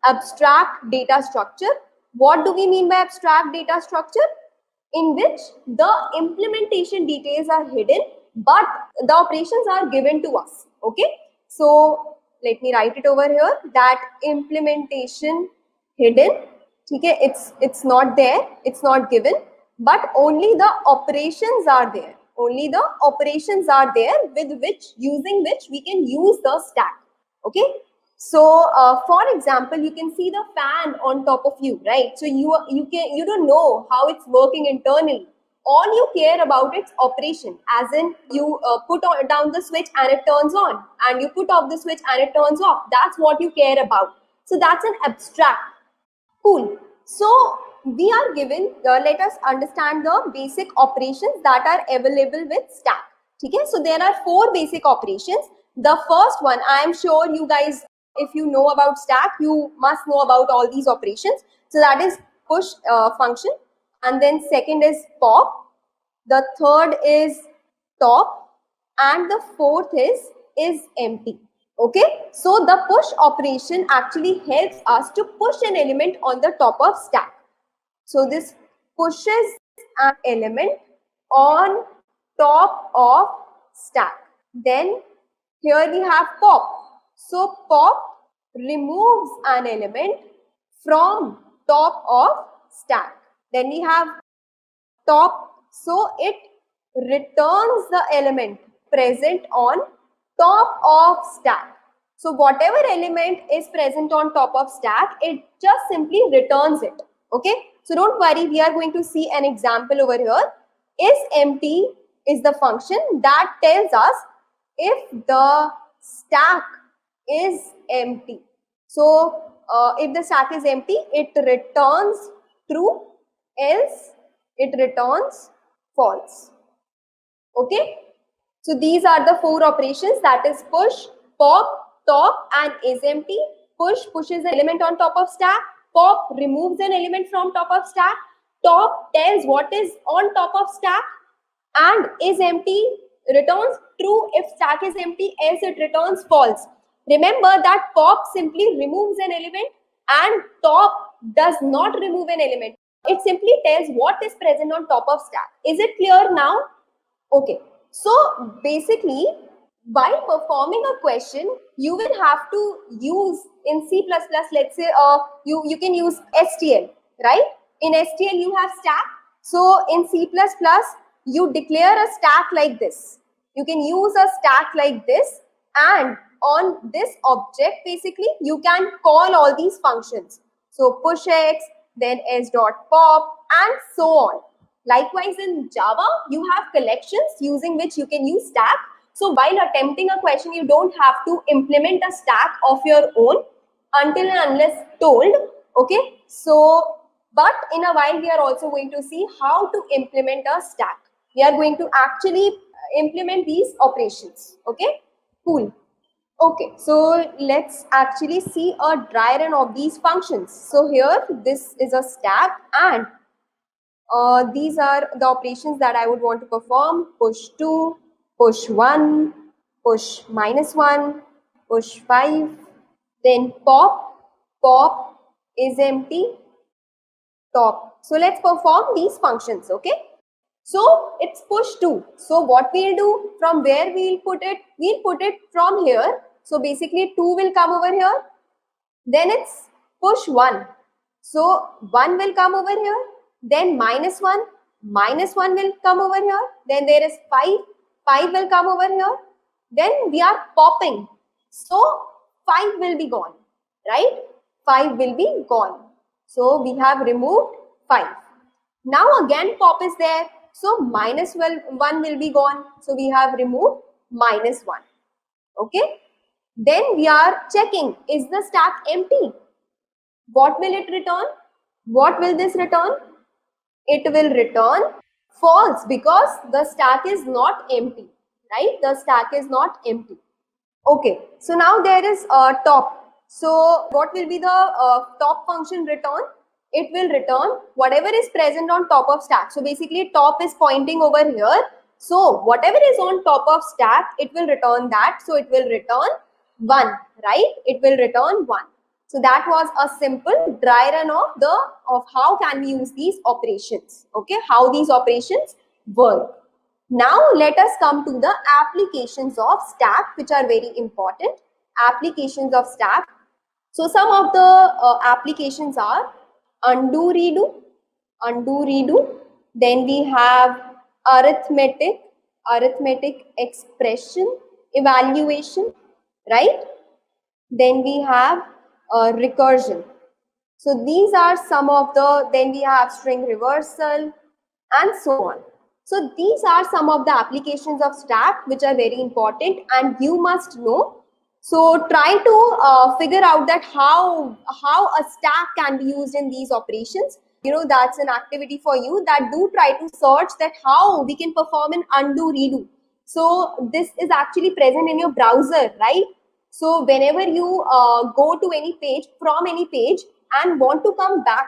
abstract data structure. What do we mean by abstract data structure? In which the implementation details are hidden, but the operations are given to us. Okay, so let me write it over here, that implementation hidden. Okay, it's not there, it's not given, but only the operations are there. Only the operations are there with which, using which we can use the stack. Okay, so for example, you can see the fan on top of you, right? So you don't know how it's working internally. All you care about its operation, as in you put down the switch and it turns on, and you put off the switch and it turns off. That's what you care about. So that's an abstract. Cool. So we are given, let us understand the basic operations that are available with stack. Okay, so there are 4 basic operations. The first one, I am sure you guys, if you know about stack, you must know about all these operations. So that is push function, and then second is pop, the third is top, and the fourth is empty. Okay, so the push operation actually helps us to push an element on the top of stack. So this pushes an element on top of stack. Then here we have pop. So pop removes an element from top of stack. Then we have top, so it returns the element present on top of stack. So whatever element is present on top of stack, it just simply returns it. Okay, so don't worry, we are going to see an example over here. Is empty is the function that tells us if the stack is empty. So if the stack is empty, it returns true, else it returns false. Okay, so these are the 4 operations, that is push, pop, top, and is empty. Push pushes an element on top of stack, pop removes an element from top of stack, top tells what is on top of stack, and is empty returns true if stack is empty, else it returns false. Remember that pop simply removes an element and top does not remove an element. It simply tells what is present on top of stack. Is it clear now? Okay, so basically, while performing a question, you will have to use in C++, let's say you can use STL, right? In STL you have stack. So in C++, you declare a stack like this. You can use a stack like this, and on this object, basically, you can call all these functions. So push x, then s.pop, and so on. Likewise, in Java, you have collections using which you can use stack. So while attempting a question, you don't have to implement a stack of your own until and unless told. Okay, so but in a while we are also going to see how to implement a stack. We are going to actually implement these operations. Okay, cool. Okay, so let's actually see a dry run of these functions. So here this is a stack, and these are the operations that I would want to perform: push 2, push 1, push -1, push 5, then pop, pop is empty, top. So let's perform these functions, okay? So it's push 2. So what we'll do, from where we'll put it? We'll put it from here. So basically 2 will come over here. Then it's push 1. So 1 will come over here. Then -1, -1 will come over here. Then there is 5, 5 will come over here. Then we are popping. So 5 will be gone, right? 5 will be gone. So we have removed 5. Now again pop is there. So -1 will be gone. So we have removed -1. Okay. Then we are checking, is the stack empty? What will it return? What will this return? It will return false, because the stack is not empty, right? The stack is not empty. Okay, so now there is top. So what will be the top function return? it will return whatever is present on top of stack. So basically top is pointing over here. So whatever is on top of stack, it will return that. So it will return 1, right? It will return 1. So that was a simple dry run of how can we use these operations. Okay, how these operations work. Now let us come to the applications of stack, which are very important. Applications of stack. So some of the applications are undo, redo. Then we have arithmetic expression, evaluation, right? Then we have recursion. So these are some of the, then we have string reversal and so on. So these are some of the applications of stack which are very important and you must know. So try to figure out that how a stack can be used in these operations. You know, that's an activity for you, that do try to search that how we can perform an undo, redo. So this is actually present in your browser, right? So whenever you go to any page, from any page and want to come back,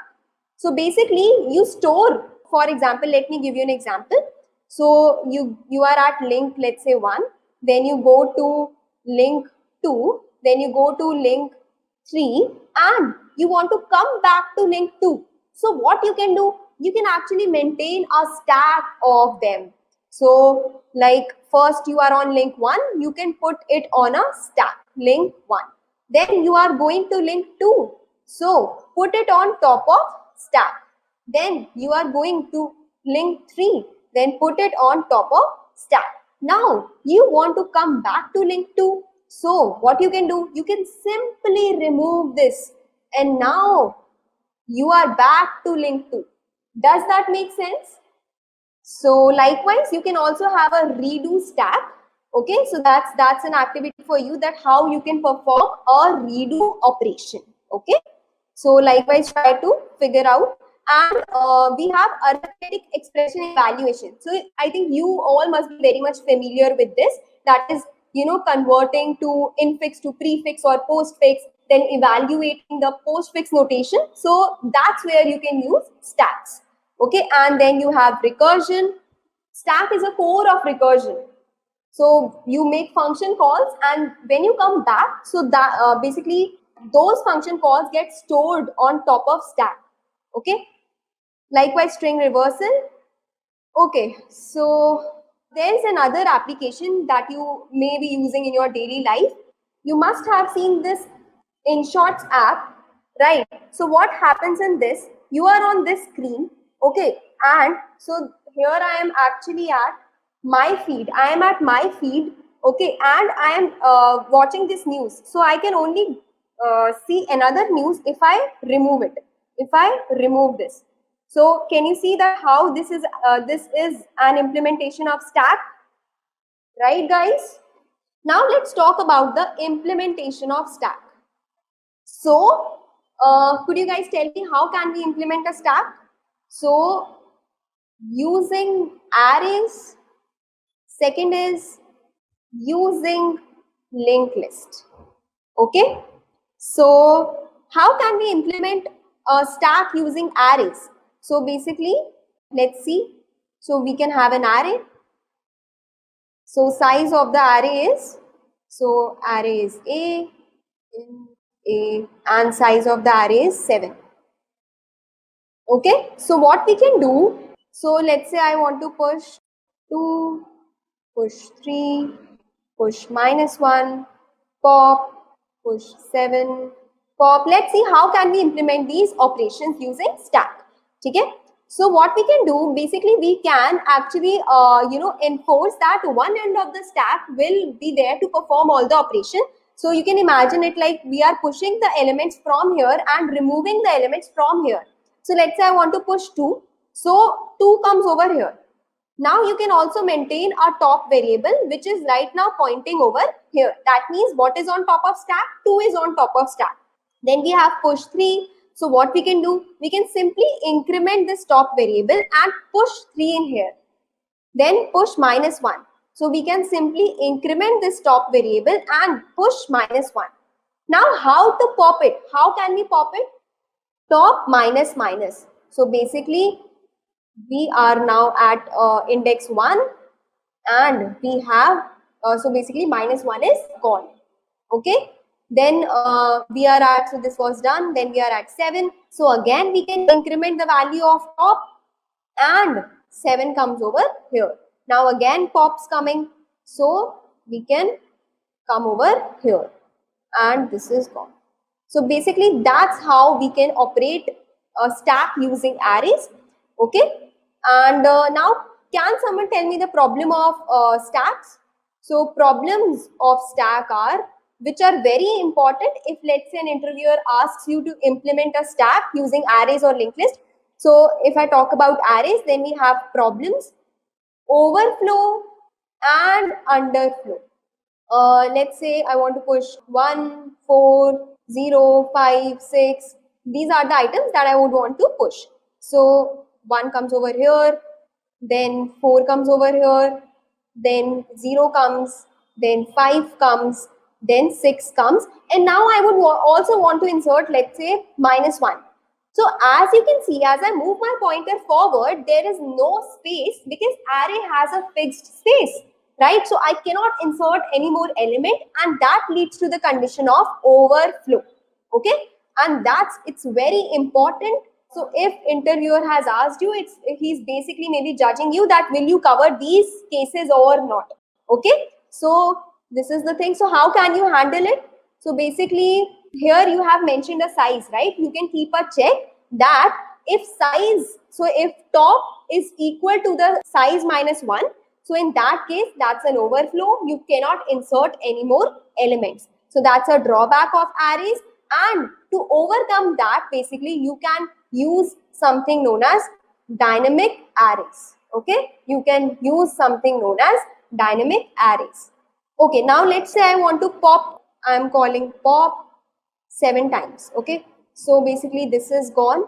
so basically you store, for example, let me give you an example. So you are at link, let's say 1, then you go to link 2, then you go to link 3 and you want to come back to link 2. So what you can do, you can actually maintain a stack of them. So like first you are on link 1, you can put it on a stack, link 1. Then you are going to link 2. So put it on top of stack. Then you are going to link 3. Then put it on top of stack. Now you want to come back to link 2. So what you can do, you can simply remove this. And now you are back to link 2. Does that make sense? So likewise, you can also have a redo stack. Okay, so that's an activity for you, that how you can perform a redo operation. Okay, so likewise try to figure out. And we have arithmetic expression evaluation. So I think you all must be very much familiar with this. That is, you know, converting to infix to prefix or postfix, then evaluating the postfix notation. So that's where you can use stacks. Okay, and then you have recursion. Stack is a core of recursion. So you make function calls, and when you come back, so that basically those function calls get stored on top of stack. Okay, likewise string reversal. Okay, so there is another application that you may be using in your daily life. You must have seen this InShots app, right? So what happens in this, you are on this screen, okay, and so here I am actually at my feed. I am at my feed, okay, and I am watching this news. So I can only see another news if I remove it, if I remove this. So can you see that how this is an implementation of stack, right guys? Now let's talk about the implementation of stack. So could you guys tell me how can we implement a stack? So using arrays, second is using linked list. Okay, so how can we implement a stack using arrays? So basically, let's see. So we can have an array. So size of the array is, so array is A, and size of the array is 7. Okay, so what we can do, so let's say I want to push 2, push 3, push -1, pop, push 7, pop. Let's see how can we implement these operations using stack. Okay, so what we can do, basically we can actually enforce that one end of the stack will be there to perform all the operation. So you can imagine it like we are pushing the elements from here and removing the elements from here. So let's say I want to push 2, so 2 comes over here. Now you can also maintain a top variable which is right now pointing over here. That means what is on top of stack? 2 is on top of stack. Then we have push 3. So what we can do, we can simply increment this top variable and push 3 in here. Then push -1. So we can simply increment this top variable and push -1. Now how to pop it? How can we pop it? top minus minus. So basically we are now at index 1 and we have so basically minus 1 is gone. Okay, then we are at, so this was done, then we are at 7. So again we can increment the value of top and 7 comes over here. Now again pop's coming, so we can come over here and this is gone. So basically that's how we can operate a stack using arrays. Okay, and now can someone tell me the problem of stacks? So problems of stack are, which are very important if let's say an interviewer asks you to implement a stack using arrays or linked list. So if I talk about arrays, then we have problems, overflow and underflow. Let's say I want to push 1, 4, 0, 5, 6. These are the items that I would want to push. So 1 comes over here, then 4 comes over here, then 0 comes, then 5 comes, then 6 comes, and now I would also want to insert, let's say, minus 1. So as you can see, as I move my pointer forward, there is no space because array has a fixed space, right? So I cannot insert any more element, and that leads to the condition of overflow. Okay, and it's very important. So if interviewer has asked you, he's basically maybe judging you that will you cover these cases or not. Okay, so this is the thing. So how can you handle it? So basically here you have mentioned a size, right? You can keep a check that if size, so if top is equal to the size minus 1, so in that case that's an overflow. You cannot insert any more elements. So that's a drawback of arrays, and to overcome that, basically you can use something known as dynamic arrays. Okay, you can use something known as dynamic arrays. Okay, now let's say I want to pop, I am calling pop 7 times. Okay, so basically this is gone,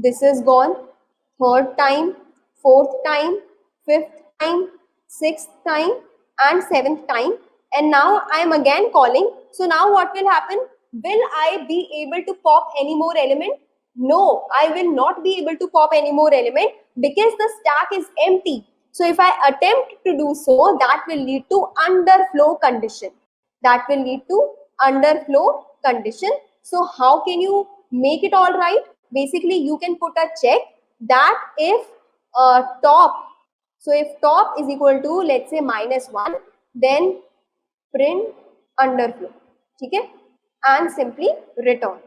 third time, fourth time, fifth time, sixth time and seventh time, and now I am again calling. So now what will happen? Will I be able to pop any more element? No, I will not be able to pop any more element because the stack is empty. So if I attempt to do so, that will lead to underflow condition. So how can you make it all right? Basically, you can put a check that if top, so if top is equal to, let's say, minus 1, then print underflow. Okay, and simply return.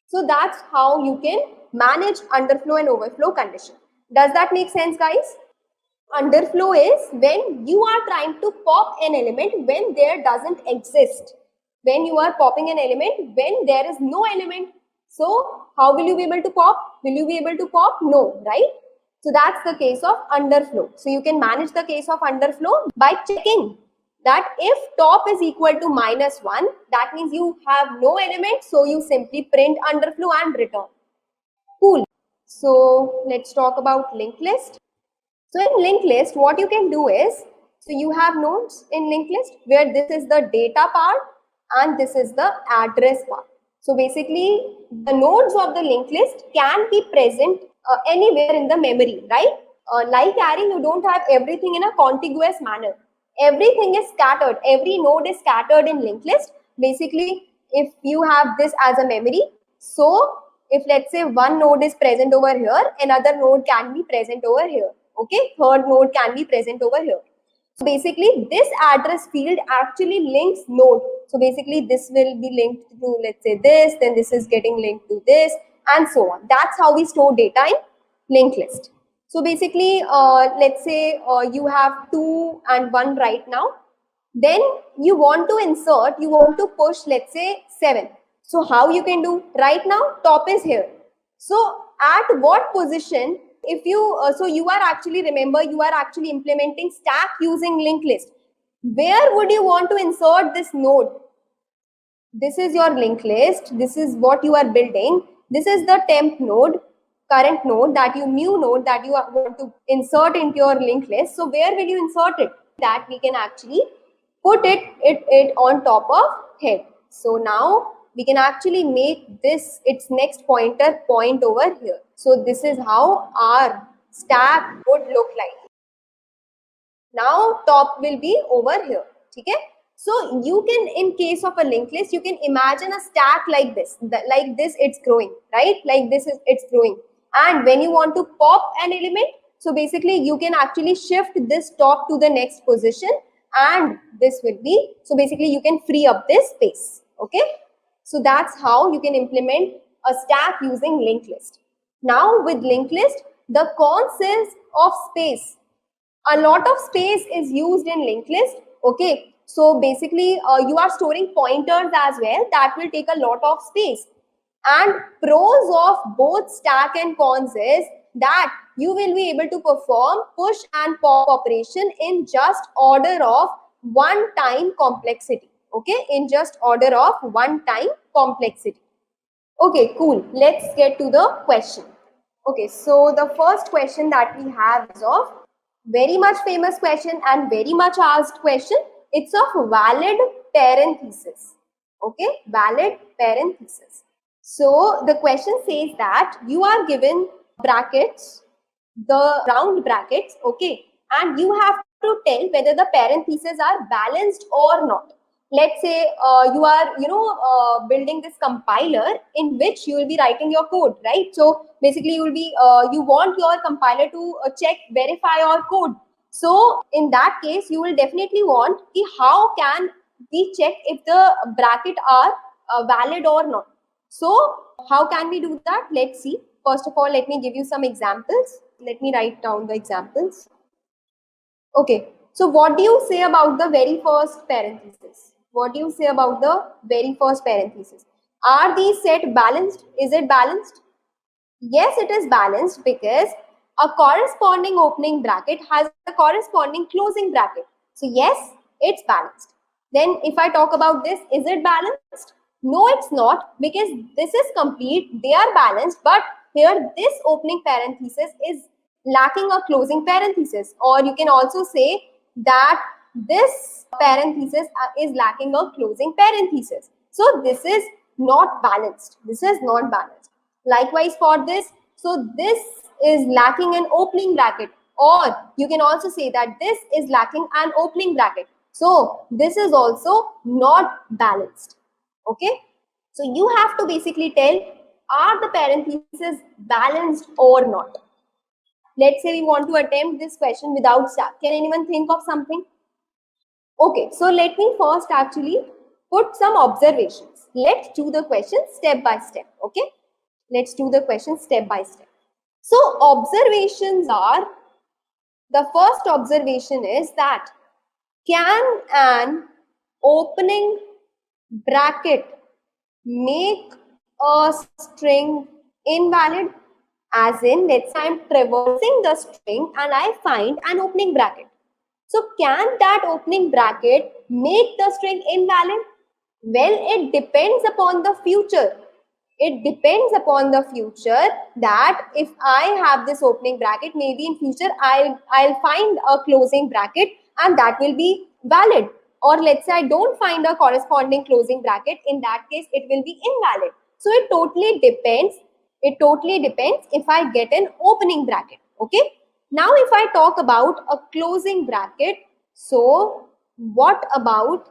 So that's how you can manage underflow and overflow condition. Does that make sense, guys? Underflow is when you are trying to pop an element when there doesn't exist. When you are popping an element when there is no element. So how will you be able to pop? Will you be able to pop? No, right? So that's the case of underflow. So you can manage the case of underflow by checking that if top is equal to minus 1, that means you have no element, so you simply print underflow and return. Cool. So let's talk about linked list. So in linked list, what you can do is, so you have nodes in linked list where this is the data part and this is the address part. So basically the nodes of the linked list can be present anywhere in the memory, right? Like array, you don't have everything in a contiguous manner. Everything is scattered. Every node is scattered in linked list. Basically, if you have this as a memory, so if let's say one node is present over here, another node can be present over here. Okay, third node can be present over here. So basically, this address field actually links node. So basically, this will be linked to, let's say, this, then this is getting linked to this, and so on. That's how we store data in linked list. So basically, let's say you have 2 and 1 right now. Then you want to insert, you want to push, let's say 7. So how you can do? Right now, top is here. So at what position, if you, so you are actually, remember, you are actually implementing stack using linked list. Where would you want to insert this node? This is your linked list. This is what you are building. This is the temp node, current node, new node that you want to insert into your linked list. So where will you insert it? That we can actually put it on top of head. So now we can actually make this its next pointer point over here. So this is how our stack would look like. Now top will be over here. Okay? So you can, in case of a linked list, you can imagine a stack like this. Like this it's growing, right? Like this is it's growing. And when you want to pop an element, so basically you can actually shift this top to the next position, and this will be, so basically you can free up this space. Okay? So that's how you can implement a stack using linked list. Now with linked list, the cons is of space. A lot of space is used in linked list. Okay, so basically you are storing pointers as well, that will take a lot of space. And pros of both stack and cons is that you will be able to perform push and pop operation in just order of one time complexity. Okay, in just order of one time complexity. Okay, cool. Let's get to the question. Okay, so the first question that we have is of very much famous question and very much asked question. It's of valid parenthesis. Okay, valid parenthesis. So the question says that you are given brackets, the round brackets, okay, and you have to tell whether the parentheses are balanced or not. Let's say you are building this compiler in which you will be writing your code, right? So basically you will be you want your compiler to check, verify your code. So in that case you will definitely want how can we check if the bracket are valid or not. So how can we do that? Let's see. First of all, let me give you some examples. Let me write down the examples. Okay, so what do you say about the very first parenthesis? What do you say about the very first parenthesis? Are these set balanced? Is it balanced? Yes, it is balanced because a corresponding opening bracket has a corresponding closing bracket. So yes, it's balanced. Then if I talk about this, is it balanced? No, it's not, because this is complete. They are balanced, but here this opening parenthesis is lacking a closing parenthesis, or you can also say that this parenthesis is lacking a closing parenthesis. So this is not balanced. This is not balanced. Likewise for this, so this is lacking an opening bracket, or you can also say that this is lacking an opening bracket. So this is also not balanced. Okay, so you have to basically tell, are the parentheses balanced or not? Let's say we want to attempt this question without stack. Can anyone think of something? Okay, so let me first actually put some observations. Let's do the question step by step. Okay, let's do the question step by step. So observations are, the first observation is that, can an opening bracket make a string invalid? As in, let's say I'm traversing the string and I find an opening bracket. So can that opening bracket make the string invalid? Well, it depends upon the future. It depends upon the future, that if I have this opening bracket, maybe in future I'll find a closing bracket and that will be valid. Or let's say I don't find a corresponding closing bracket, in that case it will be invalid. So it totally depends. It totally depends if I get an opening bracket. Okay. Now if I talk about a closing bracket, so what about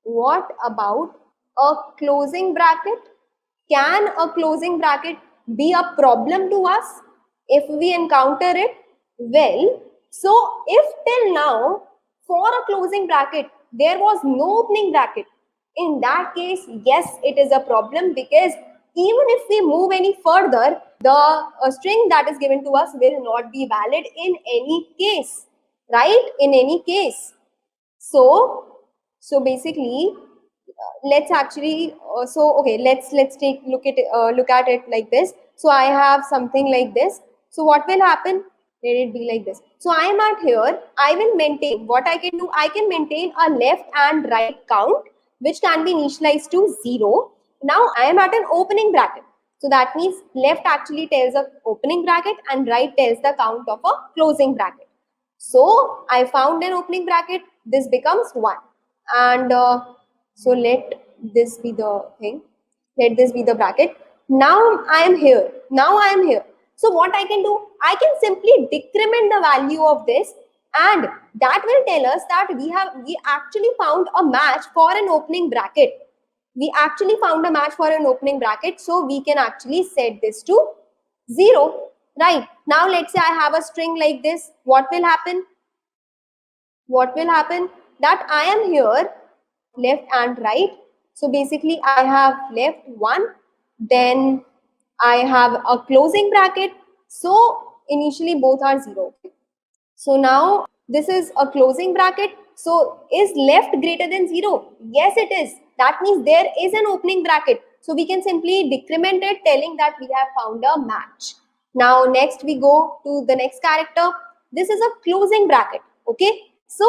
a closing bracket? Can a closing bracket be a problem to us if we encounter it? Well, so if till now for a closing bracket there was no opening bracket, in that case, yes, it is a problem, because even if we move any further, the string that is given to us will not be valid in any case, right? In any case. So basically, let's actually okay, let's take look at it like this. So I have something like this. So what will happen? Let it be like this. So I am at here. I will maintain, what I can do, I can maintain a left and right count, which can be initialized to 0. Now I am at an opening bracket. So that means left actually tells a opening bracket and right tells the count of a closing bracket. So I found an opening bracket. This becomes 1. And so let this be the thing. Let this be the bracket. Now I am here. Now I am here. So what I can do? I can simply decrement the value of this, and that will tell us that we actually found a match for an opening bracket. We actually found a match for an opening bracket, so we can actually set this to 0. Right. Now let's say I have a string like this. What will happen? What will happen? That I am here, left and right. So basically I have left 1, then I have a closing bracket. So initially both are 0. So now this is a closing bracket. So is left greater than 0? Yes, it is. That means there is an opening bracket. So we can simply decrement it, telling that we have found a match. Now next we go to the next character. This is a closing bracket. Okay. So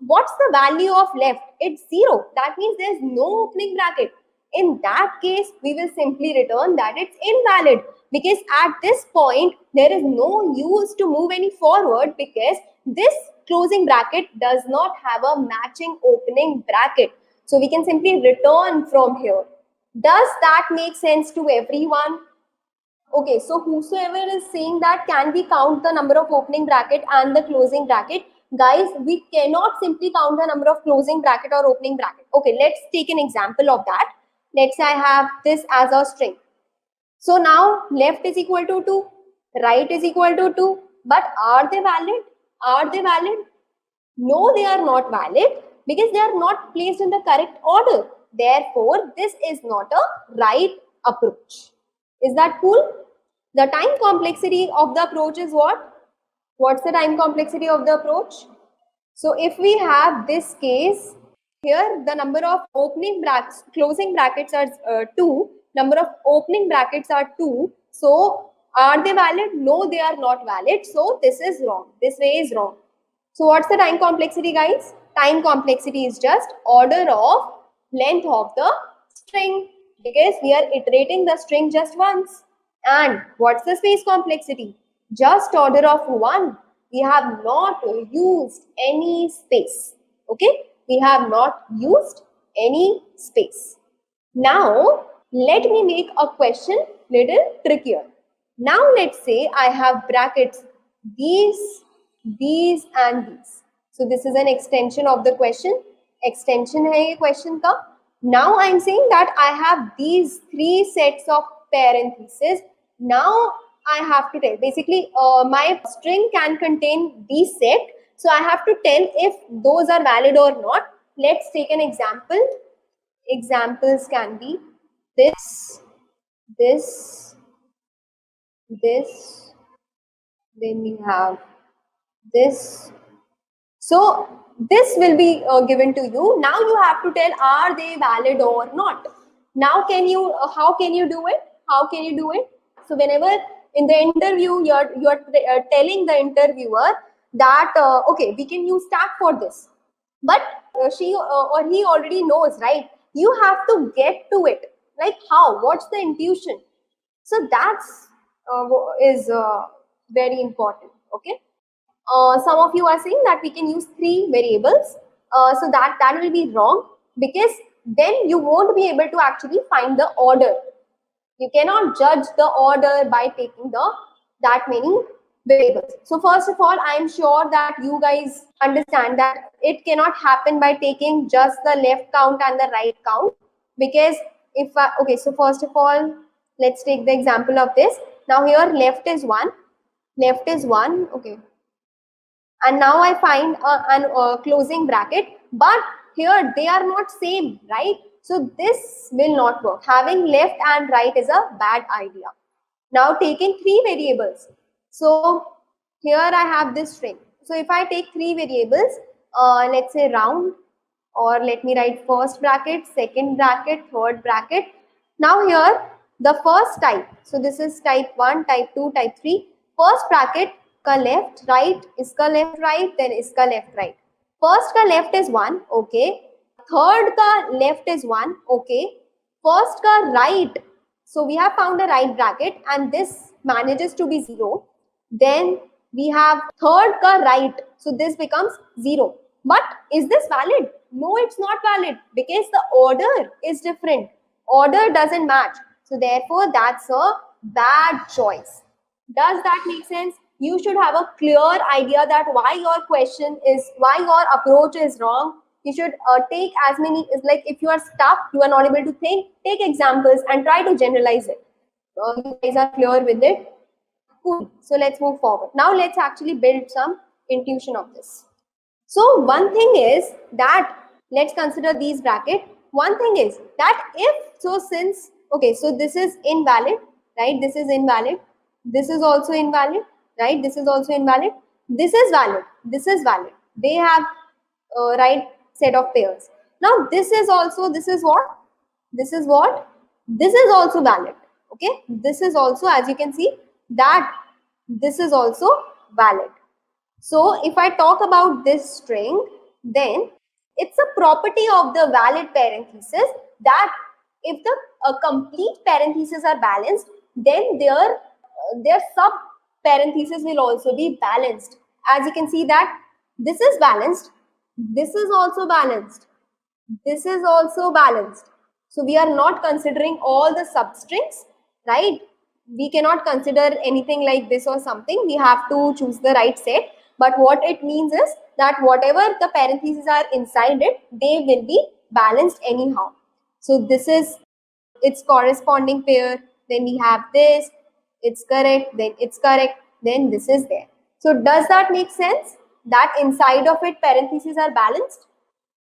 what's the value of left? It's 0. That means there's no opening bracket. In that case, we will simply return that it's invalid, because at this point there is no use to move any forward, because this closing bracket does not have a matching opening bracket. So we can simply return from here. Does that make sense to everyone? Okay, so whosoever is saying that can we count the number of opening bracket and the closing bracket? Guys, we cannot simply count the number of closing bracket or opening bracket. Okay, let's take an example of that. Let's say I have this as a string. So now left is equal to 2, right is equal to 2. But are they valid? Are they valid? No, they are not valid, because they are not placed in the correct order. Therefore, this is not a right approach. Is that cool? The time complexity of the approach is what? What's the time complexity of the approach? So if we have this case, here the number of closing brackets are 2, number of opening brackets are 2. So are they valid? No, they are not valid. So this is wrong. This way is wrong. So what's the time complexity, guys? Time complexity is just order of length of the string, because we are iterating the string just once. And what's the space complexity? Just order of 1. We have not used any space. Okay, we have not used any space. Now let me make a question little trickier. Now let's say I have brackets these and these. So this is an extension of the question. Extension hai ye question ka. Now I'm saying that I have these 3 sets of parentheses. Now I have to tell, basically my string can contain these set. So I have to tell if those are valid or not. Let's take an example. Examples can be this, then we have this. So this will be given to you. Now you have to tell, are they valid or not? Now can you how can you do it? How can you do it? So whenever in the interview you're telling the interviewer that okay, we can use stack for this, but she or he already knows, right? You have to get to it, like how, what's the intuition? So that's is very important. Okay, some of you are saying that we can use 3 variables, so that will be wrong, because then you won't be able to actually find the order. You cannot judge the order by taking that many variables. So first of all, I am sure that you guys understand that it cannot happen by taking just the left count and the right count, because if okay, so first of all, let's take the example of this. Now here left is 1, okay, and now I find a closing bracket, but here they are not same, right? So this will not work. Having left and right is a bad idea. Now taking 3 variables. So here I have this string. So if I take 3 variables, let's say round, or let me write first bracket, second bracket, third bracket. Now here the first type. So this is type 1, type 2, type 3. First bracket ka left, right, iska left, right, then iska left, right. First ka left is 1, okay. Third ka left is 1, okay. First ka right, so we have found a right bracket and this manages to be 0. Then we have third ka right, so this becomes 0. But is this valid? No, it's not valid, because the order is different. order doesn't match. So therefore, that's a bad choice. Does that make sense? You should have a clear idea that why your approach is wrong. You should take as many, is like if you are stuck, you are not able to think, take examples and try to generalize it. You guys are clear with it? Cool. So let's move forward. Now let's actually build some intuition of this. So one thing is that let's consider these bracket. One thing is that so this is invalid, right? This is invalid. This is also invalid, right? This is also invalid. This is valid. This is valid. They have right set of pairs. Now this is also, this is what? This is what? This is also valid. Okay. This is also, as you can see, that this is also valid. So if I talk about this string, then it's a property of the valid parenthesis that if the complete parentheses are balanced, then their sub parenthesis will also be balanced. As you can see that this is balanced, this is also balanced, this is also balanced. So we are not considering all the substrings, right? We cannot consider anything like this or something. We have to choose the right set. But what it means is that whatever the parentheses are inside it, they will be balanced anyhow. So this is its corresponding pair. Then we have this, it's correct, then it's correct, then this is there. So does that make sense? That inside of it parentheses are balanced?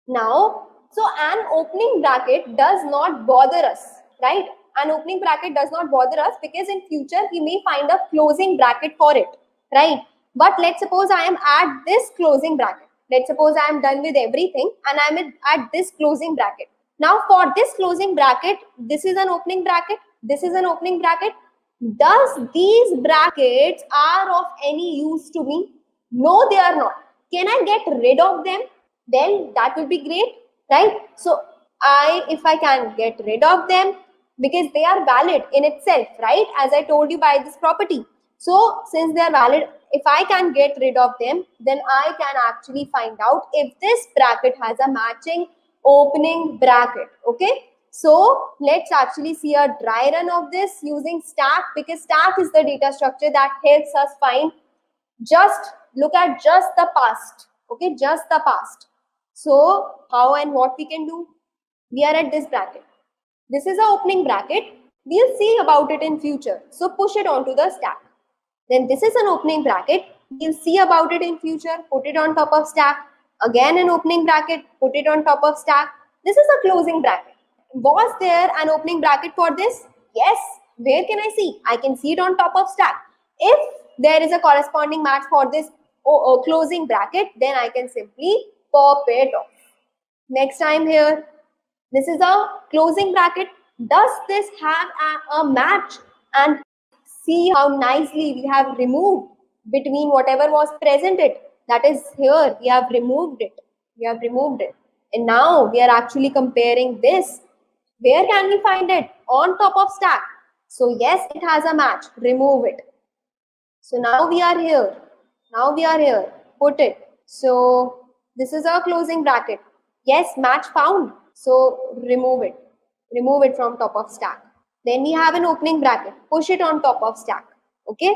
Now, so an opening bracket does not bother us, right? An opening bracket does not bother us because in future we may find a closing bracket for it, right? But let's suppose I am at this closing bracket. Let's suppose I am done with everything and I am at this closing bracket. Now for this closing bracket, this is an opening bracket, this is an opening bracket. Does these brackets are of any use to me? No, they are not. Can I get rid of them? Then that will be great, right? So if I can get rid of them, because they are valid in itself, right? As I told you by this property. So since they are valid, if I can get rid of them, then I can actually find out if this bracket has a matching opening bracket. Okay. So let's actually see a dry run of this using stack, because stack is the data structure that helps us find. Just look at just the past. Okay, just the past. So how and what we can do? We are at this bracket. This is an opening bracket. We'll see about it in future. So push it onto the stack. Then this is an opening bracket. We'll see about it in future. Put it on top of stack. Again an opening bracket. Put it on top of stack. This is a closing bracket. Was there an opening bracket for this? Yes. Where can I see? I can see it on top of stack. If there is a corresponding match for this closing bracket, then I can simply pop it off. Next time here, this is a closing bracket. Does this have a match? And see how nicely we have removed between whatever was presented. That is here, we have removed it. We have removed it. And now we are actually comparing this. Where can we find it? On top of stack. So yes, it has a match. Remove it. So now we are here. Now we are here. Put it. So this is our closing bracket. Yes, match found. So remove it. Remove it from top of stack. Then we have an opening bracket. Push it on top of stack. Okay.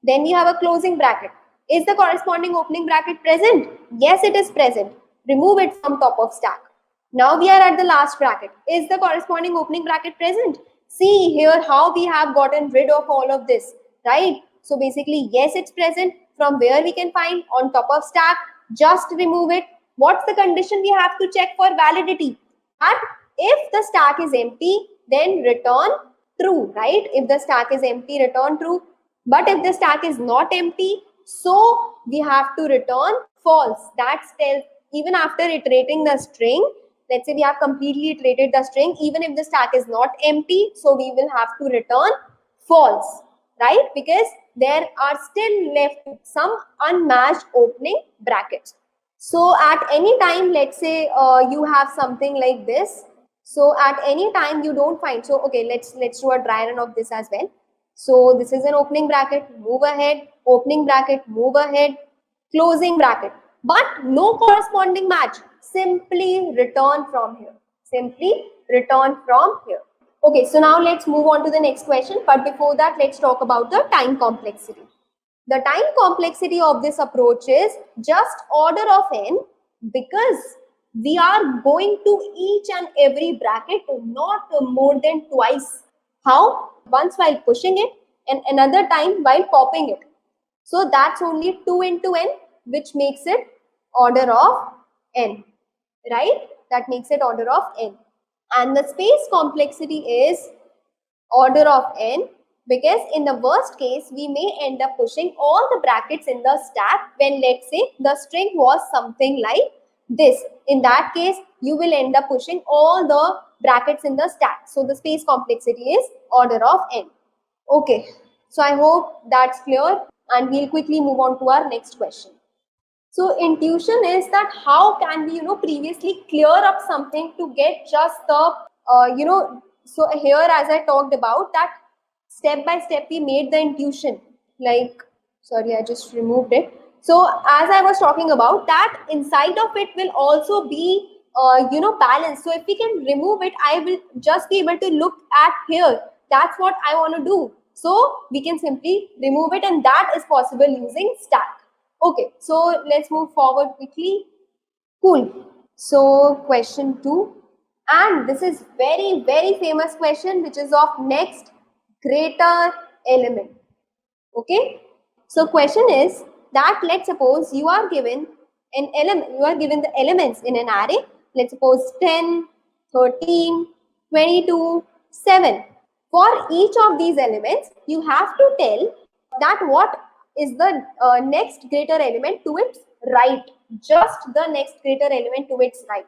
Then we have a closing bracket. Is the corresponding opening bracket present? Yes, it is present. Remove it from top of stack. Now we are at the last bracket. Is the corresponding opening bracket present? See here how we have gotten rid of all of this, right? So basically, yes, it's present. From where we can find? On top of stack. Just remove it. What's the condition we have to check for validity? That if the stack is empty, then return true, right? If the stack is empty, return true. But if the stack is not empty, so we have to return false. That tells, even after iterating the string, let's say we have completely iterated the string, even if the stack is not empty, so we will have to return false, right? Because there are still left some unmatched opening brackets. So at any time, let's say you have something like this. So at any time you don't find, so okay, let's do a dry run of this as well. So this is an opening bracket, move ahead, opening bracket, move ahead, closing bracket, but no corresponding match. Simply return from here. Simply return from here. Okay, so now let's move on to the next question. But before that, let's talk about the time complexity. The time complexity of this approach is just order of n, because we are going to each and every bracket not more than twice. How? Once while pushing it and another time while popping it. So that's only 2 into n, which makes it order of n, right? That makes it order of n. And the space complexity is order of n, because in the worst case we may end up pushing all the brackets in the stack when, let's say, the string was something like this. In that case you will end up pushing all the brackets in the stack. So the space complexity is order of n. Okay, so I hope that's clear, and we'll quickly move on to our next question. So intuition is that how can we, previously clear up something to get just the, so here as I talked about that step by step we made the intuition, like, sorry, I just removed it. So as I was talking about that, inside of it will also be, balance. So if we can remove it, I will just be able to look at here. That's what I want to do. So we can simply remove it, and that is possible using stack. Okay, so let's move forward quickly. Cool. So question 2, and this is very, very famous question, which is of next greater element. Okay, so question is that, let's suppose you are given an element, you are given the elements in an array. Let's suppose 10, 13, 22, 7. For each of these elements, you have to tell that what is the next greater element to its right, just the next greater element to its right.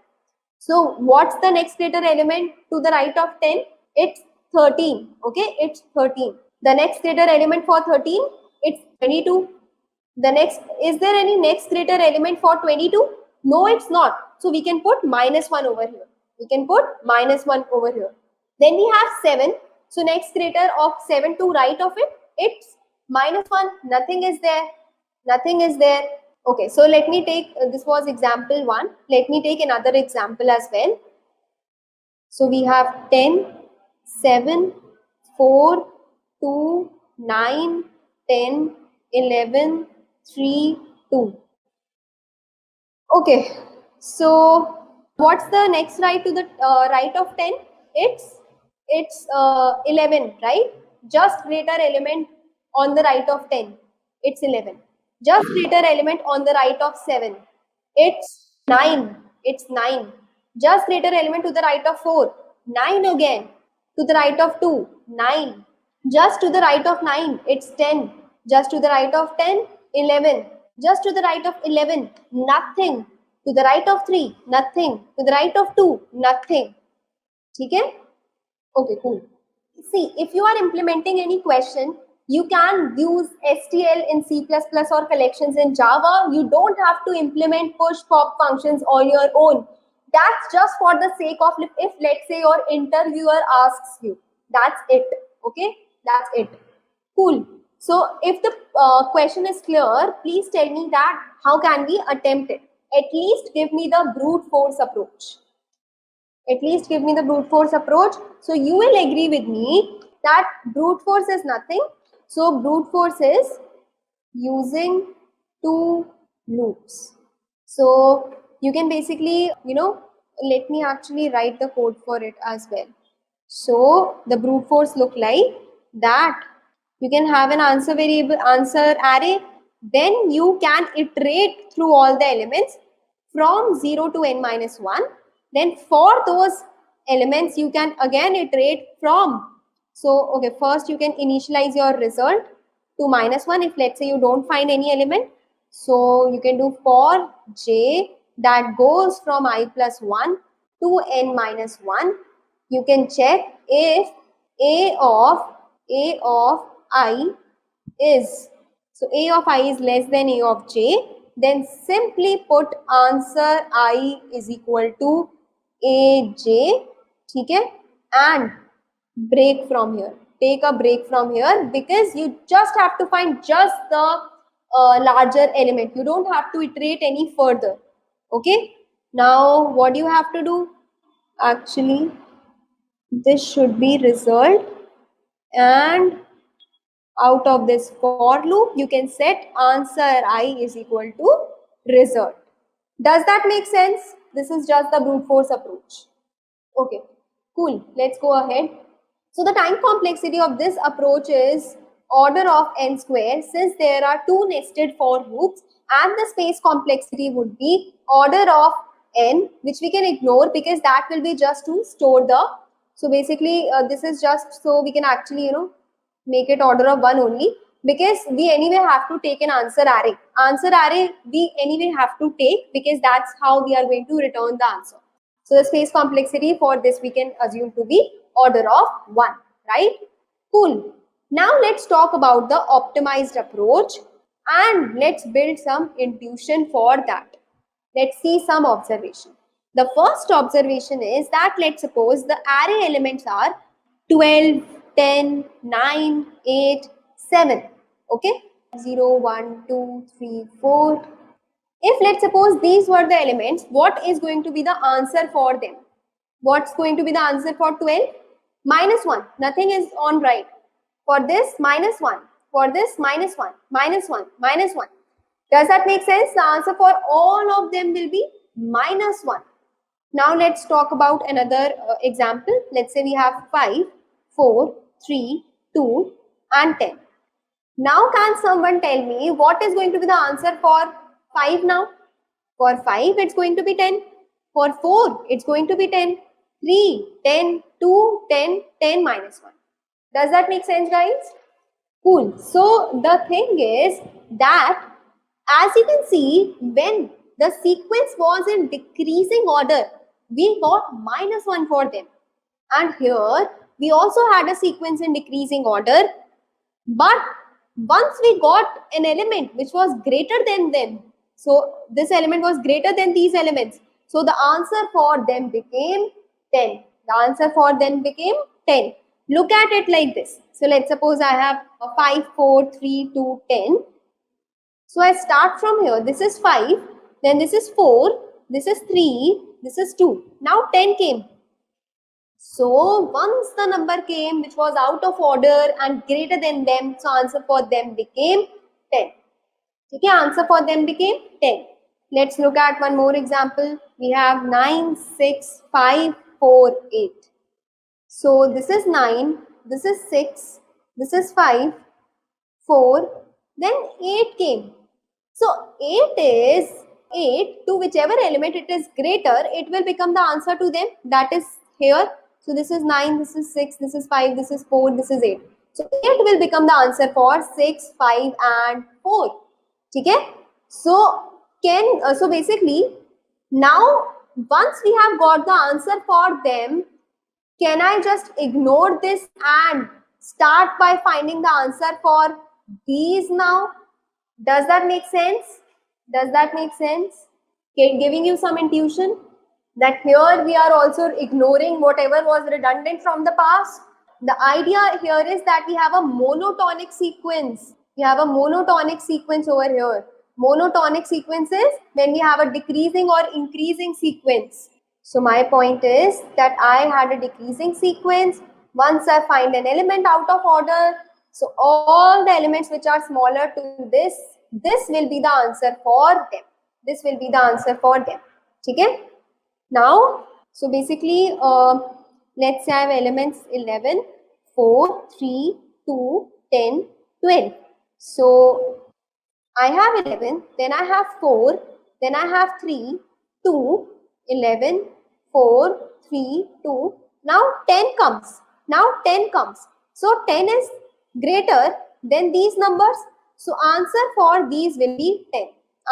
So what's the next greater element to the right of 10? It's 13. Okay, it's 13. The next greater element for 13, it's 22. The next, is there any next greater element for 22? No, it's not. So we can put -1 over here. We can put -1 over here. Then we have 7. So next greater of 7 to right of it, it's -1. Nothing is there. Nothing is there. Okay, so let me take, this was example 1. Let me take another example as well. So we have 10, 7, 4, 2, 9, 10, 11, 3, 2. Okay, so what's the next right to the right of 10? It's 11, right? Just greater element on the right of 10. It's 11. Just greater element on the right of 7. It's 9. It's 9. Just greater element to the right of 4. 9 again. To the right of 2. 9. Just to the right of 9. It's 10. Just to the right of 10. 11. Just to the right of 11. Nothing. To the right of 3. Nothing. To the right of 2. Nothing. Okay? Okay, cool. See, if you are implementing any question, you can use STL in C++ or collections in Java. You don't have to implement push pop functions on your own. That's just for the sake of, if let's say your interviewer asks you. That's it. Okay, that's it. Cool. So if the question is clear, please tell me that how can we attempt it. At least give me the brute force approach. At least give me the brute force approach. So you will agree with me that brute force is nothing. So brute force is using 2 loops. So you can basically, let me actually write the code for it as well. So the brute force look like that. You can have an answer variable, answer array. Then you can iterate through all the elements from 0 to n-1. Then for those elements, you can again iterate from. So, okay, first you can initialize your result to -1 if let's say you don't find any element. So you can do for j that goes from I plus 1 to n-1. You can check if a of I is, so a of I is less than a of j, then simply put answer I is equal to aj, okay, and break from here. Take a break from here, because you just have to find just the larger element. You don't have to iterate any further. Okay, now what do you have to do? Actually, this should be result, and out of this for loop you can set answer I is equal to result. Does that make sense? This is just the brute force approach. Okay, cool. Let's go ahead. So the time complexity of this approach is order of n square, since there are two nested for loops, and the space complexity would be order of n, which we can ignore because that will be just to store the, so basically this is just so we can actually make it order of 1 only, because we anyway have to take an answer array. Answer array we anyway have to take because that's how we are going to return the answer. So the space complexity for this we can assume to be order of 1, right? Cool. Now let's talk about the optimized approach and let's build some intuition for that. Let's see some observation. The first observation is that let's suppose the array elements are 12, 10, 9, 8, 7. Okay? 0, 1, 2, 3, 4. If let's suppose these were the elements, what is going to be the answer for them? What's going to be the answer for 12? Minus 1. Nothing is on right. For this, minus 1. For this, minus 1. Minus 1. Minus 1. Does that make sense? The answer for all of them will be minus 1. Now let's talk about another example. Let's say we have 5, 4, 3, 2 and 10. Now can someone tell me what is going to be the answer for 5 now? For 5 it's going to be 10. For 4 it's going to be 10. 3, 10, 2, 10, 10 minus 1. Does that make sense, guys? Cool. So the thing is that as you can see, when the sequence was in decreasing order, we got minus 1 for them. And here we also had a sequence in decreasing order, but once we got an element which was greater than them, so this element was greater than these elements, so the answer for them became 10. The answer for them became 10. Look at it like this. So let's suppose I have a 5, 4, 3, 2, 10. So I start from here. This is 5, then this is 4, this is 3, this is 2. Now 10 came. So once the number came which was out of order and greater than them, so answer for them became 10. Okay, answer for them became 10. Let's look at one more example. We have 9, 6, 5, 4, 8. So this is 9, this is 6, this is 5, 4, then 8 came. So 8 is 8 to whichever element it is greater, it will become the answer to them. That is here. So this is 9, this is 6, this is 5, this is 4, this is 8. So 8 will become the answer for 6, 5 and 4. Okay? So basically now once we have got the answer for them, can I just ignore this and start by finding the answer for these now? Does that make sense? Does that make sense? Okay, giving you some intuition that here we are also ignoring whatever was redundant from the past. The idea here is that we have a monotonic sequence. We have a monotonic sequence over here. Monotonic sequence is when we have a decreasing or increasing sequence. So my point is that I had a decreasing sequence. Once I find an element out of order, so all the elements which are smaller to this will be the answer for them. This will be the answer for them. Okay? Now, so basically, let's say I have elements 11, 4, 3, 2, 10, 12. So I have 11, then I have 4, then I have 3, 2, 11, 4, 3, 2. Now 10 comes. Now 10 comes. So 10 is greater than these numbers. So answer for these will be 10.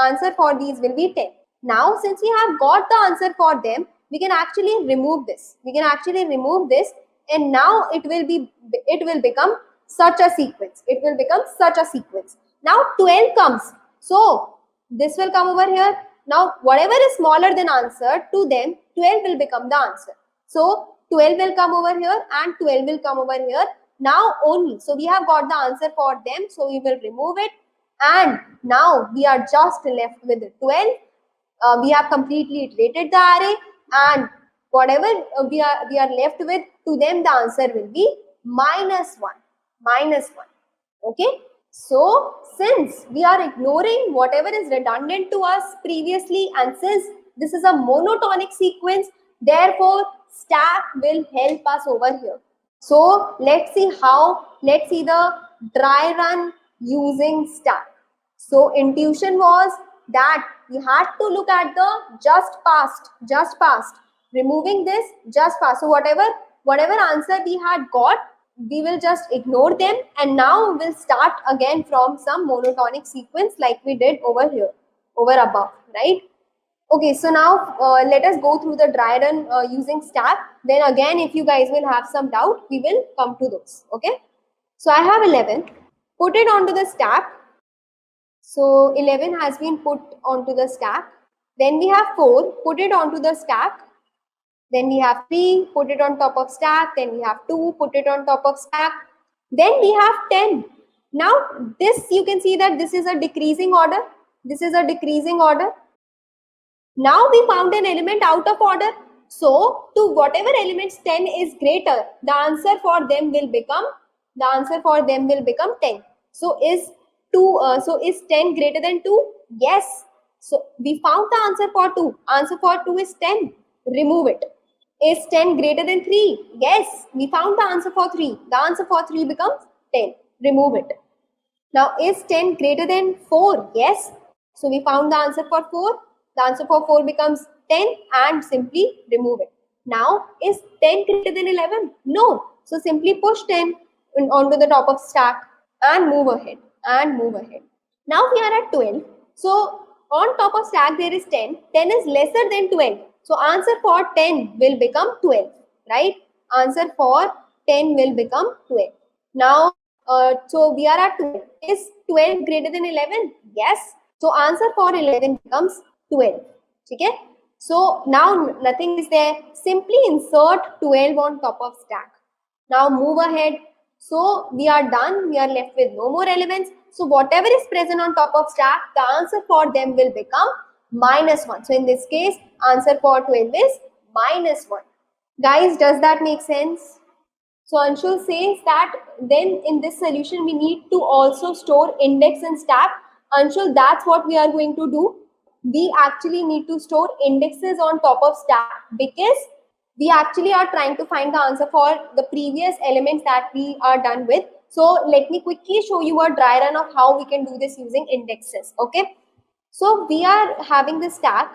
Answer for these will be 10. Now since we have got the answer for them, we can actually remove this. We can actually remove this, and now it will become such a sequence. It will become such a sequence. Now 12 comes. So this will come over here. Now whatever is smaller than answer to them, 12 will become the answer. So 12 will come over here and 12 will come over here. Now only. So we have got the answer for them. So we will remove it. And now we are just left with 12. We have completely iterated the array. And whatever we are left with, to them the answer will be -1. Okay, so since we are ignoring whatever is redundant to us previously, and since this is a monotonic sequence, therefore stack will help us over here. So let's see the dry run using stack. So intuition was that we had to look at the just past, removing this just past. So whatever answer we had got, we will just ignore them, and now we'll start again from some monotonic sequence like we did over here, over above, right? Okay, so now let us go through the dry run using stack. Then again, if you guys will have some doubt, we will come to those. Okay, so I have 11, put it onto the stack. So 11 has been put onto the stack. Then we have 4, put it onto the stack. Then we have 3, put it on top of stack. Then we have 2, put it on top of stack. Then we have 10. Now this, you can see that this is a decreasing order. This is a decreasing order. Now we found an element out of order. So to whatever elements 10 is greater, the answer for them will become 10. So is 10 greater than 2? Yes. So we found the answer for 2. Answer for 2 is 10. Remove it. Is 10 greater than 3? Yes. We found the answer for 3. The answer for 3 becomes 10. Remove it. Now is 10 greater than 4? Yes. So we found the answer for 4. The answer for 4 becomes 10 and simply remove it. Now is 10 greater than 11? No. So simply push 10 onto the top of stack and move ahead. Now we are at 12. So on top of stack there is 10. 10 is lesser than 12. So answer for 10 will become 12, right? Answer for 10 will become 12. Now, so we are at 12. Is 12 greater than 11? Yes. So answer for 11 becomes 12. Okay? So now nothing is there. Simply insert 12 on top of stack. Now move ahead. So we are done. We are left with no more elements. So whatever is present on top of stack, the answer for them will become -1. So in this case, answer for 12 is -1. Guys, does that make sense? So Anshul says that then in this solution, we need to also store index and stack. Anshul, that's what we are going to do. We actually need to store indexes on top of stack because we actually are trying to find the answer for the previous elements that we are done with. So let me quickly show you a dry run of how we can do this using indexes. Okay. So we are having the stack.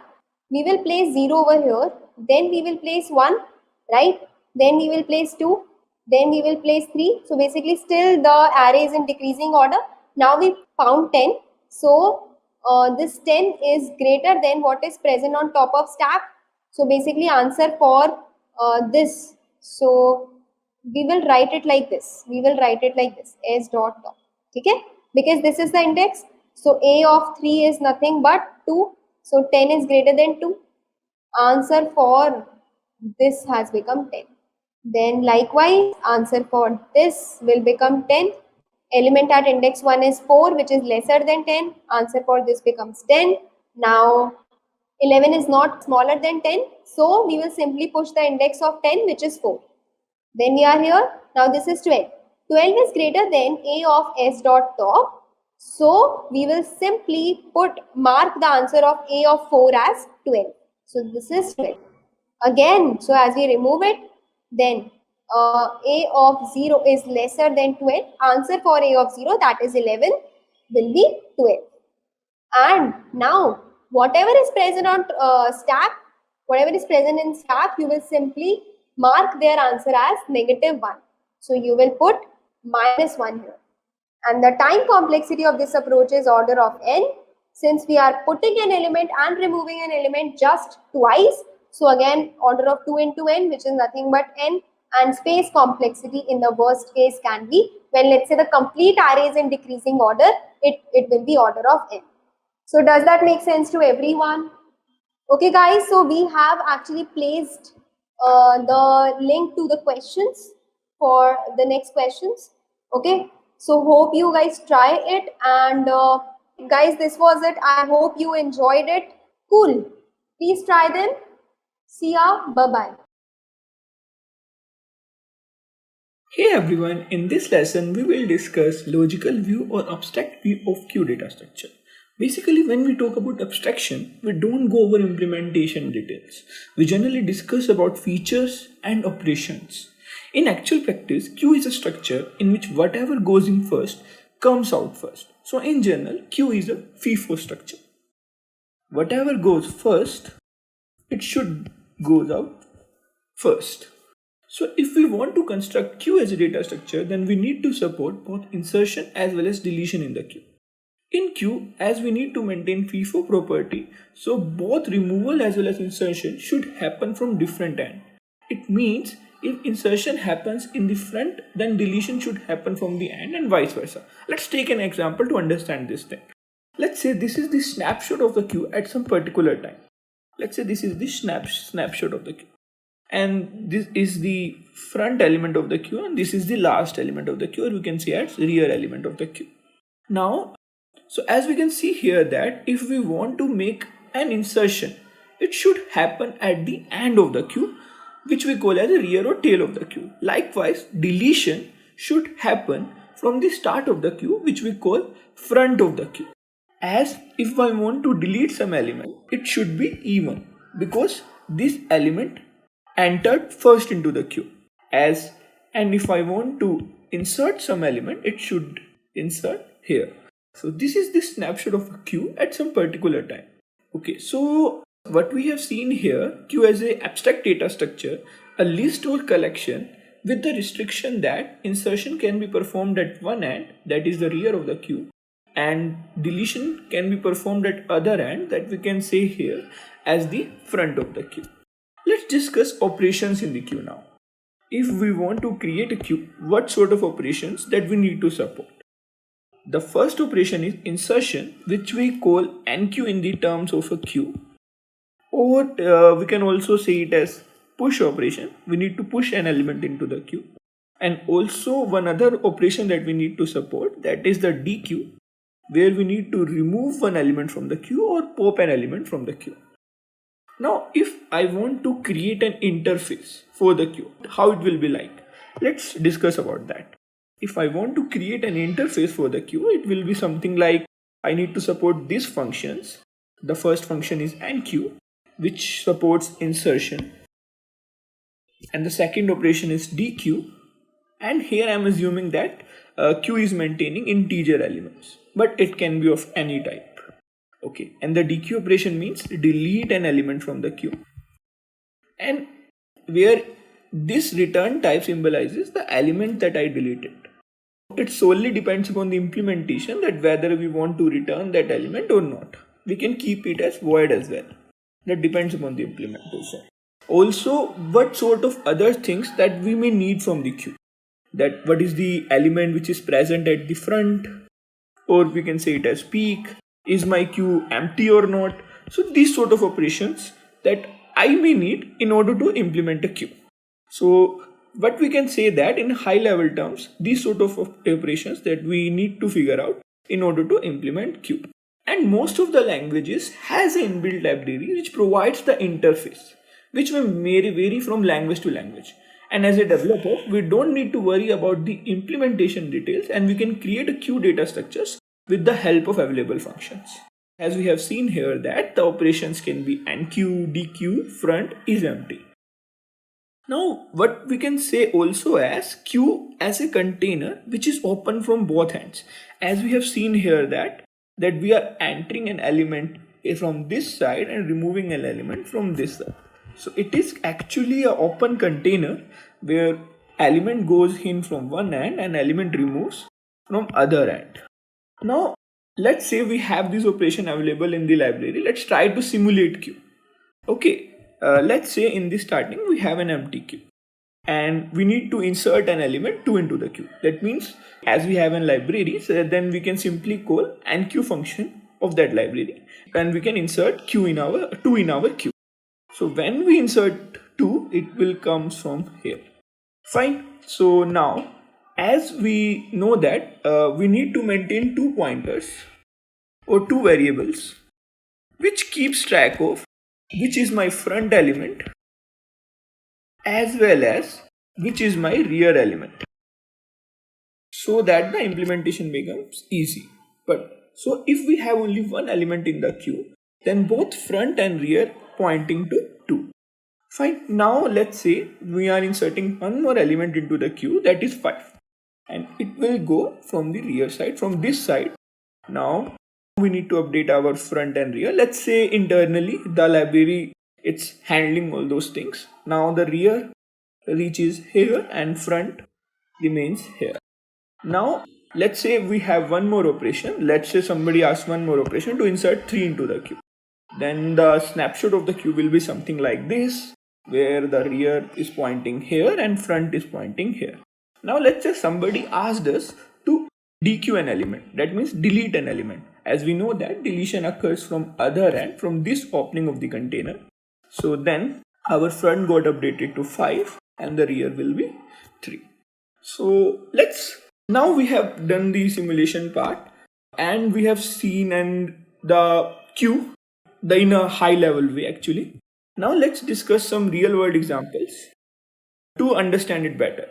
We will place 0 over here. Then we will place 1, right? Then we will place 2. Then we will place 3. So basically still the array is in decreasing order. Now we found 10. So this 10 is greater than what is present on top of stack. So basically answer for this. So we will write it like this. S dot top. Okay? Because this is the index. So a of 3 is nothing but 2. So 10 is greater than 2. Answer for this has become 10. Then likewise, answer for this will become 10. Element at index 1 is 4, which is lesser than 10. Answer for this becomes 10. Now 11 is not smaller than 10. So we will simply push the index of 10, which is 4. Then we are here. Now this is 12. 12 is greater than a of s dot top. So we will simply mark the answer of a of 4 as 12. So this is 12. Again, so as we remove it, then a of 0 is lesser than 12. Answer for a of 0, that is 11, will be 12. And now whatever is present on stack, whatever is present in stack, you will simply mark their answer as -1. So you will put -1 here. And the time complexity of this approach is order of n. Since we are putting an element and removing an element just twice, so again order of 2 into n, which is nothing but n. And space complexity in the worst case can be, when let's say the complete array is in decreasing order, it will be order of n. So does that make sense to everyone? Okay guys, so we have actually placed the link to the questions for the next questions. Okay, so hope you guys try it, and guys, this was it. I hope you enjoyed it. Cool. Please try them. See ya. Bye bye. Hey everyone, in this lesson we will discuss logical view or abstract view of queue data structure. Basically, when we talk about abstraction, we don't go over implementation details. We generally discuss about features and operations. In actual practice, queue is a structure in which whatever goes in first comes out first. So in general, queue is a FIFO structure. Whatever goes first, it should goes out first. So if we want to construct queue as a data structure, then we need to support both insertion as well as deletion in the queue. In queue, as we need to maintain FIFO property, so both removal as well as insertion should happen from different end. It means if insertion happens in the front, then deletion should happen from the end and vice versa. Let's take an example to understand this thing. Let's say this is the snapshot of the queue at some particular time. Let's say this is the snapshot of the queue. And this is the front element of the queue and this is the last element of the queue, or we can say as rear element of the queue. Now, so as we can see here that if we want to make an insertion, it should happen at the end of the queue, which we call as the rear or tail of the queue. Likewise, deletion should happen from the start of the queue, which we call front of the queue. As if I want to delete some element, it should be even because this element entered first into the queue. And if I want to insert some element, it should insert here. So this is the snapshot of a queue at some particular time. Okay, so what we have seen here, queue as a abstract data structure, a list or collection with the restriction that insertion can be performed at one end, that is the rear of the queue, and deletion can be performed at other end, that we can say here as the front of the queue. Let's discuss operations in the queue now. If we want to create a queue, what sort of operations that we need to support? The first operation is insertion, which we call enqueue in the terms of a queue, or we can also say it as push operation. We need to push an element into the queue. And also one other operation that we need to support, that is the dequeue, where we need to remove one element from the queue or pop an element from the queue. Now, if I want to create an interface for the queue, how it will be like? Let's discuss about that. If I want to create an interface for the queue, it will be something like I need to support these functions. The first function is enqueue, which supports insertion. And the second operation is dequeue. And here I am assuming that queue is maintaining integer elements, but it can be of any type. Okay, and the dequeue operation means delete an element from the queue, and where this return type symbolizes the element that I deleted. It solely depends upon the implementation that whether we want to return that element or not. We can keep it as void as well. That depends upon the implementation. Also, what sort of other things that we may need from the queue? That what is the element which is present at the front, or we can say it as peak. Is my queue empty or not? So these sort of operations that I may need in order to implement a queue. So what we can say that in high level terms, these sort of operations that we need to figure out in order to implement queue. And most of the languages has an inbuilt library which provides the interface, which may vary from language to language. And as a developer, we don't need to worry about the implementation details, and we can create a queue data structures with the help of available functions. As we have seen here that the operations can be enqueue, dequeue, front is empty. Now what we can say also as queue as a container which is open from both ends. As we have seen here that we are entering an element from this side and removing an element from this side. So it is actually an open container where element goes in from one end and element removes from other end. Now, let's say we have this operation available in the library. Let's try to simulate queue. Okay, let's say in the starting we have an empty queue and we need to insert an element 2 into the queue. That means as we have a library, so then we can simply call enqueue function of that library and we can insert queue in our 2 in our queue. So when we insert 2, it will come from here. Fine. So now, as we know that we need to maintain 2 pointers or 2 variables which keeps track of which is my front element as well as which is my rear element. so that the implementation becomes easy. But so if we have only one element in the queue, then both front and rear pointing to 2. Fine. Now let's say we are inserting one more element into the queue, that is 5, and it will go from the rear side, from this side. Now we need to update our front and rear. Let's say internally the library, it's handling all those things. Now the rear reaches here and front remains here. Now let's say we have one more operation. Let's say somebody asks one more operation to insert 3 into the queue. Then the snapshot of the queue will be something like this, where the rear is pointing here and front is pointing here. Now let's say somebody asked us to dequeue an element, that means delete an element. As we know that deletion occurs from other end, from this opening of the container. So then our front got updated to 5 and the rear will be 3. So now we have done the simulation part and we have seen and the queue in a high level way actually. Now let's discuss some real world examples to understand it better.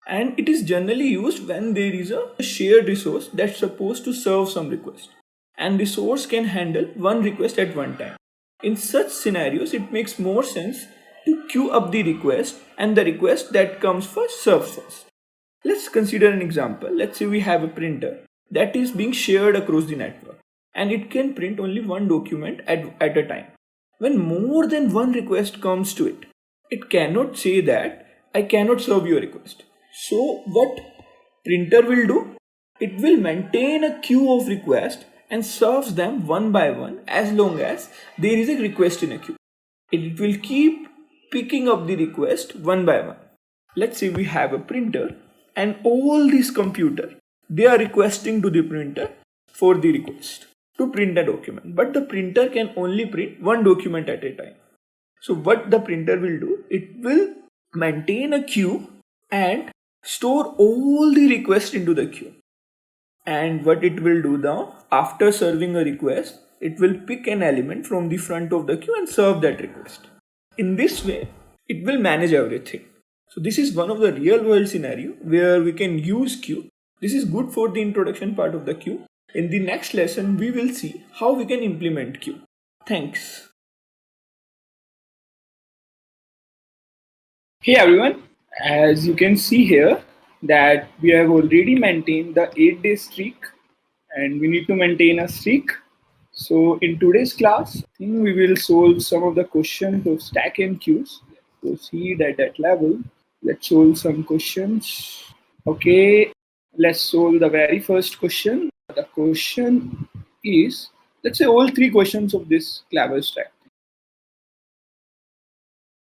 And it is generally used when there is a shared resource that's supposed to serve some request, and resource can handle one request at one time. In such scenarios, it makes more sense to queue up the request and the request that comes first serves first. Let's consider an example. Let's say we have a printer that is being shared across the network and it can print only one document at a time. When more than one request comes to it, it cannot say that I cannot serve your request. So what printer will do? It will maintain a queue of requests and serves them one by one as long as there is a request in a queue. It will keep picking up the request one by one. Let's say we have a printer and all these computers, they are requesting to the printer for the request to print a document, but the printer can only print one document at a time. So what the printer will do, it will maintain a queue and store all the requests into the queue. And what it will do now, after serving a request, it will pick an element from the front of the queue and serve that request. In this way, it will manage everything. So this is one of the real world scenario where we can use queue. This is good for the introduction part of the queue. In the next lesson, we will see how we can implement queue. Thanks. Hey everyone, as you can see here that we have already maintained the 8-day streak and we need to maintain a streak. So in today's class, I think we will solve some of the questions of stack and queues. Proceed at that level. Let's solve some questions. Okay, let's solve the very first question. The question is, let's say all 3 questions of this clever stack.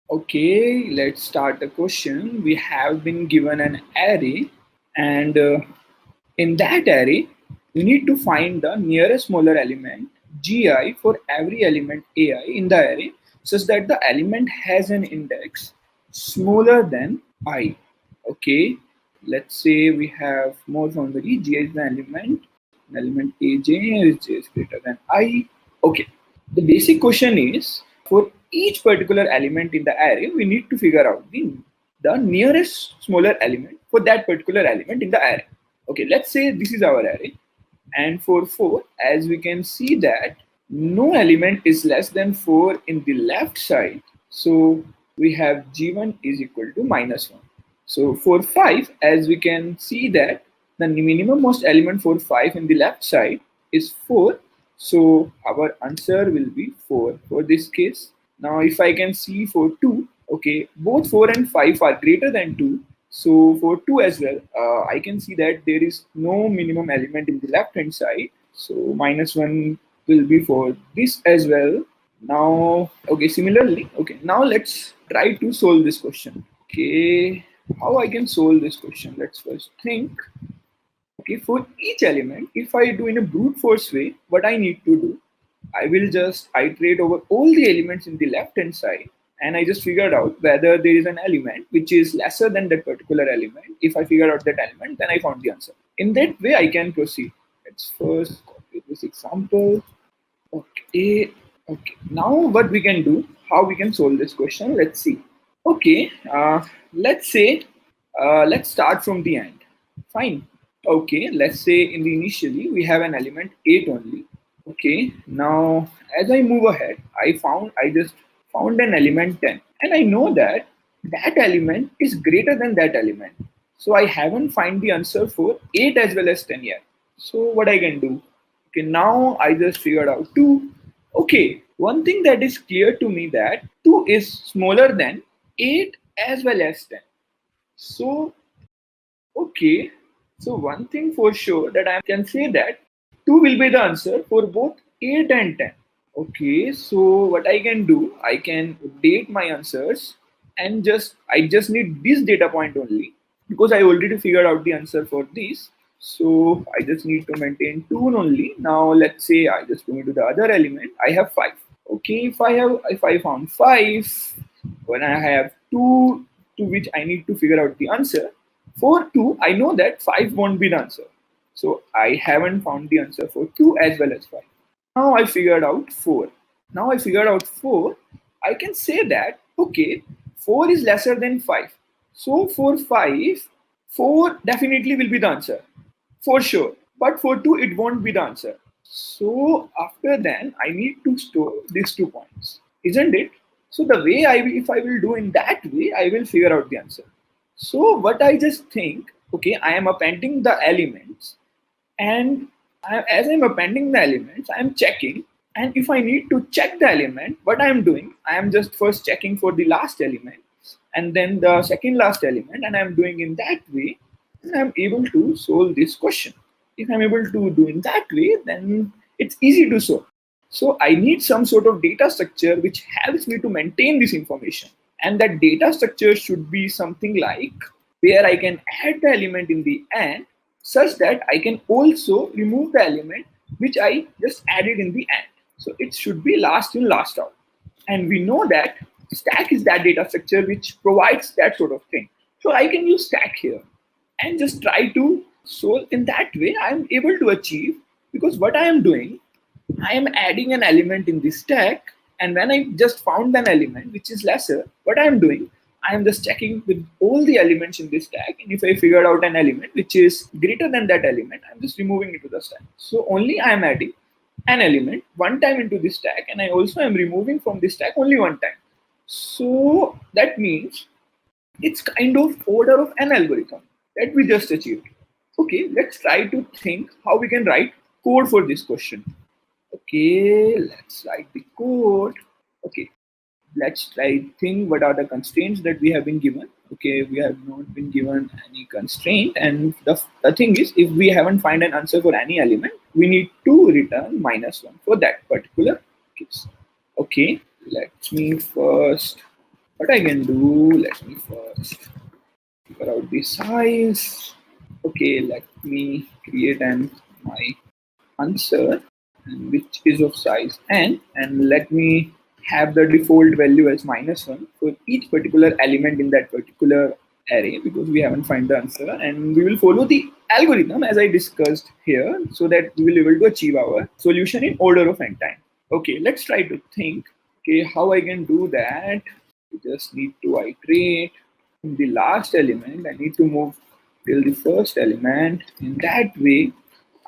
Okay, let's start the question. We have been given an array and in that array, we need to find the nearest smaller element gi for every element ai in the array such that the element has an index smaller than I. Okay, let's say we have more boundary, gi is the element aj is greater than I. Okay, the basic question is, for each particular element in the array, we need to figure out the nearest smaller element for that particular element in the array. Okay, let's say this is our array. And for 4, as we can see that no element is less than 4 in the left side. So we have g1 is equal to -1. So for 5, as we can see that the minimum most element for 5 in the left side is 4. So our answer will be 4 for this case. Now if I can see for 2, okay, both 4 and 5 are greater than 2. So for 2 as well, I can see that there is no minimum element in the left hand side. So -1 will be for this as well. Now, okay, similarly, okay, now let's try to solve this question. Okay, how I can solve this question? Let's first think. Okay, for each element, if I do in a brute force way, what I need to do, I will just iterate over all the elements in the left hand side and I just figured out whether there is an element which is lesser than that particular element. If I figure out that element, then I found the answer. In that way, I can proceed. Let's first copy this example. Okay, okay. Now what we can do, how we can solve this question, let's see. Okay, let's say, let's start from the end. Fine. Okay, let's say in the initially we have an element 8 only. Okay, now as I move ahead, I just found an element 10, and I know that that element is greater than that element. So I haven't find the answer for 8 as well as 10 yet. So what I can do? Okay, now I just figured out 2. Okay, one thing that is clear to me that 2 is smaller than 8 as well as 10. So okay, so one thing for sure that I can say that 2 will be the answer for both 8 and 10. Okay, so what I can do, I can update my answers and I just need this data point only because I already figured out the answer for this. So I just need to maintain 2 only. Now let's say I just go into the other element. I have 5. Okay, if I found 5, when I have 2 to which I need to figure out the answer. For 2, I know that 5 won't be the answer. So I haven't found the answer for 2 as well as 5. Now I figured out 4. Now I figured out 4. I can say that, okay, 4 is lesser than 5. So for 5, 4 definitely will be the answer. For sure. But for 2, it won't be the answer. So after then, I need to store these 2 points. Isn't it? So the way if I will do in that way, I will figure out the answer. So what I just think, okay, I am appending the elements, and as I'm appending the elements, I am checking. And if I need to check the element, what I am doing, I am just first checking for the last element and then the second last element, and I'm doing in that way, and I'm able to solve this question. If I'm able to do in that way, then it's easy to solve. So I need some sort of data structure which helps me to maintain this information. And that data structure should be something like where I can add the element in the end such that I can also remove the element which I just added in the end. So it should be last in, last out. And we know that stack is that data structure which provides that sort of thing. So I can use stack here and just try to solve in that way. I'm able to achieve, because what I am doing, I am adding an element in the stack, and when I just found an element which is lesser, what I am doing, I am just checking with all the elements in this stack, and if I figured out an element which is greater than that element, I'm just removing it to the stack. So only I am adding an element one time into this stack, and I also am removing from this stack only one time. So that means it's kind of order of an algorithm that we just achieved. Okay, let's try to think how we can write code for this question. Okay, let's write the code. Okay, let's try think what are the constraints that we have been given. Okay, we have not been given any constraint, and the thing is, if we haven't find an answer for any element, we need to return -1 for that particular case. Okay, let me first, what I can do, let me first figure out the size. Okay, let me create my answer, which is of size n, and let me have the default value as -1 for each particular element in that particular array, because we haven't find the answer, and we will follow the algorithm as I discussed here so that we will be able to achieve our solution in order of n time. Okay, let's try to think, okay, how I can do that. We just need to iterate. In the last element, I need to move till the first element. In that way,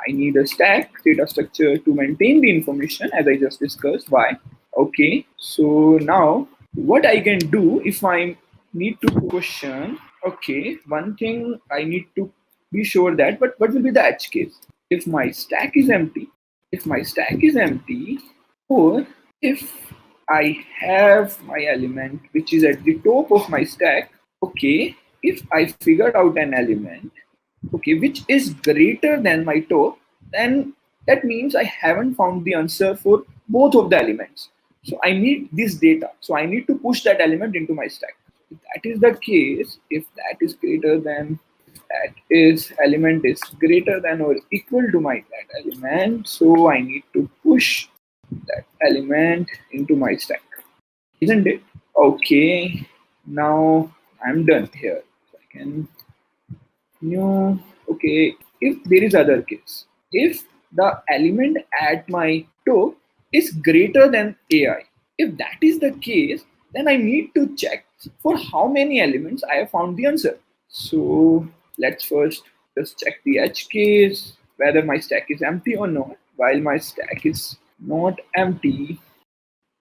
I need a stack data structure to maintain the information as I just discussed. Why? Okay, so now what I can do if I need to question, okay, one thing I need to be sure that, but what will be the edge case? If my stack is empty, or if I have my element which is at the top of my stack, okay, if I figured out an element, okay, which is greater than my top, then that means I haven't found the answer for both of the elements. So I need this data. So I need to push that element into my stack. If that is the case, if that is greater than, that is element is greater than or equal to my that element, so I need to push that element into my stack. Isn't it? Okay, now I'm done here. So I can new. Okay, if there is other case, if the element at my top is greater than AI, if that is the case, then I need to check for how many elements I have found the answer. So let's first just check the edge case, whether my stack is empty or not. While my stack is not empty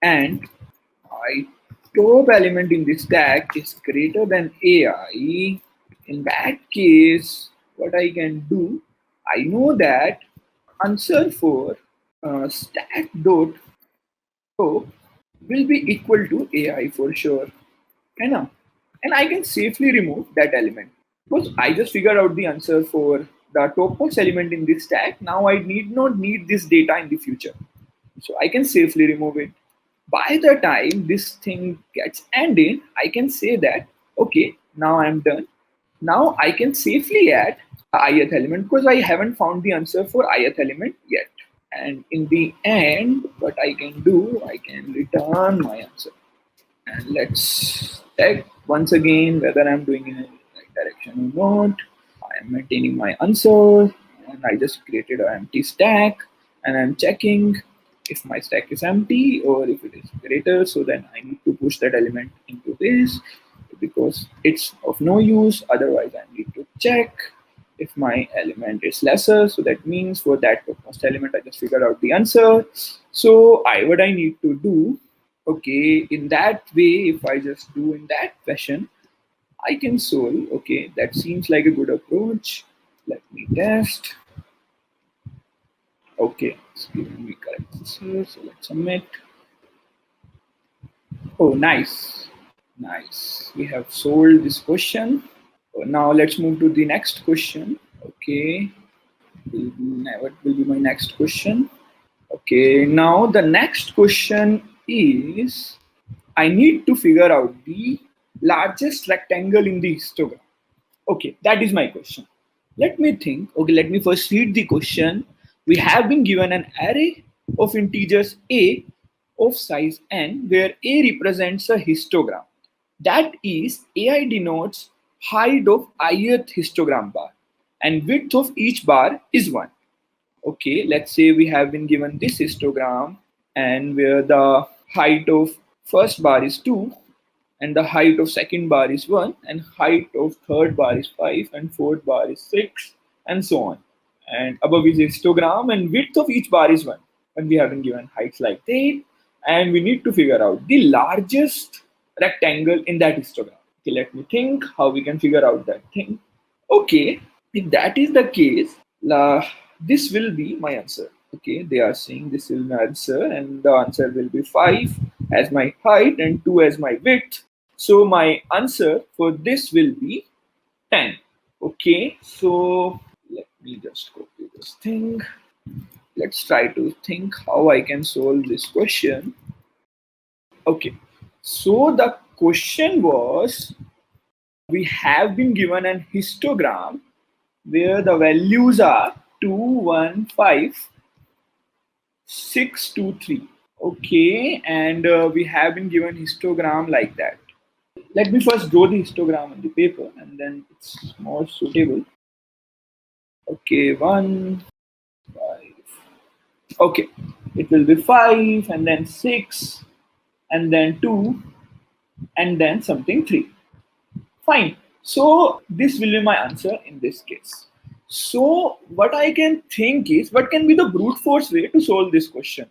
and my top element in the stack is greater than AI, in that case, what I can do, I know that answer for stack dot top will be equal to AI for sure. And I can safely remove that element because I just figured out the answer for the topmost element in this stack. Now I need not need this data in the future. So I can safely remove it. By the time this thing gets ended, I can say that, okay, now I'm done. Now I can safely add a ith element because I haven't found the answer for ith element yet. And in the end, what I can do, I can return my answer. And let's check once again whether I'm doing in the right direction or not. I am maintaining my answer and I just created an empty stack and I'm checking if my stack is empty or if it is greater. So then I need to push that element into this because it's of no use. Otherwise I need to check if my element is lesser. So that means for that topmost element, I just figured out the answer. So what I need to do, okay, in that way, if I just do in that fashion, I can solve. Okay, that seems like a good approach. Let me test. Okay, it's giving me correct answer. So let's submit. Oh, nice. Nice. We have solved this question. Now let's move to the next question. Okay. What will be my next question? Okay, now the next question is I need to figure out the largest rectangle in the histogram. Okay, that is my question. Let me think. Okay, let me first read the question. We have been given an array of integers a of size n where a represents a histogram. That is, ai denotes height of ith histogram bar and width of each bar is 1. Okay, let's say we have been given this histogram and where the height of first bar is 2 and the height of second bar is 1 and height of third bar is 5 and fourth bar is 6 and so on. And above is histogram and width of each bar is 1. And we have been given heights like that and we need to figure out the largest rectangle in that histogram. Okay, let me think how we can figure out that thing. Okay, if that is the case, this will be my answer. Okay, they are saying this is my answer and the answer will be 5 as my height and 2 as my width. So my answer for this will be 10. Okay, so let me just copy this thing. Let's try to think how I can solve this question. Okay, so the question was we have been given an histogram where the values are 2, 1, 5, 6, 2, 3. Okay, and we have been given histogram like that. Let me first draw the histogram on the paper and then it's more suitable. Okay, 1, 5. Okay, it will be 5 and then 6 and then 2 and then something 3. Fine. So this will be my answer in this case. So what I can think is, what can be the brute force way to solve this question?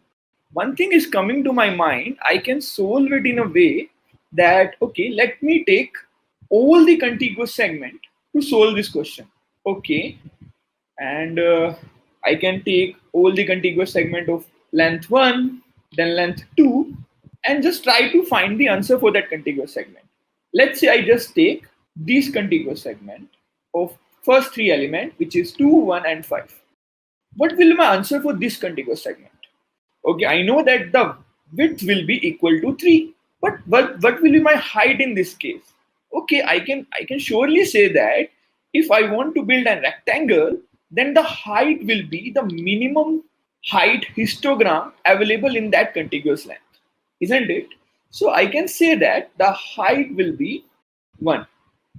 One thing is coming to my mind. I can solve it in a way that, okay, let me take all the contiguous segment to solve this question. Okay, and I can take all the contiguous segment of length 1, then length 2, and just try to find the answer for that contiguous segment. Let's say I just take this contiguous segment of first 3 element, which is 2, 1, and 5. What will be my answer for this contiguous segment? Okay, I know that the width will be equal to 3, but what will be my height in this case? Okay, I can surely say that if I want to build a rectangle, then the height will be the minimum height histogram available in that contiguous length, isn't it? So I can say that the height will be 1.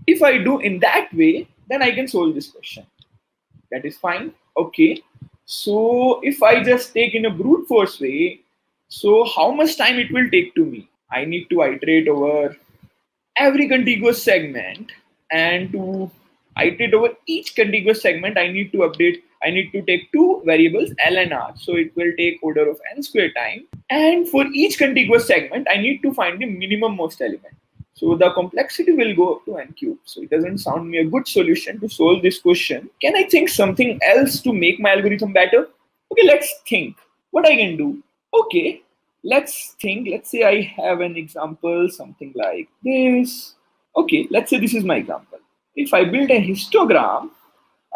If I do in that way, then I can solve this question. That is fine. Okay. So if I just take in a brute force way, so how much time it will take to me? I need to iterate over every contiguous segment and iterate over each contiguous segment, I need to take two variables L and R. So it will take order of n square time. And for each contiguous segment, I need to find the minimum most element. So the complexity will go up to n cube. So it doesn't sound me a good solution to solve this question. Can I think something else to make my algorithm better? Okay, let's think what I can do. Okay, let's think. Let's say I have an example, something like this. Okay, let's say this is my example. If I build a histogram,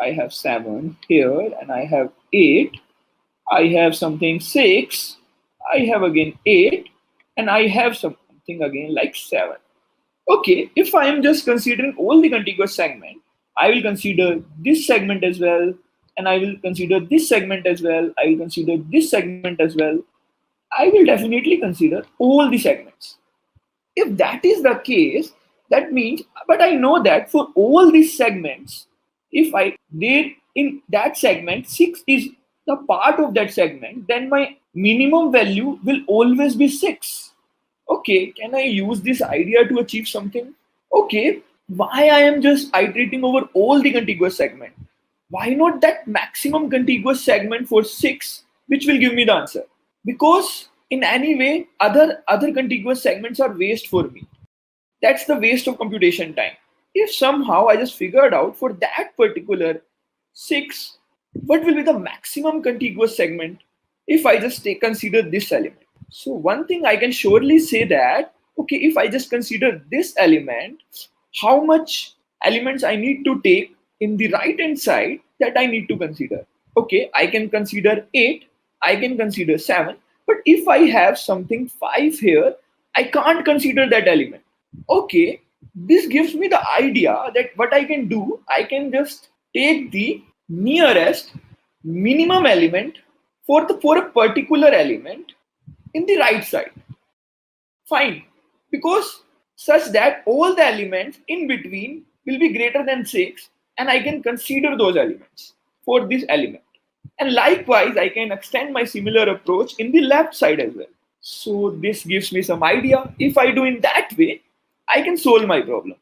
I have 7 here and I have 8. I have something 6. I have again 8. And I have something again like 7. Okay, if I am just considering all the contiguous segment, I will consider this segment as well. And I will consider this segment as well. I will consider this segment as well. I will definitely consider all the segments. If that is the case, that means, but I know that for all these segments, if I did in that segment, 6 is the part of that segment, then my minimum value will always be 6. Okay, can I use this idea to achieve something? Okay, why I am just iterating over all the contiguous segment? Why not that maximum contiguous segment for 6, which will give me the answer? Because in any way, other contiguous segments are waste for me. That's the waste of computation time. If somehow I just figured out for that particular 6, what will be the maximum contiguous segment if I just consider this element? So one thing I can surely say that, okay, if I just consider this element, how much elements I need to take in the right hand side that I need to consider. Okay, I can consider 8, I can consider 7, but if I have something 5 here, I can't consider that element. Okay, this gives me the idea that what I can do, I can just take the nearest minimum element for a particular element in the right side. Fine, because such that all the elements in between will be greater than 6 and I can consider those elements for this element. And likewise, I can extend my similar approach in the left side as well. So this gives me some idea. If I do in that way, I can solve my problem.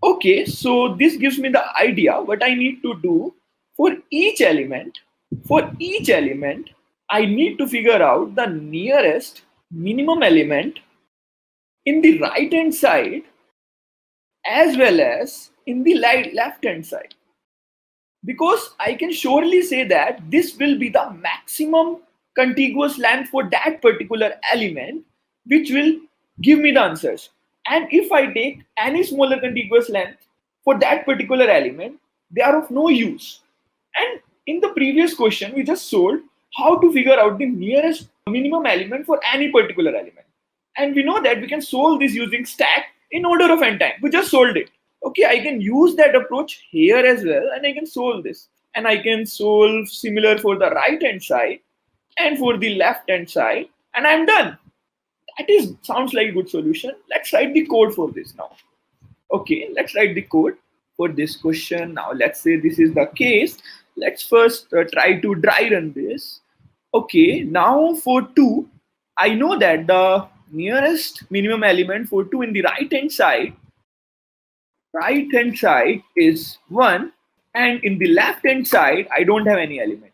Okay, so this gives me the idea what I need to do for each element. For each element, I need to figure out the nearest minimum element in the right hand side as well as in the left hand side. Because I can surely say that this will be the maximum contiguous length for that particular element, which will give me the answers. And if I take any smaller contiguous length for that particular element, they are of no use. And in the previous question, we just solved how to figure out the nearest minimum element for any particular element. And we know that we can solve this using stack in order of n time. We just solved it. Okay, I can use that approach here as well and I can solve this. And I can solve similar for the right hand side and for the left hand side and I'm done. That sounds like a good solution. Let's write the code for this now. Okay, let's write the code for this question. Now let's say this is the case. Let's first try to dry run this. Okay, now for 2, I know that the nearest minimum element for 2 in the right hand side is 1 and in the left hand side I don't have any element.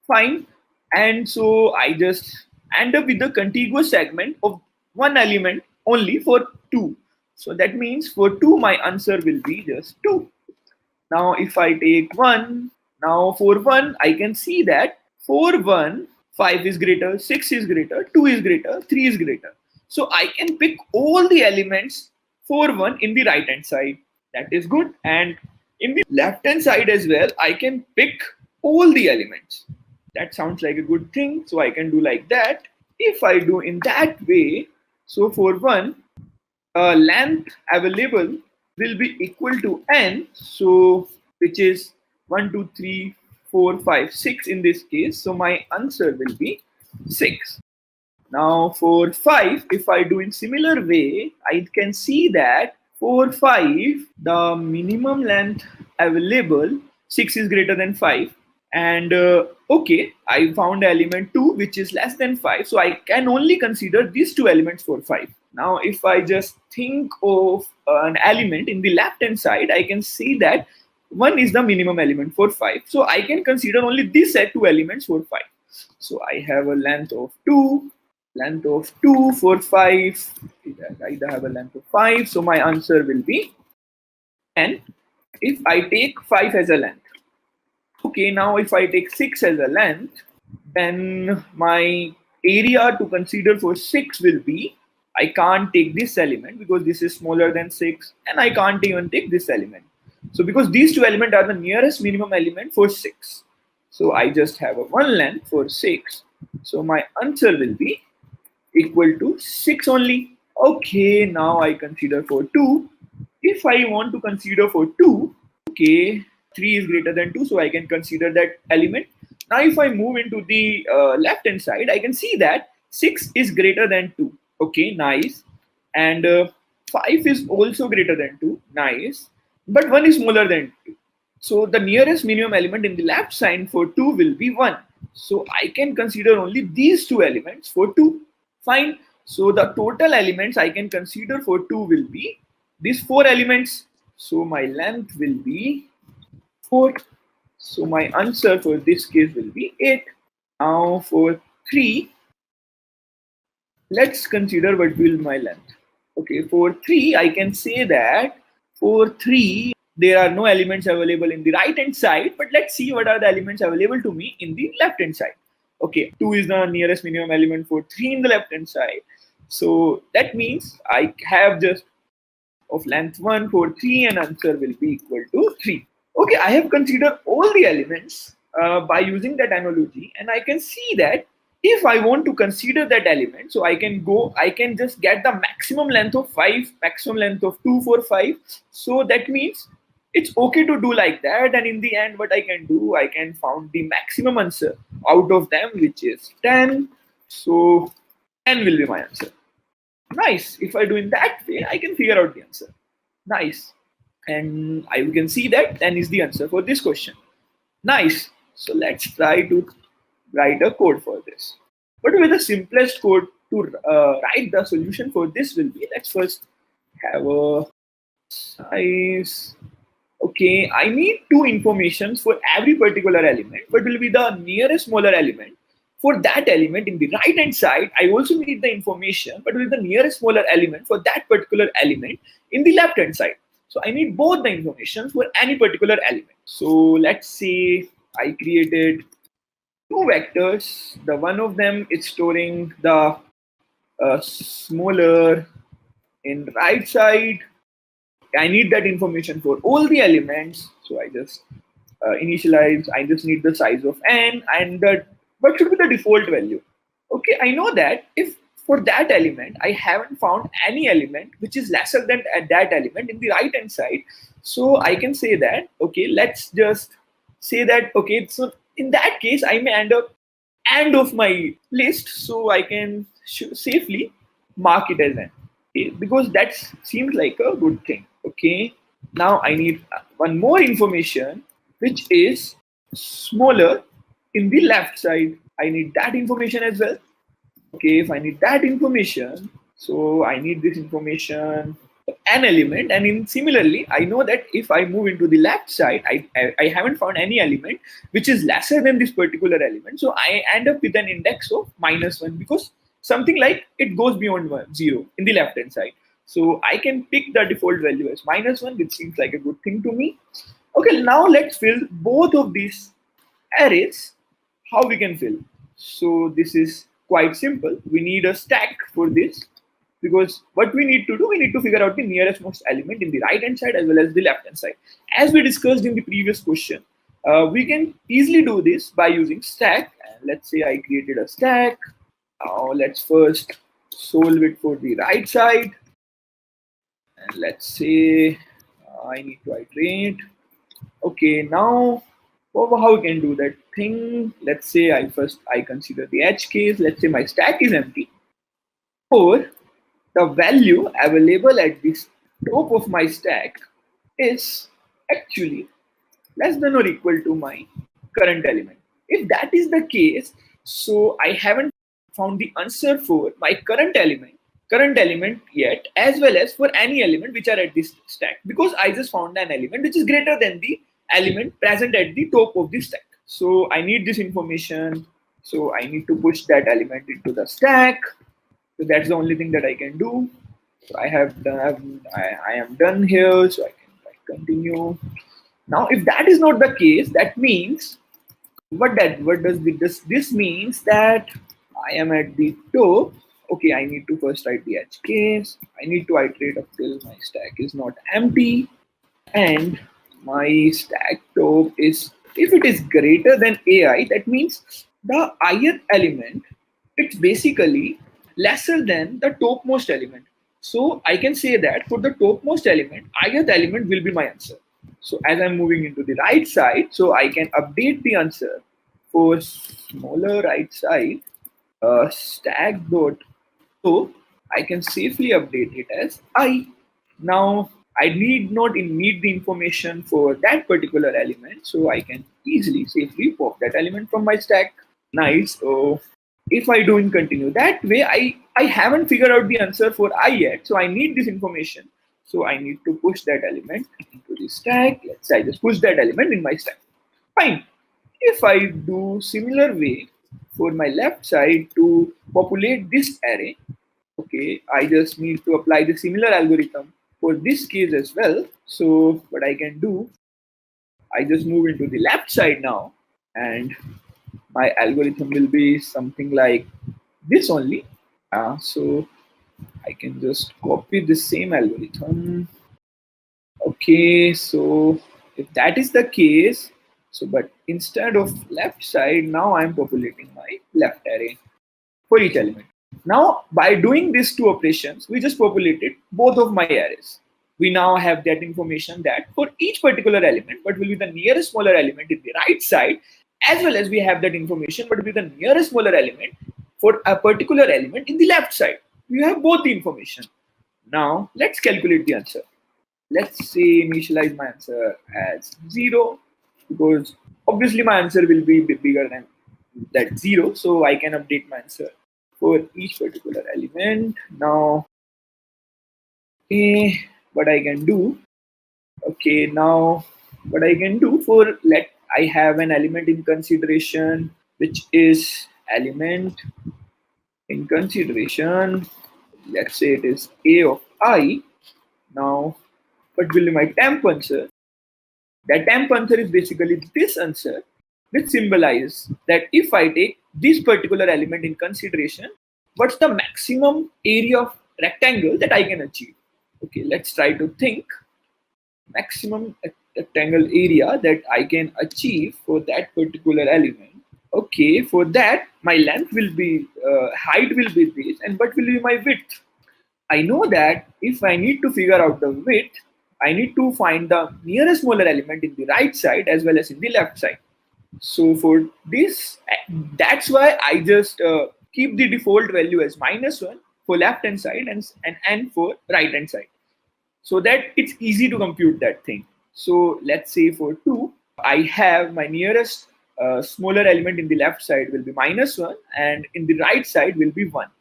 Fine, and so I just end up with the contiguous segment of 1 element only for 2. So that means for 2 my answer will be just 2. Now if I take 1, now for 1 I can see that for 1 5 is greater, 6 is greater, 2 is greater, 3 is greater. So I can pick all the elements for 1 in the right hand side. That is good. And in the left hand side as well, I can pick all the elements. That sounds like a good thing. So I can do like that. If I do in that way, so for 1, length available will be equal to n. So which is 1, 2, 3, 4, 5, 6 in this case. So my answer will be 6. Now for 5, if I do in similar way, I can see that for 5, the minimum length available, 6 is greater than 5. And okay, I found element 2, which is less than 5. So I can only consider these 2 elements for 5. Now, if I just think of an element in the left hand side, I can see that 1 is the minimum element for 5. So I can consider only these set 2 elements for 5. So I have a length of 2 for 5. I have a length of 5. So my answer will be 10 if I take 5 as a length. Okay, now if I take 6 as a length, then my area to consider for 6 will be, I can't take this element because this is smaller than 6, and I can't even take this element. So because these two elements are the nearest minimum element for 6. So I just have a one length for 6. So my answer will be equal to 6 only. Okay, now I consider for 2. If I want to consider for 2, okay, 3 is greater than 2, so I can consider that element. Now if I move into the left hand side, I can see that 6 is greater than 2. Okay, nice. And 5 is also greater than 2. Nice. But 1 is smaller than 2. So the nearest minimum element in the left side for 2 will be 1. So I can consider only these two elements for 2. Fine. So the total elements I can consider for 2 will be these 4 elements. So my length will be 4. So my answer for this case will be 8. Now for 3, let's consider what will my length. Okay, for 3, I can say that for 3, there are no elements available in the right hand side, but let's see what are the elements available to me in the left hand side. Okay, 2 is the nearest minimum element for 3 in the left hand side. So that means I have just of length 1 for 3 and answer will be equal to 3. Okay, I have considered all the elements by using that analogy, and I can see that if I want to consider that element, so I can just get the maximum length of 5, maximum length of 2 for 5. So that means it's okay to do like that, and in the end what I can do, I can found the maximum answer out of them, which is 10. So 10 will be my answer. Nice. If I do in that way, I can figure out the answer. Nice. And I can see that 10 is the answer for this question. Nice. So let's try to write a code for this. But with the simplest code to write the solution for this will be, let's first have a size. Okay, I need two informations for every particular element. What will be the nearest smaller element? For that element in the right hand side, I also need the information, but with the nearest smaller element for that particular element in the left hand side. So I need both the information for any particular element. So let's say I created two vectors. The one of them is storing the smaller in right side. I need that information for all the elements. So I just initialize. I just need the size of n, and what should be the default value? Okay, I know that if for that element I haven't found any element which is lesser than that element in the right hand side, so I can say that, okay, let's just say that, okay, so in that case I may end up end of my list, so I can safely mark it as n, okay, because that seems like a good thing. Okay, now I need one more information which is smaller in the left side. I need that information as well. Okay, if I need that information, so I need this information an element, and in similarly I know that if I move into the left side, I haven't found any element which is lesser than this particular element, so I end up with an index of -1 because something like it goes beyond 0 in the left hand side. So I can pick the default value as -1, which seems like a good thing to me. Okay, now let's fill both of these arrays. How we can fill? So this is quite simple. We need a stack for this, because what we need to do, we need to figure out the nearest most element in the right hand side as well as the left hand side. As we discussed in the previous question, we can easily do this by using stack. Let's say I created a stack. Now let's first solve it for the right side. And let's say I need to iterate. Okay, now how we can do that thing? Let's say I consider the edge case. Let's say my stack is empty, or the value available at the top of my stack is actually less than or equal to my current element. If that is the case, so I haven't found the answer for my current element yet, as well as for any element which are at this stack, because I just found an element which is greater than the element present at the top of the stack. So I need this information. So I need to push that element into the stack. So that's the only thing that I can do. So I have done. I am done here. So I can continue. Now, if that is not the case, that means what does this means that I am at the top. Okay, I need to first write the edge case. I need to iterate up till my stack is not empty, and my stack top is, if it is greater than AI, that means the ith element, it's basically lesser than the topmost element. So I can say that for the topmost element, ith element will be my answer. So as I'm moving into the right side, so I can update the answer for smaller right side, stack dot top, I can safely update it as I. Now I need not need the information for that particular element, so I can easily safely pop that element from my stack. Nice. So if I do in continue that way, I haven't figured out the answer for I yet, so I need this information. So I need to push that element into the stack. Let's say I just push that element in my stack. Fine. If I do similar way for my left side to populate this array, okay, I just need to apply the similar algorithm for this case as well. So what I can do, I just move into the left side now, and my algorithm will be something like this only. So I can just copy the same algorithm. Okay, so if that is the case, so but instead of left side, now I'm populating my left array for each element. Now, by doing these two operations, we just populated both of my arrays. We now have that information that for each particular element, what will be the nearest smaller element in the right side, as well as we have that information what will be the nearest smaller element for a particular element in the left side. We have both the information. Now, let's calculate the answer. Let's say initialize my answer as 0, because obviously my answer will be bigger than that 0, so I can update my answer for each particular element. Now, what I can do, okay, now what I can do for, let I have an element in consideration, which is element in consideration, let's say it is a of I. Now, what will be my temp answer? That temp answer is basically this answer, which symbolizes that if I take this particular element in consideration, what's the maximum area of rectangle that I can achieve? Okay, let's try to think. Maximum rectangle area that I can achieve for that particular element. Okay, for that, my length will be, height will be this, and what will be my width? I know that if I need to figure out the width, I need to find the nearest smaller element in the right side as well as in the left side. So for this, that's why I just keep the default value as -1 for left hand side and n for right hand side, so that it's easy to compute that thing. So let's say for 2, I have my nearest smaller element in the left side will be -1 and in the right side will be 1.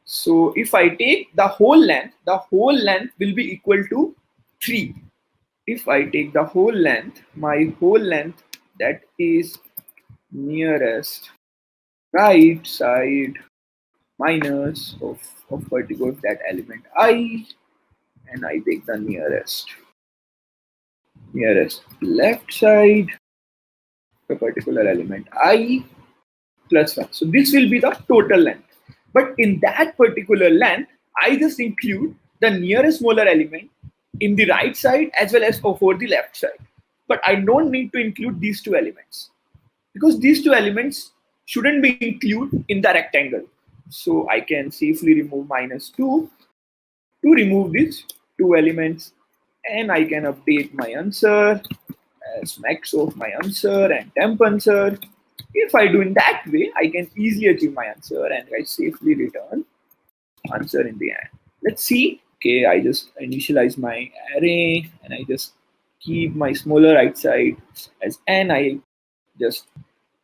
So if I take the whole length will be equal to 3. If I take the whole length, my whole length, that is nearest right side minus of particular that element I, and I take the nearest left side, the particular element I plus 1. So this will be the total length. But in that particular length, I just include the nearest smaller element in the right side as well as for the left side. But I don't need to include these two elements, because these two elements shouldn't be included in the rectangle. So I can safely remove -2 to remove these two elements, and I can update my answer as max of my answer and temp answer. If I do in that way, I can easily achieve my answer and I safely return answer in the end. Let's see. Okay, I just initialize my array and I just keep my smaller right side as n. I just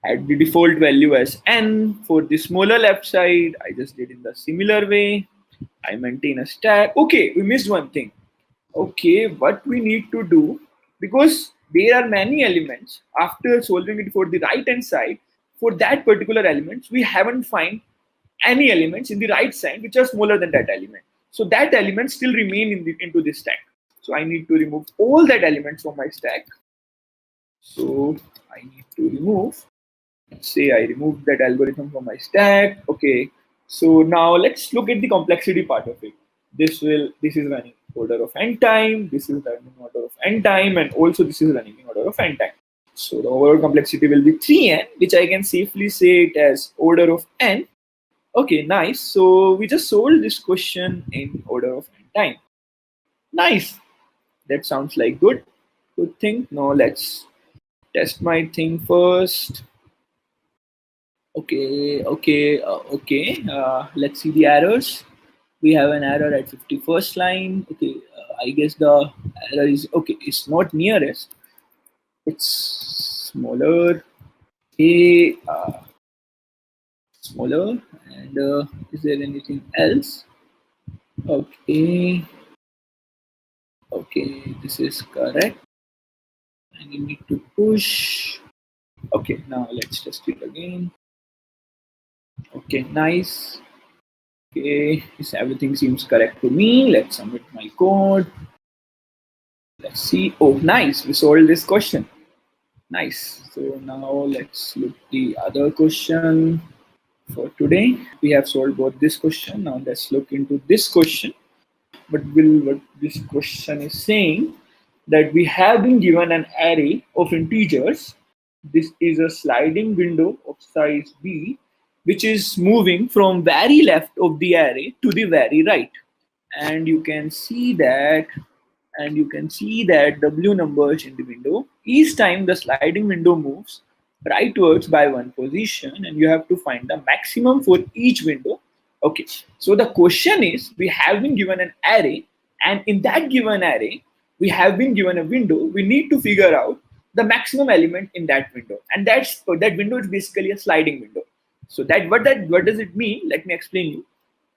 add the default value as n. For the smaller left side, I just did in the similar way. I maintain a stack. Okay, we missed one thing. Okay, what we need to do, because there are many elements. After solving it for the right hand side, for that particular elements, we haven't find any elements in the right side which are smaller than that element. So that element still remain into this stack. So I need to remove all that elements from my stack. So I need to remove, let's say I removed that algorithm from my stack. Okay, so now let's look at the complexity part of it. This is running order of n time, this is running order of n time, and also this is running in order of n time. So the overall complexity will be 3n, which I can safely say it as order of n. Okay, nice. So we just solved this question in order of n time. Nice. That sounds like good thing. Now let's test my thing first. Okay. Let's see the errors. We have an error at 51st line. Okay, I guess the error is okay. It's not nearest. It's smaller. Okay, smaller. And is there anything else? Okay. Okay, this is correct. And you need to push. Okay, now let's test it again. Okay, nice. Okay, everything seems correct to me. Let's submit my code. Let's see. Oh, nice. We solved this question. Nice. So now let's look the other question for today. We have solved both this question. Now let's look into this question. What this question is saying, that we have been given an array of integers. This is a sliding window of size b, which is moving from very left of the array to the very right. And you can see that the blue numbers in the window. Each time the sliding window moves rightwards by one position, and you have to find the maximum for each window. Okay, so the question is, we have been given an array, and in that given array, we have been given a window. We need to figure out the maximum element in that window, and that window is basically a sliding window. So what does it mean? Let me explain you.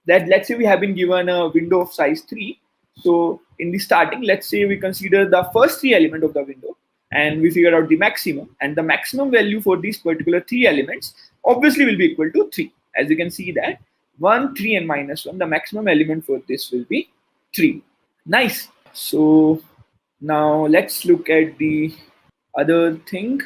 That let's say we have been given a window of size 3. So in the starting, let's say we consider the first 3 elements of the window, and we figure out the maximum, and the maximum value for these particular 3 elements obviously will be equal to 3. As you can see that 1, 3 and -1, the maximum element for this will be 3. Nice. So now let's look at the other thing.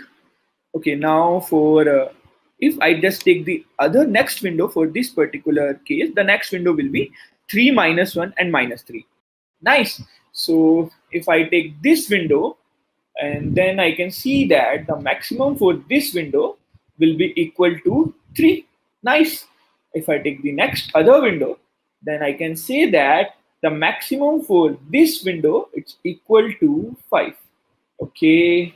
Okay, now for if I just take the other next window for this particular case, the next window will be 3, -1 and -3. Nice. So if I take this window, and then I can see that the maximum for this window will be equal to 3. Nice. If I take the next other window, then I can say that the maximum for this window, it's equal to 5. Okay.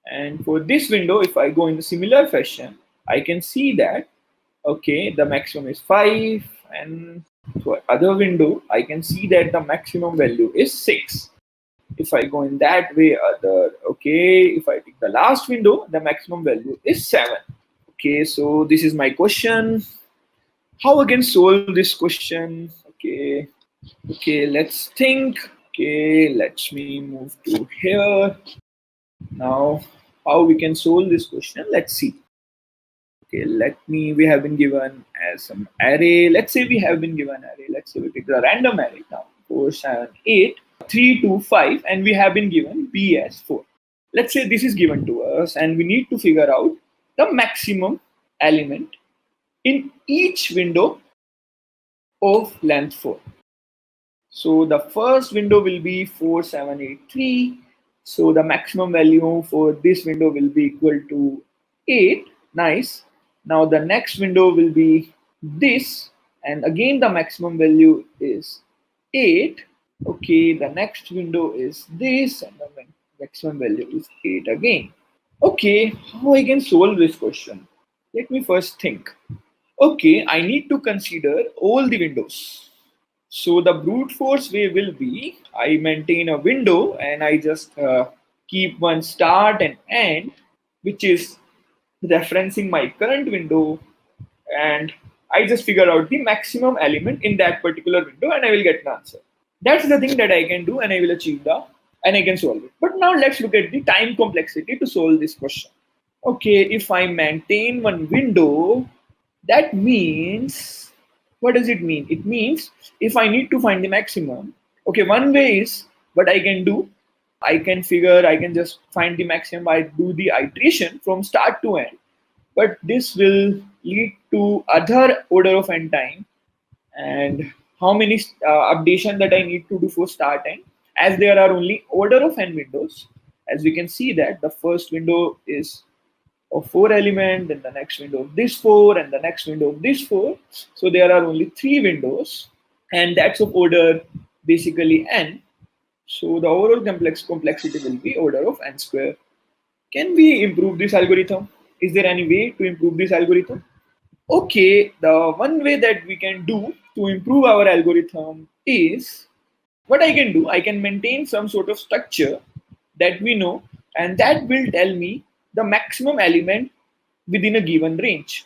And for this window, if I go in a similar fashion, I can see that, okay, the maximum is 5. And for other window, I can see that the maximum value is 6. If I go in that way, okay, if I take the last window, the maximum value is 7. Okay, so this is my question. How I can solve this question? Okay, let's think. Okay, let me move to here. Now, how we can solve this question? Let's see. Okay, we have been given as some array. Let's say we have been given array. Let's say we take the random array now. 4, 7, 8, 3, 2, 5, and we have been given b as 4. Let's say this is given to us, and we need to figure out the maximum element in each window of length 4. So the first window will be 4, 7, 8, 3. So the maximum value for this window will be equal to 8. Nice. Now the next window will be this, and again the maximum value is 8. Okay, the next window is this, and the maximum value is 8 again. Okay, how I can solve this question? Let me first think. Okay, I need to consider all the windows. So the brute force way will be, I maintain a window and I just keep one start and end, which is referencing my current window, and I just figure out the maximum element in that particular window and I will get an answer. That's the thing that I can do, and I will achieve the and I can solve it. But now let's look at the time complexity to solve this question. Okay, if I maintain one window, that means, what does it mean? It means if I need to find the maximum, okay, one way is what I can do. I can just find the maximum. I do the iteration from start to end, but this will lead to other order of n time, and how many updation that I need to do for start end, as there are only order of n windows. As we can see that the first window is of 4 element, then the next window of this 4, and the next window of this 4. So there are only 3 windows, and that's of order basically n. So the overall complexity will be order of n square. Can we improve this algorithm? Is there any way to improve this algorithm? Okay, the one way that we can do to improve our algorithm is, what I can do, I can maintain some sort of structure that we know, and that will tell me the maximum element within a given range.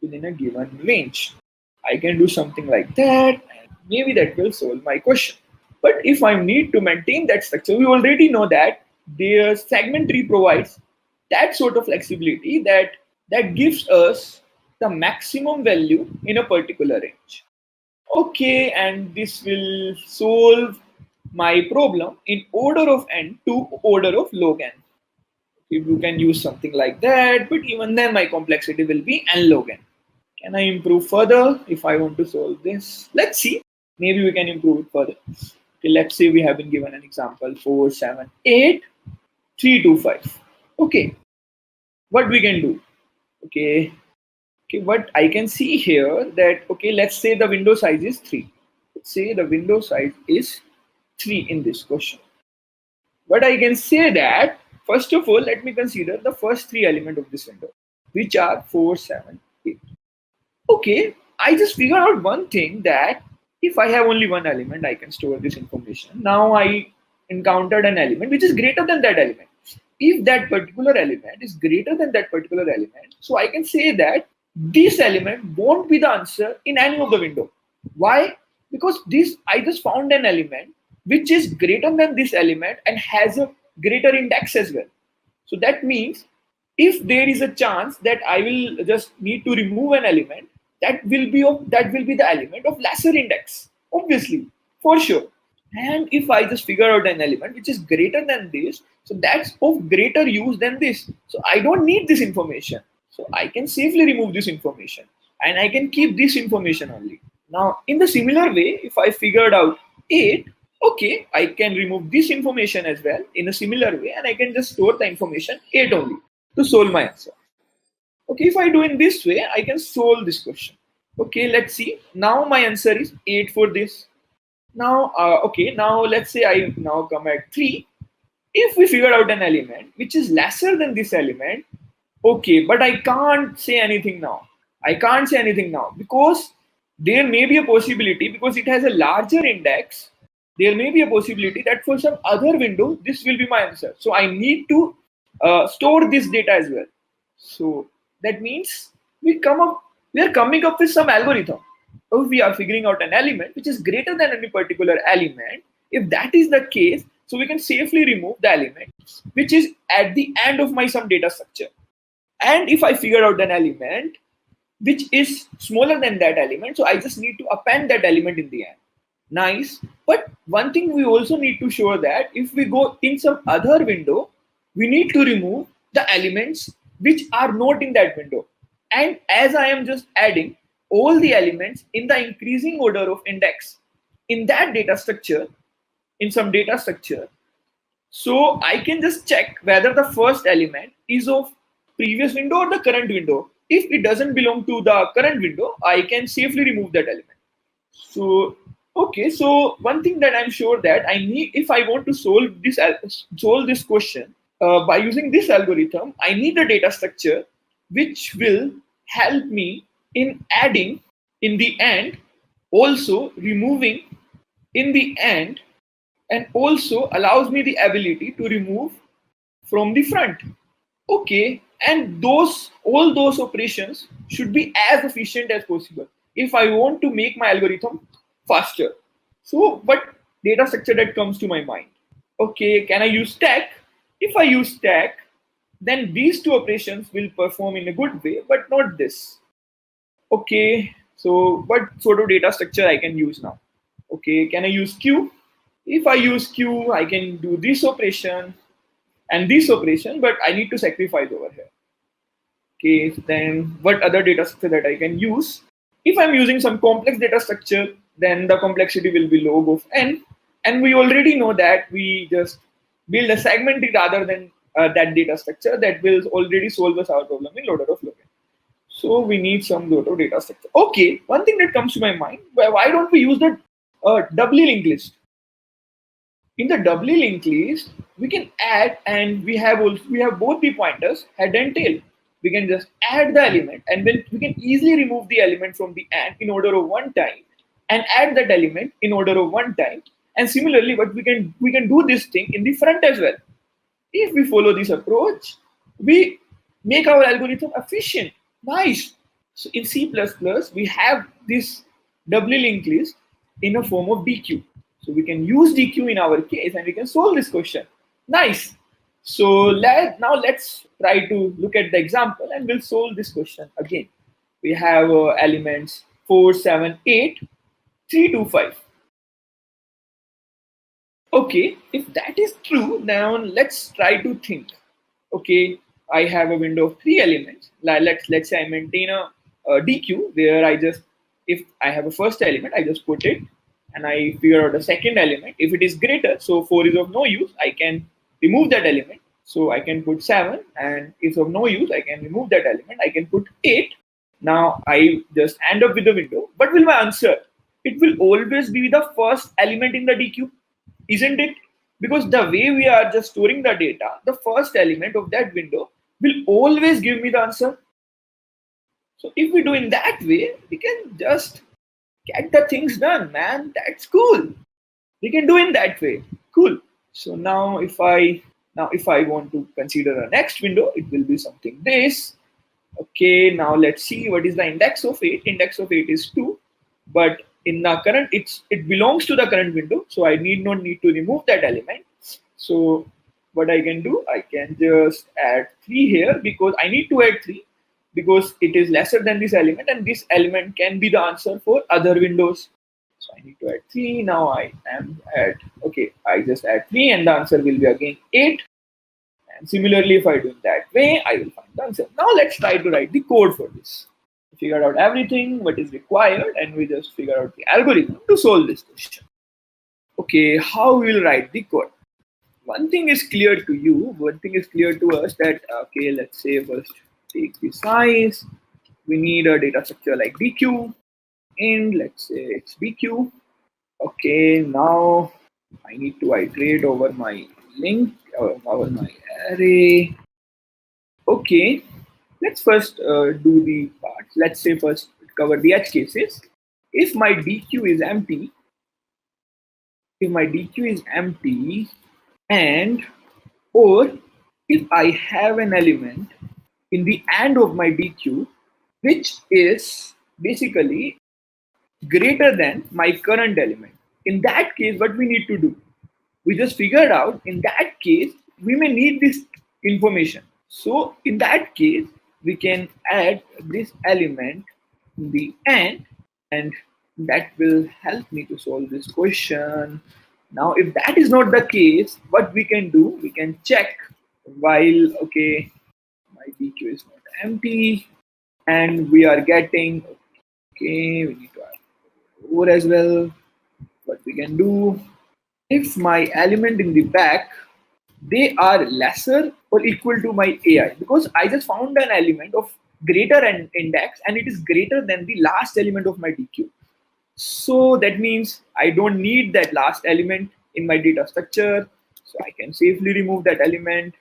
Within a given range, I can do something like that, and maybe that will solve my question. But if I need to maintain that structure, we already know that the segment tree provides that sort of flexibility that gives us the maximum value in a particular range. Okay, and this will solve my problem in order of n to order of log n. If you can use something like that, but even then my complexity will be n log n. Can I improve further if I want to solve this? Let's see. Maybe we can improve it further. Okay, let's say we have been given an example 4, 7, 8, 3, 2, 5. Okay, what we can do? Okay, what I can see here that, okay, let's say the window size is 3. Let's say the window size is 3 in this question. But I can say that, first of all, let me consider the first 3 elements of this window, which are 4, 7, 8. Okay, I just figured out one thing, that if I have only one element, I can store this information. Now I encountered an element which is greater than that element. If that particular element is greater than that particular element, so I can say that this element won't be the answer in any of the window. Why? Because this, I just found an element which is greater than this element and has a greater index as well. So that means if there is a chance that I will just need to remove an element, that will be the element of lesser index, obviously, for sure. And if I just figure out an element which is greater than this, so that's of greater use than this. So I don't need this information. So I can safely remove this information, and I can keep this information only. Now, in the similar way, if I figured out 8, okay, I can remove this information as well in a similar way, and I can just store the information 8 only to solve my answer. Okay, if I do in this way, I can solve this question. Okay, let's see. Now my answer is 8 for this. Now, okay, now let's say I now come at 3. If we figure out an element which is lesser than this element, okay, but I can't say anything now. I can't say anything now because there may be a possibility, because it has a larger index, there may be a possibility that for some other window, this will be my answer. So I need to store this data as well. So that means we are coming up with some algorithm. If we are figuring out an element which is greater than any particular element, if that is the case, so we can safely remove the element which is at the end of my some data structure. And if I figure out an element which is smaller than that element, so I just need to append that element in the end. Nice. But one thing we also need to show that if we go in some other window, we need to remove the elements which are not in that window. And as I am just adding all the elements in the increasing order of index in that data structure, in some data structure, so I can just check whether the first element is of previous window or the current window. If it doesn't belong to the current window, I can safely remove that element. So, okay, so one thing that I'm sure that I need, if I want to solve this question by using this algorithm, I need a data structure which will help me in adding in the end, also removing in the end, and also allows me the ability to remove from the front. Okay, and all those operations should be as efficient as possible if I want to make my algorithm faster. So what data structure that comes to my mind? Okay, can I use stack? If I use stack, then these two operations will perform in a good way, but not this. Okay, so what sort of data structure I can use now? Okay, can I use queue? If I use queue, I can do this operation and this operation, but I need to sacrifice over here. Okay, then what other data structure that I can use? If I'm using some complex data structure, then the complexity will be log of n. And we already know that we just build a segment rather than that data structure that will already solve us our problem in loader of log n. So we need some sort of data structure. Okay, one thing that comes to my mind, why don't we use the doubly linked list? In the doubly linked list, we can add, and we have both the pointers head and tail. We can just add the element, and then we can easily remove the element from the and in order of one time, and add that element in order of one time. And similarly, what we can do this thing in the front as well. If we follow this approach, we make our algorithm efficient. Nice. So in C++, we have this doubly linked list in a form of DQ. So we can use DQ in our case and we can solve this question. Nice. So now let's try to look at the example and we'll solve this question again. We have elements 4, 7, 8, 3, 2, 5. Okay, if that is true, now let's try to think. Okay, I have a window of 3 elements. Let's say I maintain a DQ where if I have a first element, I just put it and I figure out the second element. If it is greater, so 4 is of no use, I can remove that element. So I can put 7, and if of no use, I can remove that element. I can put 8. Now I just end up with the window. What will my answer? It will always be the first element in the DQ, isn't it? Because the way we are just storing the data, the first element of that window will always give me the answer. So if we do in that way, we can just get the things done, man. That's cool. We can do in that way. Cool. So now if I want to consider a next window, it will be something this. Okay, now let's see what is the index of 8. Index of 8 is 2, but in the current it belongs to the current window, so I not need to remove that element. So what I can do, I can just add 3 here because I need to add 3 because it is lesser than this element, and this element can be the answer for other windows. So I need to add 3. Now I am at, okay, I just add 3 and the answer will be again 8. And similarly, if I do it that way, I will find the answer. Now let's try to write the code for this. Figure out everything, what is required, and we just figure out the algorithm to solve this question. Okay, how we will write the code? One thing is clear to you, one thing is clear to us that, okay, let's say first take the size. We need a data structure like DQ, and let's say it's BQ. Okay, now I need to iterate over my link, over my array. Okay, let's first do the parts. Let's say first cover the edge cases. If my DQ is empty, and or if I have an element in the end of my DQ, which is basically greater than my current element. In that case, what we need to do? We just figured out in that case, we may need this information. So in that case, we can add this element in the end, and that will help me to solve this question. Now, if that is not the case, what we can do, we can check while, okay, my DQ is not empty, and we are getting, okay, we need to add 4 as well. What we can do, if my element in the back, they are lesser or equal to my AI, because I just found an element of greater index and it is greater than the last element of my DQ. So that means I don't need that last element in my data structure, so I can safely remove that element.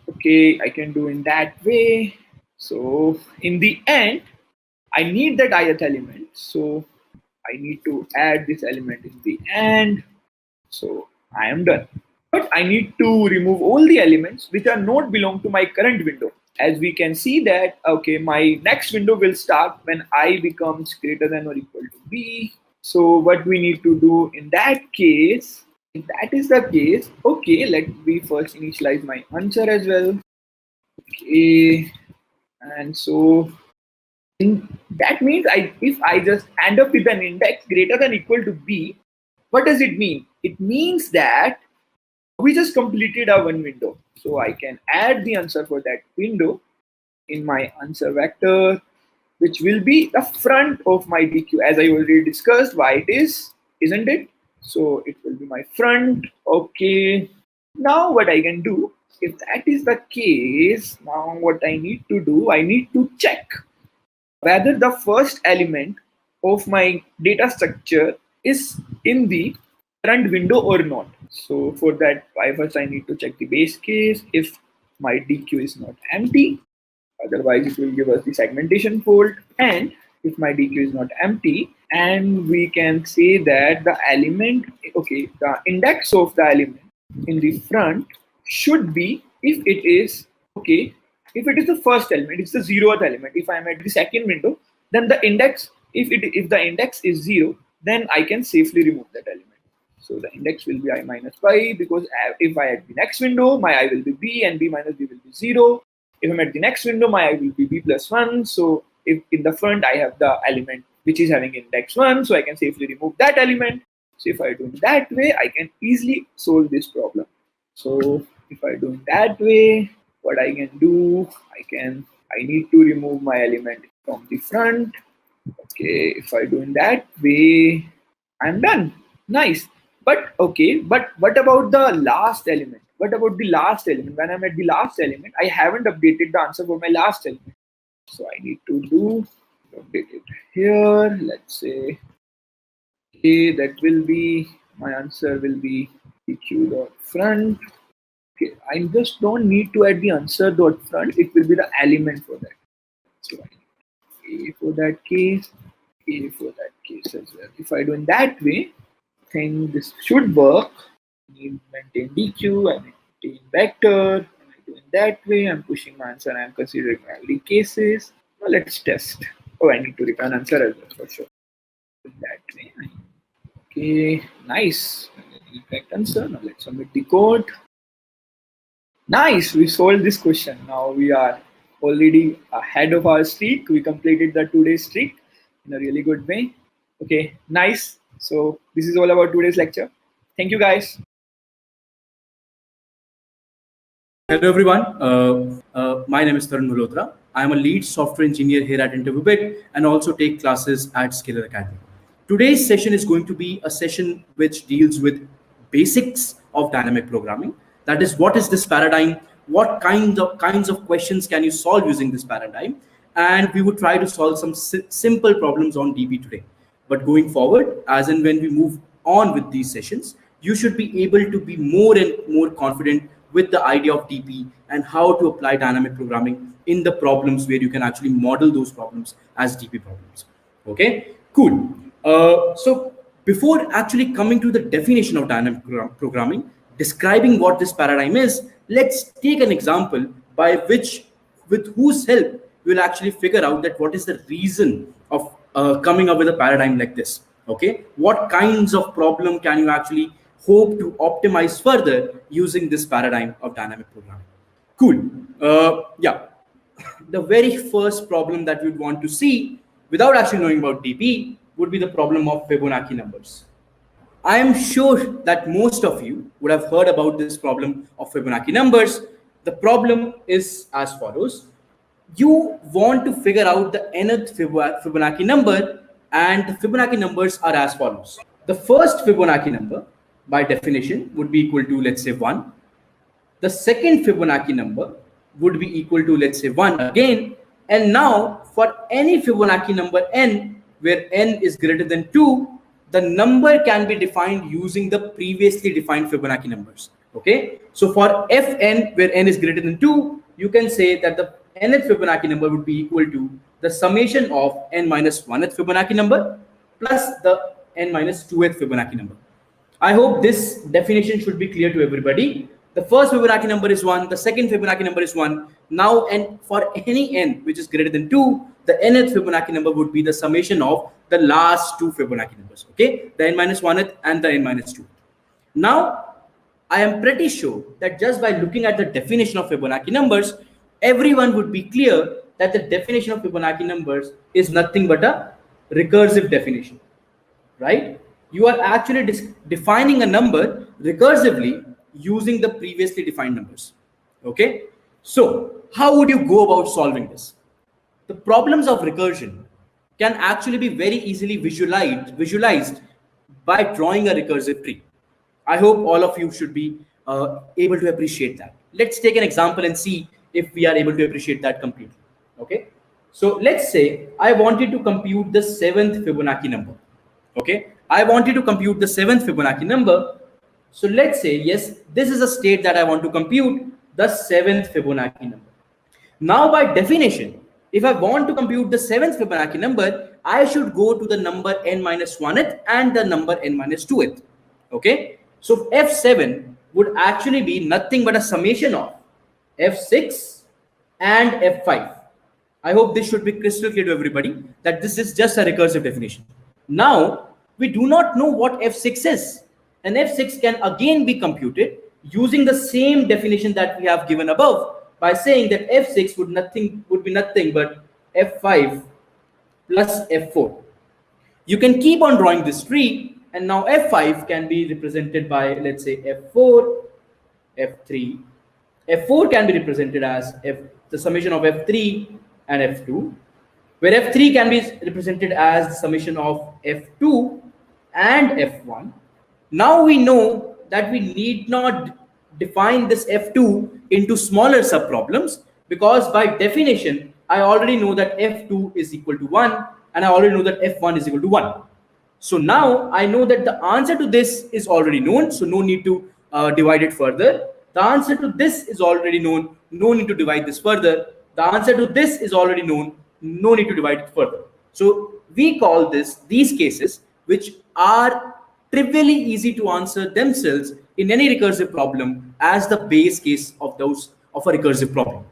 Okay, I can do in that way. So in the end, I need that ith element, so I need to add this element in the end. So I am done. But I need to remove all the elements which are not belong to my current window. As we can see that, okay, my next window will start when I becomes greater than or equal to B. So what we need to do in that case, If that is the case, okay, let me first initialize my answer as well. Okay, and so that means if I just end up with an index greater than equal to b, what does it mean? It means that we just completed our one window. So I can add the answer for that window in my answer vector, which will be the front of my DQ, as I already discussed why it is, isn't it? So it will be my front. Okay. Now what I can do, if that is the case, now what I need to do, I need to check whether the first element of my data structure is in the current window or not. So for that, first I need to check the base case. If my DQ is not empty, otherwise it will give us the segmentation fault. And if my DQ is not empty, and we can say that the element, okay, the index of the element in the front should be, if it is, okay, if it is the first element, it's the 0th element. If I'm at the second window, then the index, if the index is 0, then I can safely remove that element. So the index will be I minus y, because if I at the next window, my I will be b and b minus b will be 0. If I'm at the next window, my I will be b plus 1. So if in the front I have the element which is having index 1, so I can safely remove that element. So if I do it that way, I can easily solve this problem. So if I do it that way, what I can do, I need to remove my element from the front. Okay, if I do it that way, I'm done. Nice. But okay, but what about the last element? What about the last element? When I'm at the last element, I haven't updated the answer for my last element. So I need to update it here. Let's say, okay, that will be, my answer will be pq.front. Okay, I just don't need to add the answer.front. It will be the element for that. So I need A for that case, A for that case as well. If I do in that way, I think this should work. I need maintain DQ, I maintain vector, and I do in that way. I'm pushing my answer, I'm considering only cases. Now let's test. Oh, I need to return answer as well for sure. In that way. Okay, nice. Correct answer. Now let's submit the code. Nice, we solved this question. Now we are already ahead of our streak. We completed the 2-day streak in a really good way. Okay, nice. So this is all about today's lecture. Thank you guys. Hello everyone, my name is Tarun Malhotra. I am a lead software engineer here at InterviewBit and also take classes at Scalar Academy. Today's session is going to be a session which deals with basics of dynamic programming. That is, what is this paradigm? What kinds of questions can you solve using this paradigm? And we would try to solve some simple problems on DB today. But going forward, as and when we move on with these sessions, you should be able to be more and more confident with the idea of DP and how to apply dynamic programming in the problems where you can actually model those problems as DP problems. Okay, cool. So before actually coming to the definition of dynamic programming, describing what this paradigm is, let's take an example with whose help we'll actually figure out that what is the reason of coming up with a paradigm like this. Okay, what kinds of problem can you actually hope to optimize further using this paradigm of dynamic programming? Cool. Yeah, the very first problem that we'd want to see without actually knowing about DP would be the problem of Fibonacci numbers. I am sure that most of you would have heard about this problem of Fibonacci numbers. The problem is as follows. You want to figure out the nth Fibonacci number, and the Fibonacci numbers are as follows. The first Fibonacci number, by definition, would be equal to, let's say, 1. The second Fibonacci number would be equal to, let's say, 1 again. And now, for any Fibonacci number n, where n is greater than 2, the number can be defined using the previously defined Fibonacci numbers. Okay, so for fn, where n is greater than 2, you can say that the nth Fibonacci number would be equal to the summation of n minus 1th Fibonacci number plus the n minus 2th Fibonacci number. I hope this definition should be clear to everybody. The first Fibonacci number is 1, the second Fibonacci number is 1. Now, and for any n which is greater than 2, the nth Fibonacci number would be the summation of the last two Fibonacci numbers. Okay, the n minus 1th and the n minus 2. Now, I am pretty sure that just by looking at the definition of Fibonacci numbers, everyone would be clear that the definition of Fibonacci numbers is nothing but a recursive definition, right? You are actually defining a number recursively using the previously defined numbers. Okay, so how would you go about solving this? The problems of recursion can actually be very easily visualized by drawing a recursive tree. I hope all of you should be able to appreciate that. Let's take an example and see if we are able to appreciate that completely. Okay, so let's say I wanted to compute the 7th Fibonacci number. Okay, I wanted to compute the 7th Fibonacci number. So let's say, yes, this is a state that I want to compute the 7th Fibonacci number. Now, by definition, if I want to compute the 7th Fibonacci number, I should go to the number n minus 1th and the number n minus 2th. Okay, so f7 would actually be nothing but a summation of f6 and f5. I hope this should be crystal clear to everybody that this is just a recursive definition. Now, we do not know what f6 is, and f6 can again be computed using the same definition that we have given above by saying that f6 would be nothing but f5 plus f4. You can keep on drawing this tree, and now f5 can be represented by, let's say, f4, f3. f4 can be represented as the summation of f3 and f2, where f3 can be represented as the summation of f2 and f1. Now we know that we need not define this f2 into smaller subproblems, because by definition I already know that f2 is equal to 1 and I already know that f1 is equal to 1. So now I know that the answer to this is already known, so no need to divide it further. The answer to this is already known, no need to divide this further. The answer to this is already known, no need to divide it further. So we call these cases, which are trivially easy to answer themselves in any recursive problem, as the base case of a recursive problem.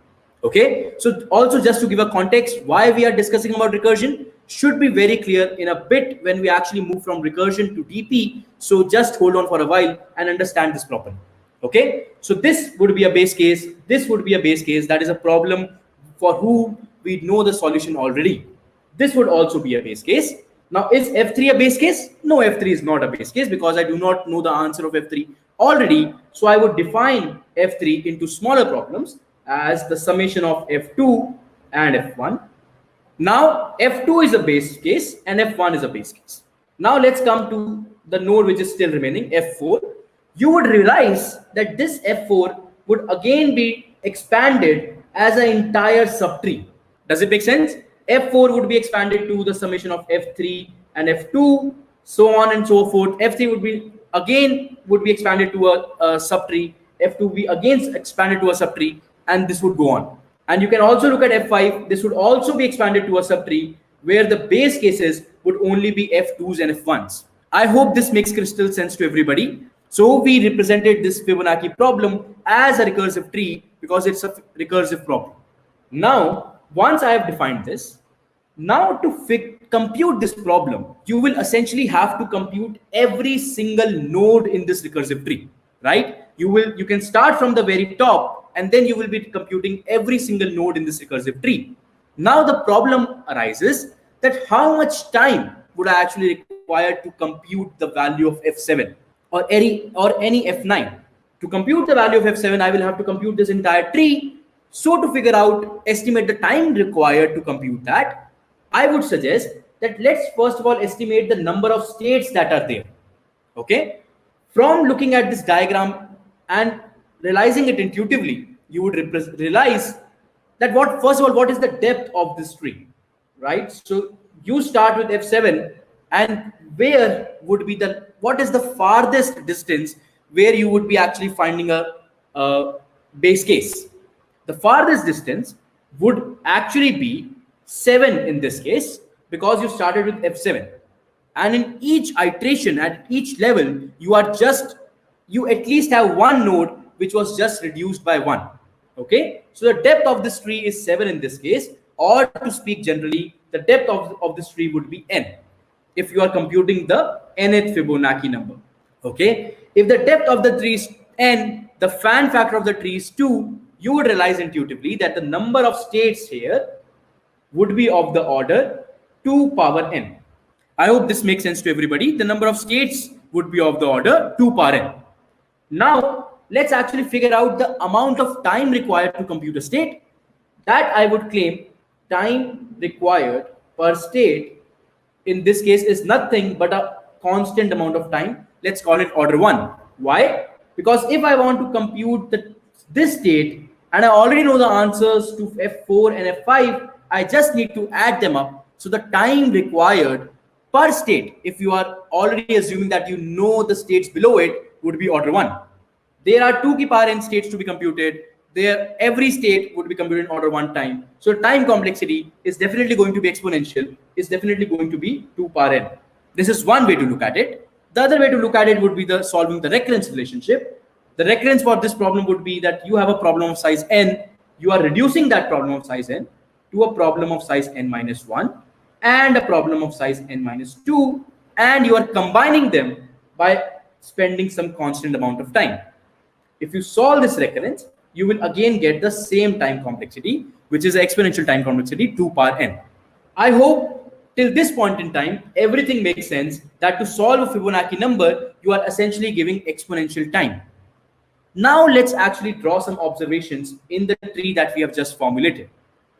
Okay, so also just to give a context why we are discussing about recursion should be very clear in a bit when we actually move from recursion to DP. So just hold on for a while and understand this properly. Okay, so this would be a base case, this would be a base case, that is a problem for whom we know the solution already. This would also be a base case. Now, is f3 a base case? No, f3 is not a base case because I do not know the answer of f3 already. So I would define f3 into smaller problems as the summation of f2 and f1. Now, f2 is a base case and f1 is a base case. Now let's come to the node which is still remaining, f4. You would realize that this f4 would again be expanded as an entire subtree. Does it make sense? f4 would be expanded to the summation of f3 and f2, so on and so forth. f3 would be expanded to a subtree, f2 will be again expanded to a subtree, and this would go on. And you can also look at f5, this would also be expanded to a subtree where the base cases would only be f2s and f1s. I hope this makes crystal sense to everybody. So we represented this Fibonacci problem as a recursive tree because it's a recursive problem. Now, once I have defined this, now to compute this problem, you will essentially have to compute every single node in this recursive tree, right? You can start from the very top and then you will be computing every single node in this recursive tree. Now the problem arises that how much time would I actually require to compute the value of f7 or any f9? To compute the value of f7, I will have to compute this entire tree. So to estimate the time required to compute that, I would suggest that let's first of all estimate the number of states that are there. Okay, from looking at this diagram and realizing it intuitively, you would realize that what is the depth of this tree, right? So you start with f7, and what is the farthest distance where you would be actually finding a base case? The farthest distance would actually be 7 in this case, because you started with f7, and in each iteration at each level you at least have one node which was just reduced by 1. Okay, so the depth of this tree is 7 in this case, or to speak generally, the depth of this tree would be n if you are computing the nth Fibonacci number. Okay, If the depth of the tree is n, the fan factor of the tree is 2, you would realize intuitively that the number of states here would be of the order 2 power n. I hope this makes sense to everybody. The number of states would be of the order 2 power n. Now, let's actually figure out the amount of time required to compute a state. That I would claim time required per state in this case is nothing but a constant amount of time. Let's call it order 1. Why? Because if I want to compute this state and I already know the answers to F4 and F5, I just need to add them up. So the time required per state, if you are already assuming that you know the states below it, would be order 1. There are 2 power n states to be computed. Every state would be computed in order 1 time. So time complexity is definitely going to be exponential, is definitely going to be 2 power n. This is one way to look at it. The other way to look at it would be solving the recurrence relationship. The recurrence for this problem would be that you have a problem of size n. You are reducing that problem of size n to a problem of size n minus 1 and a problem of size n minus 2, and you are combining them by spending some constant amount of time. If you solve this recurrence, you will again get the same time complexity, which is exponential time complexity 2 power n. I hope till this point in time, everything makes sense, that to solve a Fibonacci number, you are essentially giving exponential time. Now let's actually draw some observations in the tree that we have just formulated.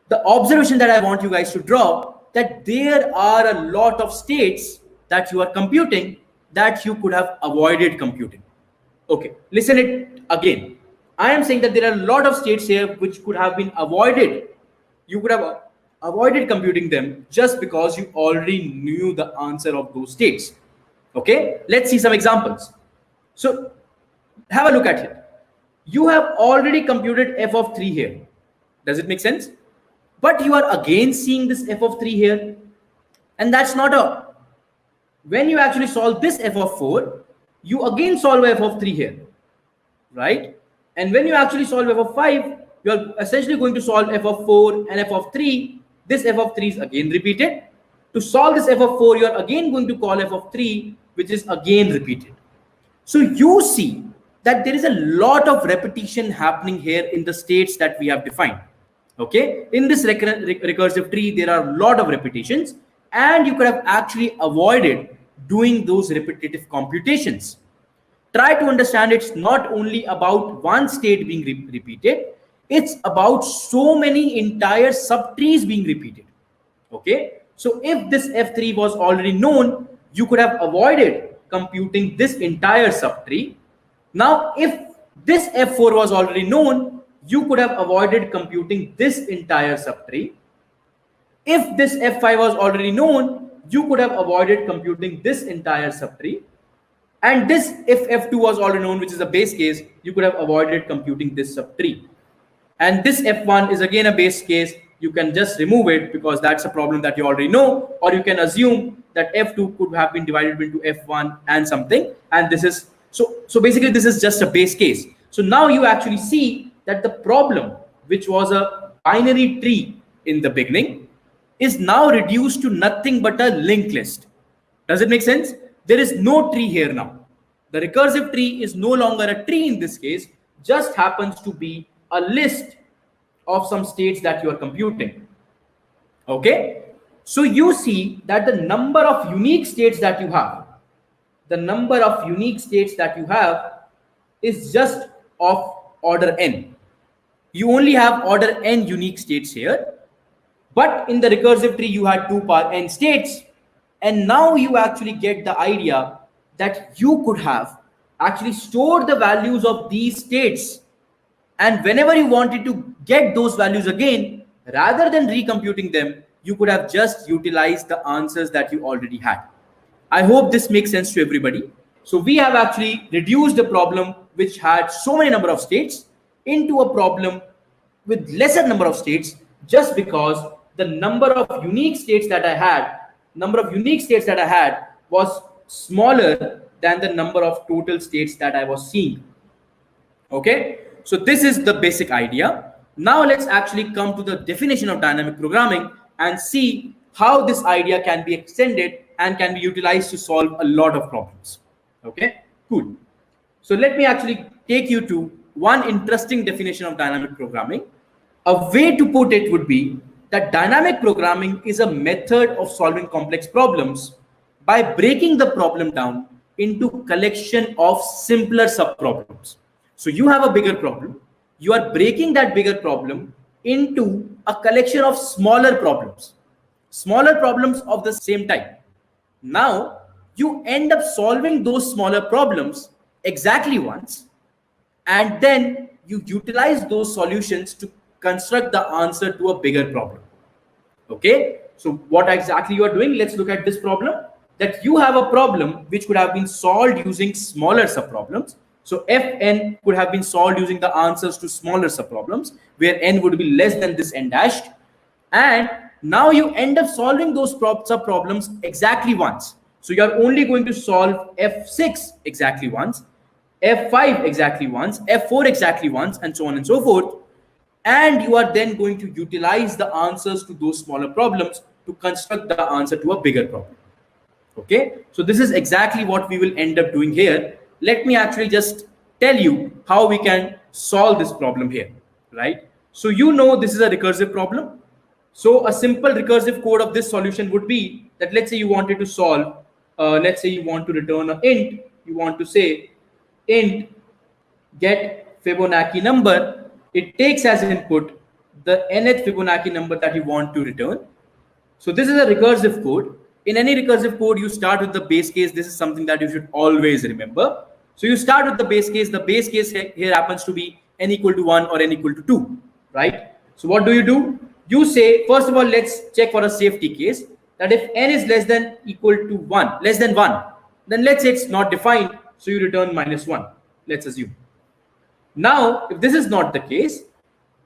The observation that I want you guys to draw, that there are a lot of states that you are computing that you could have avoided computing. Okay, listen it again. I am saying that there are a lot of states here which could have been avoided. You could have avoided computing them just because you already knew the answer of those states. Okay, let's see some examples. So have a look at it. You have already computed f of 3 here. Does it make sense? But you are again seeing this f of 3 here. And that's not all. When you actually solve this f of 4, you again solve f of 3 here, right? And when you actually solve f of 5, you are essentially going to solve f of 4 and f of 3. This f of 3 is again repeated. To solve this f of 4, you are again going to call f of 3, which is again repeated. So you see that there is a lot of repetition happening here in the states that we have defined. Okay, in this recursive tree, there are a lot of repetitions, and you could have actually avoided doing those repetitive computations. Try to understand it's not only about one state being repeated, it's about so many entire subtrees being repeated. Okay, so if this F3 was already known, you could have avoided computing this entire subtree. Now, if this F4 was already known, you could have avoided computing this entire subtree. If this F5 was already known, you could have avoided computing this entire subtree. And this, if F2 was already known, which is a base case, you could have avoided computing this subtree. And this F1 is again a base case. You can just remove it because that's a problem that you already know, or you can assume that F2 could have been divided into F1 and something. And this is, so basically this is just a base case. So now you actually see that the problem, which was a binary tree in the beginning, is now reduced to nothing but a linked list. Does it make sense? There is no tree here now. The recursive tree is no longer a tree in this case, just happens to be a list of some states that you are computing. Okay, so you see that the number of unique states that you have, is just of order n. You only have order n unique states here, but in the recursive tree you had 2 power n states, and now you actually get the idea that you could have actually stored the values of these states, and whenever you wanted to get those values again, rather than recomputing them, you could have just utilized the answers that you already had. I hope this makes sense to everybody. So we have actually reduced a problem which had so many number of states into a problem with lesser number of states, just because the number of unique states that I had was smaller than the number of total states that I was seeing. Okay, so this is the basic idea. Now let's actually come to the definition of dynamic programming and see how this idea can be extended and can be utilized to solve a lot of problems. Okay, cool. So let me actually take you to one interesting definition of dynamic programming. A way to put it would be that dynamic programming is a method of solving complex problems by breaking the problem down into collection of simpler subproblems. So you have a bigger problem, you are breaking that bigger problem into a collection of smaller problems of the same type. Now you end up solving those smaller problems exactly once, and then you utilize those solutions to construct the answer to a bigger problem. Okay, so what exactly you are doing? Let's look at this problem. That you have a problem which could have been solved using smaller subproblems. So fn could have been solved using the answers to smaller subproblems, where n would be less than this n dashed. And now you end up solving those subproblems exactly once. So you are only going to solve f6 exactly once, f5 exactly once, f4 exactly once, and so on and so forth. And you are then going to utilize the answers to those smaller problems to construct the answer to a bigger problem. Okay, so this is exactly what we will end up doing here. Let me actually just tell you how we can solve this problem here, right? So you know this is a recursive problem. So a simple recursive code of this solution would be that, let's say you wanted to solve, let's say you want to return an int, you want to say int get Fibonacci number. It takes as input the nth Fibonacci number that you want to return. So this is a recursive code. In any recursive code, you start with the base case. This is something that you should always remember. So you start with the base case. The base case here happens to be n equal to 1 or n equal to 2, right? So what do? You say, first of all, let's check for a safety case that if n is less than equal to 1, less than 1, then let's say it's not defined. So you return -1, let's assume. Now, if this is not the case,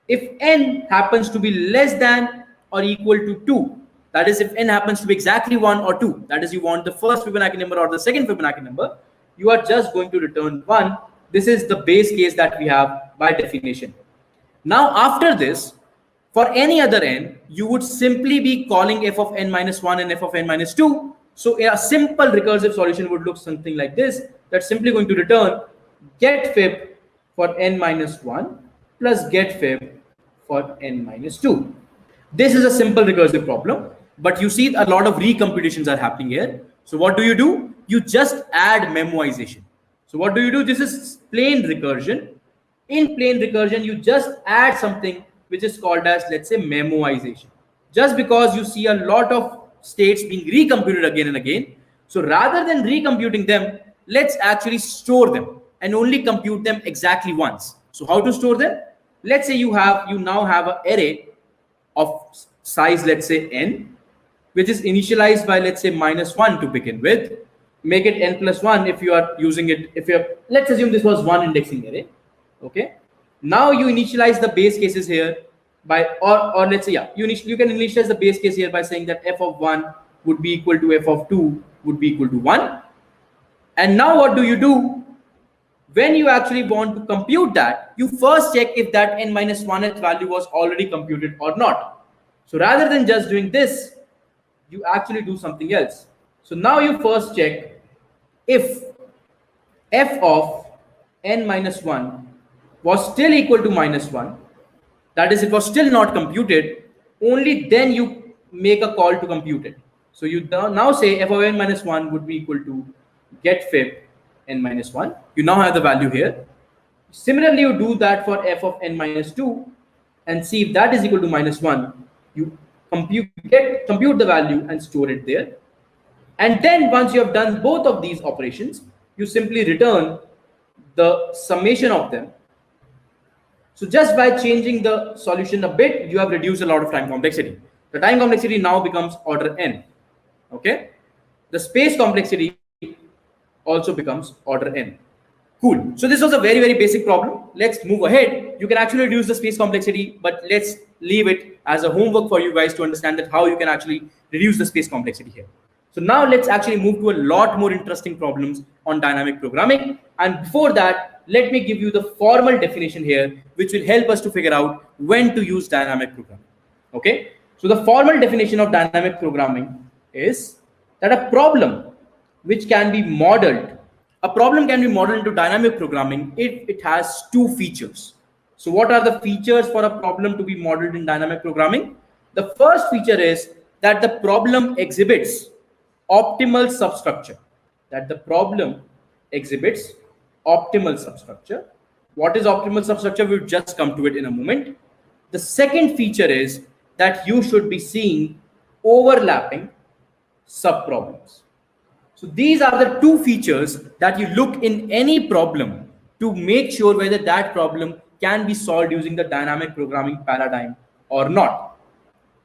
if n happens to be less than or equal to 2, that is, if n happens to be exactly 1 or 2, that is, you want the first Fibonacci number or the second Fibonacci number, you are just going to return 1. This is the base case that we have by definition. Now, after this, for any other n, you would simply be calling f of n minus 1 and f of n minus 2. So a simple recursive solution would look something like this. That's simply going to return get fib for n minus 1 plus get fib for n minus 2. This is a simple recursive problem, but you see a lot of recomputations are happening here. So what do? You just add memoization. So what do? This is plain recursion. In plain recursion, you just add something which is called as, let's say, memoization. Just because you see a lot of states being recomputed again and again. So rather than recomputing them, let's actually store them and only compute them exactly once. So how to store them? Let's say you now have an array of size, let's say n, which is initialized by, let's say, -1 to begin with. Make it n plus 1 if you are using it. Let's assume this was one indexing array. Okay. Now you initialize the base cases here by, or let's say, you can initialize the base case here by saying that f of 1 would be equal to f of 2 would be equal to 1. And now what do? When you actually want to compute that, you first check if that n minus 1th value was already computed or not. So rather than just doing this, you actually do something else. So now you first check if f of n minus 1 was still equal to -1, that is, it was still not computed, only then you make a call to compute it. So you now say f of n minus 1 would be equal to get fib n minus 1. You now have the value here. Similarly, you do that for f of n minus 2 and see if that is equal to -1. You compute the value and store it there. And then once you have done both of these operations, you simply return the summation of them. So just by changing the solution a bit, you have reduced a lot of time complexity. The time complexity now becomes order n. Okay. The space complexity also becomes order n. Cool. So this was a very, very basic problem. Let's move ahead. You can actually reduce the space complexity, but let's leave it as a homework for you guys to understand that how you can actually reduce the space complexity here. So now let's actually move to a lot more interesting problems on dynamic programming. And before that, let me give you the formal definition here, which will help us to figure out when to use dynamic programming. Okay. So the formal definition of dynamic programming is that a problem which can be modeled A problem can be modeled into dynamic programming if it has two features. So what are the features for a problem to be modeled in dynamic programming? The first feature is that the problem exhibits optimal substructure. That the problem exhibits optimal substructure. What is optimal substructure? We'll just come to it in a moment. The second feature is that you should be seeing overlapping subproblems. So these are the two features that you look in any problem to make sure whether that problem can be solved using the dynamic programming paradigm or not.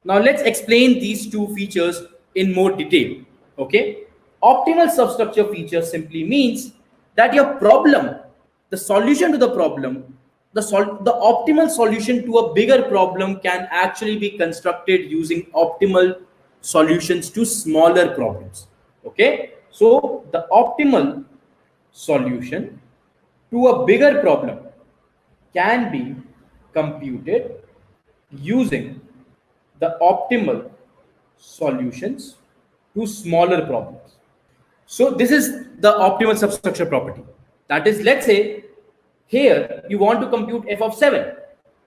Now let's explain these two features in more detail. Okay, optimal substructure feature simply means that your problem, the solution to the problem, the optimal solution to a bigger problem can actually be constructed using optimal solutions to smaller problems. Okay, so the optimal solution to a bigger problem can be computed using the optimal solutions to smaller problems. So this is the optimal substructure property. That is, let's say here you want to compute f of 7.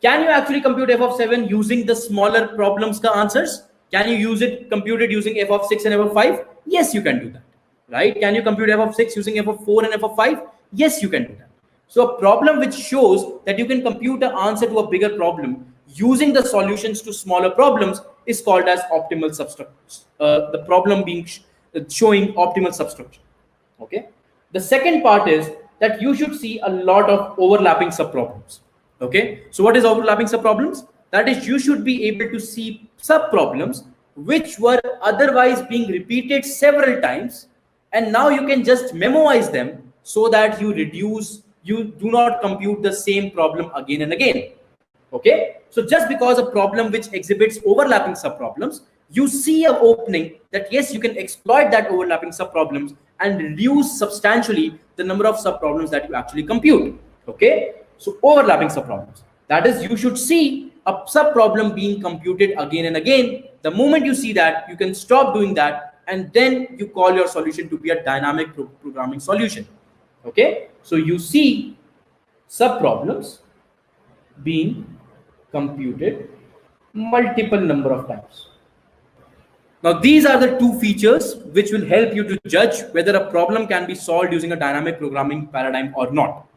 Can you actually compute f of 7 using the smaller problems ka answers? Can you use it, compute it using f of 6 and f of 5? Yes, you can do that. Right? Can you compute f of 6 using f of 4 and f of 5? Yes, you can do that. So a problem which shows that you can compute an answer to a bigger problem using the solutions to smaller problems is called as optimal substructure. The problem being showing optimal substructure. Okay. The second part is that you should see a lot of overlapping subproblems. Okay. So what is overlapping subproblems? That is, you should be able to see subproblems which were otherwise being repeated several times, and now you can just memorize them so that you do not compute the same problem again and again. Okay, so just because a problem which exhibits overlapping subproblems, you see an opening that yes, you can exploit that overlapping subproblems and reduce substantially the number of subproblems that you actually compute. Okay, so overlapping subproblems, that is, you should see a subproblem being computed again and again. The moment you see that, you can stop doing that, and then you call your solution to be a dynamic programming solution. Okay, so you see subproblems being computed multiple number of times. Now these are the two features which will help you to judge whether a problem can be solved using a dynamic programming paradigm or not.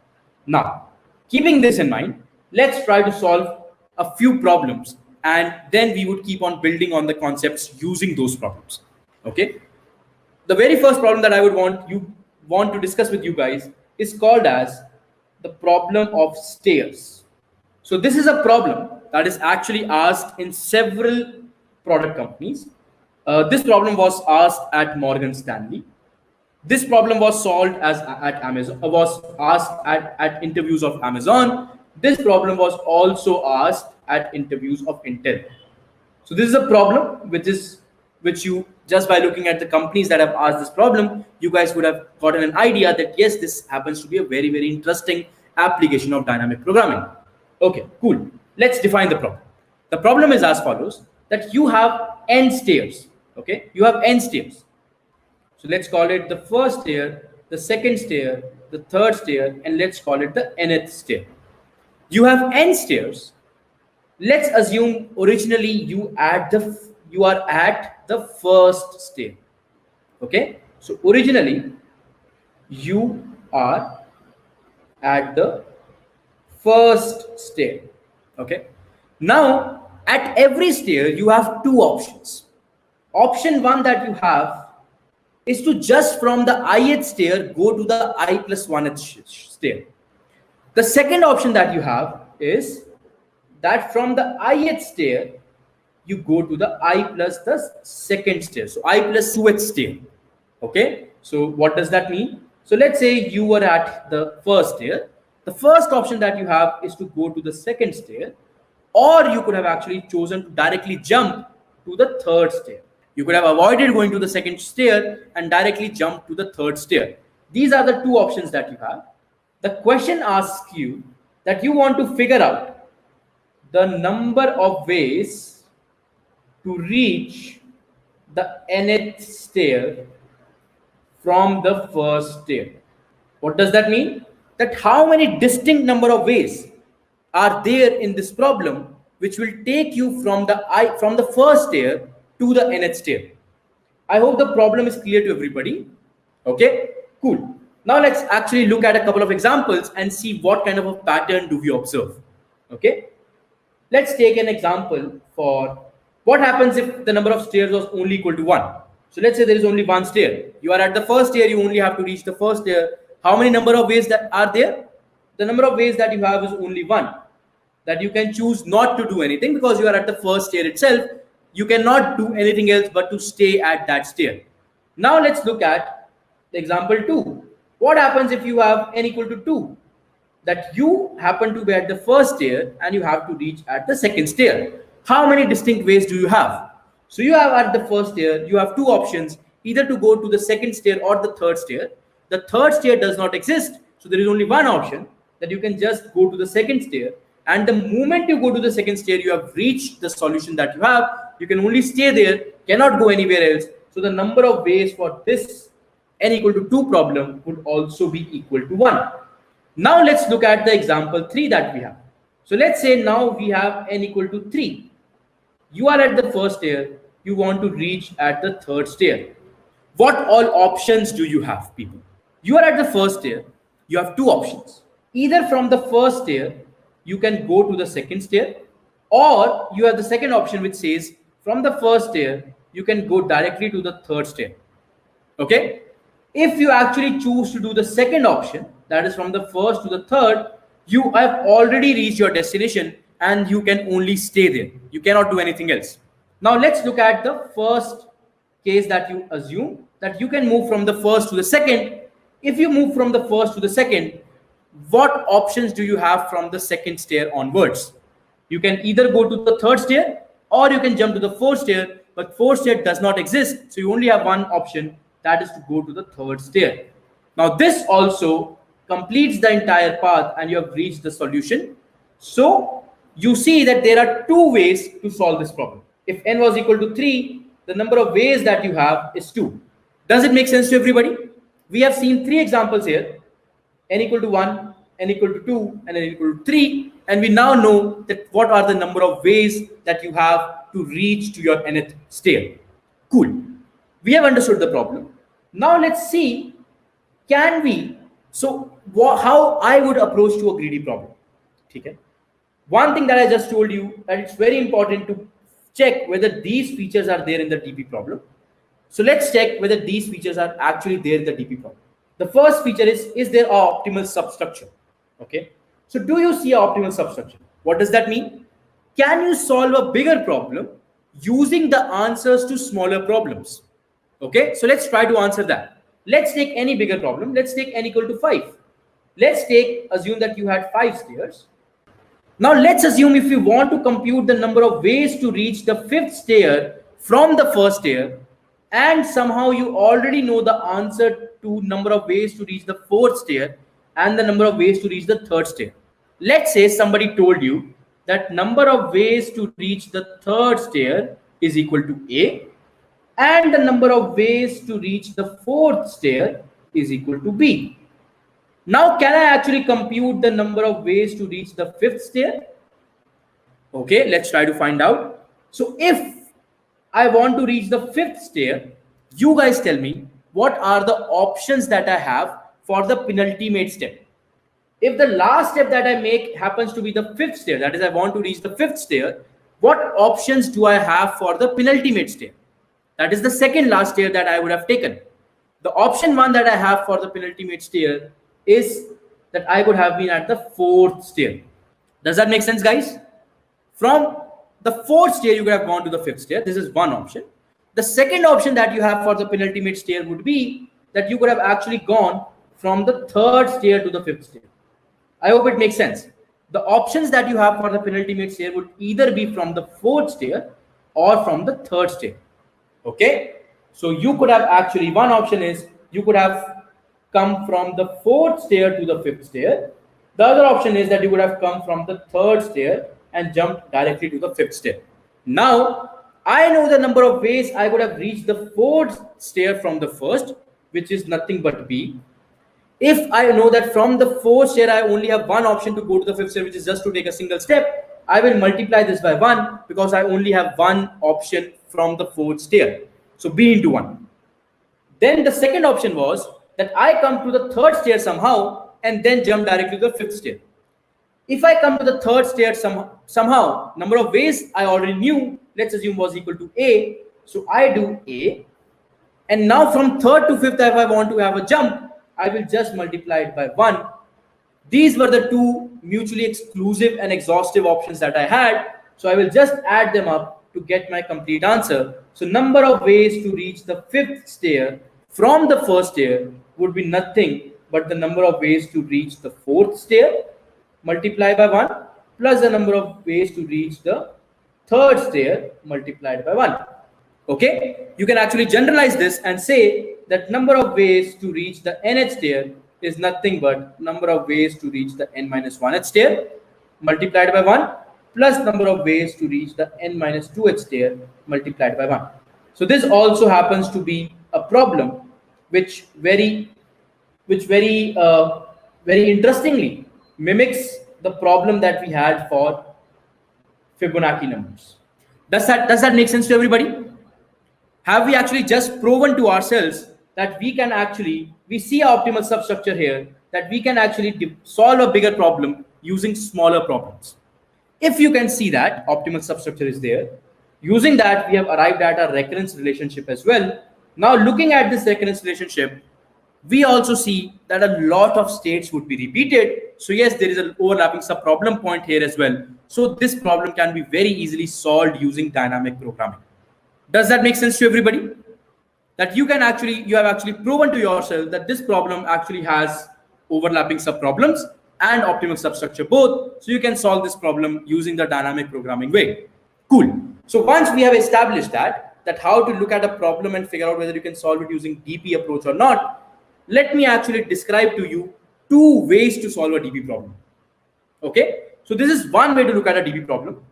Now, keeping this in mind, let's try to solve a few problems, and then we would keep on building on the concepts using those problems. Okay, the very first problem that I would want to discuss with you guys is called as the problem of stairs. So this is a problem that is actually asked in several product companies. This problem was asked at Morgan Stanley. This problem was solved at Amazon, was asked at interviews of Amazon. This problem was also asked at interviews of Intel. So this is a problem which you, just by looking at the companies that have asked this problem, you guys would have gotten an idea that yes, this happens to be a very, very interesting application of dynamic programming. Okay, cool. Let's define the problem. The problem is as follows, that you have n stairs. Okay, you have n stairs. So let's call it the first stair, the second stair, the third stair, and let's call it the nth stair. You have n stairs. Let's assume originally you are at the first stair. Okay, so originally you are at the first stair. Okay, now at every stair you have two options. Option one that you have is to just from the ith stair go to the I plus 1th stair. The second option that you have is that from the ith stair you go to the I plus the second stair, so I plus 2th stair. Okay, so what does that mean? So let's say you were at the first stair. The first option that you have is to go to the second stair, or you could have actually chosen to directly jump to the third stair. You could have avoided going to the second stair and directly jump to the third stair. These are the two options that you have. The question asks you that you want to figure out the number of ways to reach the nth stair from the first stair. What does that mean? That how many distinct number of ways are there in this problem which will take you from the first stair to the nth stair. I hope the problem is clear to everybody. Okay, cool. Now let's actually look at a couple of examples and see what kind of a pattern do we observe. Okay, let's take an example for what happens if the number of stairs was only equal to 1. So let's say there is only one stair. You are at the first stair, you only have to reach the first stair. How many number of ways that are there? The number of ways that you have is only one. That you can choose not to do anything because you are at the first stair itself. You cannot do anything else but to stay at that stair. Now let's look at the example 2. What happens if you have n equal to 2? That you happen to be at the first stair and you have to reach at the second stair. How many distinct ways do you have? So you have at the first stair, you have two options, either to go to the second stair or the third stair. The third stair does not exist. So there is only one option, that you can just go to the second stair. And the moment you go to the second stair, you have reached the solution that you have. You can only stay there, cannot go anywhere else. So the number of ways for this n equal to 2 problem would also be equal to 1. Now let's look at the example 3 that we have. So let's say now we have n equal to 3. You are at the first stair, you want to reach at the third stair. What all options do you have, people? You are at the first stair, you have two options. Either from the first stair, you can go to the second stair, or you have the second option which says from the first stair, you can go directly to the third stair. Okay? If you actually choose to do the second option, that is from the first to the third, you have already reached your destination and you can only stay there. You cannot do anything else. Now let's look at the first case that you assume that you can move from the first to the second. If you move from the first to the second, what options do you have from the second stair onwards? You can either go to the third stair or you can jump to the fourth stair, but fourth stair does not exist. So you only have one option, that is to go to the third stair. Now this also completes the entire path and you have reached the solution. So you see that there are two ways to solve this problem. If n was equal to 3, the number of ways that you have is 2. Does it make sense to everybody? We have seen 3 examples here. N equal to 1, n equal to 2, and n equal to 3. And we now know that what are the number of ways that you have to reach to your nth stair. Cool. We have understood the problem. Now let's see, can we, so how I would approach to a greedy problem. Okay? One thing that I just told you, that it's very important to check whether these features are there in the DP problem. So let's check whether these features are actually there in the DP problem. The first feature is there an optimal substructure? Okay. So do you see an optimal substructure? What does that mean? Can you solve a bigger problem using the answers to smaller problems? Okay. So let's try to answer that. Let's take any bigger problem. Let's take n equal to 5. Let's assume that you had 5 stairs. Now let's assume if you want to compute the number of ways to reach the 5th stair from the first stair, and somehow you already know the answer to number of ways to reach the 4th stair and the number of ways to reach the 3rd stair. Let's say somebody told you that number of ways to reach the 3rd stair is equal to A and the number of ways to reach the 4th stair is equal to B. Now, can I actually compute the number of ways to reach the 5th stair? Okay, let's try to find out. So if I want to reach the 5th stair, you guys tell me what are the options that I have for the penultimate step. If the last step that I make happens to be the 5th stair, that is I want to reach the 5th stair, what options do I have for the penultimate stair? That is the second last stair that I would have taken. The option 1 that I have for the penultimate stair is that I would have been at the 4th stair. Does that make sense, guys? From the 4th stair, you could have gone to the 5th stair. This is one option. The second option that you have for the penultimate stair would be that you could have actually gone from the 3rd stair to the 5th stair. I hope it makes sense. The options that you have for the penultimate stair would either be from the 4th stair or from the 3rd stair. Okay? So you could have actually, one option is you could have come from the 4th stair to the 5th stair. The other option is that you would have come from the 3rd stair and jumped directly to the 5th stair. Now, I know the number of ways I would have reached the 4th stair from the 1st, which is nothing but B. If I know that from the fourth stair I only have one option to go to the fifth stair, which is just to take a single step, I will multiply this by 1 because I only have one option from the fourth stair. So b into 1. Then the second option was that I come to the third stair somehow and then jump directly to the fifth stair. If I come to the third stair somehow, number of ways I already knew, let's assume was equal to a. So I do a. And now from third to fifth, if I want to have a jump, I will just multiply it by 1. These were the two mutually exclusive and exhaustive options that I had. So I will just add them up to get my complete answer. So number of ways to reach the fifth stair from the first stair would be nothing but the number of ways to reach the fourth stair multiplied by 1 plus the number of ways to reach the third stair multiplied by 1. Okay, you can actually generalize this and say that number of ways to reach the nth stair is nothing but number of ways to reach the n minus 1th stair multiplied by 1 plus number of ways to reach the n minus 2th stair multiplied by 1. So this also happens to be a problem which very interestingly mimics the problem that we had for Fibonacci numbers. Does that make sense to everybody? Have we actually just proven to ourselves that we see our optimal substructure here, that we can actually solve a bigger problem using smaller problems? If you can see that optimal substructure is there, using that we have arrived at a recurrence relationship as well. Now looking at this recurrence relationship, we also see that a lot of states would be repeated. So yes, there is an overlapping subproblem point here as well. So this problem can be very easily solved using dynamic programming. Does that make sense to everybody? That you have actually proven to yourself that this problem actually has overlapping subproblems and optimal substructure both. So you can solve this problem using the dynamic programming way. Cool. So once we have established that how to look at a problem and figure out whether you can solve it using DP approach or not, let me actually describe to you two ways to solve a DP problem. Okay. So this is one way to look at a DP problem.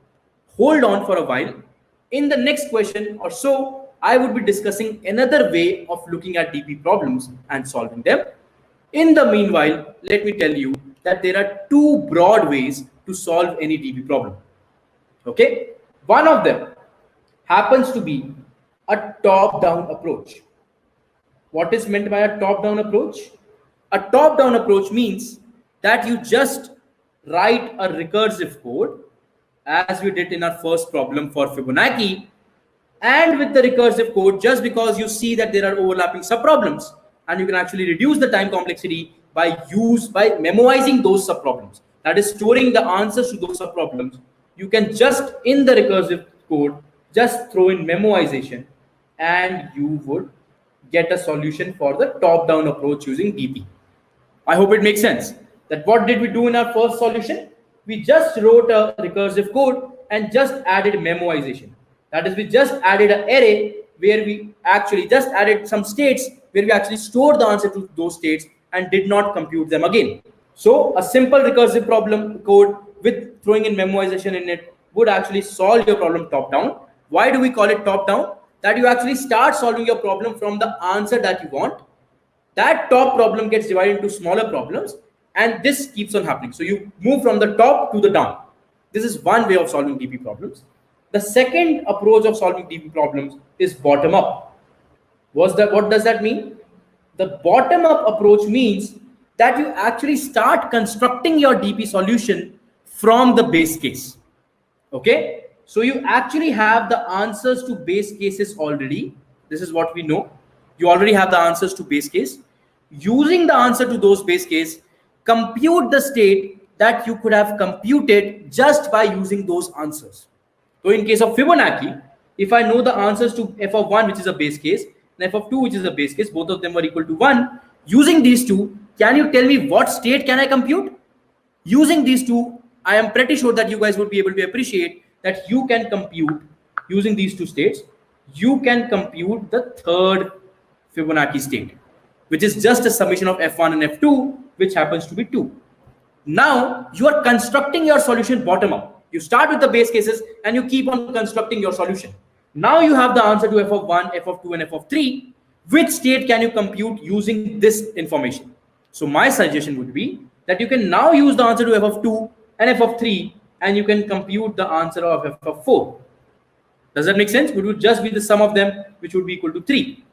Hold on for a while. In the next question or so, I would be discussing another way of looking at DP problems and solving them. In the meanwhile, let me tell you that there are two broad ways to solve any DP problem. Okay. One of them happens to be a top-down approach. What is meant by a top-down approach? A top-down approach means that you just write a recursive code as we did in our first problem for Fibonacci, and with the recursive code, just because you see that there are overlapping subproblems, and you can actually reduce the time complexity by memoizing those subproblems. That is, storing the answers to those subproblems. You can just in the recursive code just throw in memoization, and you would get a solution for the top-down approach using DP. I hope it makes sense. That what did we do in our first solution? We just wrote a recursive code and just added memoization. That is, we just added an array where we actually just added some states where we actually stored the answer to those states and did not compute them again. So a simple recursive problem code with throwing in memoization in it would actually solve your problem top down. Why do we call it top down? That you actually start solving your problem from the answer that you want. That top problem gets divided into smaller problems, and this keeps on happening. So you move from the top to the down. This is one way of solving DP problems. The second approach of solving DP problems is bottom up. What does that mean? The bottom up approach means that you actually start constructing your DP solution from the base case. Okay, so you actually have the answers to base cases already. This is what we know. You already have the answers to base case. Using the answer to those base case, compute the state that you could have computed just by using those answers. So in case of Fibonacci, if I know the answers to f of 1, which is a base case, and f of 2, which is a base case, both of them were equal to 1. Using these two, can you tell me what state can I compute? Using these two, I am pretty sure that you guys would be able to appreciate that you can compute, using these two states, you can compute the third Fibonacci state, which is just a summation of f1 and f2, which happens to be 2. Now you are constructing your solution bottom up. You start with the base cases and you keep on constructing your solution. Now you have the answer to f of 1, f of 2, and f of 3. Which state can you compute using this information? So my suggestion would be that you can now use the answer to f of 2 and f of 3, and you can compute the answer of f of 4. Does that make sense? It would just be the sum of them, which would be equal to 3.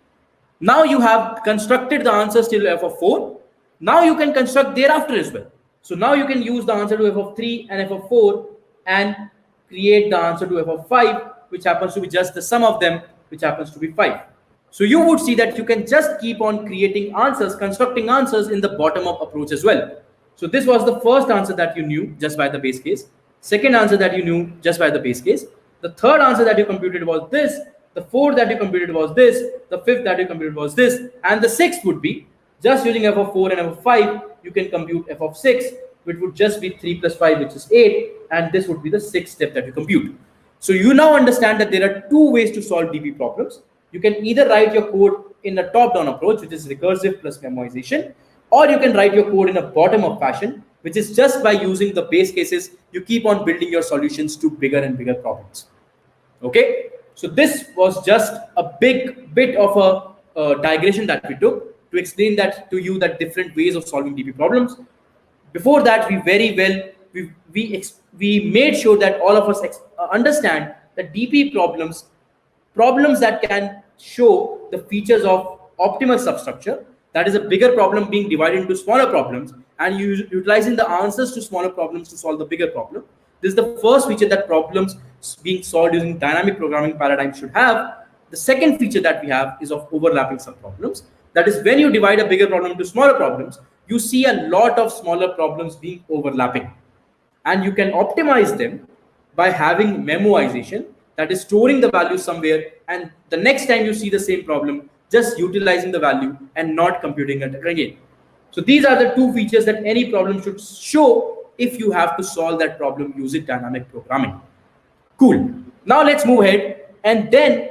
Now you have constructed the answers till f of 4. Now you can construct thereafter as well. So now you can use the answer to f of 3 and f of 4 and create the answer to f of 5, which happens to be just the sum of them, which happens to be 5. So you would see that you can just keep on creating answers, constructing answers in the bottom-up approach as well. So this was the first answer that you knew just by the base case. Second answer that you knew just by the base case. The third answer that you computed was this. The fourth that you computed was this. The fifth that you computed was this. And the sixth would be just using f of 4 and f of 5, you can compute f of 6, which would just be 3 plus 5, which is 8. And this would be the sixth step that you compute. So you now understand that there are two ways to solve DB problems. You can either write your code in a top-down approach, which is recursive plus memoization, or you can write your code in a bottom-up fashion, which is just by using the base cases, you keep on building your solutions to bigger and bigger problems. Okay, so this was just a big bit of a digression that we took to explain that to you, that different ways of solving DB problems. Before that, we made sure that all of us understand that DB problems that can show the features of optimal substructure, that is a bigger problem being divided into smaller problems, and utilizing the answers to smaller problems to solve the bigger problem. This is the first feature that problems being solved using dynamic programming paradigm should have. The second feature that we have is of overlapping subproblems. That is, when you divide a bigger problem into smaller problems, you see a lot of smaller problems being overlapping, and you can optimize them by having memoization, that is storing the value somewhere, and the next time you see the same problem, just utilizing the value and not computing it again. So these are the two features that any problem should show if you have to solve that problem using dynamic programming. Cool. Now let's move ahead, and then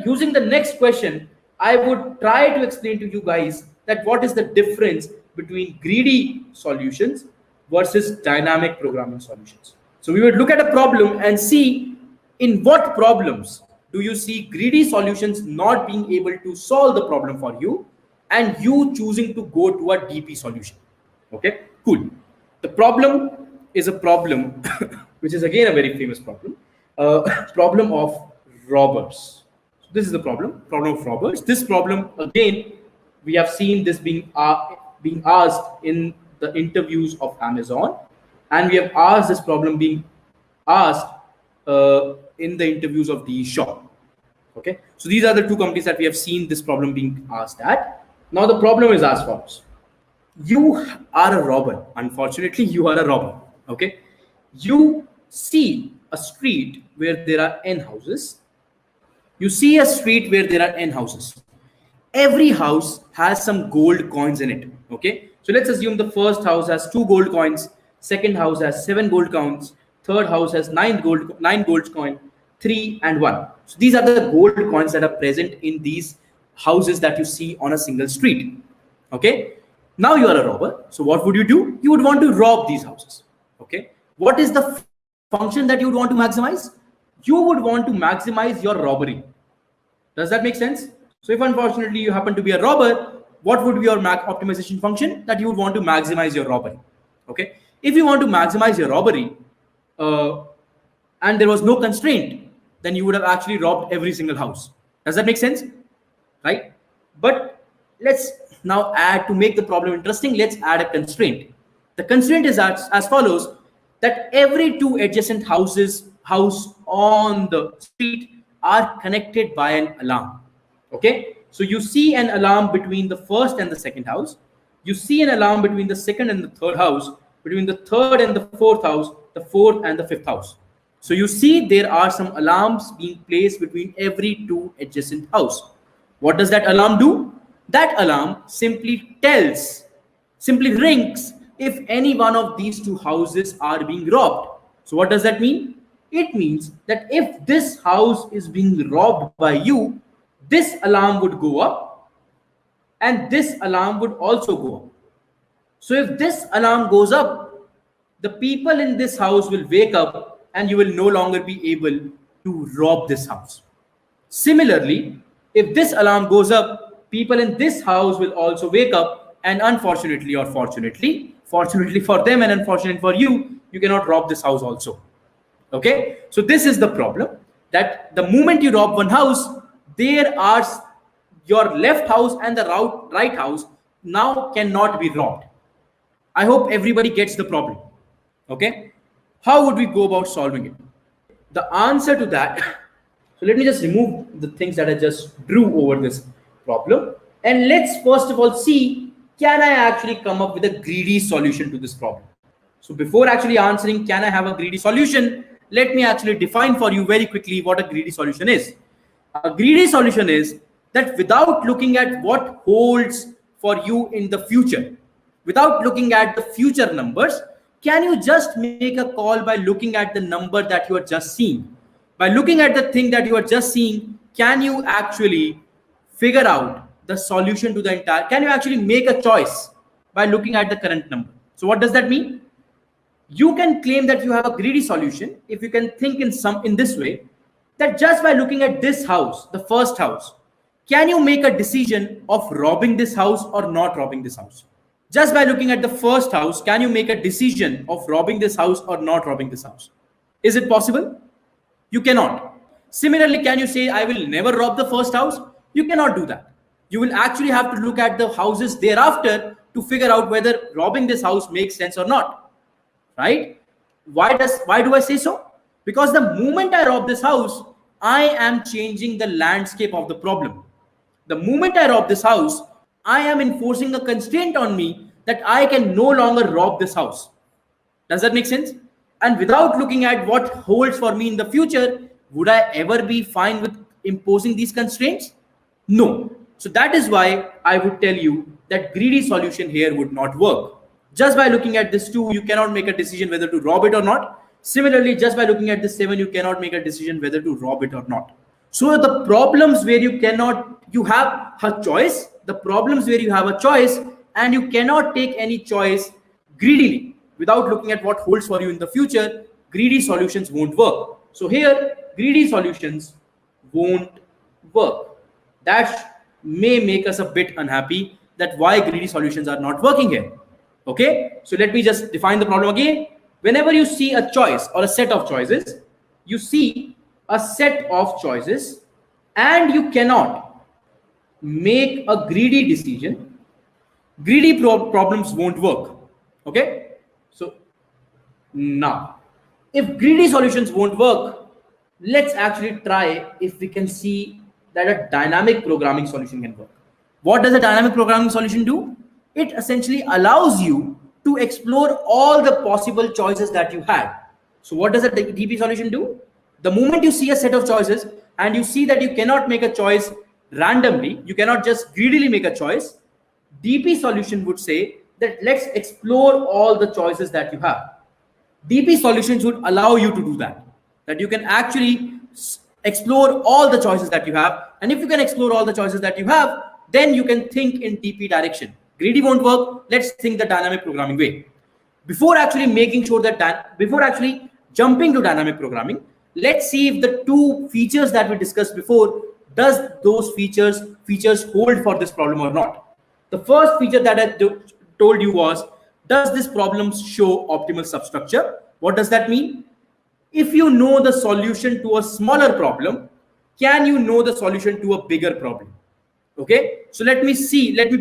using the next question, I would try to explain to you guys that what is the difference between greedy solutions versus dynamic programming solutions. So we would look at a problem and see in what problems do you see greedy solutions not being able to solve the problem for you and you choosing to go to a DP solution. Okay, cool. The problem is a problem which is again a very famous problem, problem of robbers. So this is the problem of robbers. This problem, again, we have seen this being asked in the interviews of Amazon, and we have asked this problem being asked in the interviews of the shop. Okay, so these are the two companies that we have seen this problem being asked at. Now the problem is as follows. You are a robber. Unfortunately, you are a robber. Okay, you see a street where there are n houses. You see a street where there are n houses. Every house has some gold coins in it. Okay, so let's assume the first house has 2 gold coins, second house has 7 gold coins, third house has 9 gold coin, 3 and 1. So these are the gold coins that are present in these houses that you see on a single street. Okay, now you are a robber. So what would you do? You would want to rob these houses. Okay, what is the function that you would want to maximize? You would want to maximize your robbery. Does that make sense? So if unfortunately you happen to be a robber, what would be your optimization function? That you would want to maximize your robbery. Okay, if you want to maximize your robbery and there was no constraint, then you would have actually robbed every single house. Does that make sense? Right? But let's now add, to make the problem interesting, let's add a constraint. The constraint is as follows, that every 2 adjacent house on the street are connected by an alarm. Okay, so you see an alarm between the first and the second house. You see an alarm between the second and the third house, between the third and the fourth house, the fourth and the fifth house. So you see there are some alarms being placed between every 2 adjacent house. What does that alarm do? That alarm simply rings if any one of these 2 houses are being robbed. So what does that mean? It means that if this house is being robbed by you, this alarm would go up and this alarm would also go up. So if this alarm goes up, the people in this house will wake up and you will no longer be able to rob this house. Similarly, if this alarm goes up, people in this house will also wake up and unfortunately or fortunately for them and unfortunately for you, you cannot rob this house also. Okay, so this is the problem, that the moment you rob one house, there are your left house and the right house now cannot be robbed. I hope everybody gets the problem. Okay, how would we go about solving it? The answer to that, so let me just remove the things that I just drew over this problem, and let's first of all see, can I actually come up with a greedy solution to this problem? So before actually answering can I have a greedy solution, let me actually define for you very quickly what a greedy solution is. A greedy solution is that without looking at what holds for you in the future, without looking at the future numbers, can you just make a call by looking at the number that you are just seeing? By looking at the thing that you are just seeing, can you actually figure out the solution to the entire, can you actually make a choice by looking at the current number? So what does that mean? You can claim that you have a greedy solution if you can think in this way, that just by looking at this house, the first house, can you make a decision of robbing this house or not robbing this house? Just by looking at the first house, can you make a decision of robbing this house or not robbing this house? Is it possible? You cannot. Similarly, can you say, I will never rob the first house? You cannot do that. You will actually have to look at the houses thereafter to figure out whether robbing this house makes sense or not. Right? Why do I say so? Because the moment I rob this house, I am changing the landscape of the problem. The moment I rob this house, I am enforcing a constraint on me that I can no longer rob this house. Does that make sense? And without looking at what holds for me in the future, would I ever be fine with imposing these constraints? No. So that is why I would tell you that greedy solution here would not work. Just by looking at this 2, you cannot make a decision whether to rob it or not. Similarly, just by looking at this 7, you cannot make a decision whether to rob it or not. So the problems where you have a choice, the problems where you have a choice and you cannot take any choice greedily without looking at what holds for you in the future, greedy solutions won't work. So here, greedy solutions won't work. That may make us a bit unhappy that why greedy solutions are not working here. Okay, so let me just define the problem again. Whenever you see a choice or a set of choices, you see a set of choices and you cannot make a greedy decision, greedy problems won't work. Okay, so now if greedy solutions won't work, let's actually try if we can see that a dynamic programming solution can work. What does a dynamic programming solution do? It essentially allows you to explore all the possible choices that you had. So what does a DP solution do? The moment you see a set of choices and you see that you cannot make a choice randomly, you cannot just greedily make a choice, DP solution would say that let's explore all the choices that you have. DP solutions would allow you to do that you can actually explore all the choices that you have. And if you can explore all the choices that you have, then you can think in DP direction. Greedy won't work. Let's think the dynamic programming way. Before actually before actually jumping to dynamic programming, let's see if the 2 features that we discussed before, does those features hold for this problem or not. The first feature that I told you was, does this problem show optimal substructure? What does that mean? If you know the solution to a smaller problem, can you know the solution to a bigger problem? Okay, so let me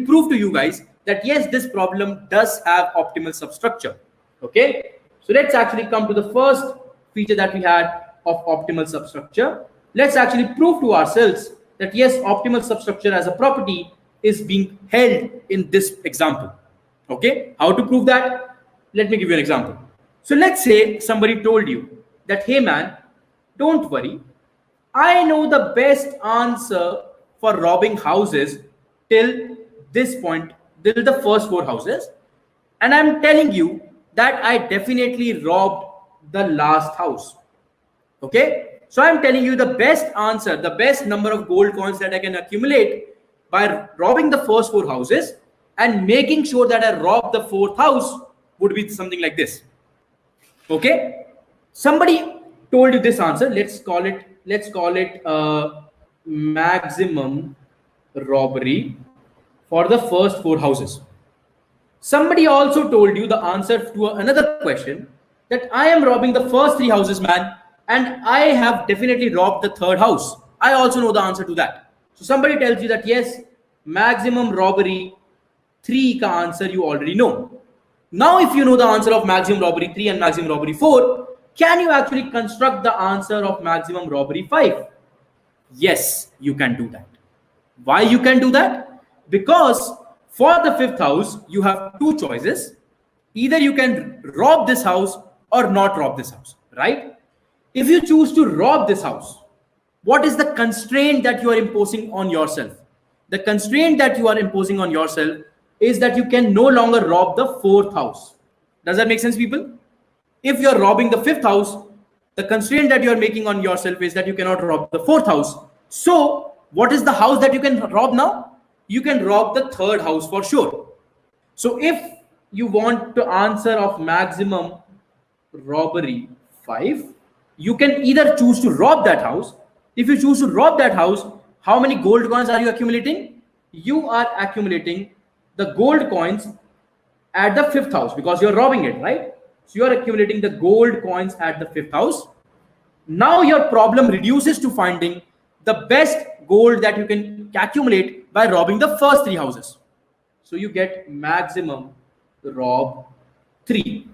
prove to you guys that yes, this problem does have optimal substructure. Okay, so let's actually come to the first feature that we had of optimal substructure. Let's actually prove to ourselves that yes, optimal substructure as a property is being held in this example. Okay, how to prove that? Let me give you an example. So let's say somebody told you that, hey man, don't worry, I know the best answer for robbing houses till this point, till the first 4 houses, and I'm telling you that I definitely robbed the last house. Okay, so I'm telling you the best answer, the best number of gold coins that I can accumulate by robbing the first 4 houses and making sure that I rob the 4th house would be something like this. Okay, somebody told you this answer. Let's call it maximum robbery for the first 4 houses. Somebody also told you the answer to another question, that I am robbing the first 3 houses, man, and I have definitely robbed the third house. I also know the answer to that. So somebody tells you that yes, maximum robbery 3 ka answer you already know. Now if you know the answer of maximum robbery 3 and maximum robbery 4, can you actually construct the answer of maximum robbery 5? Yes, you can do that. Why you can do that? Because for the 5th house, you have 2 choices. Either you can rob this house or not rob this house, right? If you choose to rob this house, what is the constraint that you are imposing on yourself? The constraint that you are imposing on yourself is that you can no longer rob the 4th house. Does that make sense, people? If you're robbing the 5th house, the constraint that you're making on yourself is that you cannot rob the 4th house. So what is the house that you can rob now? You can rob the 3rd house for sure. So if you want to answer of maximum robbery 5, you can either choose to rob that house. If you choose to rob that house, how many gold coins are you accumulating? You are accumulating the gold coins at the 5th house because you're robbing it, right? So you're accumulating the gold coins at the 5th house. Now your problem reduces to finding the best gold that you can accumulate by robbing the first 3 houses. So you get maximum rob 3.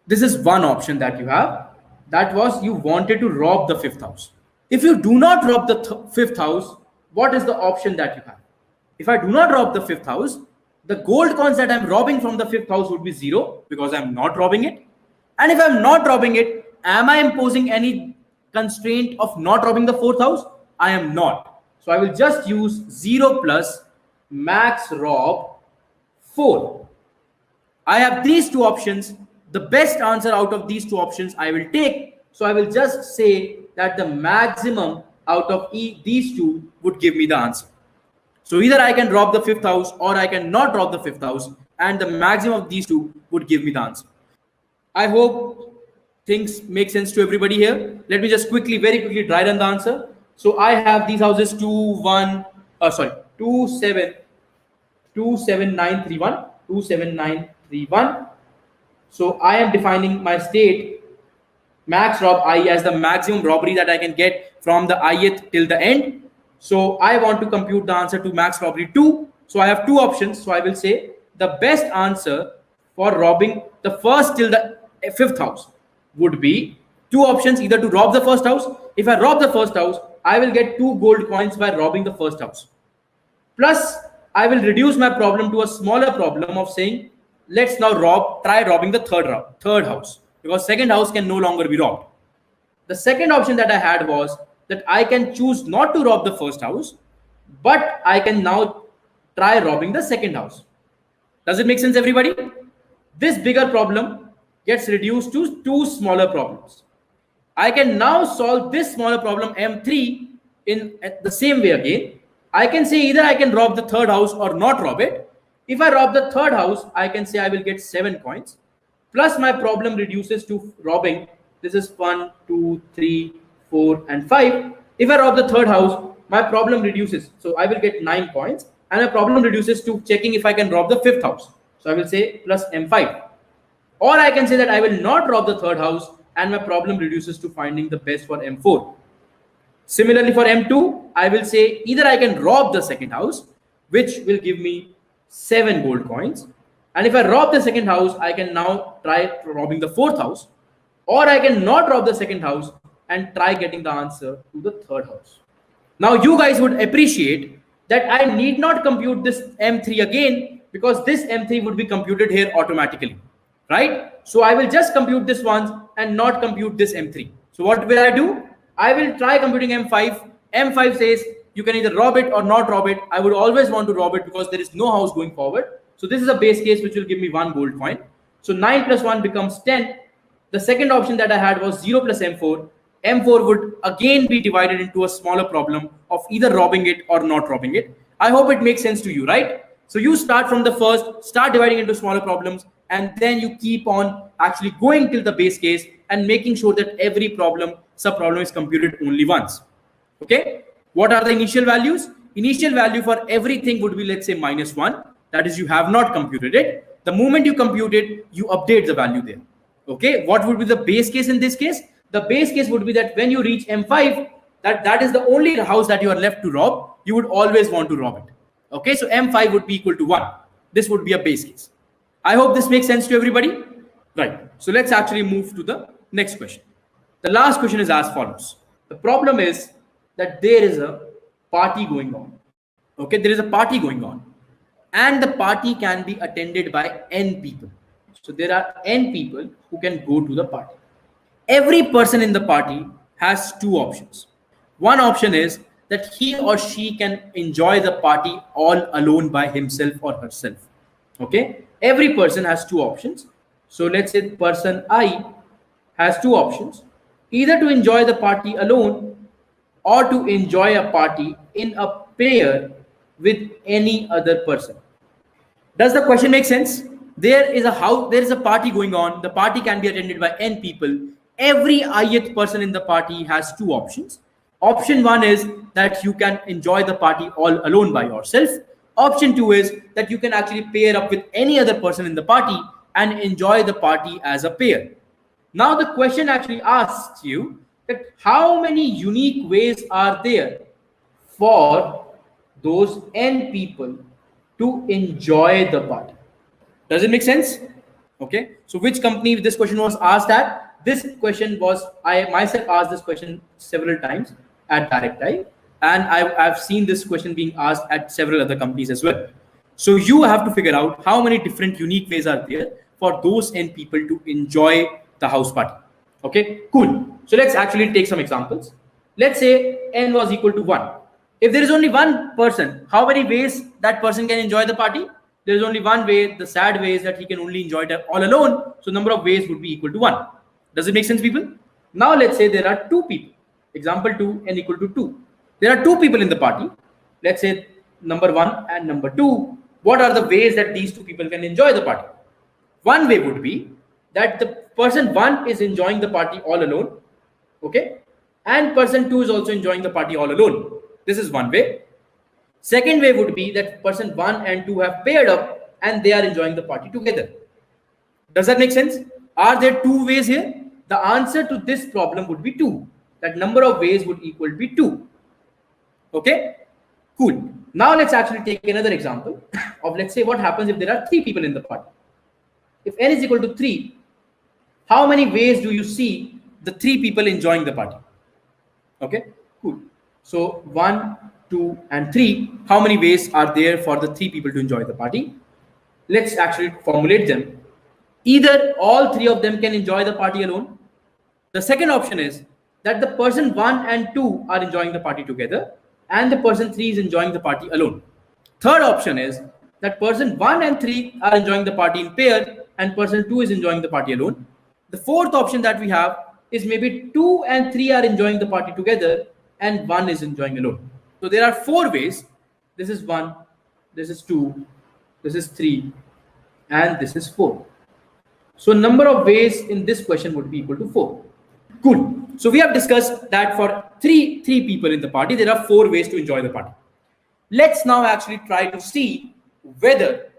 This is one option that you have. That was you wanted to rob the 5th house. If you do not rob the 5th house, what is the option that you have? If I do not rob the 5th house, the gold coins that I'm robbing from the 5th house would be 0 because I'm not robbing it. And if I'm not robbing it, am I imposing any constraint of not robbing the 4th house? I am not. So I will just use 0 plus max rob 4. I have these 2 options. The best answer out of these 2 options I will take. So I will just say that the maximum out of these 2 would give me the answer. So either I can rob the 5th house or I can not rob the 5th house, and the maximum of these 2 would give me the answer. I hope things make sense to everybody here. Let me just very quickly dry run the answer. So I have these houses 2, 7, 27931, 27931. So I am defining my state max rob I as the maximum robbery that I can get from the ith till the end. So I want to compute the answer to max robbery 2. So I have 2 options. So I will say the best answer for robbing the first till the 5th house would be 2 options, either to rob the first house. If I rob the first house, I will get 2 gold coins by robbing the first house. Plus, I will reduce my problem to a smaller problem of saying, let's now try robbing the third house, because second house can no longer be robbed. The second option that I had was that I can choose not to rob the first house, but I can now try robbing the second house. Does it make sense, everybody? This bigger problem gets reduced to 2 smaller problems. I can now solve this smaller problem M3 in the same way again. I can say either I can rob the third house or not rob it. If I rob the third house, I can say I will get 7 coins. Plus my problem reduces to robbing. This is 1, 2, 3, 4, and 5. If I rob the third house, my problem reduces. So I will get 9 coins. And my problem reduces to checking if I can rob the 5th house. So I will say plus M5. Or I can say that I will not rob the third house and my problem reduces to finding the best for M4. Similarly for M2, I will say either I can rob the second house, which will give me 7 gold coins. And if I rob the second house, I can now try robbing the 4th house. Or I can not rob the second house and try getting the answer to the third house. Now you guys would appreciate that I need not compute this M3 again, because this M3 would be computed here automatically, right? So I will just compute this once and not compute this M3. So what will I do? I will try computing M5. M5 says you can either rob it or not rob it. I would always want to rob it because there is no house going forward. So this is a base case which will give me 1 gold coin. So 9 plus 1 becomes 10. The second option that I had was 0 plus M4. M4 would again be divided into a smaller problem of either robbing it or not robbing it. I hope it makes sense to you, right? So you start from the first, start dividing into smaller problems, and then you keep on actually going till the base case and making sure that every subproblem is computed only once. Okay? What are the initial values? Initial value for everything would be, let's say, -1. That is, you have not computed it. The moment you compute it, you update the value there. Okay, what would be the base case in this case? The base case would be that when you reach M5, that is the only house that you are left to rob, you would always want to rob it. Okay, so M5 would be equal to 1. This would be a base case. I hope this makes sense to everybody. Right, so let's actually move to the next question. The last question is as follows. The problem is that there is a party going on. Okay, there is a party going on, and the party can be attended by n people. So there are n people who can go to the party. Every person in the party has two options. One option is that he or she can enjoy the party all alone by himself or herself. Okay, every person has two options. So let's say person I has two options, either to enjoy the party alone or to enjoy a party in a pair with any other person. Does the question make sense? There is a party going on. The party can be attended by n people. Every ith person in the party has two options. Option 1 is that you can enjoy the party all alone by yourself. Option 2 is that you can actually pair up with any other person in the party and enjoy the party as a pair. Now the question actually asks you that how many unique ways are there for those n people to enjoy the party. Does it make sense? Okay, so which company this question was asked at? This question was, I myself asked this question several times at DirectI, and I've seen this question being asked at several other companies as well. So you have to figure out how many different unique ways are there for those n people to enjoy the house party. Okay, cool. So let's actually take some examples. Let's say n was equal to 1. If there is only one person, how many ways that person can enjoy the party? There is only one way. The sad way is that he can only enjoy it all alone. So number of ways would be equal to 1. Does it make sense, people? Now let's say there are 2 people. Example 2, n equal to 2. There are 2 people in the party. Let's say number 1 and number 2. What are the ways that these 2 people can enjoy the party? One way would be that the person 1 is enjoying the party all alone. Okay. And person 2 is also enjoying the party all alone. This is one way. Second way would be that person 1 and 2 have paired up and they are enjoying the party together. Does that make sense? Are there 2 ways here? The answer to this problem would be 2. That number of ways would equal to be 2. Okay, cool. Now let's actually take another example of, let's say, what happens if there are 3 people in the party. If n is equal to 3, how many ways do you see the 3 people enjoying the party? Okay, cool. So 1, 2, and 3, how many ways are there for the 3 people to enjoy the party? Let's actually formulate them. Either all 3 of them can enjoy the party alone. The second option is that the person 1 and 2 are enjoying the party together and the person 3 is enjoying the party alone. Third option is that person 1 and 3 are enjoying the party in pair and person 2 is enjoying the party alone. The fourth option that we have is maybe 2 and 3 are enjoying the party together and 1 is enjoying alone. So there are 4 ways. This is 1, this is 2, this is 3, and this is 4. So number of ways in this question would be equal to 4. Cool. So we have discussed that for three people in the party, there are 4 ways to enjoy the party. Let's now actually try to see whether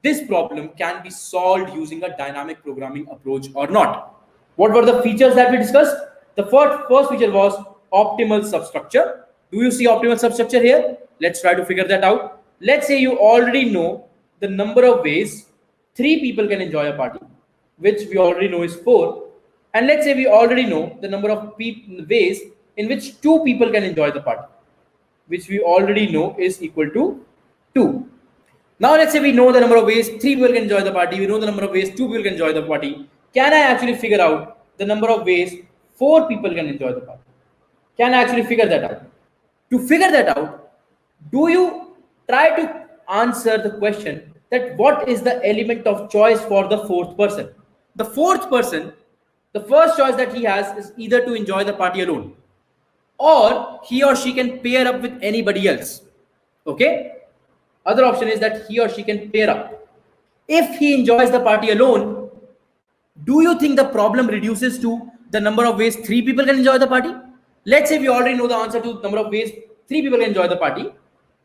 this problem can be solved using a dynamic programming approach or not. What were the features that we discussed? The first feature was optimal substructure. Do you see optimal substructure here? Let's try to figure that out. Let's say you already know the number of ways 3 people can enjoy a party, which we already know is 4. And let's say we already know the number of ways in which 2 people can enjoy the party, which we already know is equal to 2. Now let's say we know the number of ways 3 people can enjoy the party, we know the number of ways 2 people can enjoy the party. Can I actually figure out the number of ways 4 people can enjoy the party? Can I actually figure that out? To figure that out, do you try to answer the question that what is the element of choice for the 4th person? The 4th person, the first choice that he has is either to enjoy the party alone or he or she can pair up with anybody else. Okay? Other option is that he or she can pair up. If he enjoys the party alone, do you think the problem reduces to the number of ways 3 people can enjoy the party? Let's say we already know the answer to the number of ways 3 people can enjoy the party,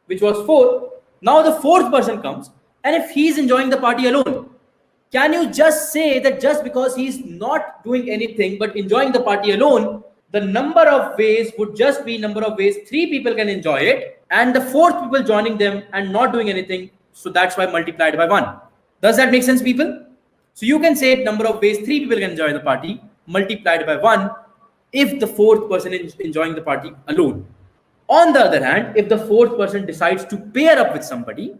which was 4. Now the 4th person comes, and if he is enjoying the party alone, can you just say that just because he's not doing anything but enjoying the party alone, the number of ways would just be number of ways 3 people can enjoy it, and the 4th people joining them and not doing anything, so that's why multiplied by 1. Does that make sense, people? So you can say number of ways 3 people can enjoy the party multiplied by 1 if the 4th person is enjoying the party alone. On the other hand, if the 4th person decides to pair up with somebody,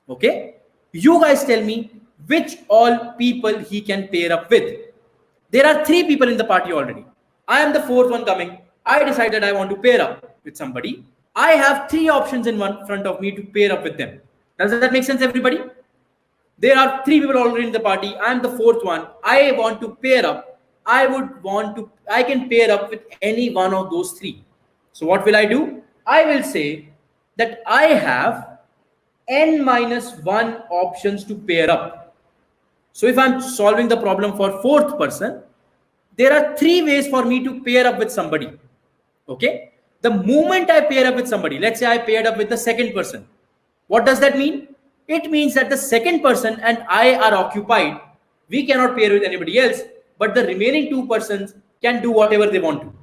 okay, you guys tell me which all people he can pair up with. There are 3 people in the party already. I am the 4th one coming. I decided I want to pair up with somebody. I have 3 options in front of me to pair up with them. Does that make sense, everybody? There are 3 people already in the party. I am the 4th one. I want to pair up. I can pair up with any one of those 3. So what will I do? I will say that I have n minus 1 options to pair up. So if I'm solving the problem for 4th person, there are 3 ways for me to pair up with somebody. Okay. The moment I pair up with somebody, let's say I paired up with the 2nd person. What does that mean? It means that the 2nd person and I are occupied. We cannot pair with anybody else, but the remaining 2 persons can do whatever they want to.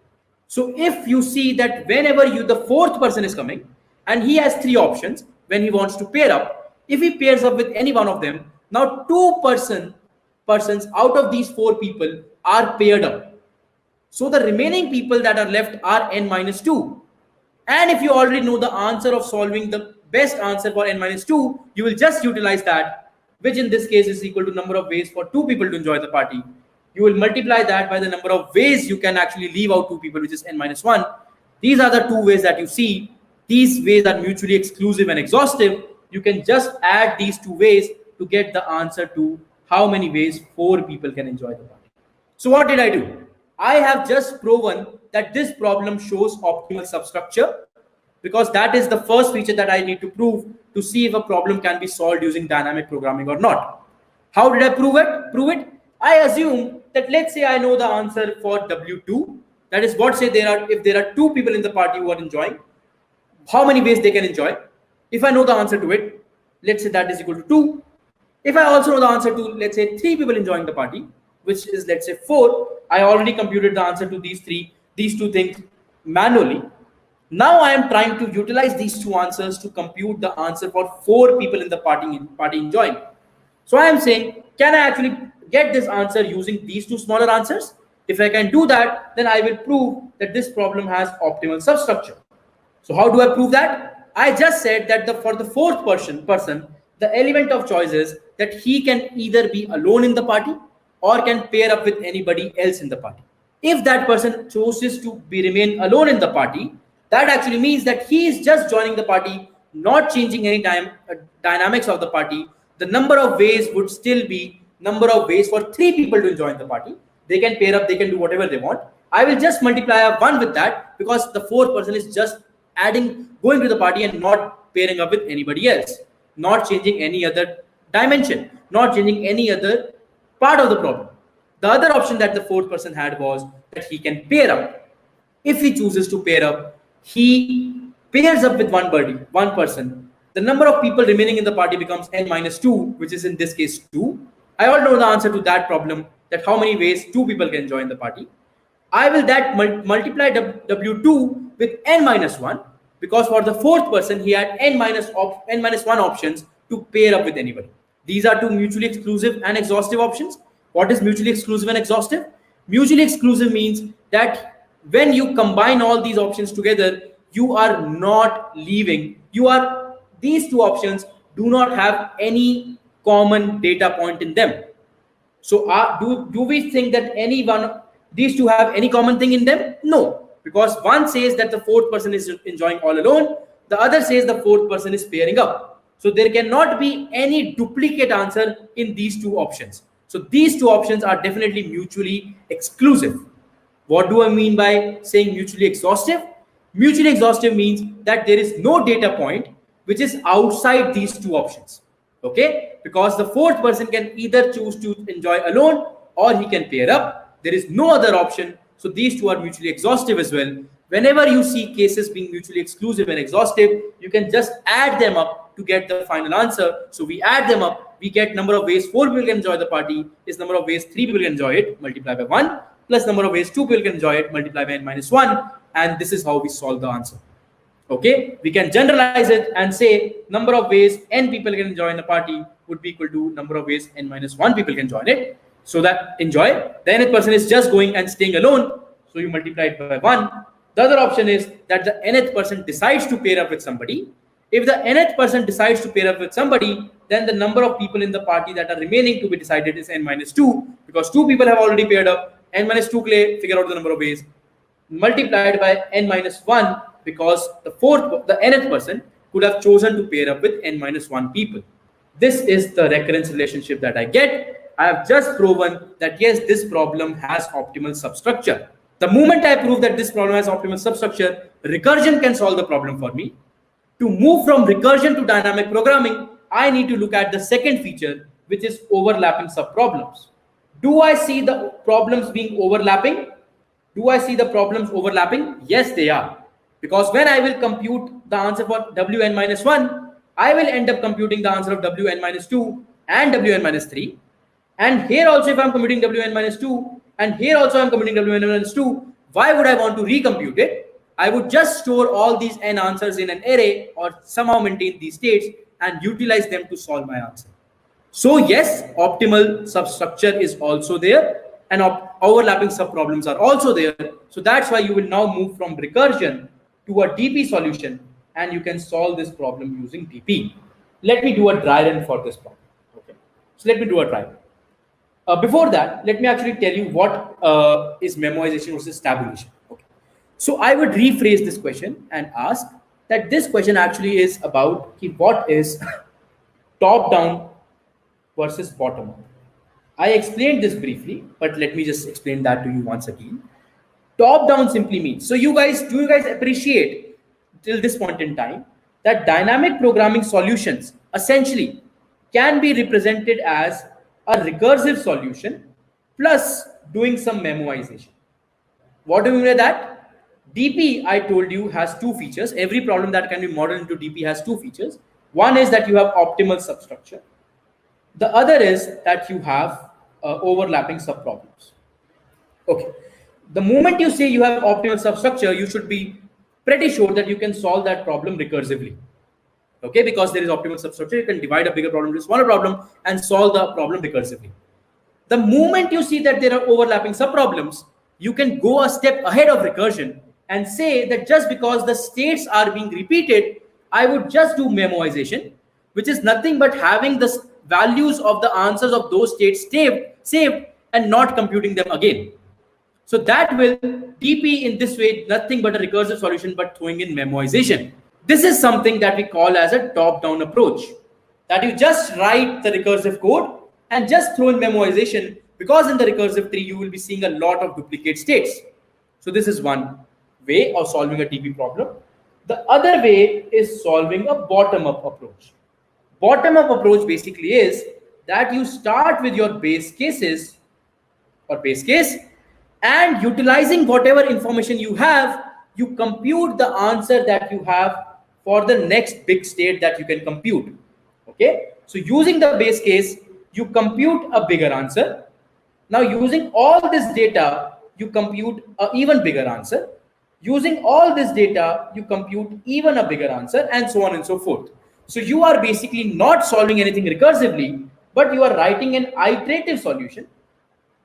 So if you see that whenever the 4th person is coming and he has 3 options when he wants to pair up, if he pairs up with any one of them, now 2 persons out of these 4 people are paired up. So the remaining people that are left are n minus 2. And if you already know the answer of solving the best answer for n minus 2, you will just utilize that, which in this case is equal to number of ways for 2 people to enjoy the party. You will multiply that by the number of ways you can actually leave out 2 people, which is n minus 1. These are the 2 ways that you see. These ways are mutually exclusive and exhaustive. You can just add these 2 ways to get the answer to how many ways 4 people can enjoy the party. So what did I do? I have just proven that this problem shows optimal substructure, because that is the first feature that I need to prove to see if a problem can be solved using dynamic programming or not. How did I prove it? I assume that, let's say I know the answer for W2. That is what say if there are 2 people in the party who are enjoying, how many ways they can enjoy. If I know the answer to it, let's say that is equal to 2. If I also know the answer to, let's say, 3 people enjoying the party, which is, let's say, 4, I already computed the answer to these 2 things manually. Now I am trying to utilize these 2 answers to compute the answer for 4 people in the party enjoying. So I am saying, can I actually get this answer using these 2 smaller answers? If I can do that, then I will prove that this problem has optimal substructure. So how do I prove that? I just said that for the 4th person, the element of choice is that he can either be alone in the party or can pair up with anybody else in the party. If that person chooses to remain alone in the party, that actually means that he is just joining the party, not changing any dynamics of the party. The number of ways would still be number of ways for 3 people to join the party. They can pair up, they can do whatever they want. I will just multiply 1 with that, because the 4th person is just going to the party and not pairing up with anybody else, not changing any other dimension, not changing any other part of the problem. The other option that the 4th person had was that he can pair up. If he chooses to pair up, he pairs up with one person. The number of people remaining in the party becomes n minus 2, which is in this case 2. I already know the answer to that problem, that how many ways 2 people can join the party. I will multiply W2 with n minus 1, because for the 4th person, he had n minus 1 options to pair up with anybody. These are 2 mutually exclusive and exhaustive options. What is mutually exclusive and exhaustive? Mutually exclusive means that when you combine all these options together, you are not leaving. These 2 options do not have any common data point in them. So do we think that these 2 have any common thing in them? No, because one says that the 4th person is enjoying all alone. The other says the 4th person is pairing up. So there cannot be any duplicate answer in these 2 options. So these 2 options are definitely mutually exclusive. What do I mean by saying mutually exhaustive? Mutually exhaustive means that there is no data point which is outside these 2 options. Okay? Because the 4th person can either choose to enjoy alone or he can pair up. There is no other option. So these 2 are mutually exhaustive as well. Whenever you see cases being mutually exclusive and exhaustive, you can just add them up to get the final answer. So we add them up we get number of ways 4 people can enjoy the party is number of ways 3 people can enjoy it, multiply by 1, plus number of ways 2 people can enjoy it, multiply by n minus 1, and this is how we solve the answer. Okay, we can generalize it and say number of ways n people can join the party would be equal to number of ways n minus 1 people can join it. So that enjoy, the nth person is just going and staying alone, so you multiply it by 1. The other option is that the nth person decides to pair up with somebody. If the nth person decides to pair up with somebody, then the number of people in the party that are remaining to be decided is n minus 2, because 2 people have already paired up. N minus 2 figure out the number of ways, multiplied by n minus 1, because the nth person could have chosen to pair up with n minus 1 people. This is the recurrence relationship that I get. I have just proven that yes, this problem has optimal substructure. The moment I prove that this problem has optimal substructure, recursion can solve the problem for me. To move from recursion to dynamic programming, I need to look at the second feature, which is overlapping subproblems. Do I see the problems being overlapping? Do I see the problems overlapping? Yes, they are. Because when I will compute the answer for wn minus 1, I will end up computing the answer of wn minus 2 and wn minus 3. And here also, if I'm computing wn minus 2, and here also I'm computing wn minus 2, why would I want to recompute it? I would just store all these n answers in an array or somehow maintain these states and utilize them to solve my answer. So yes, optimal substructure is also there, and overlapping subproblems are also there. So that's why you will now move from recursion to a DP solution, and you can solve this problem using DP. Let me do a dry run for this problem. Okay, so let me do a dry run. Before that, let me actually tell you what is memoization versus tabulation. Okay. So I would rephrase this question and ask that this question actually is about what is top-down versus bottom-up. I explained this briefly, but let me just explain that to you once again. Top-down simply means, so do you guys appreciate till this point in time that dynamic programming solutions essentially can be represented as a recursive solution plus doing some memoization. What do we mean by that? DP, I told you, has two features. Every problem that can be modeled into DP has two features. One is that you have optimal substructure. The other is that you have overlapping subproblems. Okay. The moment you say you have optimal substructure, you should be pretty sure that you can solve that problem recursively. Okay, because there is optimal substructure, you can divide a bigger problem into a smaller problem and solve the problem recursively. The moment you see that there are overlapping subproblems, you can go a step ahead of recursion and say that just because the states are being repeated, I would just do memoization, which is nothing but having the values of the answers of those states saved and not computing them again. So that will DP in this way, nothing but a recursive solution, but throwing in memoization. This is something that we call as a top-down approach, that you just write the recursive code and just throw in memoization, because in the recursive tree, you will be seeing a lot of duplicate states. So this is one way of solving a DP problem. The other way is solving a bottom-up approach. Bottom-up approach basically is that you start with your base cases or base case, and utilizing whatever information you have, you compute the answer that you have for the next big state that you can compute. Okay, so using the base case, you compute a bigger answer. Now using all this data, you compute an even bigger answer. Using all this data, you compute even a bigger answer, and so on and so forth. So you are basically not solving anything recursively, but you are writing an iterative solution,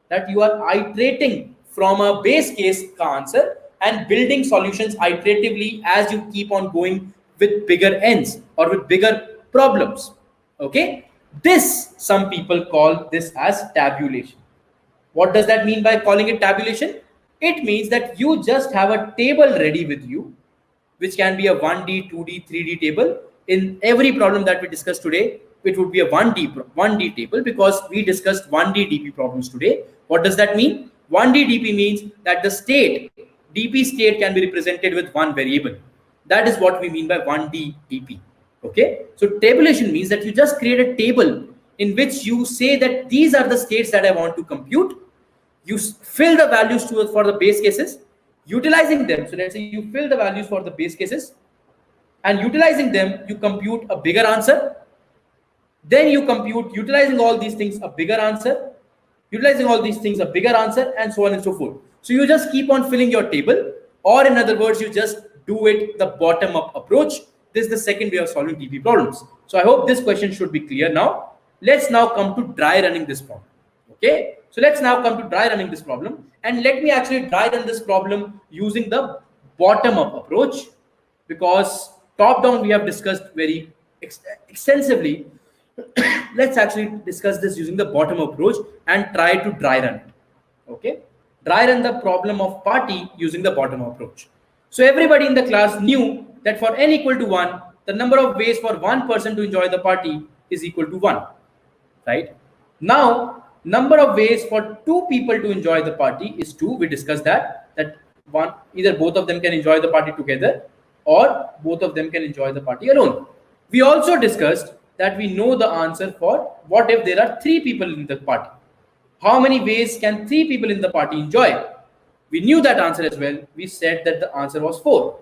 that you are iterating from a base case answer and building solutions iteratively as you keep on going with bigger ends or with bigger problems. Okay, this, some people call this as tabulation. What does that mean by calling it tabulation? It means that you just have a table ready with you, which can be a 1D, 2D, 3D table. In every problem that we discussed today, it would be a 1D table, because we discussed 1D DP problems today. What does that mean? 1D DP means that the DP state can be represented with one variable. That is what we mean by 1D DP. Okay, so tabulation means that you just create a table in which you say that these are the states that I want to compute. You fill the values for the base cases, utilizing them. So let's say you fill the values for the base cases, and utilizing them, you compute a bigger answer. Then you compute utilizing all these things a bigger answer, utilizing all these things a bigger answer, and so on and so forth. So you just keep on filling your table, or in other words, you just do it the bottom up approach. This is the second way of solving DP problems. So I hope this question should be clear now. Let's now come to dry running this problem. Okay, so let's now come to dry running this problem, and let me actually dry run this problem using the bottom up approach, because top down we have discussed very extensively. Let's actually discuss this using the bottom approach and try to dry run it. Okay, dry run the problem of party using the bottom approach. So everybody in the class knew that for n equal to 1, the number of ways for one person to enjoy the party is equal to 1, right? Now, number of ways for two people to enjoy the party is 2. We discussed that one, either both of them can enjoy the party together or both of them can enjoy the party alone. We also discussed that we know the answer for what if there are 3 people in the party. How many ways can 3 people in the party enjoy? We knew that answer as well. We said that the answer was 4.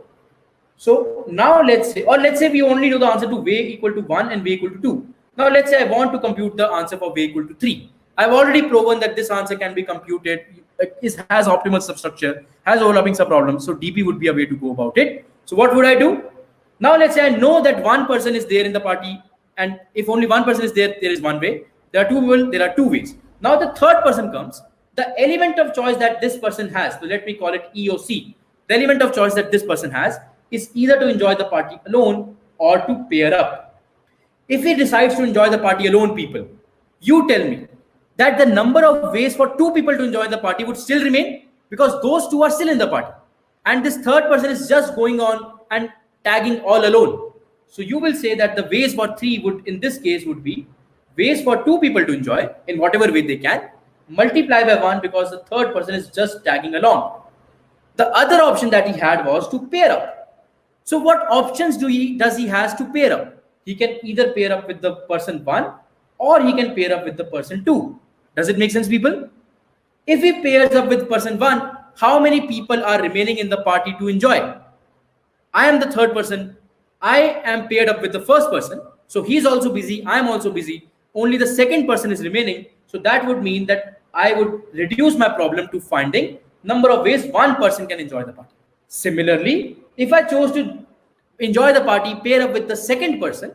So now let's say we only know the answer to way equal to 1 and way equal to 2. Now let's say I want to compute the answer for way equal to 3. I've already proven that this answer can be computed, has optimal substructure, has overlapping subproblems. So DP would be a way to go about it. So what would I do? Now let's say I know that one person is there in the party, and if only one person is there, there is one way. There are 2 people, there are 2 ways. Now the third person comes. The element of choice that this person has, so let me call it E or C. The element of choice that this person has is either to enjoy the party alone or to pair up. If he decides to enjoy the party alone, people, you tell me that the number of ways for 2 people to enjoy the party would still remain, because those 2 are still in the party. And this third person is just going on and tagging all alone. So you will say that the ways for 3 would, in this case, would be ways for 2 people to enjoy in whatever way they can, multiply by 1 because the third person is just tagging along. The other option that he had was to pair up. So what options does he has to pair up? He can either pair up with the person 1 or he can pair up with the person 2. Does it make sense, people? If he pairs up with person 1, how many people are remaining in the party to enjoy? I am the third person. I am paired up with the first person. So he's also busy. I am also busy. Only the second person is remaining. So that would mean that I would reduce my problem to finding number of ways one person can enjoy the party. Similarly, if I chose to enjoy the party, pair up with the second person,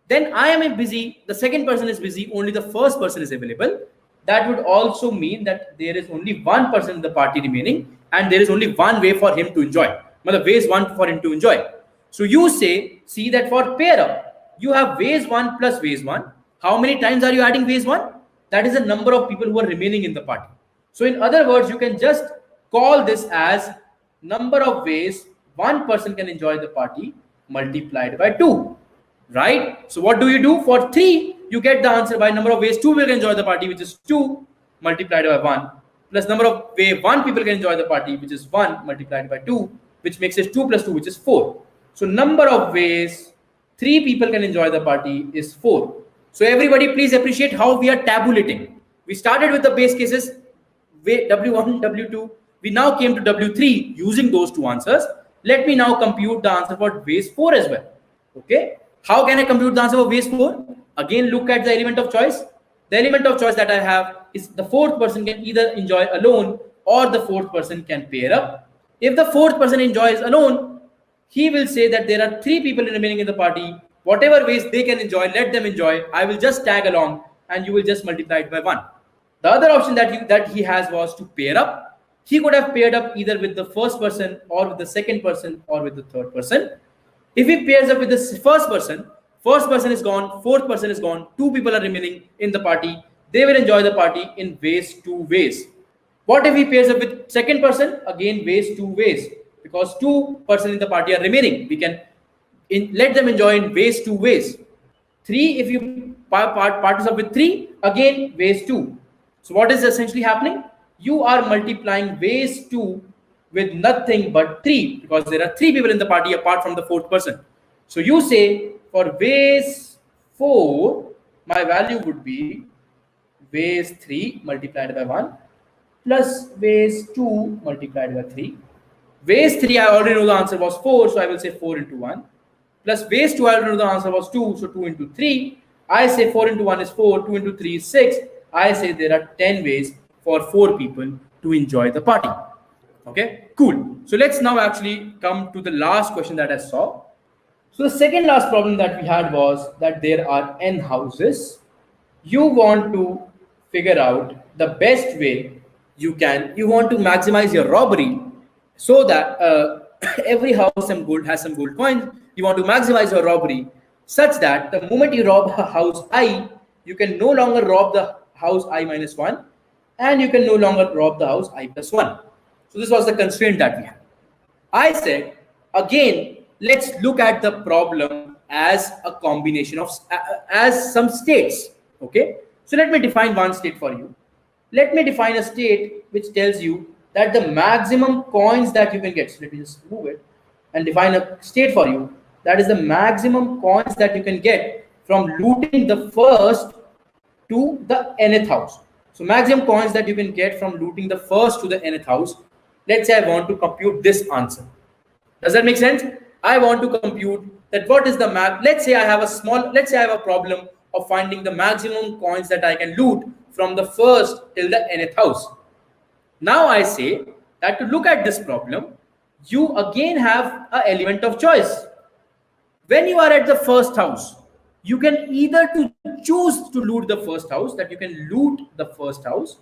then I am busy, the second person is busy, only the first person is available. That would also mean that there is only one person in the party remaining and there is only one way for him to enjoy. Ways one for him to enjoy. So you see that for pair up, you have ways 1 plus ways 1. How many times are you adding ways 1? That is the number of people who are remaining in the party. So in other words, you can just call this as number of ways one person can enjoy the party multiplied by 2, right? So what do you do? For 3, you get the answer by number of ways 2 people can enjoy the party, which is 2 multiplied by 1, plus number of way 1 people can enjoy the party, which is 1 multiplied by 2, which makes it 2 plus 2, which is 4. So number of ways 3 people can enjoy the party is 4. So everybody please appreciate how we are tabulating. We started with the base cases, W1, W2. We now came to W3 using those 2 answers. Let me now compute the answer for ways 4 as well. Okay. How can I compute the answer for ways 4? Again, look at the element of choice. The element of choice that I have is the fourth person can either enjoy alone or the fourth person can pair up. If the fourth person enjoys alone, he will say that there are 3 people remaining in the party. Whatever ways they can enjoy, let them enjoy. I will just tag along and you will just multiply it by 1. The other option that he has was to pair up. He could have paired up either with the first person or with the second person or with the third person. If he pairs up with the first person is gone, fourth person is gone, 2 people are remaining in the party. They will enjoy the party in ways 2 ways. What if he pairs up with second person? Again, ways 2 ways. Because 2 persons in the party are remaining. We can let them enjoy in ways 2 ways. 3, if you partners up with 3, again ways 2. So what is essentially happening? You are multiplying ways 2 with nothing but 3, because there are 3 people in the party apart from the fourth person. So you say for ways 4, my value would be ways 3 multiplied by 1 plus ways 2 multiplied by 3. Ways 3, I already know the answer was 4, so I will say 4 into 1. Plus ways 2, I already know the answer was 2, so 2 into 3. I say 4 into 1 is 4, 2 into 3 is 6. I say there are 10 ways for 4 people to enjoy the party. Okay, cool. So let's now actually come to the last question that I saw. So the second last problem that we had was that there are n houses. You want to figure out the best way you want to maximize your robbery so that every house has some gold coins. You want to maximize your robbery such that the moment you rob a house I, you can no longer rob the house I minus 1, and you can no longer rob the house I plus 1. So this was the constraint that we had. I said, again, let's look at the problem as a combination of, as some states. Okay. So let me define one state for you. Let me define a state which tells you that the maximum coins that you can get. So let me just move it and define a state for you. That is the maximum coins that you can get from looting the first to the nth house. So maximum coins that you can get from looting the first to the nth house. Let's say I want to compute this answer. Does that make sense? I want to compute that what is the map. Let's say I have a problem of finding the maximum coins that I can loot from the first till the nth house. Now I say that to look at this problem, you again have an element of choice. When you are at the first house, you can either to choose to loot the first house, that you can loot the first house,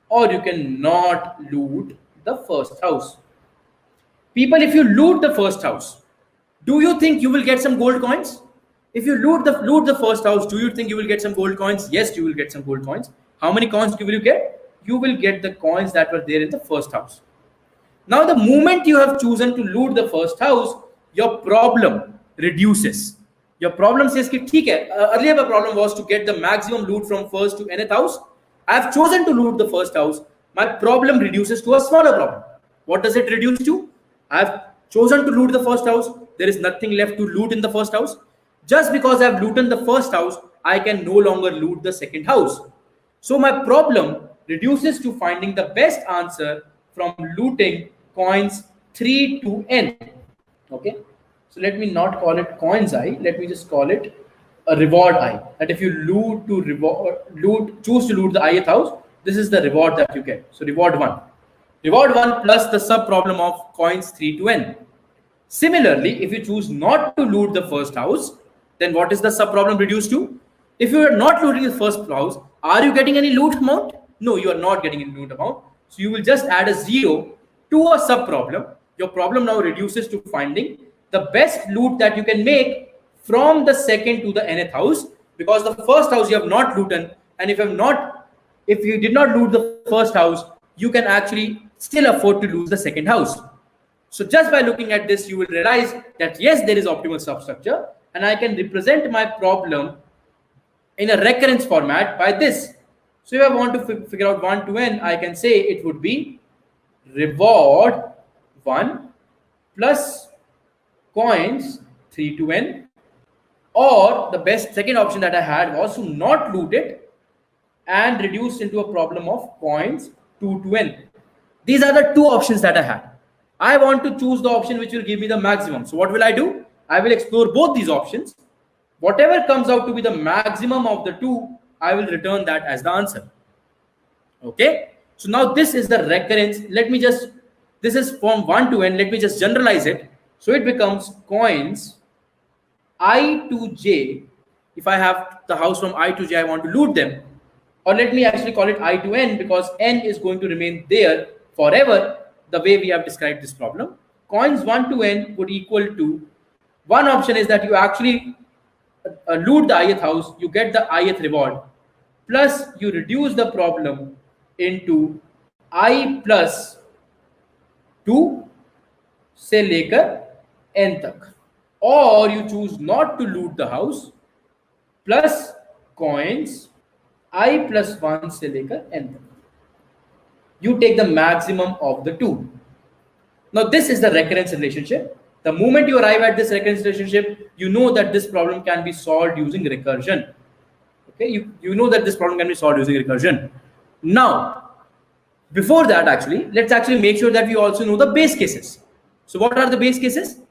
or you can not loot the first house. People, if you loot the first house, do you think you will get some gold coins? If you loot the first house, do you think you will get some gold coins? Yes, you will get some gold coins. How many coins will you get? You will get the coins that were there in the first house. Now, the moment you have chosen to loot the first house, your problem reduces. Your problem says, earlier my problem was to get the maximum loot from first to nth house. I have chosen to loot the first house. My problem reduces to a smaller problem. What does it reduce to? I have chosen to loot the first house. There is nothing left to loot in the first house. Just because I have looted the first house, I can no longer loot the second house. So my problem reduces to finding the best answer from looting coins 3 to n. Okay. So let me not call it coins I. Let me just call it a reward I. That if you choose to loot the ith house, this is the reward that you get. So reward 1. Reward 1 plus the sub problem of coins 3 to n. Similarly, if you choose not to loot the first house, then what is the sub problem reduced to? If you are not looting the first house, are you getting any loot amount? No, you are not getting any loot amount. So you will just add a 0 to a sub problem. Your problem now reduces to finding the best loot that you can make from the second to the nth house, because the first house you have not looted, and if you did not loot the first house, you can actually still afford to lose the second house. So just by looking at this, you will realize that yes, there is optimal substructure, and I can represent my problem in a recurrence format by this. So if I want to figure out 1 to n, I can say it would be reward 1 plus coins 3 to n, or the best second option that I had was to not loot it and reduce into a problem of coins 2 to n. These are the two options that I had. I want to choose the option which will give me the maximum. So what will I do? I will explore both these options. Whatever comes out to be the maximum of the two, I will return that as the answer. Okay. So now this is the recurrence. This is from 1 to n. Let me just generalize it. So it becomes coins I to j. If I have the house from I to j, I want to loot them. Or let me actually call it I to n, because n is going to remain there forever, the way we have described this problem. Coins 1 to n would equal to, one option is that you actually loot the ith house, you get the ith reward, plus you reduce the problem into I plus 2 से लेकर n तक, or you choose not to loot the house plus coins I plus 1 से लेकर n तक. You take the maximum of the two. Now this is the recurrence relationship. The moment you arrive at this recurrence relationship, you know that this problem can be solved using recursion. Okay, you know that this problem can be solved using recursion. Now, before that, let's make sure that we also know the base cases. So what are the base cases?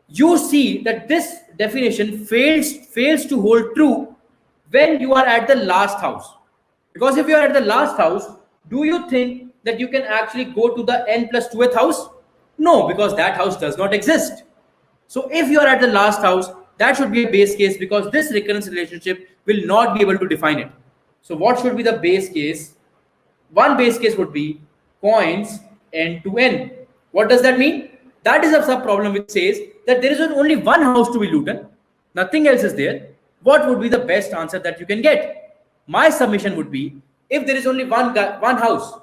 You see that this definition fails to hold true when you are at the last house. Because if you are at the last house, do you think that you can actually go to the n plus 2th house? No, because that house does not exist. So if you are at the last house, that should be a base case because this recurrence relationship will not be able to define it. So what should be the base case? One base case would be coins n to n. What does that mean? That is a sub problem which says that there is only one house to be looted, nothing else is there. What would be the best answer that you can get? My submission would be, if there is only one house,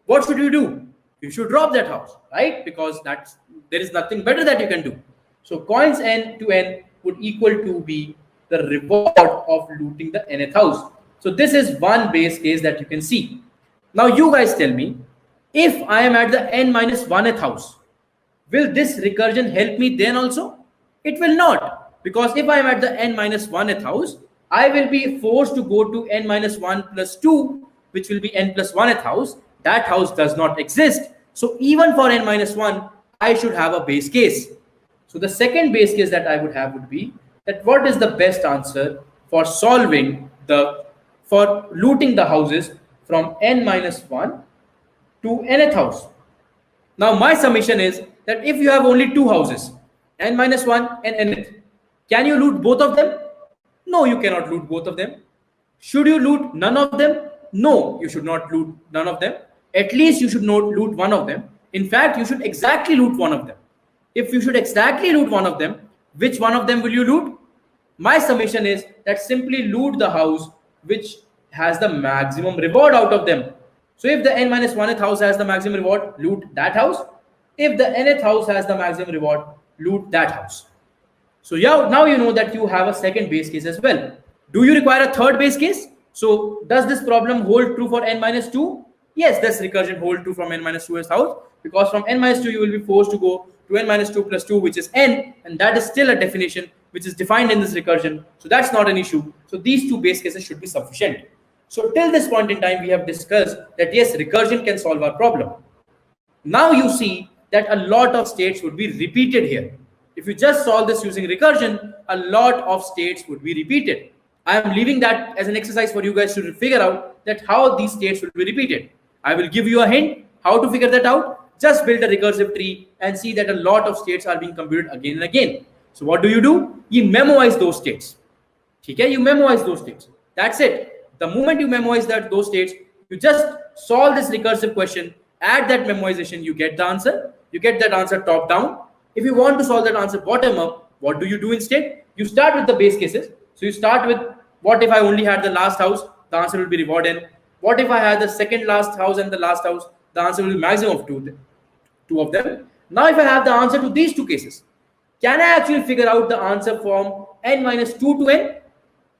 what should you do? You should drop that house, right? Because there is nothing better that you can do. So coins n to n would equal to be the reward of looting the nth house. So this is one base case that you can see. Now you guys tell me, if I am at the n minus 1th house, will this recursion help me then also? It will not, because if I am at the n minus 1th house, I will be forced to go to n minus 1 plus 2, which will be n plus 1th house. That house does not exist. So even for n minus 1, I should have a base case. So the second base case that I would have would be that what is the best answer for for looting the houses from n minus 1 to nth house. Now my summation is that if you have only two houses, n minus 1 and nth, can you loot both of them? No, you cannot loot both of them. Should you loot none of them? No, you should not loot none of them. At least you should not loot one of them. In fact, you should exactly loot one of them. If you should exactly loot one of them, which one of them will you loot? My summation is that simply loot the house which has the maximum reward out of them. So if the n minus 1th house has the maximum reward, loot that house. If the nth house has the maximum reward, loot that house. So yeah, now you know that you have a second base case as well. Do you require a third base case? So does this problem hold true for n minus 2? Yes, this recursion hold true from n minus 2th house, because from n minus 2 you will be forced to go to n minus 2 plus 2, which is n, and that is still a definition which is defined in this recursion. So that's not an issue. So these two base cases should be sufficient. So till this point in time, we have discussed that yes, recursion can solve our problem. Now you see that a lot of states would be repeated here. If you just solve this using recursion, a lot of states would be repeated. I am leaving that as an exercise for you guys to figure out that how these states will be repeated. I will give you a hint how to figure that out. Just build a recursive tree and see that a lot of states are being computed again and again. So what do? You memorize those states. Okay, you memorize those states. That's it. The moment you memorize those states, you just solve this recursive question, add that memorization, you get the answer. You get that answer top down. If you want to solve that answer bottom up, what do you do instead? You start with the base cases. So you start with, what if I only had the last house? The answer will be reward n. What if I had the second last house and the last house? The answer will be maximum of two of them. Now if I have the answer to these two cases, can I actually figure out the answer from n minus 2 to n?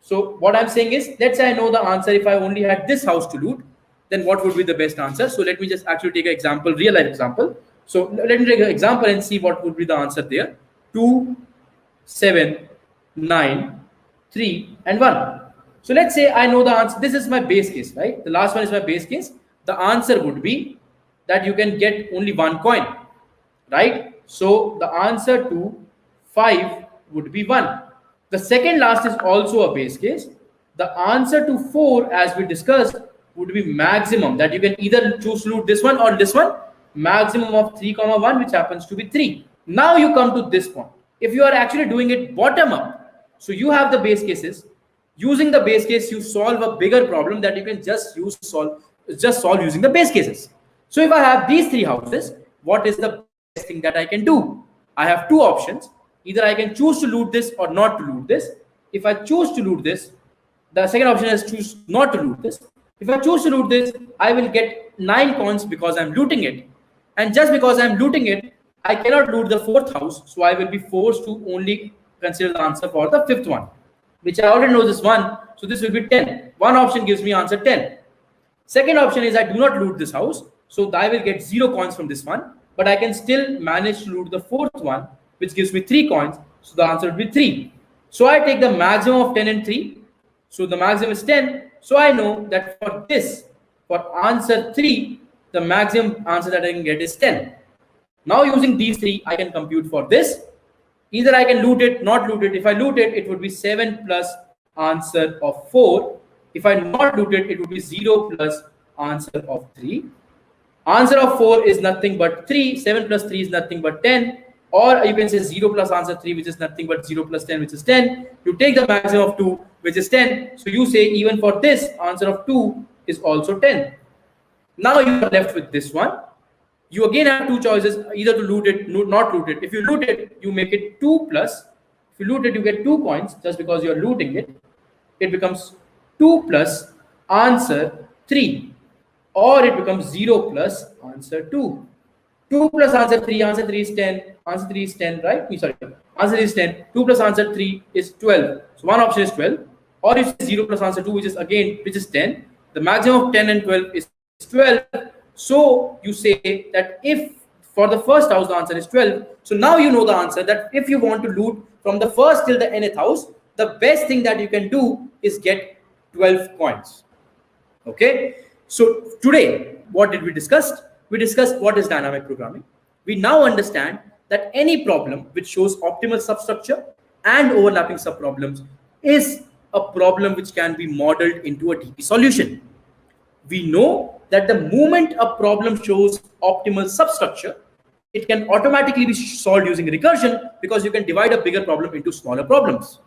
So what I'm saying is, let's say I know the answer. If I only had this house to loot, then what would be the best answer? So let me just actually take an example, real life example. So let me take an example and see what would be the answer there. 2, 7, 9, 3, and 1. So let's say I know the answer. This is my base case, right? The last one is my base case. The answer would be that you can get only one coin, right? So the answer to 5 would be 1. The second last is also a base case. The answer to 4, as we discussed, would be maximum, that you can either choose to loot this one or this one. Maximum of 3, 1, which happens to be 3. Now you come to this point. If you are actually doing it bottom up, so you have the base cases. Using the base case, you solve a bigger problem that you can just solve using the base cases. So if I have these 3 houses, what is the best thing that I can do? I have 2 options. Either I can choose to loot this or not to loot this. If I choose to loot this, the second option is choose not to loot this. If I choose to loot this, I will get 9 coins because I'm looting it. And just because I'm looting it, I cannot loot the 4th house. So I will be forced to only consider the answer for the 5th one, which I already know this one. So this will be 10. One option gives me answer 10. Second option is I do not loot this house. So I will get 0 coins from this one. But I can still manage to loot the 4th one, which gives me 3 coins. So the answer will be 3. So I take the maximum of 10 and 3. So the maximum is 10. So I know that for this, for answer 3, the maximum answer that I can get is 10. Now using these 3, I can compute for this. Either I can loot it, not loot it. If I loot it, it would be 7 plus answer of 4. If I not loot it, it would be 0 plus answer of 3. Answer of 4 is nothing but 3. 7 plus 3 is nothing but 10. Or you can say 0 plus answer 3, which is nothing but 0 plus 10, which is 10. You take the maximum of 2, which is 10. So you say even for this, answer of 2 is also 10. Now you are left with this one. You again have two choices, either to loot it, not loot it. If you loot it, you make it 2 plus. If you loot it, you get 2 coins just because you are looting it. It becomes 2 plus answer 3. Or it becomes 0 plus answer 2. 2 plus answer 3 is 10. Answer 3 is 10, right? Sorry, answer is 10. 2 plus answer 3 is 12. So one option is 12. Or you say 0 plus answer 2, which is 10. The maximum of 10 and 12 is 12. So you say that if for the first house the answer is 12, so now you know the answer that if you want to loot from the first till the nth house, the best thing that you can do is get 12 coins. Okay, so today what did we discuss? We discussed what is dynamic programming. We now understand that any problem which shows optimal substructure and overlapping subproblems is a problem which can be modeled into a DP solution. We know that the moment a problem shows optimal substructure, it can automatically be solved using recursion because you can divide a bigger problem into smaller problems.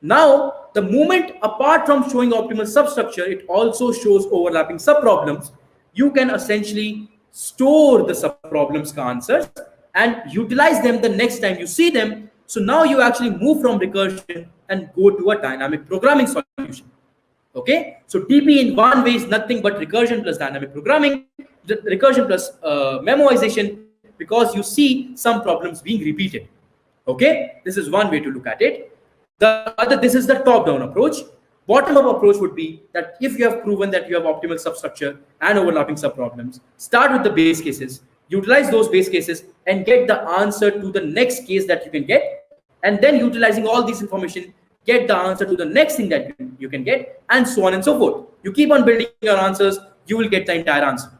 Now, the moment apart from showing optimal substructure, it also shows overlapping subproblems. You can essentially store the subproblems answers and utilize them the next time you see them. So now you actually move from recursion and go to a dynamic programming solution. Okay, so DP in one way is nothing but recursion plus dynamic programming, recursion plus memoization, because you see some problems being repeated. Okay, this is one way to look at it. The other, this is the top-down approach. Bottom-up approach would be that if you have proven that you have optimal substructure and overlapping subproblems, start with the base cases, utilize those base cases, and get the answer to the next case that you can get, and then utilizing all this information, get the answer to the next thing that you can get, and so on and so forth. You keep on building your answers, you will get the entire answer.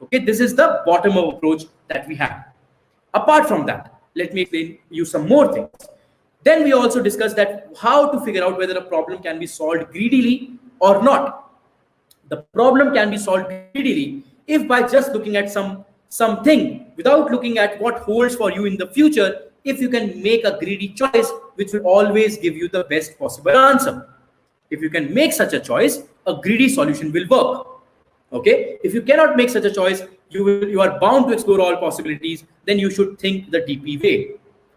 Okay, this is the bottom-up approach that we have. Apart from that, let me explain you some more things. Then we also discussed that how to figure out whether a problem can be solved greedily or not. The problem can be solved greedily if by just looking at something without looking at what holds for you in the future, if you can make a greedy choice, which will always give you the best possible answer. If you can make such a choice, a greedy solution will work. Okay, if you cannot make such a choice, you are bound to explore all possibilities. Then you should think the DP way.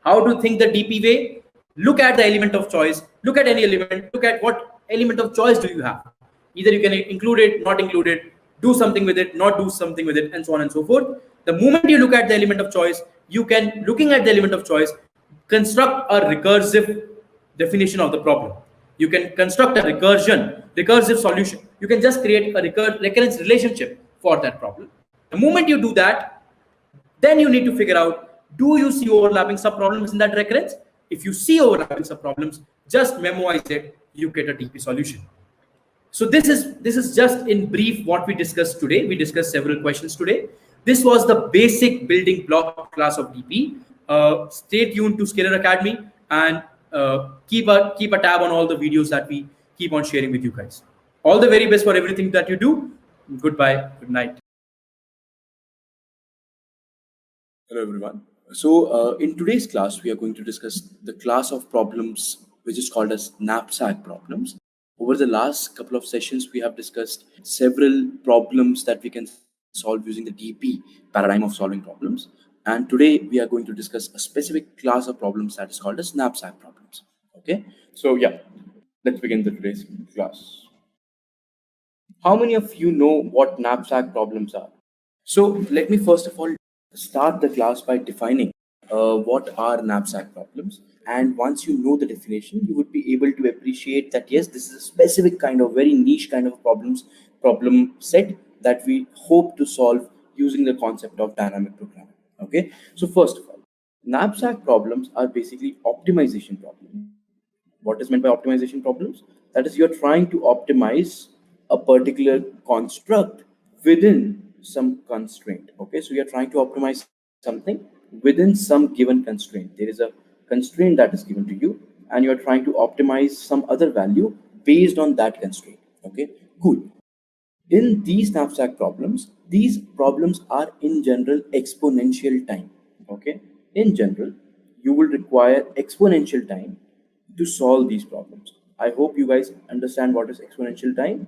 How to think the DP way? Look at the element of choice. Look at any element. Look at what element of choice do you have. Either you can include it, not include it, do something with it, not do something with it, and so on and so forth. The moment you look at the element of choice, you can, looking at the element of choice, construct a recursive definition of the problem. You can construct a recursive solution. You can just create a recurrence relationship for that problem. The moment you do that, then you need to figure out, do you see overlapping subproblems in that recurrence? If you see overlapping subproblems, just memorize it, you get a DP solution. So this is just in brief what we discussed today. We discussed several questions today. This was the basic building block class of DP. Stay tuned to Scalar Academy and keep a tab on all the videos that we keep on sharing with you guys. All the very best for everything that you do. Goodbye. Good night. Hello everyone. So in today's class, we are going to discuss the class of problems which is called as knapsack problems. Over the last couple of sessions, we have discussed several problems that we can solve using the DP paradigm of solving problems. And today we are going to discuss a specific class of problems that is called as knapsack problems. Okay. So yeah, let's begin today's class. How many of you know what knapsack problems are? So let me first of all start the class by defining what are knapsack problems. And once you know the definition, you would be able to appreciate that yes, this is a specific kind of very niche kind of problem set that we hope to solve using the concept of dynamic programming. Okay, so first of all, knapsack problems are basically optimization problems. What is meant by optimization problems? That is, you're trying to optimize a particular construct within some constraint. Okay, so you're trying to optimize something within some given constraint. There is a constraint that is given to you, and you're trying to optimize some other value based on that constraint. Okay, cool. In these knapsack problems, these problems are in general exponential time. Okay, in general, you will require exponential time to solve these problems. I hope you guys understand what is exponential time,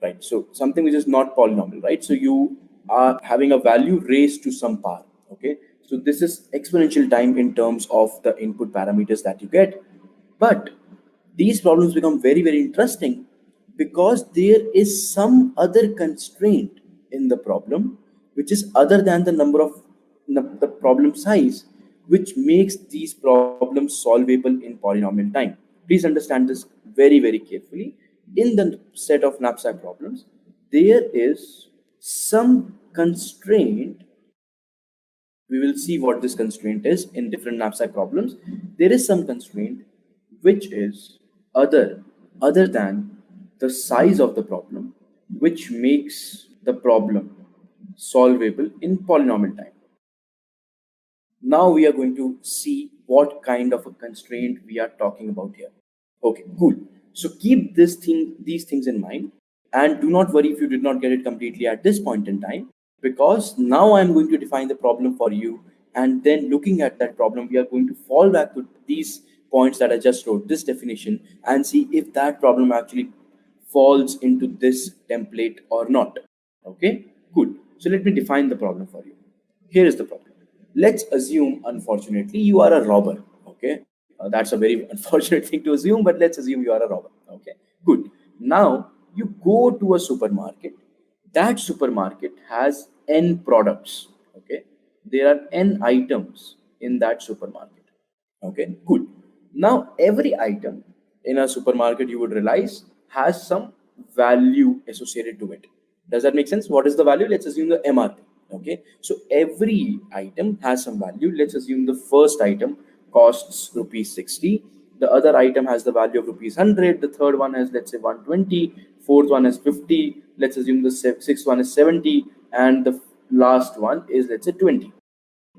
right? So something which is not polynomial, right? So you are having a value raised to some power. Okay, so this is exponential time in terms of the input parameters that you get. But these problems become very, very interesting because there is some other constraint in the problem which is other than the number of the problem size, which makes these problems solvable in polynomial time. Please understand this very, very carefully. In the set of knapsack problems, there is some constraint. We will see what this constraint is in different knapsack problems. There is some constraint which is other than the size of the problem, which makes the problem solvable in polynomial time. Now we are going to see what kind of a constraint we are talking about here. Okay, cool. So keep these things in mind, and do not worry if you did not get it completely at this point in time, because now I'm going to define the problem for you, and then looking at that problem, we are going to fall back to these points that I just wrote, this definition, and see if that problem actually falls into this template or not. Okay, cool. So let me define the problem for you. Here is the problem. Let's assume, unfortunately, you are a robber. Okay, that's a very unfortunate thing to assume, but let's assume you are a robber. Okay, good. Now you go to a supermarket. That supermarket has n products. Okay, there are n items in that supermarket. Okay, cool. Now every item in a supermarket, you would realize, has some value associated to it. Does that make sense? What is the value? Let's assume the MRP. Okay, so every item has some value. Let's assume the first item costs rupees 60. The other item has the value of rupees 100. The third one has, let's say, 120. Fourth one is 50. Let's assume the sixth one is 70, and the last one is, let's say, 20.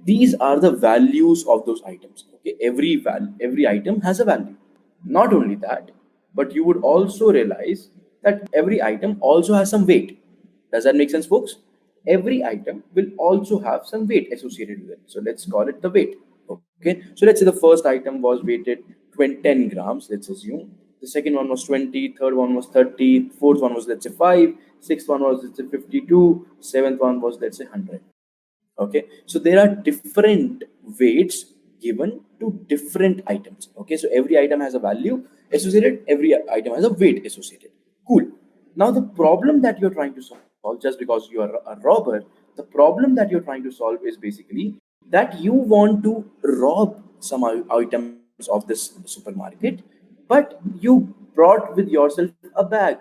These are the values of those items. Okay, every item has a value. Not only that, but you would also realize that every item also has some weight. Does that make sense, folks? Every item will also have some weight associated with it. So let's call it the weight. Okay, so let's say the first item was weighted 10 grams, let's assume. The second one was 20, third one was 30, fourth one was, let's say, 5, sixth one was, let's say, 52, seventh one was, let's say, 100. Okay, so there are different weights given to different items. Okay, so every item has a value associated, every item has a weight associated. Cool. Now the problem that you're trying to solve, just because you are a robber, the problem that you're trying to solve is basically that you want to rob some items of this supermarket, but you brought with yourself a bag.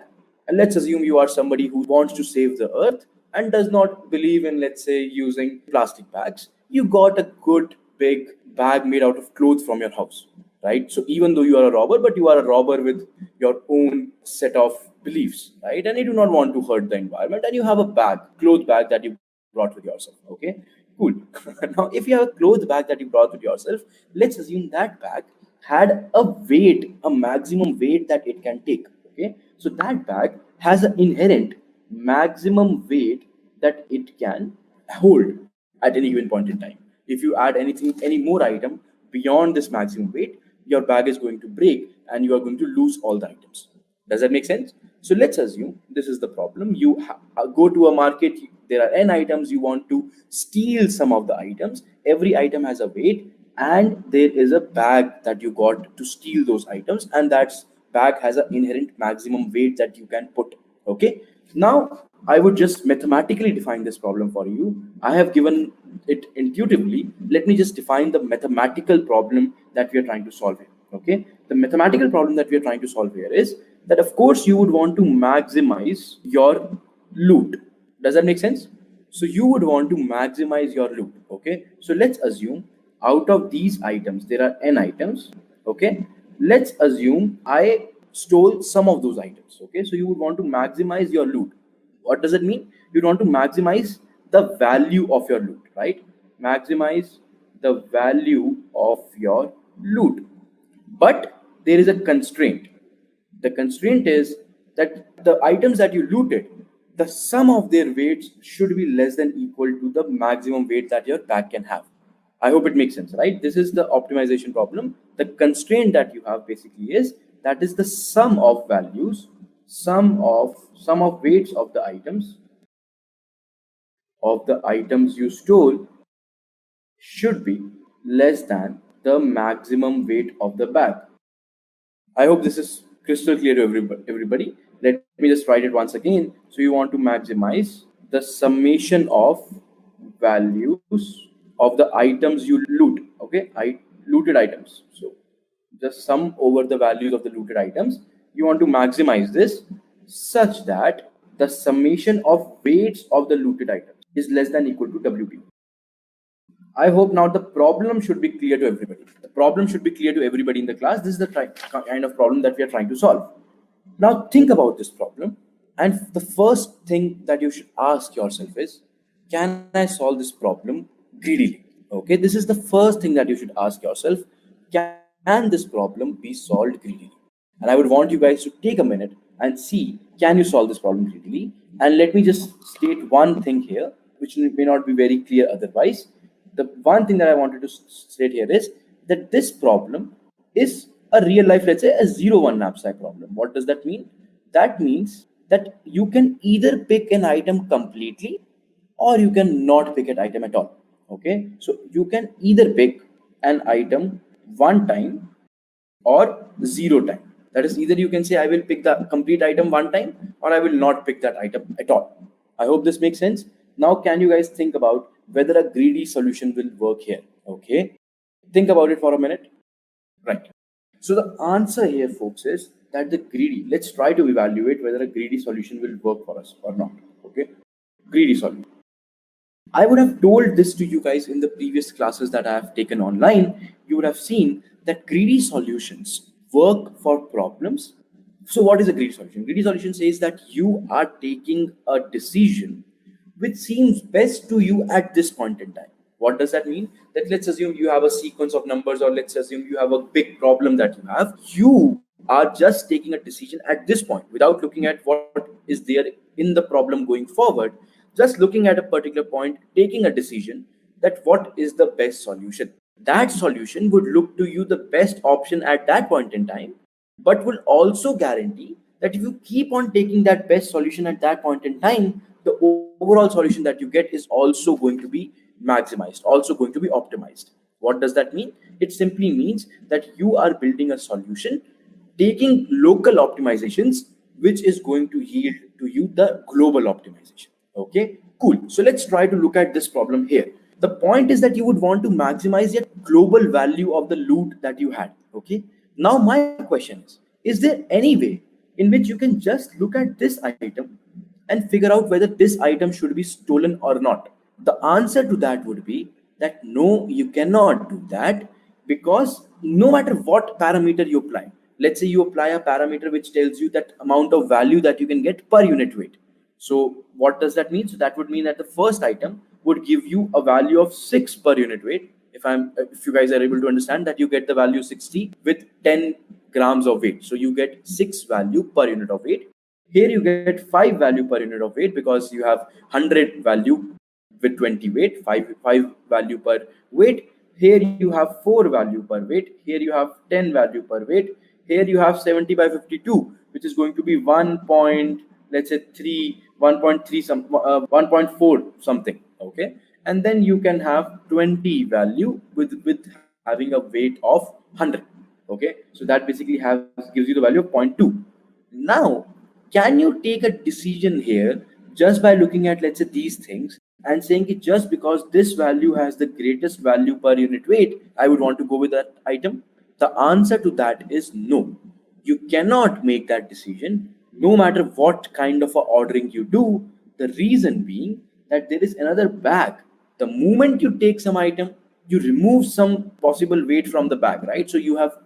And let's assume you are somebody who wants to save the earth and does not believe in, let's say, using plastic bags. You got a good big bag made out of clothes from your house, right? So even though you are a robber, but you are a robber with your own set of beliefs, right? And you do not want to hurt the environment, and you have a bag, cloth bag that you brought with yourself. Okay, cool. Now if you have a cloth bag that you brought with yourself, let's assume that bag had a weight, a maximum weight that it can take. Okay, so that bag has an inherent maximum weight that it can hold at any given point in time. If you add any more item beyond this maximum weight, your bag is going to break and you are going to lose all the items. Does that make sense? So let's assume this is the problem. You go to a market, there are n items, you want to steal some of the items. Every item has a weight, and there is a bag that you got to steal those items, and that bag has an inherent maximum weight that you can put. Okay, now I would just mathematically define this problem for you. I have given it intuitively. Let me just define the mathematical problem that we are trying to solve here. Okay, the mathematical problem that we are trying to solve here is that, of course, you would want to maximize your loot. Does that make sense? So you would want to maximize your loot. Okay, so let's assume out of these items there are n items. Okay, let's assume I stole some of those items. Okay, so you would want to maximize your loot. What does it mean? You want to maximize the value of your loot, right? Maximize the value of your loot. But there is a constraint. The constraint is that the items that you looted, the sum of their weights should be less than equal to the maximum weight that your bag can have. I hope it makes sense, right? This is the optimization problem. The constraint that you have basically is that is the sum of values, sum of weights of the items you stole should be less than the maximum weight of the bag. I hope this is crystal clear to everybody. Let me just write it once again. So you want to maximize the summation of values of the items you loot. Okay, I looted items. So the sum over the values of the looted items. You want to maximize this such that the summation of weights of the looted items is less than equal to WP. I hope now the problem should be clear to everybody. The problem should be clear to everybody in the class. This is the kind of problem that we are trying to solve. Now think about this problem, and the first thing that you should ask yourself is, can I solve this problem greedily? Okay, this is the first thing that you should ask yourself. Can this problem be solved greedily? And I would want you guys to take a minute and see, can you solve this problem greedily? And let me just state one thing here, which may not be very clear otherwise. The one thing that I wanted to state here is that this problem is a real life, let's say a 0-1 knapsack problem. What does that mean? That means that you can either pick an item completely or you can not pick an item at all. Okay, so you can either pick an item one time or 0 time. That is, either you can say I will pick the complete item one time or I will not pick that item at all. I hope this makes sense. Now, can you guys think about whether a greedy solution will work here? Okay, think about it for a minute. Right. So the answer here, folks, is that let's try to evaluate whether a greedy solution will work for us or not. Okay, greedy solution. I would have told this to you guys in the previous classes that I have taken online. You would have seen that greedy solutions work for problems. So what is a greedy solution? Greedy solution says that you are taking a decision which seems best to you at this point in time. What does that mean? That let's assume you have a sequence of numbers, or let's assume you have a big problem that you have. You are just taking a decision at this point without looking at what is there in the problem going forward. Just looking at a particular point, taking a decision that what is the best solution. That solution would look to you the best option at that point in time, but will also guarantee that if you keep on taking that best solution at that point in time, the overall solution that you get is also going to be maximized, also going to be optimized. What does that mean? It simply means that you are building a solution, taking local optimizations, which is going to yield to you the global optimization. Okay, cool. So let's try to look at this problem here. The point is that you would want to maximize your global value of the loot that you had. Okay, now my question is there any way in which you can just look at this item and figure out whether this item should be stolen or not? The answer to that would be that no, you cannot do that, because no matter what parameter you apply, let's say you apply a parameter which tells you that amount of value that you can get per unit weight. So what does that mean? So that would mean that the first item would give you a value of 6 per unit weight. If you guys are able to understand that, you get the value 60 with 10 grams of weight. So you get 6 value per unit of weight. Here you get 5 value per unit of weight because you have 100 value with 20 weight, 5 value per weight. Here you have 4 value per weight. Here you have 10 value per weight. Here you have 70 by 52, which is going to be 1.4 something. Okay, and then you can have 20 value with having a weight of 100. Okay, so that basically gives you the value of 0.2. Now, can you take a decision here just by looking at, let's say, these things and saying it just because this value has the greatest value per unit weight, I would want to go with that item? The answer to that is no. You cannot make that decision no matter what kind of a ordering you do. The reason being that there is another bag. The moment you take some item, you remove some possible weight from the bag, right? So you have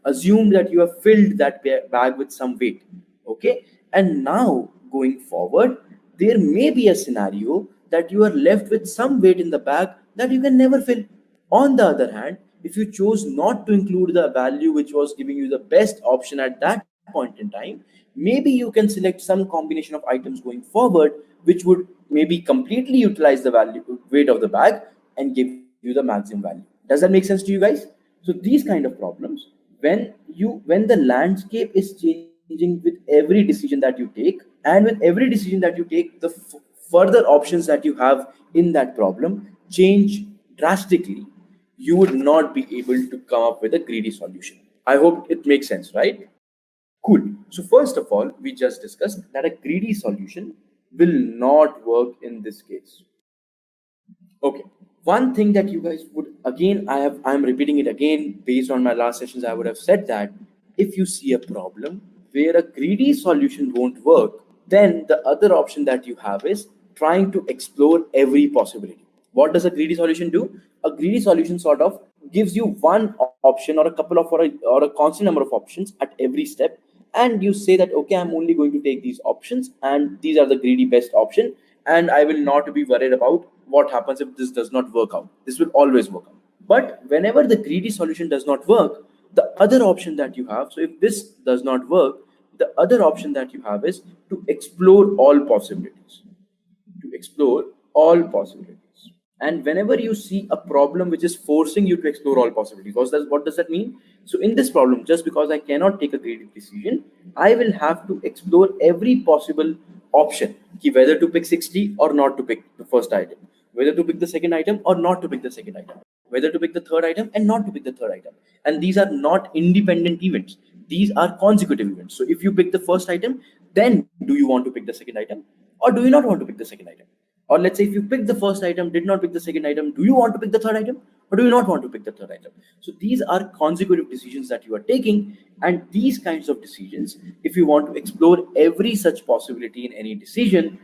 assume that you have filled that bag with some weight. Okay, and now going forward, there may be a scenario that you are left with some weight in the bag that you can never fill. On the other hand, if you chose not to include the value which was giving you the best option at that point in time, maybe you can select some combination of items going forward which would maybe completely utilize the value weight of the bag and give you the maximum value. Does that make sense to you guys? So these kind of problems, when the landscape is changing with every decision that you take, and with every decision that you take, the further options that you have in that problem change drastically, you would not be able to come up with a greedy solution. I hope it makes sense, right? Cool. So first of all, we just discussed that a greedy solution will not work in this case. Okay. One thing that you guys would, again, I'm repeating it again based on my last sessions, I would have said that if you see a problem where a greedy solution won't work, then the other option that you have is trying to explore every possibility. What does a greedy solution do? A greedy solution sort of gives you one option or a couple of or a constant number of options at every step, and you say that okay, I'm only going to take these options and these are the greedy best option, and I will not be worried about what happens if this does not work out. This will always work out. But whenever the greedy solution does not work, the other option that you have, so if this does not work, the other option that you have is to explore all possibilities. To explore all possibilities. And whenever you see a problem which is forcing you to explore all possibilities, what does that mean? So in this problem, just because I cannot take a greedy decision, I will have to explore every possible option, whether to pick 60 or not to pick the first item, whether to pick the second item or not to pick the second item, whether to pick the third item and not to pick the third item. And these are not independent events. These are consecutive events. So if you pick the first item, then do you want to pick the second item or do you not want to pick the second item? Or let's say if you pick the first item, did not pick the second item, do you want to pick the third item or do you not want to pick the third item? So these are consecutive decisions that you are taking, and these kinds of decisions, if you want to explore every such possibility in any decision,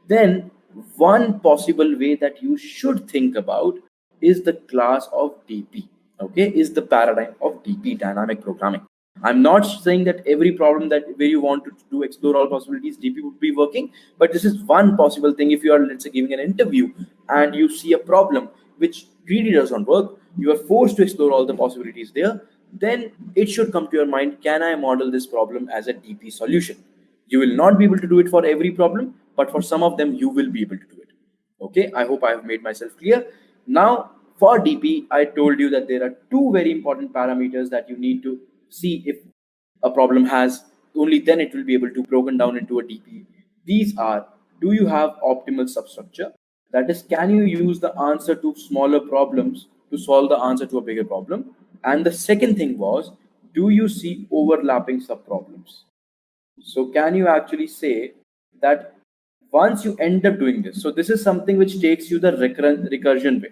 then one possible way that you should think about is the class of DP, okay, is the paradigm of DP, dynamic programming. I'm not saying that every problem that where you want to do explore all possibilities, DP would be working, but this is one possible thing. If you are, let's say, giving an interview and you see a problem which really does not work, you are forced to explore all the possibilities there, then it should come to your mind, can I model this problem as a DP solution? You will not be able to do it for every problem, but for some of them you will be able to do it. Okay, I hope I have made myself clear. Now for DP, I told you that there are two very important parameters that you need to see if a problem has, only then it will be able to broken down into a DP. These are, do you have optimal substructure? That is, can you use the answer to smaller problems to solve the answer to a bigger problem? And the second thing was, do you see overlapping subproblems? So can you actually say that once you end up doing this, so this is something which takes you the recursion way.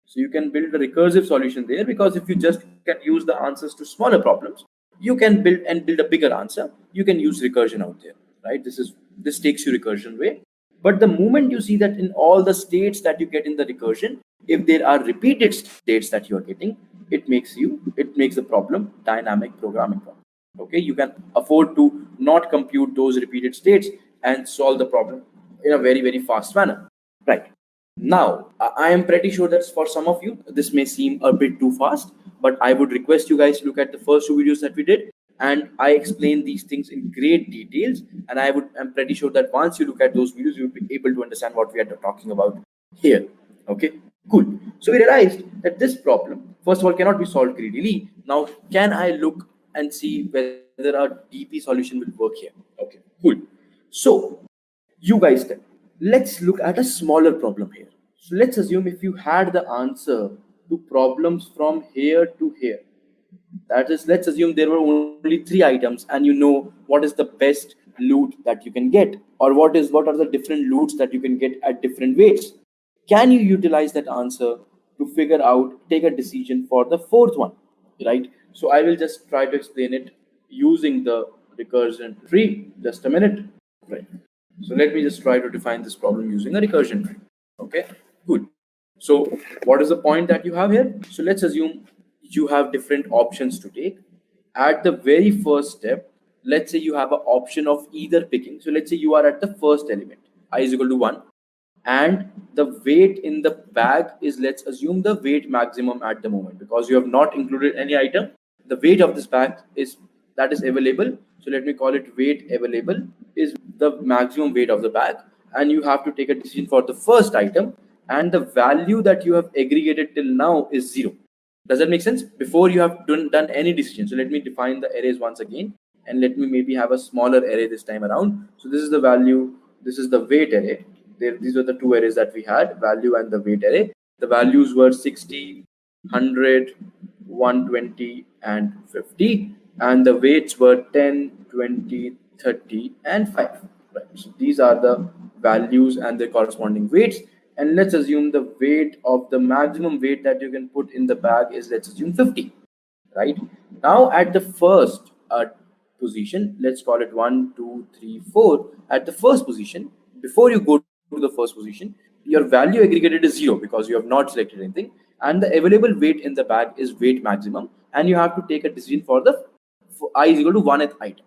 So you can build a recursive solution there, because if you just can use the answers to smaller problems, you can build a bigger answer. You can use recursion out there, right? This takes you recursion way. But the moment you see that in all the states that you get in the recursion, if there are repeated states that you are getting, it makes the problem dynamic programming problem. Okay, you can afford to not compute those repeated states and solve the problem in a very, very fast manner, right? Now, I am pretty sure that for some of you, this may seem a bit too fast, but I would request you guys to look at the first two videos that we did. And I explain these things in great details. And I'm pretty sure that once you look at those videos, you'll be able to understand what we are talking about here. Okay, cool. So we realized that this problem, first of all, cannot be solved greedily. Now, can I look and see whether a DP solution will work here? Okay, cool. So you guys can. Let's look at a smaller problem here. So let's assume if you had the answer to problems from here to here. That is, let's assume there were only 3 items and you know what is the best loot that you can get, or what are the different loots that you can get at different weights. Can you utilize that answer to figure out, take a decision for the fourth one, right? So I will just try to explain it using the recursion tree. Just a minute, right? So let me just try to define this problem using a recursion tree. Okay, good. So what is the point that you have here? So let's assume you have different options to take. At the very first step, let's say you have an option of either picking. So let's say you are at the first element, I is equal to 1, and the weight in the bag is, let's assume, the weight maximum at the moment, because you have not included any item. The weight of this bag is that is available, so let me call it weight available, is the maximum weight of the bag, and you have to take a decision for the first item, and the value that you have aggregated till now is 0. Does that make sense? Before you have done any decision. So let me define the arrays once again, and let me maybe have a smaller array this time around. So this is the value, this is the weight array. These are the two arrays that we had, value and the weight array. The values were 60, 100, 120, and 50, and the weights were 10, 20, 30, and 5. Right. So these are the values and the corresponding weights. And let's assume the weight of the maximum weight that you can put in the bag is, let's assume, 50. Right. Now at the first position, let's call it 1, 2, 3, 4. At the first position, before you go to the first position, your value aggregated is 0 because you have not selected anything, and the available weight in the bag is weight maximum, and you have to take a decision for I is equal to 1th item.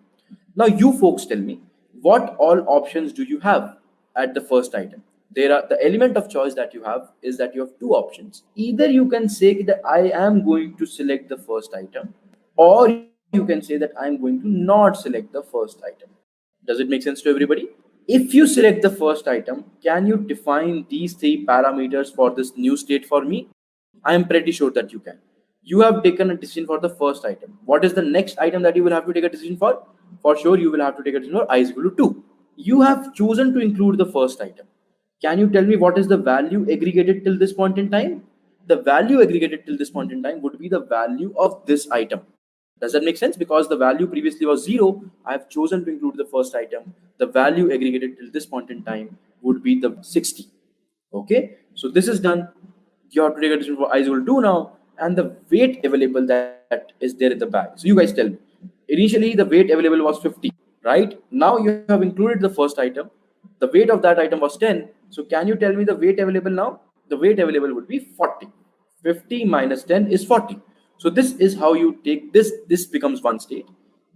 Now you folks tell me, what all options do you have at the first item? There are, the element of choice that you have is that you have two options. Either you can say that I am going to select the first item, or you can say that I am going to not select the first item. Does it make sense to everybody? If you select the first item, can you define these 3 parameters for this new state for me? I am pretty sure that you can. You have taken a decision for the first item. What is the next item that you will have to take a decision for? For sure, you will have to take a decision for I is equal to 2. You have chosen to include the first item. Can you tell me what is the value aggregated till this point in time? The value aggregated till this point in time would be the value of this item. Does that make sense? Because the value previously was 0, I have chosen to include the first item. The value aggregated till this point in time would be the 60. Okay, so this is done. You have to take a decision for I is equal to 2 now, and the weight available that is there in the bag. So you guys tell me. Initially, the weight available was 50, right? Now you have included the first item. The weight of that item was 10. So can you tell me the weight available now? The weight available would be 40. 50 minus 10 is 40. So this is how you take this. This becomes one state.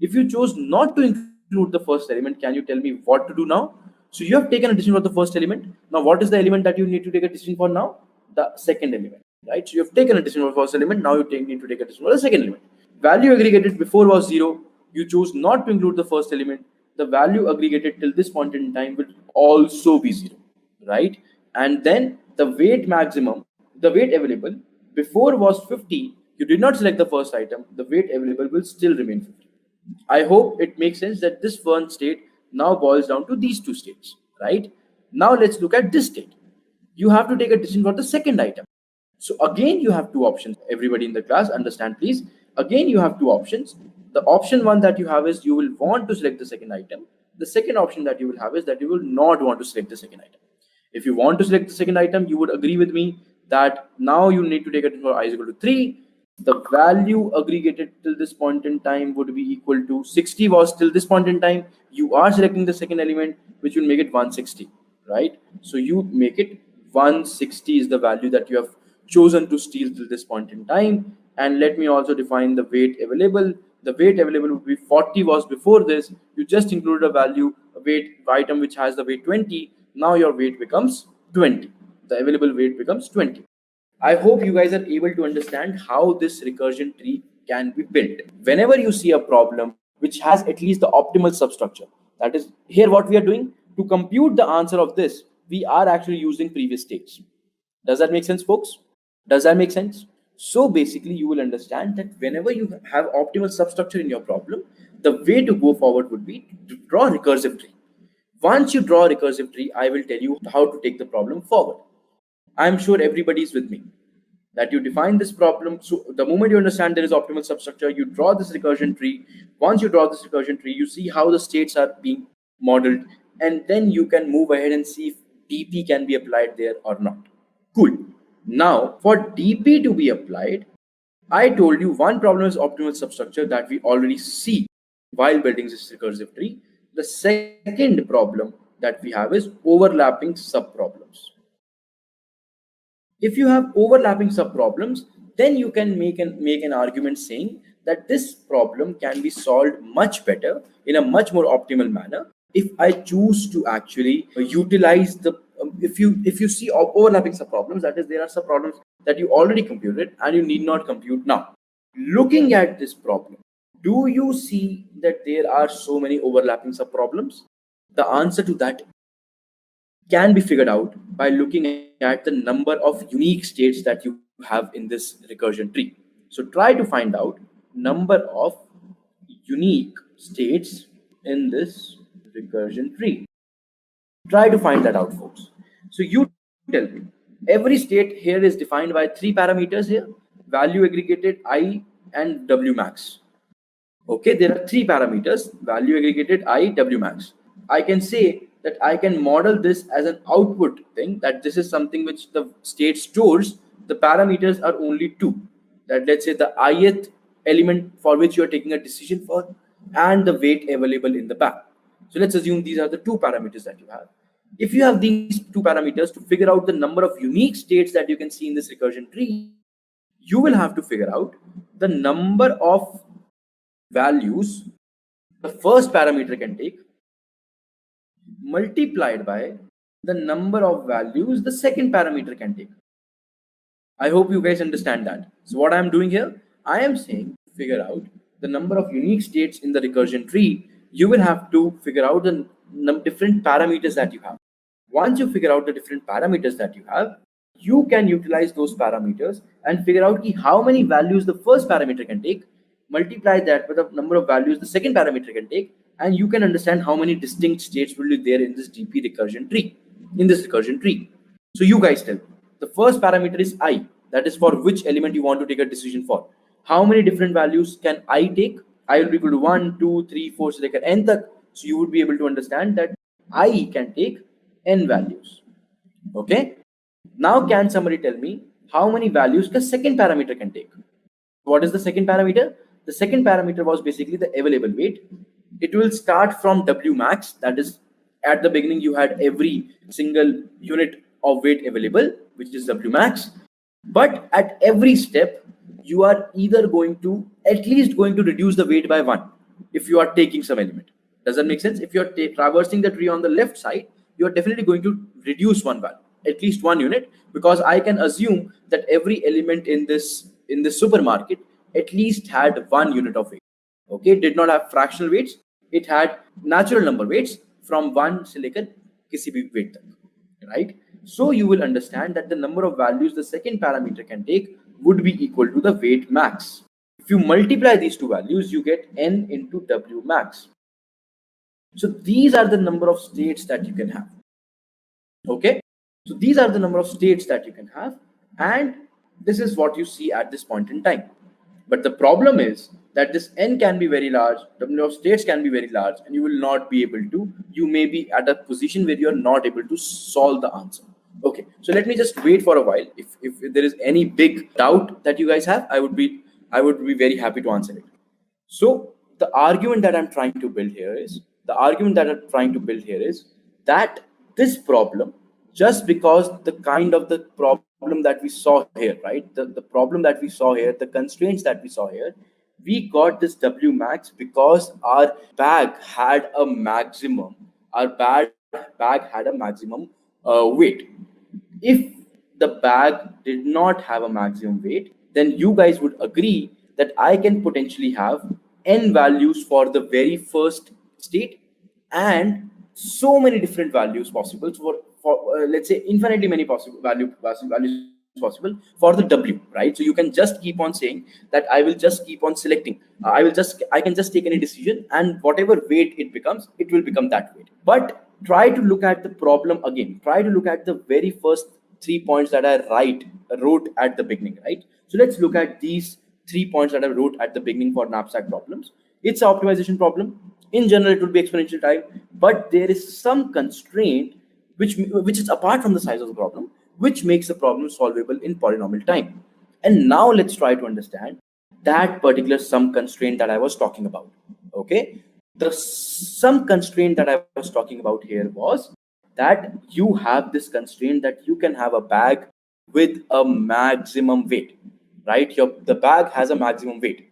If you chose not to include the first element, can you tell me what to do now? So you have taken a decision for the first element. Now what is the element that you need to take a decision for now? The second element, right? So you have taken a decision for the first element. Now you need to take a decision for the second element. Value aggregated before was 0. You chose not to include the first element. The value aggregated till this point in time will also be 0, right? And then the weight maximum, the weight available before was 50. You did not select the first item. The weight available will still remain 50. I hope it makes sense that this one state now boils down to these two states, right? Now let's look at this state. You have to take a decision for the second item. So again, you have two options. Everybody in the class, understand please. Again, you have two options. The option one that you have is you will want to select the second item. The second option that you will have is that you will not want to select the second item. If you want to select the second item, you would agree with me that now you need to take it for I is equal to 3. The value aggregated till this point in time would be equal to 60 was till this point in time. You are selecting the second element, which will make it 160, right? So you make it 160 is the value that you have chosen to steal till this point in time. And let me also define the weight available. The weight available would be 40 was before this. You just included a value, a weight item which has the weight 20. Now your weight becomes 20. The available weight becomes 20. I hope you guys are able to understand how this recursion tree can be built. Whenever you see a problem which has at least the optimal substructure, that is here what we are doing to compute the answer of this, we are actually using previous states. Does that make sense, folks? Does that make sense? So basically you will understand that whenever you have optimal substructure in your problem, the way to go forward would be to draw a recursive tree. Once you draw a recursive tree, I will tell you how to take the problem forward. I'm sure everybody is with me that you define this problem. So the moment you understand there is optimal substructure, you draw this recursion tree. Once you draw this recursion tree, you see how the states are being modeled, and then you can move ahead and see if DP can be applied there or not. Cool. Now for DP to be applied, I told you one problem is optimal substructure that we already see while building this recursive tree. The second problem that we have is overlapping subproblems. If you have overlapping subproblems, then you can make an argument saying that this problem can be solved much better in a much more optimal manner if I choose to actually utilize the if you see overlapping subproblems, that is, there are subproblems that you already computed and you need not compute now. Looking at this problem, do you see that there are so many overlapping subproblems? The answer to that can be figured out by looking at the number of unique states that you have in this recursion tree. So try to find out number of unique states in this recursion tree. Try to find that out, folks. So you tell me, every state here is defined by three parameters here: value aggregated, I, and W max. Okay, there are three parameters: value aggregated, I, W max. I can say that I can model this as an output thing, that this is something which the state stores. The parameters are only two, that let's say the ith element for which you are taking a decision for, and the weight available in the bag. So let's assume these are the two parameters that you have. If you have these two parameters to figure out the number of unique states that you can see in this recursion tree, you will have to figure out the number of values the first parameter can take multiplied by the number of values the second parameter can take. I hope you guys understand that. So what I am doing here, I am saying figure out the number of unique states in the recursion tree. You will have to figure out the different parameters that you have. Once you figure out the different parameters that you have, you can utilize those parameters and figure out how many values the first parameter can take, multiply that with the number of values the second parameter can take, and you can understand how many distinct states will be there in this DP recursion tree, So you guys tell me, the first parameter is I, that is for which element you want to take a decision for. How many different values can I take? I will be equal to 1, 2, 3, 4, so n tak. So you would be able to understand that I can take n values. Okay. Now can somebody tell me how many values the second parameter can take? What is the second parameter? The second parameter was basically the available weight. It will start from W max, that is, at the beginning you had every single unit of weight available, which is W max. But at every step, you are either at least going to reduce the weight by 1 if you are taking some element. Does that make sense? If you are traversing the tree on the left side, you are definitely going to reduce one value, at least 1 unit, because I can assume that every element in this supermarket at least had 1 unit of weight. Okay, it did not have fractional weights, it had natural number weights from 1 से लेकर किसी भी weight तक, right? So you will understand that the number of values the second parameter can take would be equal to the weight max. If you multiply these two values, you get n into W max. So these are the number of states that you can have. Okay, so these are the number of states that you can have, and this is what you see at this point in time. But the problem is that this n can be very large, the number of states can be very large, and you will not be able to, you may be at a position where you are not able to solve the answer. Okay, so let me just wait for a while. If there is any big doubt that you guys have, I would be very happy to answer it. So the argument that I'm trying to build here is that this problem, just because the kind of the problem that we saw here, right? The problem that we saw here, the constraints that we saw here, we got this W max because our bag had a maximum, weight. If the bag did not have a maximum weight, then you guys would agree that I can potentially have n values for the very first state and so many different values possible for let's say infinitely many possible values possible for the W, right? So you can just keep on saying that I will just keep on selecting. I can just take any decision, and whatever weight it becomes, it will become that weight. But try to look at the problem again. Try to look at the very first 3 points that I wrote at the beginning, right? So let's look at these 3 points that I wrote at the beginning for knapsack problems. It's an optimization problem. In general, it will be exponential time, but there is some constraint which is apart from the size of the problem, which makes the problem solvable in polynomial time. And now let's try to understand that particular sum constraint that I was talking about. Okay, the sum constraint that I was talking about here was that you have this constraint that you can have a bag with a maximum weight, right? The bag has a maximum weight.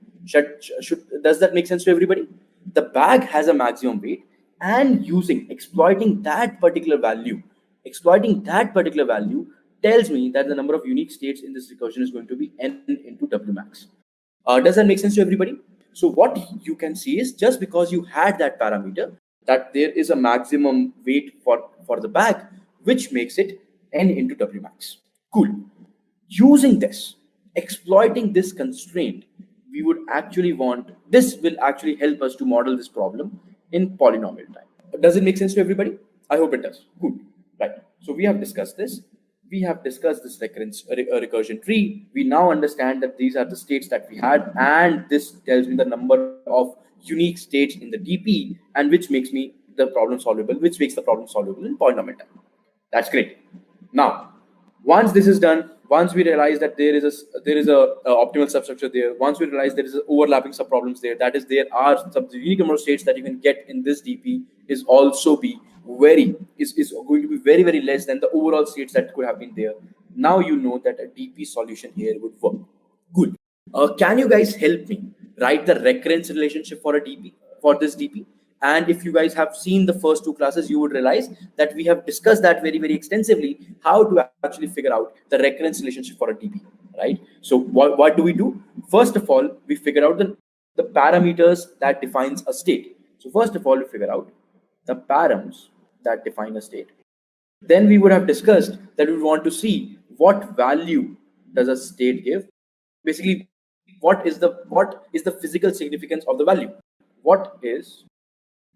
Does that make sense to everybody? The bag has a maximum weight, and exploiting that particular value, Exploiting that particular value tells me that the number of unique states in this recursion is going to be n into w max. Does that make sense to everybody? So what you can see is, just because you had that parameter, that there is a maximum weight for the bag, which makes it n into w max. Cool. Using this, exploiting this constraint, we would actually want, this will actually help us to model this problem in polynomial time. Does it make sense to everybody? I hope it does. Good. Right. So we have discussed this. We have discussed this recursion tree. We now understand that these are the states that we had, and this tells me the number of unique states in the DP, and which makes the problem solvable in polynomial time. That's great. Now, once this is done, once we realize that there is a optimal substructure there, once we realize there is overlapping subproblems there, that is, there are some unique number of states that you can get in this DP is going to be very, very less than the overall states that could have been there. Now you know that a DP solution here would work. Good. Can you guys help me write the recurrence relationship for this DP? And if you guys have seen the first two classes, you would realize that we have discussed that very, very extensively, how to actually figure out the recurrence relationship for a DP, right? So what do? First of all, we figure out the parameters that defines a state. So first of all, we figure out the params that define a state. Then we would have discussed that we want to see what value does a state give. Basically, what is the physical significance of the value? What is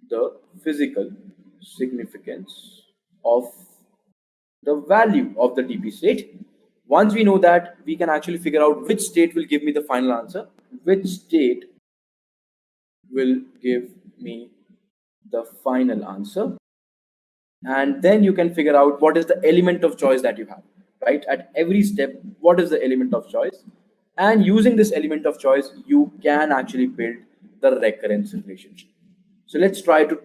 the physical significance of the value of the DP state? Once we know that, we can actually figure out which state will give me the final answer, which state will give me the final answer, and then you can figure out what is the element of choice that you have, right? At every step, what is the element of choice? And using this element of choice, you can actually build the recurrence relationship. So let's try to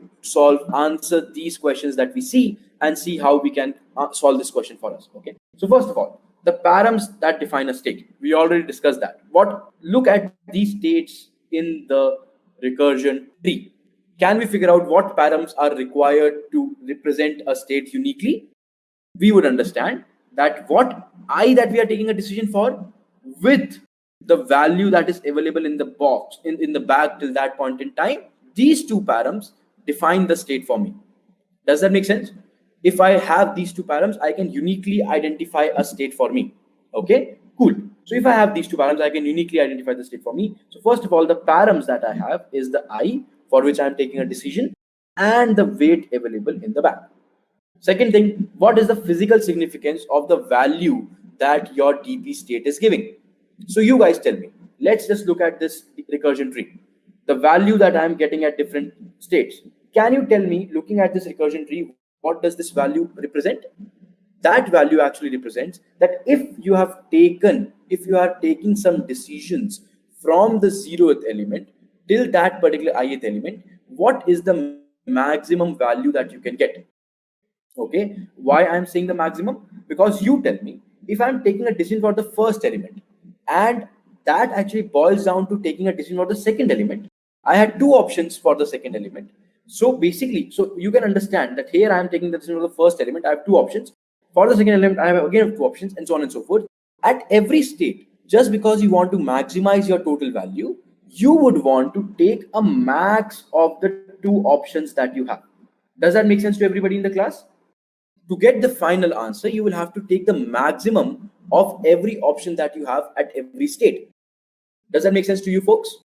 answer these questions that we see and see how we can solve this question for us. Okay. So first of all, the params that define a state, we already discussed that. Look at these states in the recursion tree. Can we figure out what params are required to represent a state uniquely? We would understand that what I that we are taking a decision for, with the value that is available in the box, in the bag till that point in time, these two params define the state for me. Does that make sense? If I have these two params, I can uniquely identify a state for me. Okay, cool. So if I have these two params, I can uniquely identify the state for me. So first of all, the params that I have is the I, for which I am taking a decision, and the weight available in the bag. Second thing, what is the physical significance of the value that your DP state is giving? So you guys tell me. Let's just look at this recursion tree. The value that I'm getting at different states. Can you tell me, looking at this recursion tree, what does this value represent? That value actually represents that if you are taking some decisions from the 0th element till that particular ith element, what is the maximum value that you can get? Okay, why I'm saying the maximum? Because you tell me, if I'm taking a decision for the first element, and that actually boils down to taking a decision for the second element, I had two options for the second element. So basically, so you can understand that here I am taking the decision for the first element, I have two options. For the second element, I have again two options, and so on and so forth. At every state, just because you want to maximize your total value, you would want to take a max of the two options that you have. Does that make sense to everybody in the class? To get the final answer, you will have to take the maximum of every option that you have at every state. Does that make sense to you folks?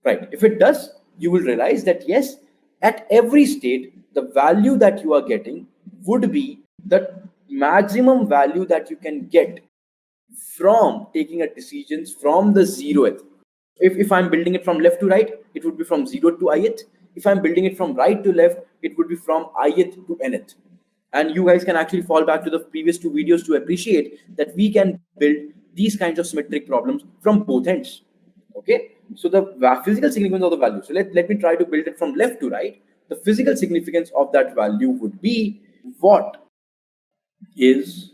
Right. If it does, you will realize that yes, at every state, the value that you are getting would be the maximum value that you can get from taking a decisions from the 0th. If I'm building it from left to right, it would be from 0th to ith. If I'm building it from right to left, it would be from ith to nth. And you guys can actually fall back to the previous two videos to appreciate that we can build these kinds of symmetric problems from both ends. Okay, so the physical significance of the value. So let me try to build it from left to right. The physical significance of that value would be, what is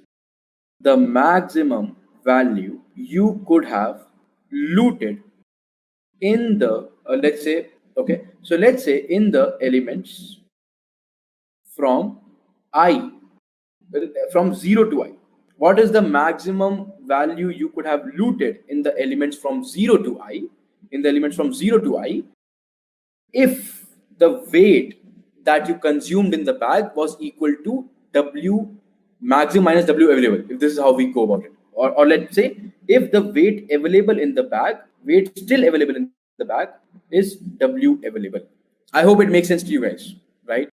the maximum value you could have looted in the let's say in the elements from I from 0 to I. What is the maximum value you could have looted in the elements from 0 to I? In the elements from 0 to I, if the weight that you consumed in the bag was equal to W maximum minus W available, if this is how we go about it. Or let's say if the weight available in the bag, weight still available in the bag is W available. I hope it makes sense to you guys, right?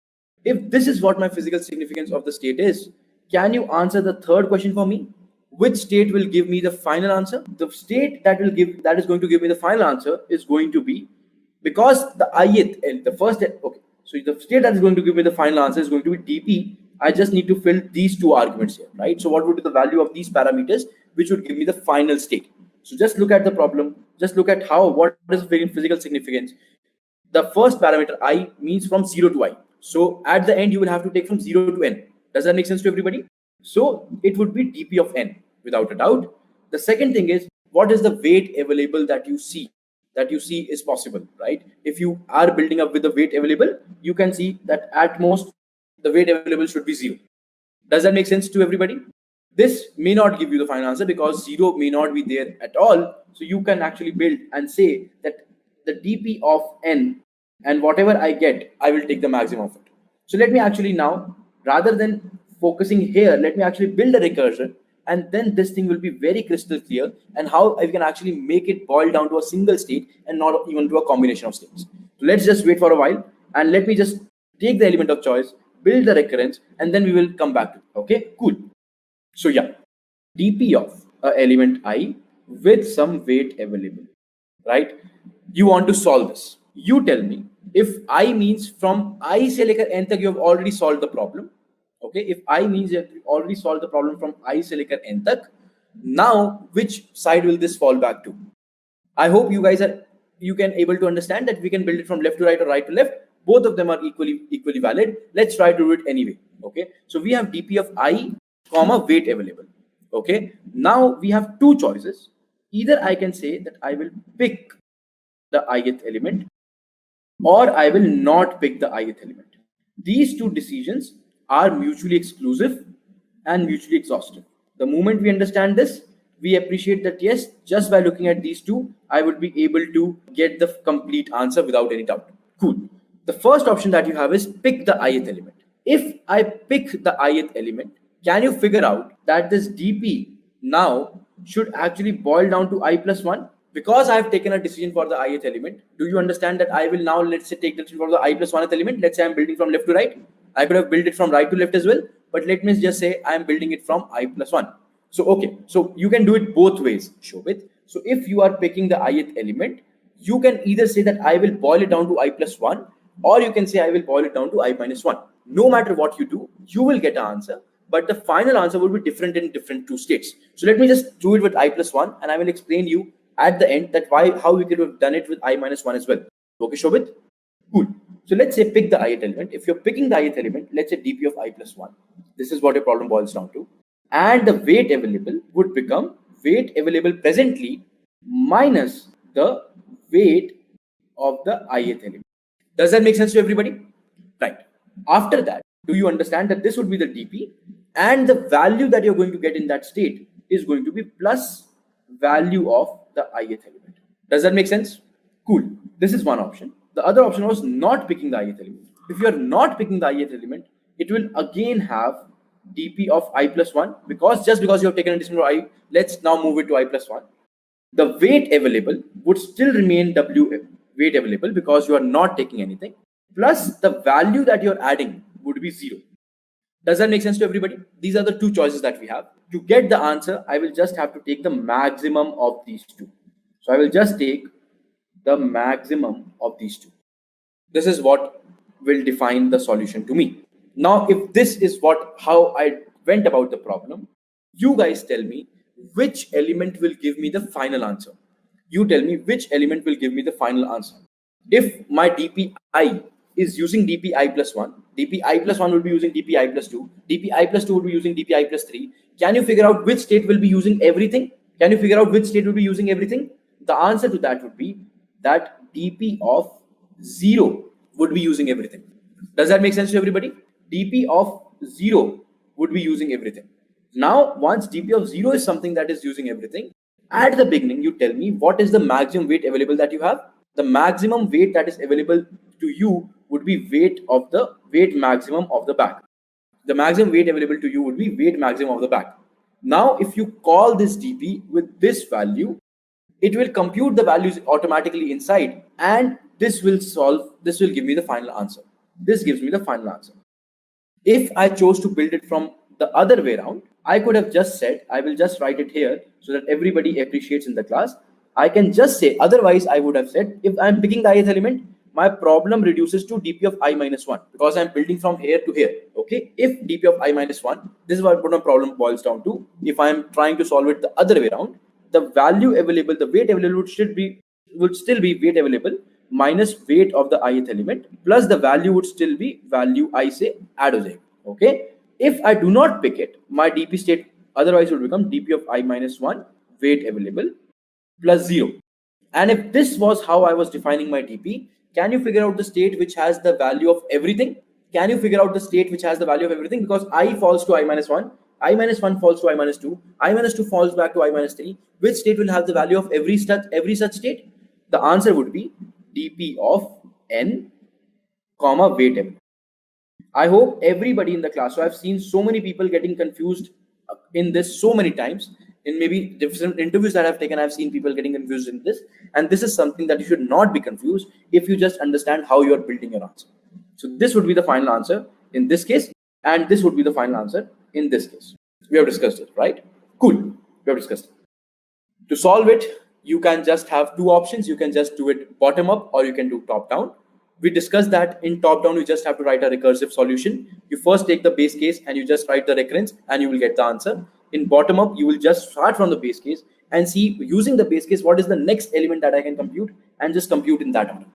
If this is what my physical significance of the state is, can you answer the third question for me? Which state will give me the final answer? The state that is going to give me the final answer is going to be, because the ith, the first, okay, so the state that is going to give me the final answer is going to be dp. I just need to fill these two arguments here, right? So what would be the value of these parameters which would give me the final state? So just look at the problem, just look at what is physical significance. The first parameter I means from 0 to I, so at the end you will have to take from 0 to n. Does that make sense to everybody? So it would be dp of n without a doubt. The second thing is, what is the weight available that you see is possible, right? If you are building up with the weight available, you can see that at most the weight available should be 0. Does that make sense to everybody? This may not give you the final answer because 0 may not be there at all. So you can actually build and say that the dp of n, and whatever I get, I will take the maximum of it. So let me actually now, rather than focusing here, let me actually build a recursion, and then this thing will be very crystal clear, and how I can actually make it boil down to a single state and not even to a combination of states. So let's just wait for a while, and let me just take the element of choice, build the recurrence, and then we will come back to it. Okay, cool. So yeah, dp of element I with some weight available, right? You want to solve this. You tell me, if I means from I se lekar n tak you have already solved the problem. Okay, if I means you have already solved the problem from I se lekar n tak, now which side will this fall back to? I hope you guys you can able to understand that we can build it from left to right or right to left. Both of them are equally valid. Let's try to do it anyway. Okay, so we have dp of I comma weight available. Okay, now we have two choices. Either I can say that I will pick the ith element, or I will not pick the ith element. These two decisions are mutually exclusive and mutually exhaustive. The moment we understand this, we appreciate that yes, just by looking at these two, I would be able to get the complete answer without any doubt. Cool. The first option that you have is pick the ith element. If I pick the ith element, can you figure out that this dp now should actually boil down to I plus 1? Because I have taken a decision for the ith element, do you understand that I will now, let's say, take the decision for the I plus 1th element? Let's say I'm building from left to right. I could have built it from right to left as well, but let me just say I'm building it from I plus 1. So, okay, so you can do it both ways, Shobit. So if you are picking the ith element, you can either say that I will boil it down to I plus 1, or you can say I will boil it down to I minus 1. No matter what you do, you will get an answer, but the final answer will be different in different two states. So let me just do it with I plus 1, and I will explain you at the end that how we could have done it with I minus 1 as well. Okay, Shobit? Cool. So let's say pick the ith element. If you're picking the ith element, let's say dp of I plus 1. This is what your problem boils down to. And the weight available would become weight available presently minus the weight of the ith element. Does that make sense to everybody? Right. After that, do you understand that this would be the dp, and the value that you're going to get in that state is going to be plus value of the ith element. Does that make sense? Cool. This is one option. The other option was not picking the ith element. If you are not picking the ith element, it will again have dp of I plus 1, because just because you have taken a decision for I, let's now move it to I plus 1. The weight available would still remain w weight available because you are not taking anything, plus the value that you're adding would be 0. Does that make sense to everybody? These are the two choices that we have. To get the answer, I will just have to take the maximum of these two. So I will just take the maximum of these two. This is what will define the solution to me. Now, if this is how I went about the problem, you guys tell me which element will give me the final answer. You tell me which element will give me the final answer. If my dpi is using dpi plus 1, dpi plus 1 will be using dpi plus 2, dpi plus 2 will be using dpi plus 3. Can you figure out which state will be using everything? Can you figure out which state will be using everything? The answer to that would be that dp of 0 would be using everything. Does that make sense to everybody? dp of 0 would be using everything. Now, once DP of 0 is something that is using everything, at the beginning, you tell me what is the maximum weight available that you have. The maximum weight that is available to you would be weight maximum of the bag. The maximum weight available to you would be weight maximum of the bag. Now, if you call this DP with this value, it will compute the values automatically inside, and this will give me the final answer. This gives me the final answer. If I chose to build it from the other way around, I could have just said, I will just write it here so that everybody appreciates in the class. I can just say, otherwise I would have said, if I'm picking the ith element, my problem reduces to dp of I minus 1 because I'm building from here to here. Okay, if dp of I minus 1, this is what my problem boils down to. If I'm trying to solve it the other way around, the value available, the weight available would still be weight available minus weight of the ith element plus the value would still be value I say add of 0. Okay, if I do not pick it, my dp state otherwise would become dp of I minus 1 weight available plus 0. And if this was how I was defining my dp, can you figure out the state which has the value of everything? Can you figure out the state which has the value of everything? Because I falls to I minus 1, I minus 1 falls to I minus 2, I minus 2 falls back to I minus 3. Which state will have the value of every such state? The answer would be dp of n, comma weight m. I hope everybody in the class, so I've seen so many people getting confused in this so many times. In maybe different interviews that I've taken, I've seen people getting confused in this. And this is something that you should not be confused if you just understand how you are building your answer. So this would be the final answer in this case, and this would be the final answer in this case. We have discussed it, right? Cool. We have discussed it. To solve it, you can just have two options. You can just do it bottom up or you can do top down. We discussed that in top down, you just have to write a recursive solution. You first take the base case and you just write the recurrence and you will get the answer. In bottom up, you will just start from the base case and see using the base case, what is the next element that I can compute and just compute in that order.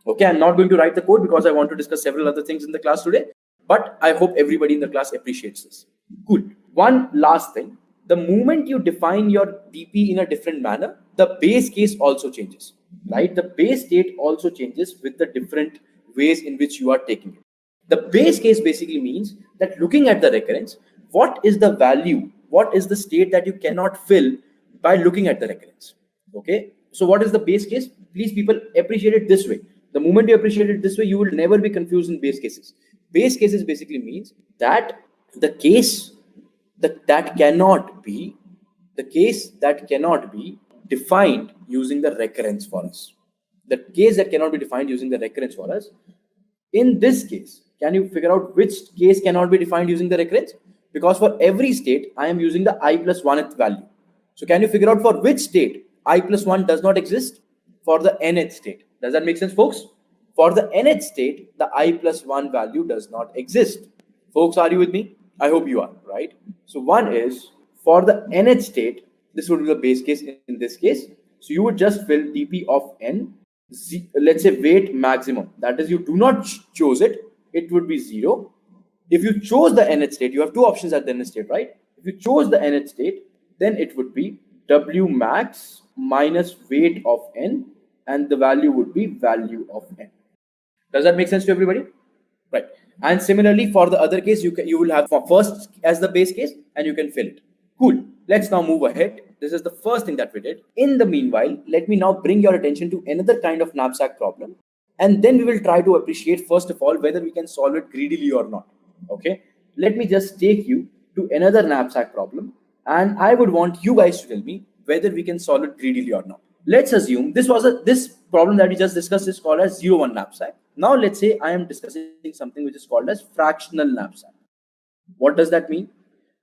Okay, I'm not going to write the code because I want to discuss several other things in the class today, but I hope everybody in the class appreciates this. Cool. One last thing, the moment you define your DP in a different manner, the base case also changes, right? The base state also changes with the different ways in which you are taking it. The base case basically means that looking at the recurrence, what is the value? What is the state that you cannot fill by looking at the recurrence? Okay, so what is the base case? Please, people, appreciate it this way. The moment you appreciate it this way, you will never be confused in base cases. Base cases basically means that the case that cannot be defined using the recurrence for us. The case that cannot be defined using the recurrence for us. In this case, can you figure out which case cannot be defined using the recurrence? Because for every state, I am using the I plus 1th value. So can you figure out for which state I plus 1 does not exist? For the nth state. Does that make sense, folks? For the nth state, the I plus 1 value does not exist. Folks, are you with me? I hope you are, right? So one is for the nth state, this would be the base case in this case. So you would just fill dp of n, let's say weight maximum. That is, you do not choose it, it would be 0. If you chose the nth state, you have two options at the nth state, right? If you chose the nth state, then it would be w max minus weight of n, and the value would be value of n. Does that make sense to everybody? Right. And similarly, for the other case, you will have first as the base case, and you can fill it. Cool. Let's now move ahead. This is the first thing that we did. In the meanwhile, let me now bring your attention to another kind of knapsack problem, and then we will try to appreciate first of all whether we can solve it greedily or not. Okay, let me just take you to another knapsack problem, and I would want you guys to tell me whether we can solve it greedily or not. Let's assume this problem that we just discussed is called as 0-1 knapsack. Now let's say I am discussing something which is called as fractional knapsack. What does that mean?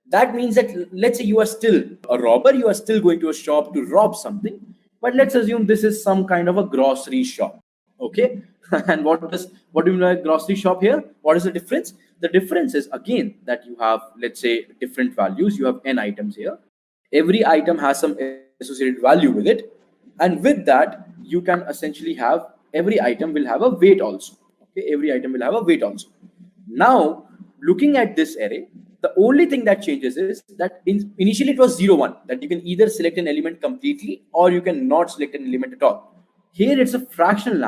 That means that let's say you are still a robber, you are still going to a shop to rob something, but let's assume this is some kind of a grocery shop. Okay, and what do you mean by grocery shop here? What is the difference? The difference is again that you have, let's say, different values. You have n items here. Every item has some associated value with it, and with that you can essentially have every item will have a weight also. Okay, every item will have a weight also. Now looking at this array, the only thing that changes is that initially it was 0-1, that you can either select an element completely or you can not select an element at all. Here it's a fractional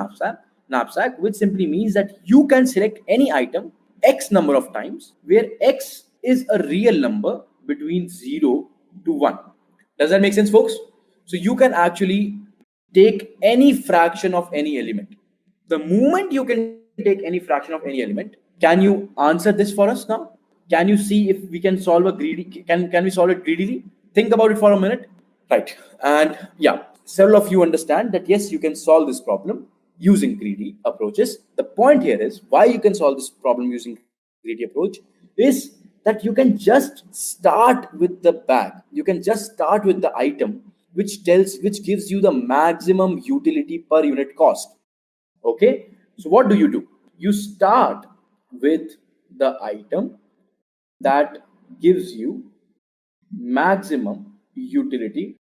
knapsack, which simply means that you can select any item x number of times, where x is a real number between 0 to 1. Does that make sense, folks? So you can actually take any fraction of any element. The moment you can take any fraction of any element, can you answer this for us now? Can you see if we can solve a greedy, can we solve it greedily? Think about it for a minute. Right. And yeah, several of you understand that yes, you can solve this problem using greedy approaches. The point here is why you can solve this problem using greedy approach is that you can just start with the bag. You can just start with the item which gives you the maximum utility per unit cost. Okay. So what do? You start with the item that gives you maximum utility,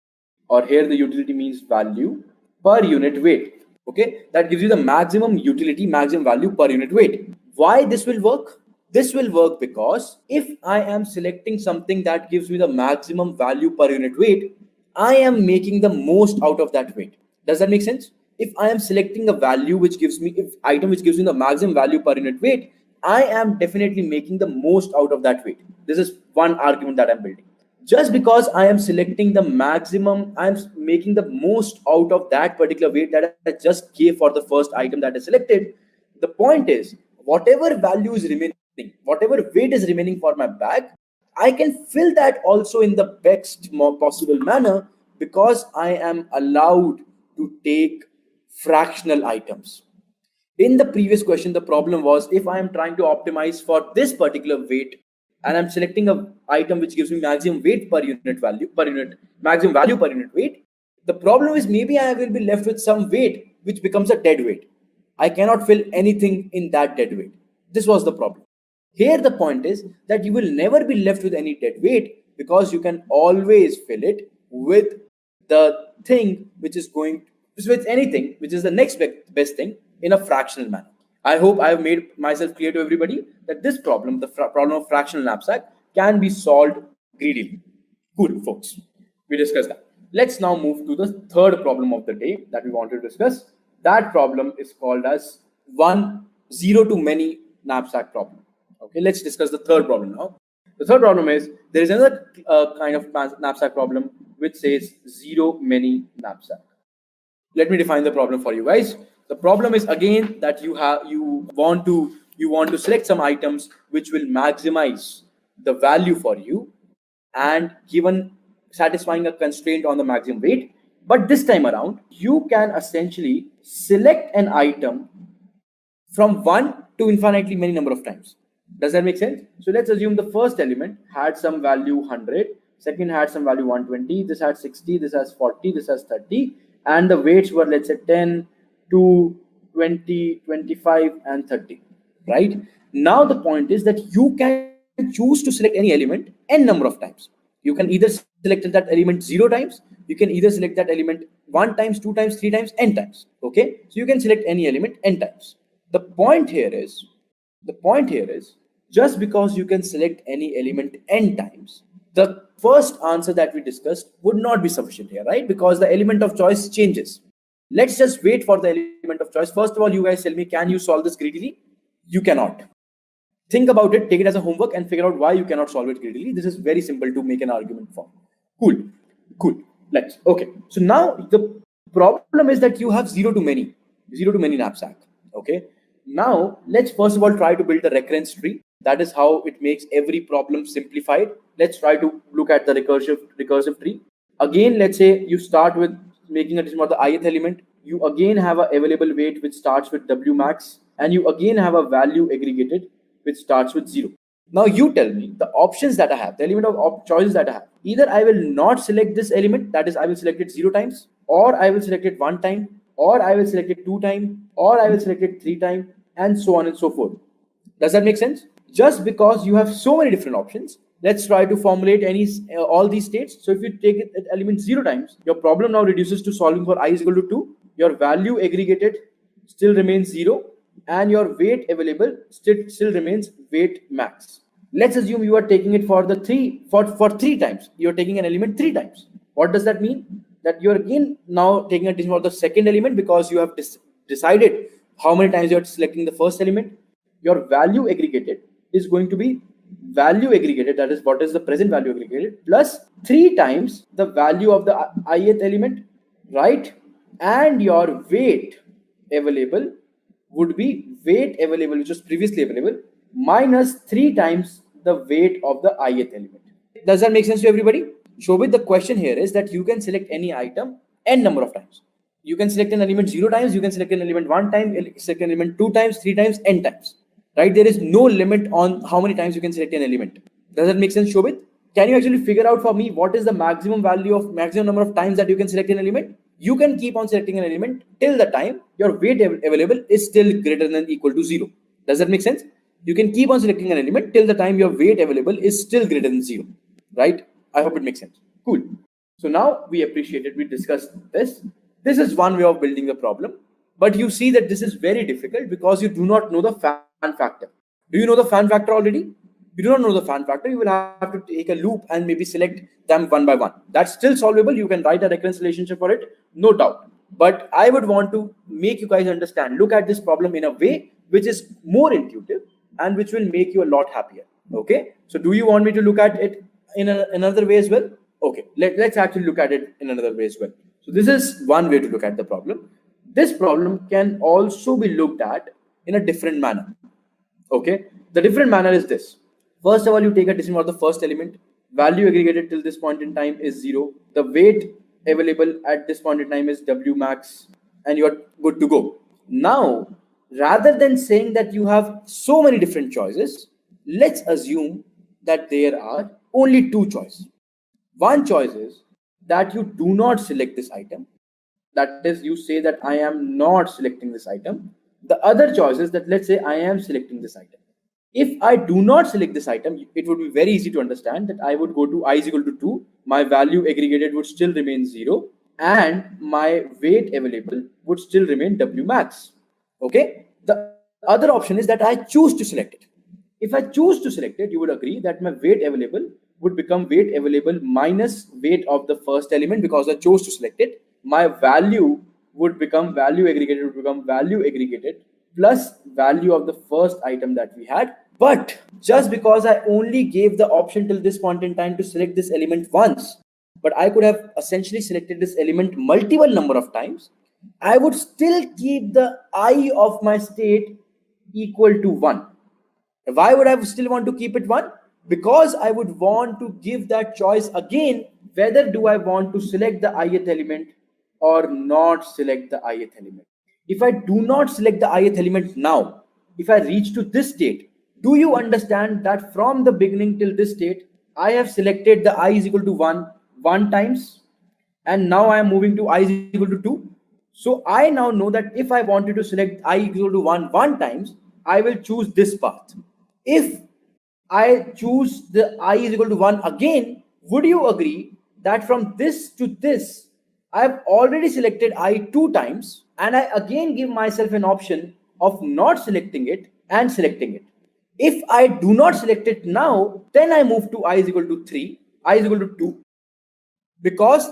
or here the utility means value per unit weight. Okay, that gives you the maximum utility, maximum value per unit weight. Why this will work? This will work because if I am selecting something that gives me the maximum value per unit weight, I am making the most out of that weight. Does that make sense? If I am selecting a value which gives me, if item which gives me the maximum value per unit weight, I am definitely making the most out of that weight. This is one argument that I'm building. Just because I am selecting the maximum, I'm making the most out of that particular weight that I just gave for the first item that I selected. The point is, whatever value is remaining, whatever weight is remaining for my bag, I can fill that also in the best possible manner because I am allowed to take fractional items. In the previous question, the problem was if I am trying to optimize for this particular weight and I'm selecting a item which gives me maximum weight per unit value, maximum value per unit weight, the problem is maybe I will be left with some weight which becomes a dead weight. I cannot fill anything in that dead weight. This was the problem. Here the point is that you will never be left with any dead weight because you can always fill it with the thing which is going with anything which is the next best thing in a fractional manner. I hope I have made myself clear to everybody that this problem, the problem of fractional knapsack, can be solved greedily. Cool, folks. We discussed that. Let's now move to the third problem of the day that we want to discuss. That problem is called as 0 to many knapsack problem. Okay, let's discuss the third problem now. The third problem is there is another kind of knapsack problem which says 0 many knapsack. Let me define the problem for you guys. The problem is again that you want to select some items which will maximize the value for you and given satisfying a constraint on the maximum weight. But this time around, you can essentially select an item from 1 to infinitely many number of times. Does that make sense? So let's assume the first element had some value 100, second had some value 120, this had 60, this has 40, this has 30, and the weights were, let's say, 10, 2, 20, 25, and 30, right? Now the point is that you can choose to select any element n number of times. You can either select that element 0 times, you can either select that element 1 times, 2 times, 3 times, n times. Okay, so you can select any element n times. The point here is just because you can select any element n times, the first answer that we discussed would not be sufficient here, right? Because the element of choice changes. Let's just wait for the element of choice. First of all, you guys tell me, can you solve this greedily? You cannot. Think about it, take it as a homework and figure out why you cannot solve it greedily. This is very simple to make an argument for. Cool. Let's. Okay. So now the problem is that you have 0 to many knapsack. Okay. Now let's first of all try to build a recurrence tree. That is how it makes every problem simplified. Let's try to look at the recursive tree. Again, let's say you start with making a decision about the ith element. You again have a available weight which starts with W max, and you again have a value aggregated which starts with 0. Now you tell me the options that I have, the element of choices that I have. Either I will not select this element, that is I will select it 0 times, or I will select it 1 time, or I will select it 2 times, or I will select it 3 times, and so on and so forth. Does that make sense? Just because you have so many different options, let's try to formulate all these states. So if you take it at element 0 times, your problem now reduces to solving for I is equal to 2. Your value aggregated still remains 0, and your weight available still remains weight max. Let's assume you are taking it for 3 times. You're taking an element 3 times. What does that mean? That you're again now taking a decision for the second element because you have decided how many times you're selecting the first element. Your value aggregated is going to be value aggregated, that is what is the present value aggregated, plus 3 times the value of the ith element, right? And your weight available would be weight available, which was previously available, minus 3 times the weight of the ith element. Does that make sense to everybody? Shobit, the question here is that you can select any item n number of times. You can select an element 0 times, you can select an element 1 time, select an element 2 times, 3 times, n times. Right? There is no limit on how many times you can select an element. Does that make sense, Shobit? Can you actually figure out for me what is the maximum number of times that you can select an element? You can keep on selecting an element till the time your weight available is still greater than equal to 0. Does that make sense? You can keep on selecting an element till the time your weight available is still greater than 0. Right? I hope it makes sense. Cool. So now we appreciated, we discussed this. This is one way of building the problem. But you see that this is very difficult because you do not know the fan factor. Do you know the fan factor already? You do not know the fan factor. You will have to take a loop and maybe select them one by one. That's still solvable. You can write a recurrence relationship for it, no doubt. But I would want to make you guys understand, look at this problem in a way which is more intuitive and which will make you a lot happier. Okay. So do you want me to look at it in another way as well? Okay. Let's actually look at it in another way as well. So this is one way to look at the problem. This problem can also be looked at in a different manner. Okay. The different manner is this. First of all, you take a decision for the first element. Value aggregated till this point in time is 0. The weight available at this point in time is W max, and you're good to go. Now, rather than saying that you have so many different choices, let's assume that there are only 2 choices. One choice is that you do not select this item. That is, you say that I am not selecting this item. The other choice is that let's say I am selecting this item. If I do not select this item, it would be very easy to understand that I would go to I is equal to 2, my value aggregated would still remain 0, and my weight available would still remain W max. Okay. The other option is that I choose to select it. If I choose to select it, you would agree that my weight available would become weight available minus weight of the first element because I chose to select it. My value would become value aggregated plus value of the first item that we had. But just because I only gave the option till this point in time to select this element once, but I could have essentially selected this element multiple number of times, I would still keep the I of my state equal to 1. Why would I still want to keep it 1? Because I would want to give that choice again, whether do I want to select the ith element or not select the ith element. If I do not select the ith element now, if I reach to this state, do you understand that from the beginning till this state, I have selected the I is equal to 1 times, and now I am moving to I is equal to 2. So I now know that if I wanted to select I is equal to 1 times, I will choose this path. If I choose the I is equal to 1 again, would you agree that from this to this, I have already selected I 2 times, and I again give myself an option of not selecting it and selecting it. If I do not select it now, then I move to I is equal to 3, I is equal to 2, because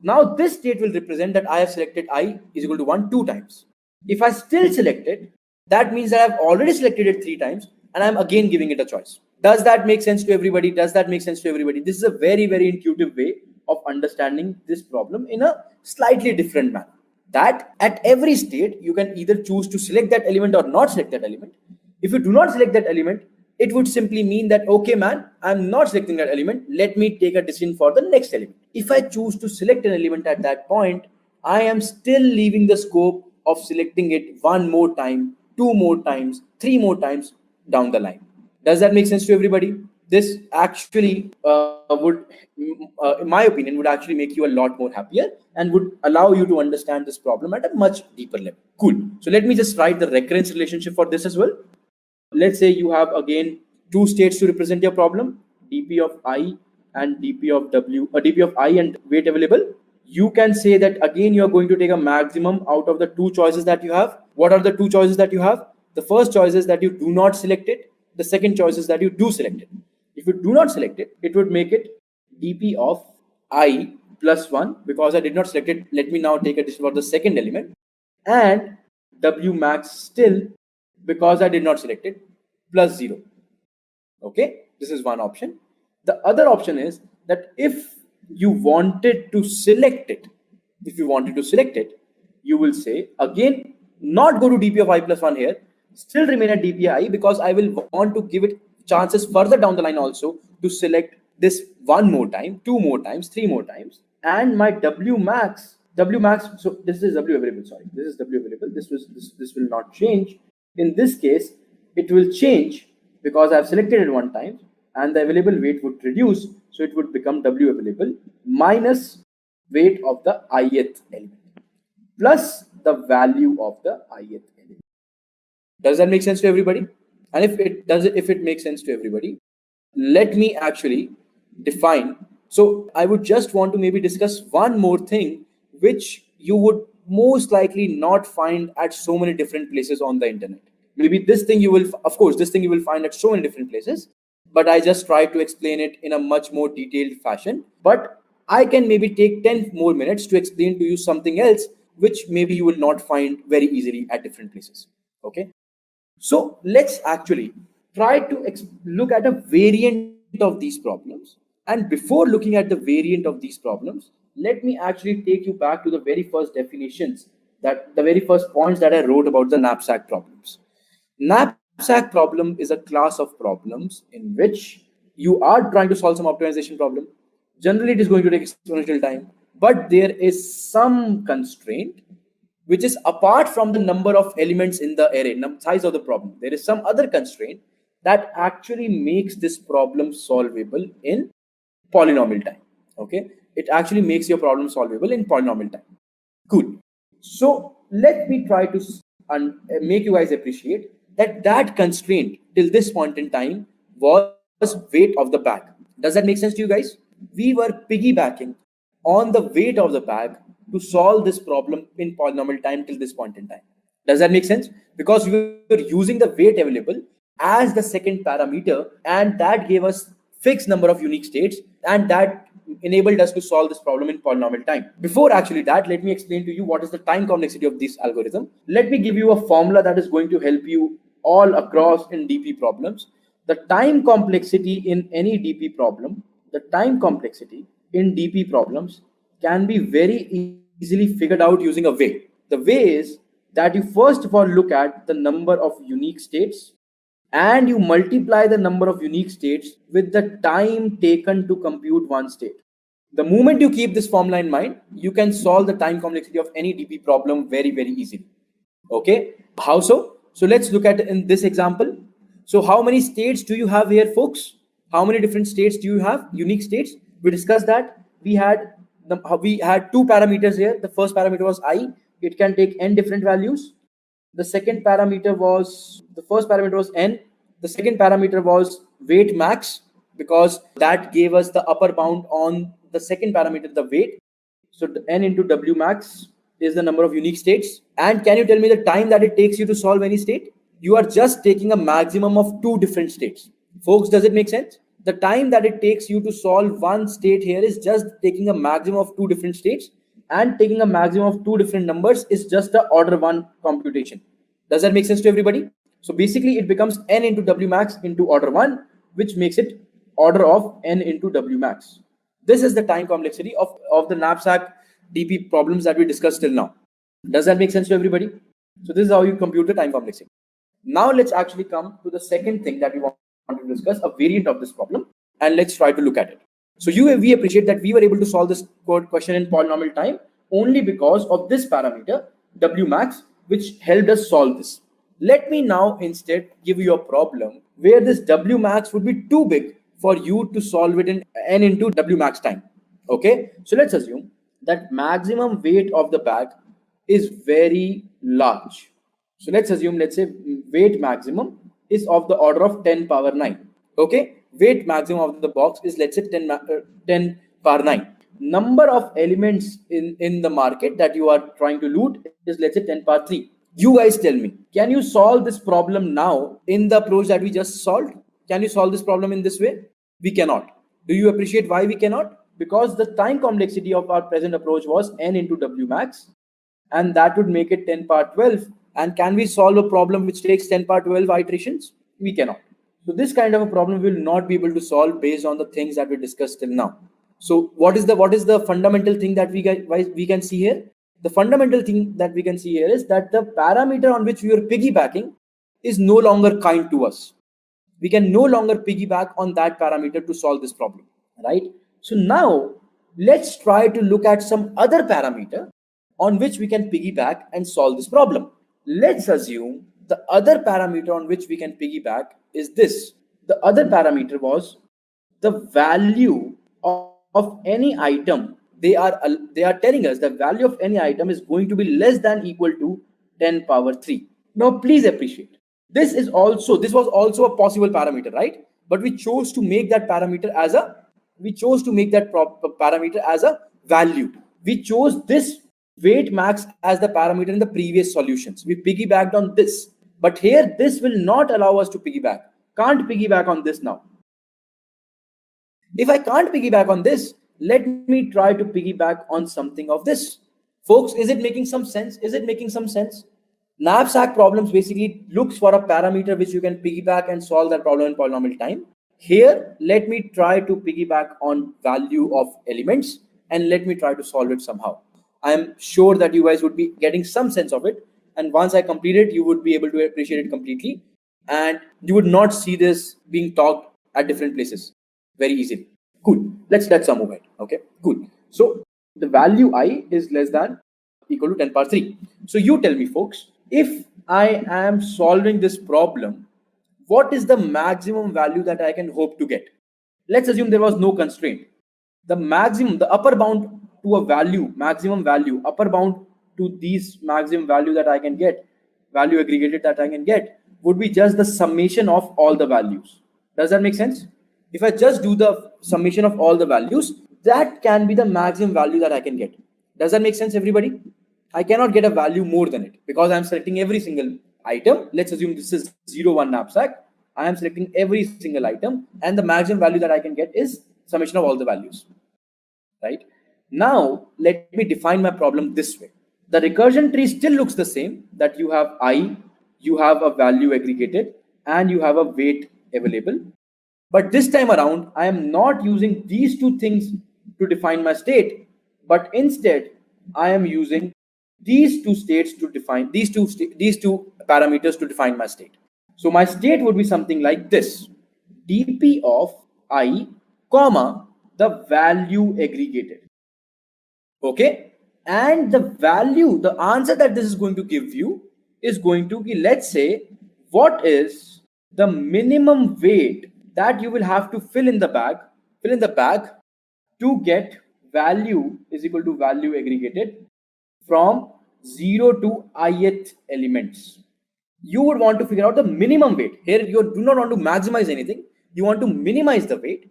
now this state will represent that I have selected I is equal to 1 2 times. If I still select it, that means that I have already selected it 3 times and I'm again giving it a choice. Does that make sense to everybody? Does that make sense to everybody? This is a very, very intuitive way of understanding this problem in a slightly different manner. That at every state, you can either choose to select that element or not select that element. If you do not select that element, it would simply mean that, okay, man, I'm not selecting that element. Let me take a decision for the next element. If I choose to select an element at that point, I am still leaving the scope of selecting it 1 more time, 2 more times, 3 more times down the line. Does that make sense to everybody? This actually would, in my opinion, would actually make you a lot more happier and would allow you to understand this problem at a much deeper level. Cool. So let me just write the recurrence relationship for this as well. Let's say you have again 2 states to represent your problem, dp of I and dp of w, dp of I and weight available. You can say that again you are going to take a maximum out of the 2 choices that you have. What are the 2 choices that you have? The first choice is that you do not select it. The second choice is that you do select it. If you do not select it, it would make it dp of I plus 1, because I did not select it. Let me now take a decision for the second element, and w max still, because I did not select it, plus 0. Okay, this is one option. The other option is that if you wanted to select it, you will say again, not go to DP of I plus 1 here, still remain at DPI, because I will want to give it chances further down the line also to select this one more time, two more times, three more times, and my W max. So this is W available. Sorry, this is W available. This will not change. In this case, it will change because I've selected it one time, and the available weight would reduce, so it would become W available minus weight of the ith element plus the value of the ith element. Does that make sense to everybody? And if it makes sense to everybody, let me actually define. So I would just want to maybe discuss one more thing, which you would most likely not find at so many different places on the internet. Maybe this thing you will find at so many different places, but I just try to explain it in a much more detailed fashion. But I can maybe take 10 more minutes to explain to you something else, which maybe you will not find very easily at different places. Okay. So let's actually try to look at a variant of these problems. And before looking at the variant of these problems, let me actually take you back to the very first definitions, that the very first points that I wrote about the knapsack problems. Knapsack problem is a class of problems in which you are trying to solve some optimization problem. Generally, it is going to take exponential time, but there is some constraint which is apart from the number of elements in the array, size of the problem. There is some other constraint that actually makes this problem solvable in polynomial time. Okay, it actually makes your problem solvable in polynomial time. Cool. So let me try to make you guys appreciate that constraint till this point in time was weight of the bag. Does that make sense to you guys? We were piggybacking on the weight of the bag to solve this problem in polynomial time till this point in time. Does that make sense? Because we were using the weight available as the second parameter, and that gave us fixed number of unique states, and that enabled us to solve this problem in polynomial time. Before actually that, let me explain to you what is the time complexity of this algorithm. Let me give you a formula that is going to help you all across in DP problems. The time complexity in any DP problem, can be very easily figured out using a way. The way is that you first of all look at the number of unique states, and you multiply the number of unique states with the time taken to compute one state. The moment you keep this formula in mind, you can solve the time complexity of any DP problem very, very easily. Okay, how so? So let's look at in this example. So how many states do you have here, folks? How many different states do you have? Unique states. We discussed that we had two parameters here. The first parameter was I. It can take n different values. The first parameter was n. The second parameter was weight max, because that gave us the upper bound on the second parameter, the weight. So n into W max is the number of unique states. And can you tell me the time that it takes you to solve any state? You are just taking a maximum of two different states. Folks, does it make sense? The time that it takes you to solve one state here is just taking a maximum of two different states, and taking a maximum of two different numbers is just the order one computation. Does that make sense to everybody? So basically it becomes n into W max into order one, which makes it order of n into W max. This is the time complexity of the knapsack DP problems that we discussed till now. Does that make sense to everybody? So this is how you compute the time complexity. Now let's actually come to the second thing that we want to discuss, a variant of this problem, and let's try to look at it. So we appreciate that we were able to solve this question in polynomial time only because of this parameter W max, which helped us solve this. Let me now instead give you a problem where this W max would be too big for you to solve it in n into W max time. Okay, so let's assume that maximum weight of the bag is very large. So let's say weight maximum is of the order of 10 power 9. Okay, weight maximum of the box is, let's say, 10 power 9. Number of elements in the market that you are trying to loot is, let's say, 10 power 3. You guys tell me, can you solve this problem now in the approach that we just solved? Can you solve this problem in this way? We cannot. Do you appreciate why we cannot? Because the time complexity of our present approach was n into W max, and that would make it 10 power 12. And can we solve a problem which takes 10 power 12 iterations? We cannot. So this kind of a problem we will not be able to solve based on the things that we discussed till now. So what is the fundamental thing that we can see here? The fundamental thing that we can see here is that the parameter on which we are piggybacking is no longer kind to us. We can no longer piggyback on that parameter to solve this problem, right? So now let's try to look at some other parameter on which we can piggyback and solve this problem. Let's assume the other parameter on which we can piggyback is this. The other parameter was the value of any item. They are telling us the value of any item is going to be less than equal to 10 power 3. Now please appreciate, this was also a possible parameter, right? But we chose to make that parameter as a value. We chose this weight max as the parameter in the previous solutions. We piggybacked on this, but here this will not allow us to piggyback. Can't piggyback on this now. If I can't piggyback on this, let me try to piggyback on something of this. Folks, is it making some sense? Knapsack problems basically looks for a parameter which you can piggyback and solve that problem in polynomial time. Here, let me try to piggyback on value of elements and let me try to solve it somehow. I am sure that you guys would be getting some sense of it, and once I complete it, you would be able to appreciate it completely, and you would not see this being talked at different places very easily. Cool. Let's move ahead. Okay. Cool. So the value I is less than equal to 10 power 3. So you tell me, folks, if I am solving this problem, what is the maximum value that I can hope to get? Let's assume there was no constraint. The maximum, the upper bound to a value, maximum value, upper bound to these maximum value that I can get, value aggregated that I can get, would be just the summation of all the values. Does that make sense? If I just do the summation of all the values, that can be the maximum value that I can get. Does that make sense, everybody? I cannot get a value more than it because I'm selecting every single item. Let's assume this is 0, 1 knapsack. I am selecting every single item, and the maximum value that I can get is summation of all the values, right? Now, let me define my problem this way. The recursion tree still looks the same, that you have I, you have a value aggregated, and you have a weight available. But this time around, I am not using these two things to define my state, but instead I am using these two states to define these two parameters to define my state. So my state would be something like this: dp of I, comma, the value aggregated. Okay, and the answer that this is going to give you is going to be, let's say, what is the minimum weight that you will have to fill in the bag to get value is equal to value aggregated from 0 to ith elements. You would want to figure out the minimum weight. Here you do not want to maximize anything, you want to minimize the weight,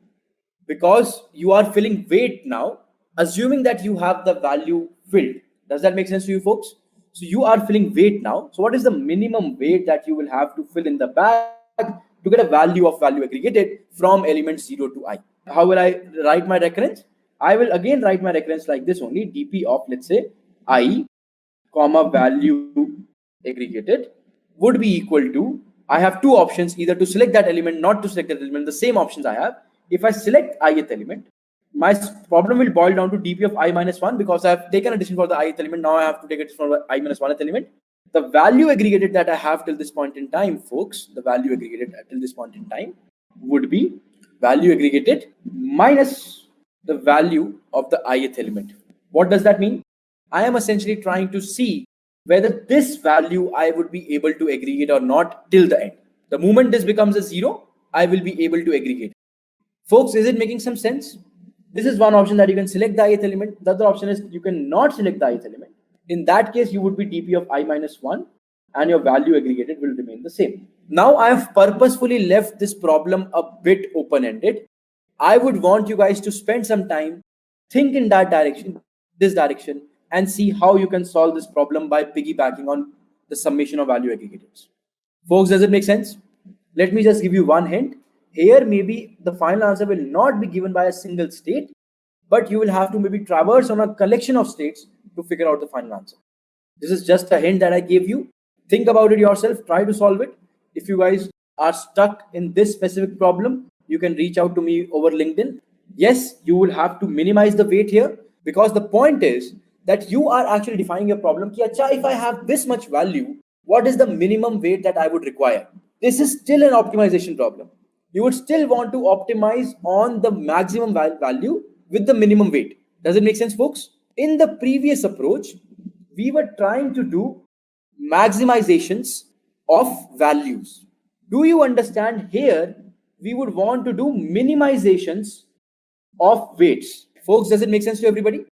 because you are filling weight now, assuming that you have the value filled. Does that make sense to you, folks? So you are filling weight now. So what is the minimum weight that you will have to fill in the bag to get a value of value aggregated from element 0 to I? How will I write my recurrence? I will again write my recurrence like this only: dp of, let's say, I, comma, value aggregated would be equal to, I have two options, either to select that element, not to select that element, the same options I have. If I select ith element, my problem will boil down to dp of I minus 1, because I have taken a decision for the ith element. Now I have to take a decision for the I minus 1th element. The value aggregated that I have till this point in time, folks, the value aggregated till this point in time would be value aggregated minus the value of the ith element. What does that mean? I am essentially trying to see whether this value I would be able to aggregate or not till the end. The moment this becomes a 0, I will be able to aggregate. Folks, is it making some sense? This is one option, that you can select the ith element. The other option is you cannot select the ith element. In that case, you would be dp of I minus 1 and your value aggregated will remain the same. Now I have purposefully left this problem a bit open-ended. I would want you guys to spend some time, think in this direction, and see how you can solve this problem by piggybacking on the summation of value aggregators. Folks, does it make sense? Let me just give you one hint. Here, maybe the final answer will not be given by a single state, but you will have to maybe traverse on a collection of states to figure out the final answer. This is just a hint that I gave you. Think about it yourself, try to solve it. If you guys are stuck in this specific problem, you can reach out to me over LinkedIn. Yes, you will have to minimize the weight here, because the point is that you are actually defining a problem. Ki, acha, if I have this much value, what is the minimum weight that I would require? This is still an optimization problem. You would still want to optimize on the maximum value with the minimum weight. Does it make sense, folks? In the previous approach, we were trying to do maximizations of values. Do you understand? Here we would want to do minimizations of weights. Folks, does it make sense to everybody?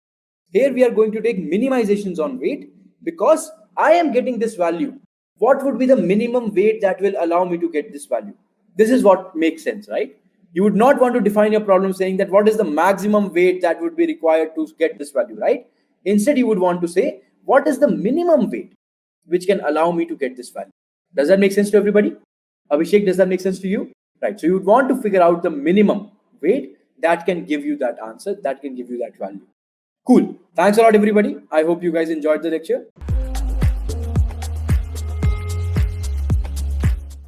Here we are going to take minimizations on weight, because I am getting this value. What would be the minimum weight that will allow me to get this value? This is what makes sense, right? You would not want to define your problem saying that what is the maximum weight that would be required to get this value, right? Instead, you would want to say, what is the minimum weight which can allow me to get this value? Does that make sense to everybody? Abhishek, does that make sense to you? Right. So you would want to figure out the minimum weight that can give you that answer, that can give you that value. Cool. Thanks a lot, everybody. I hope you guys enjoyed the lecture.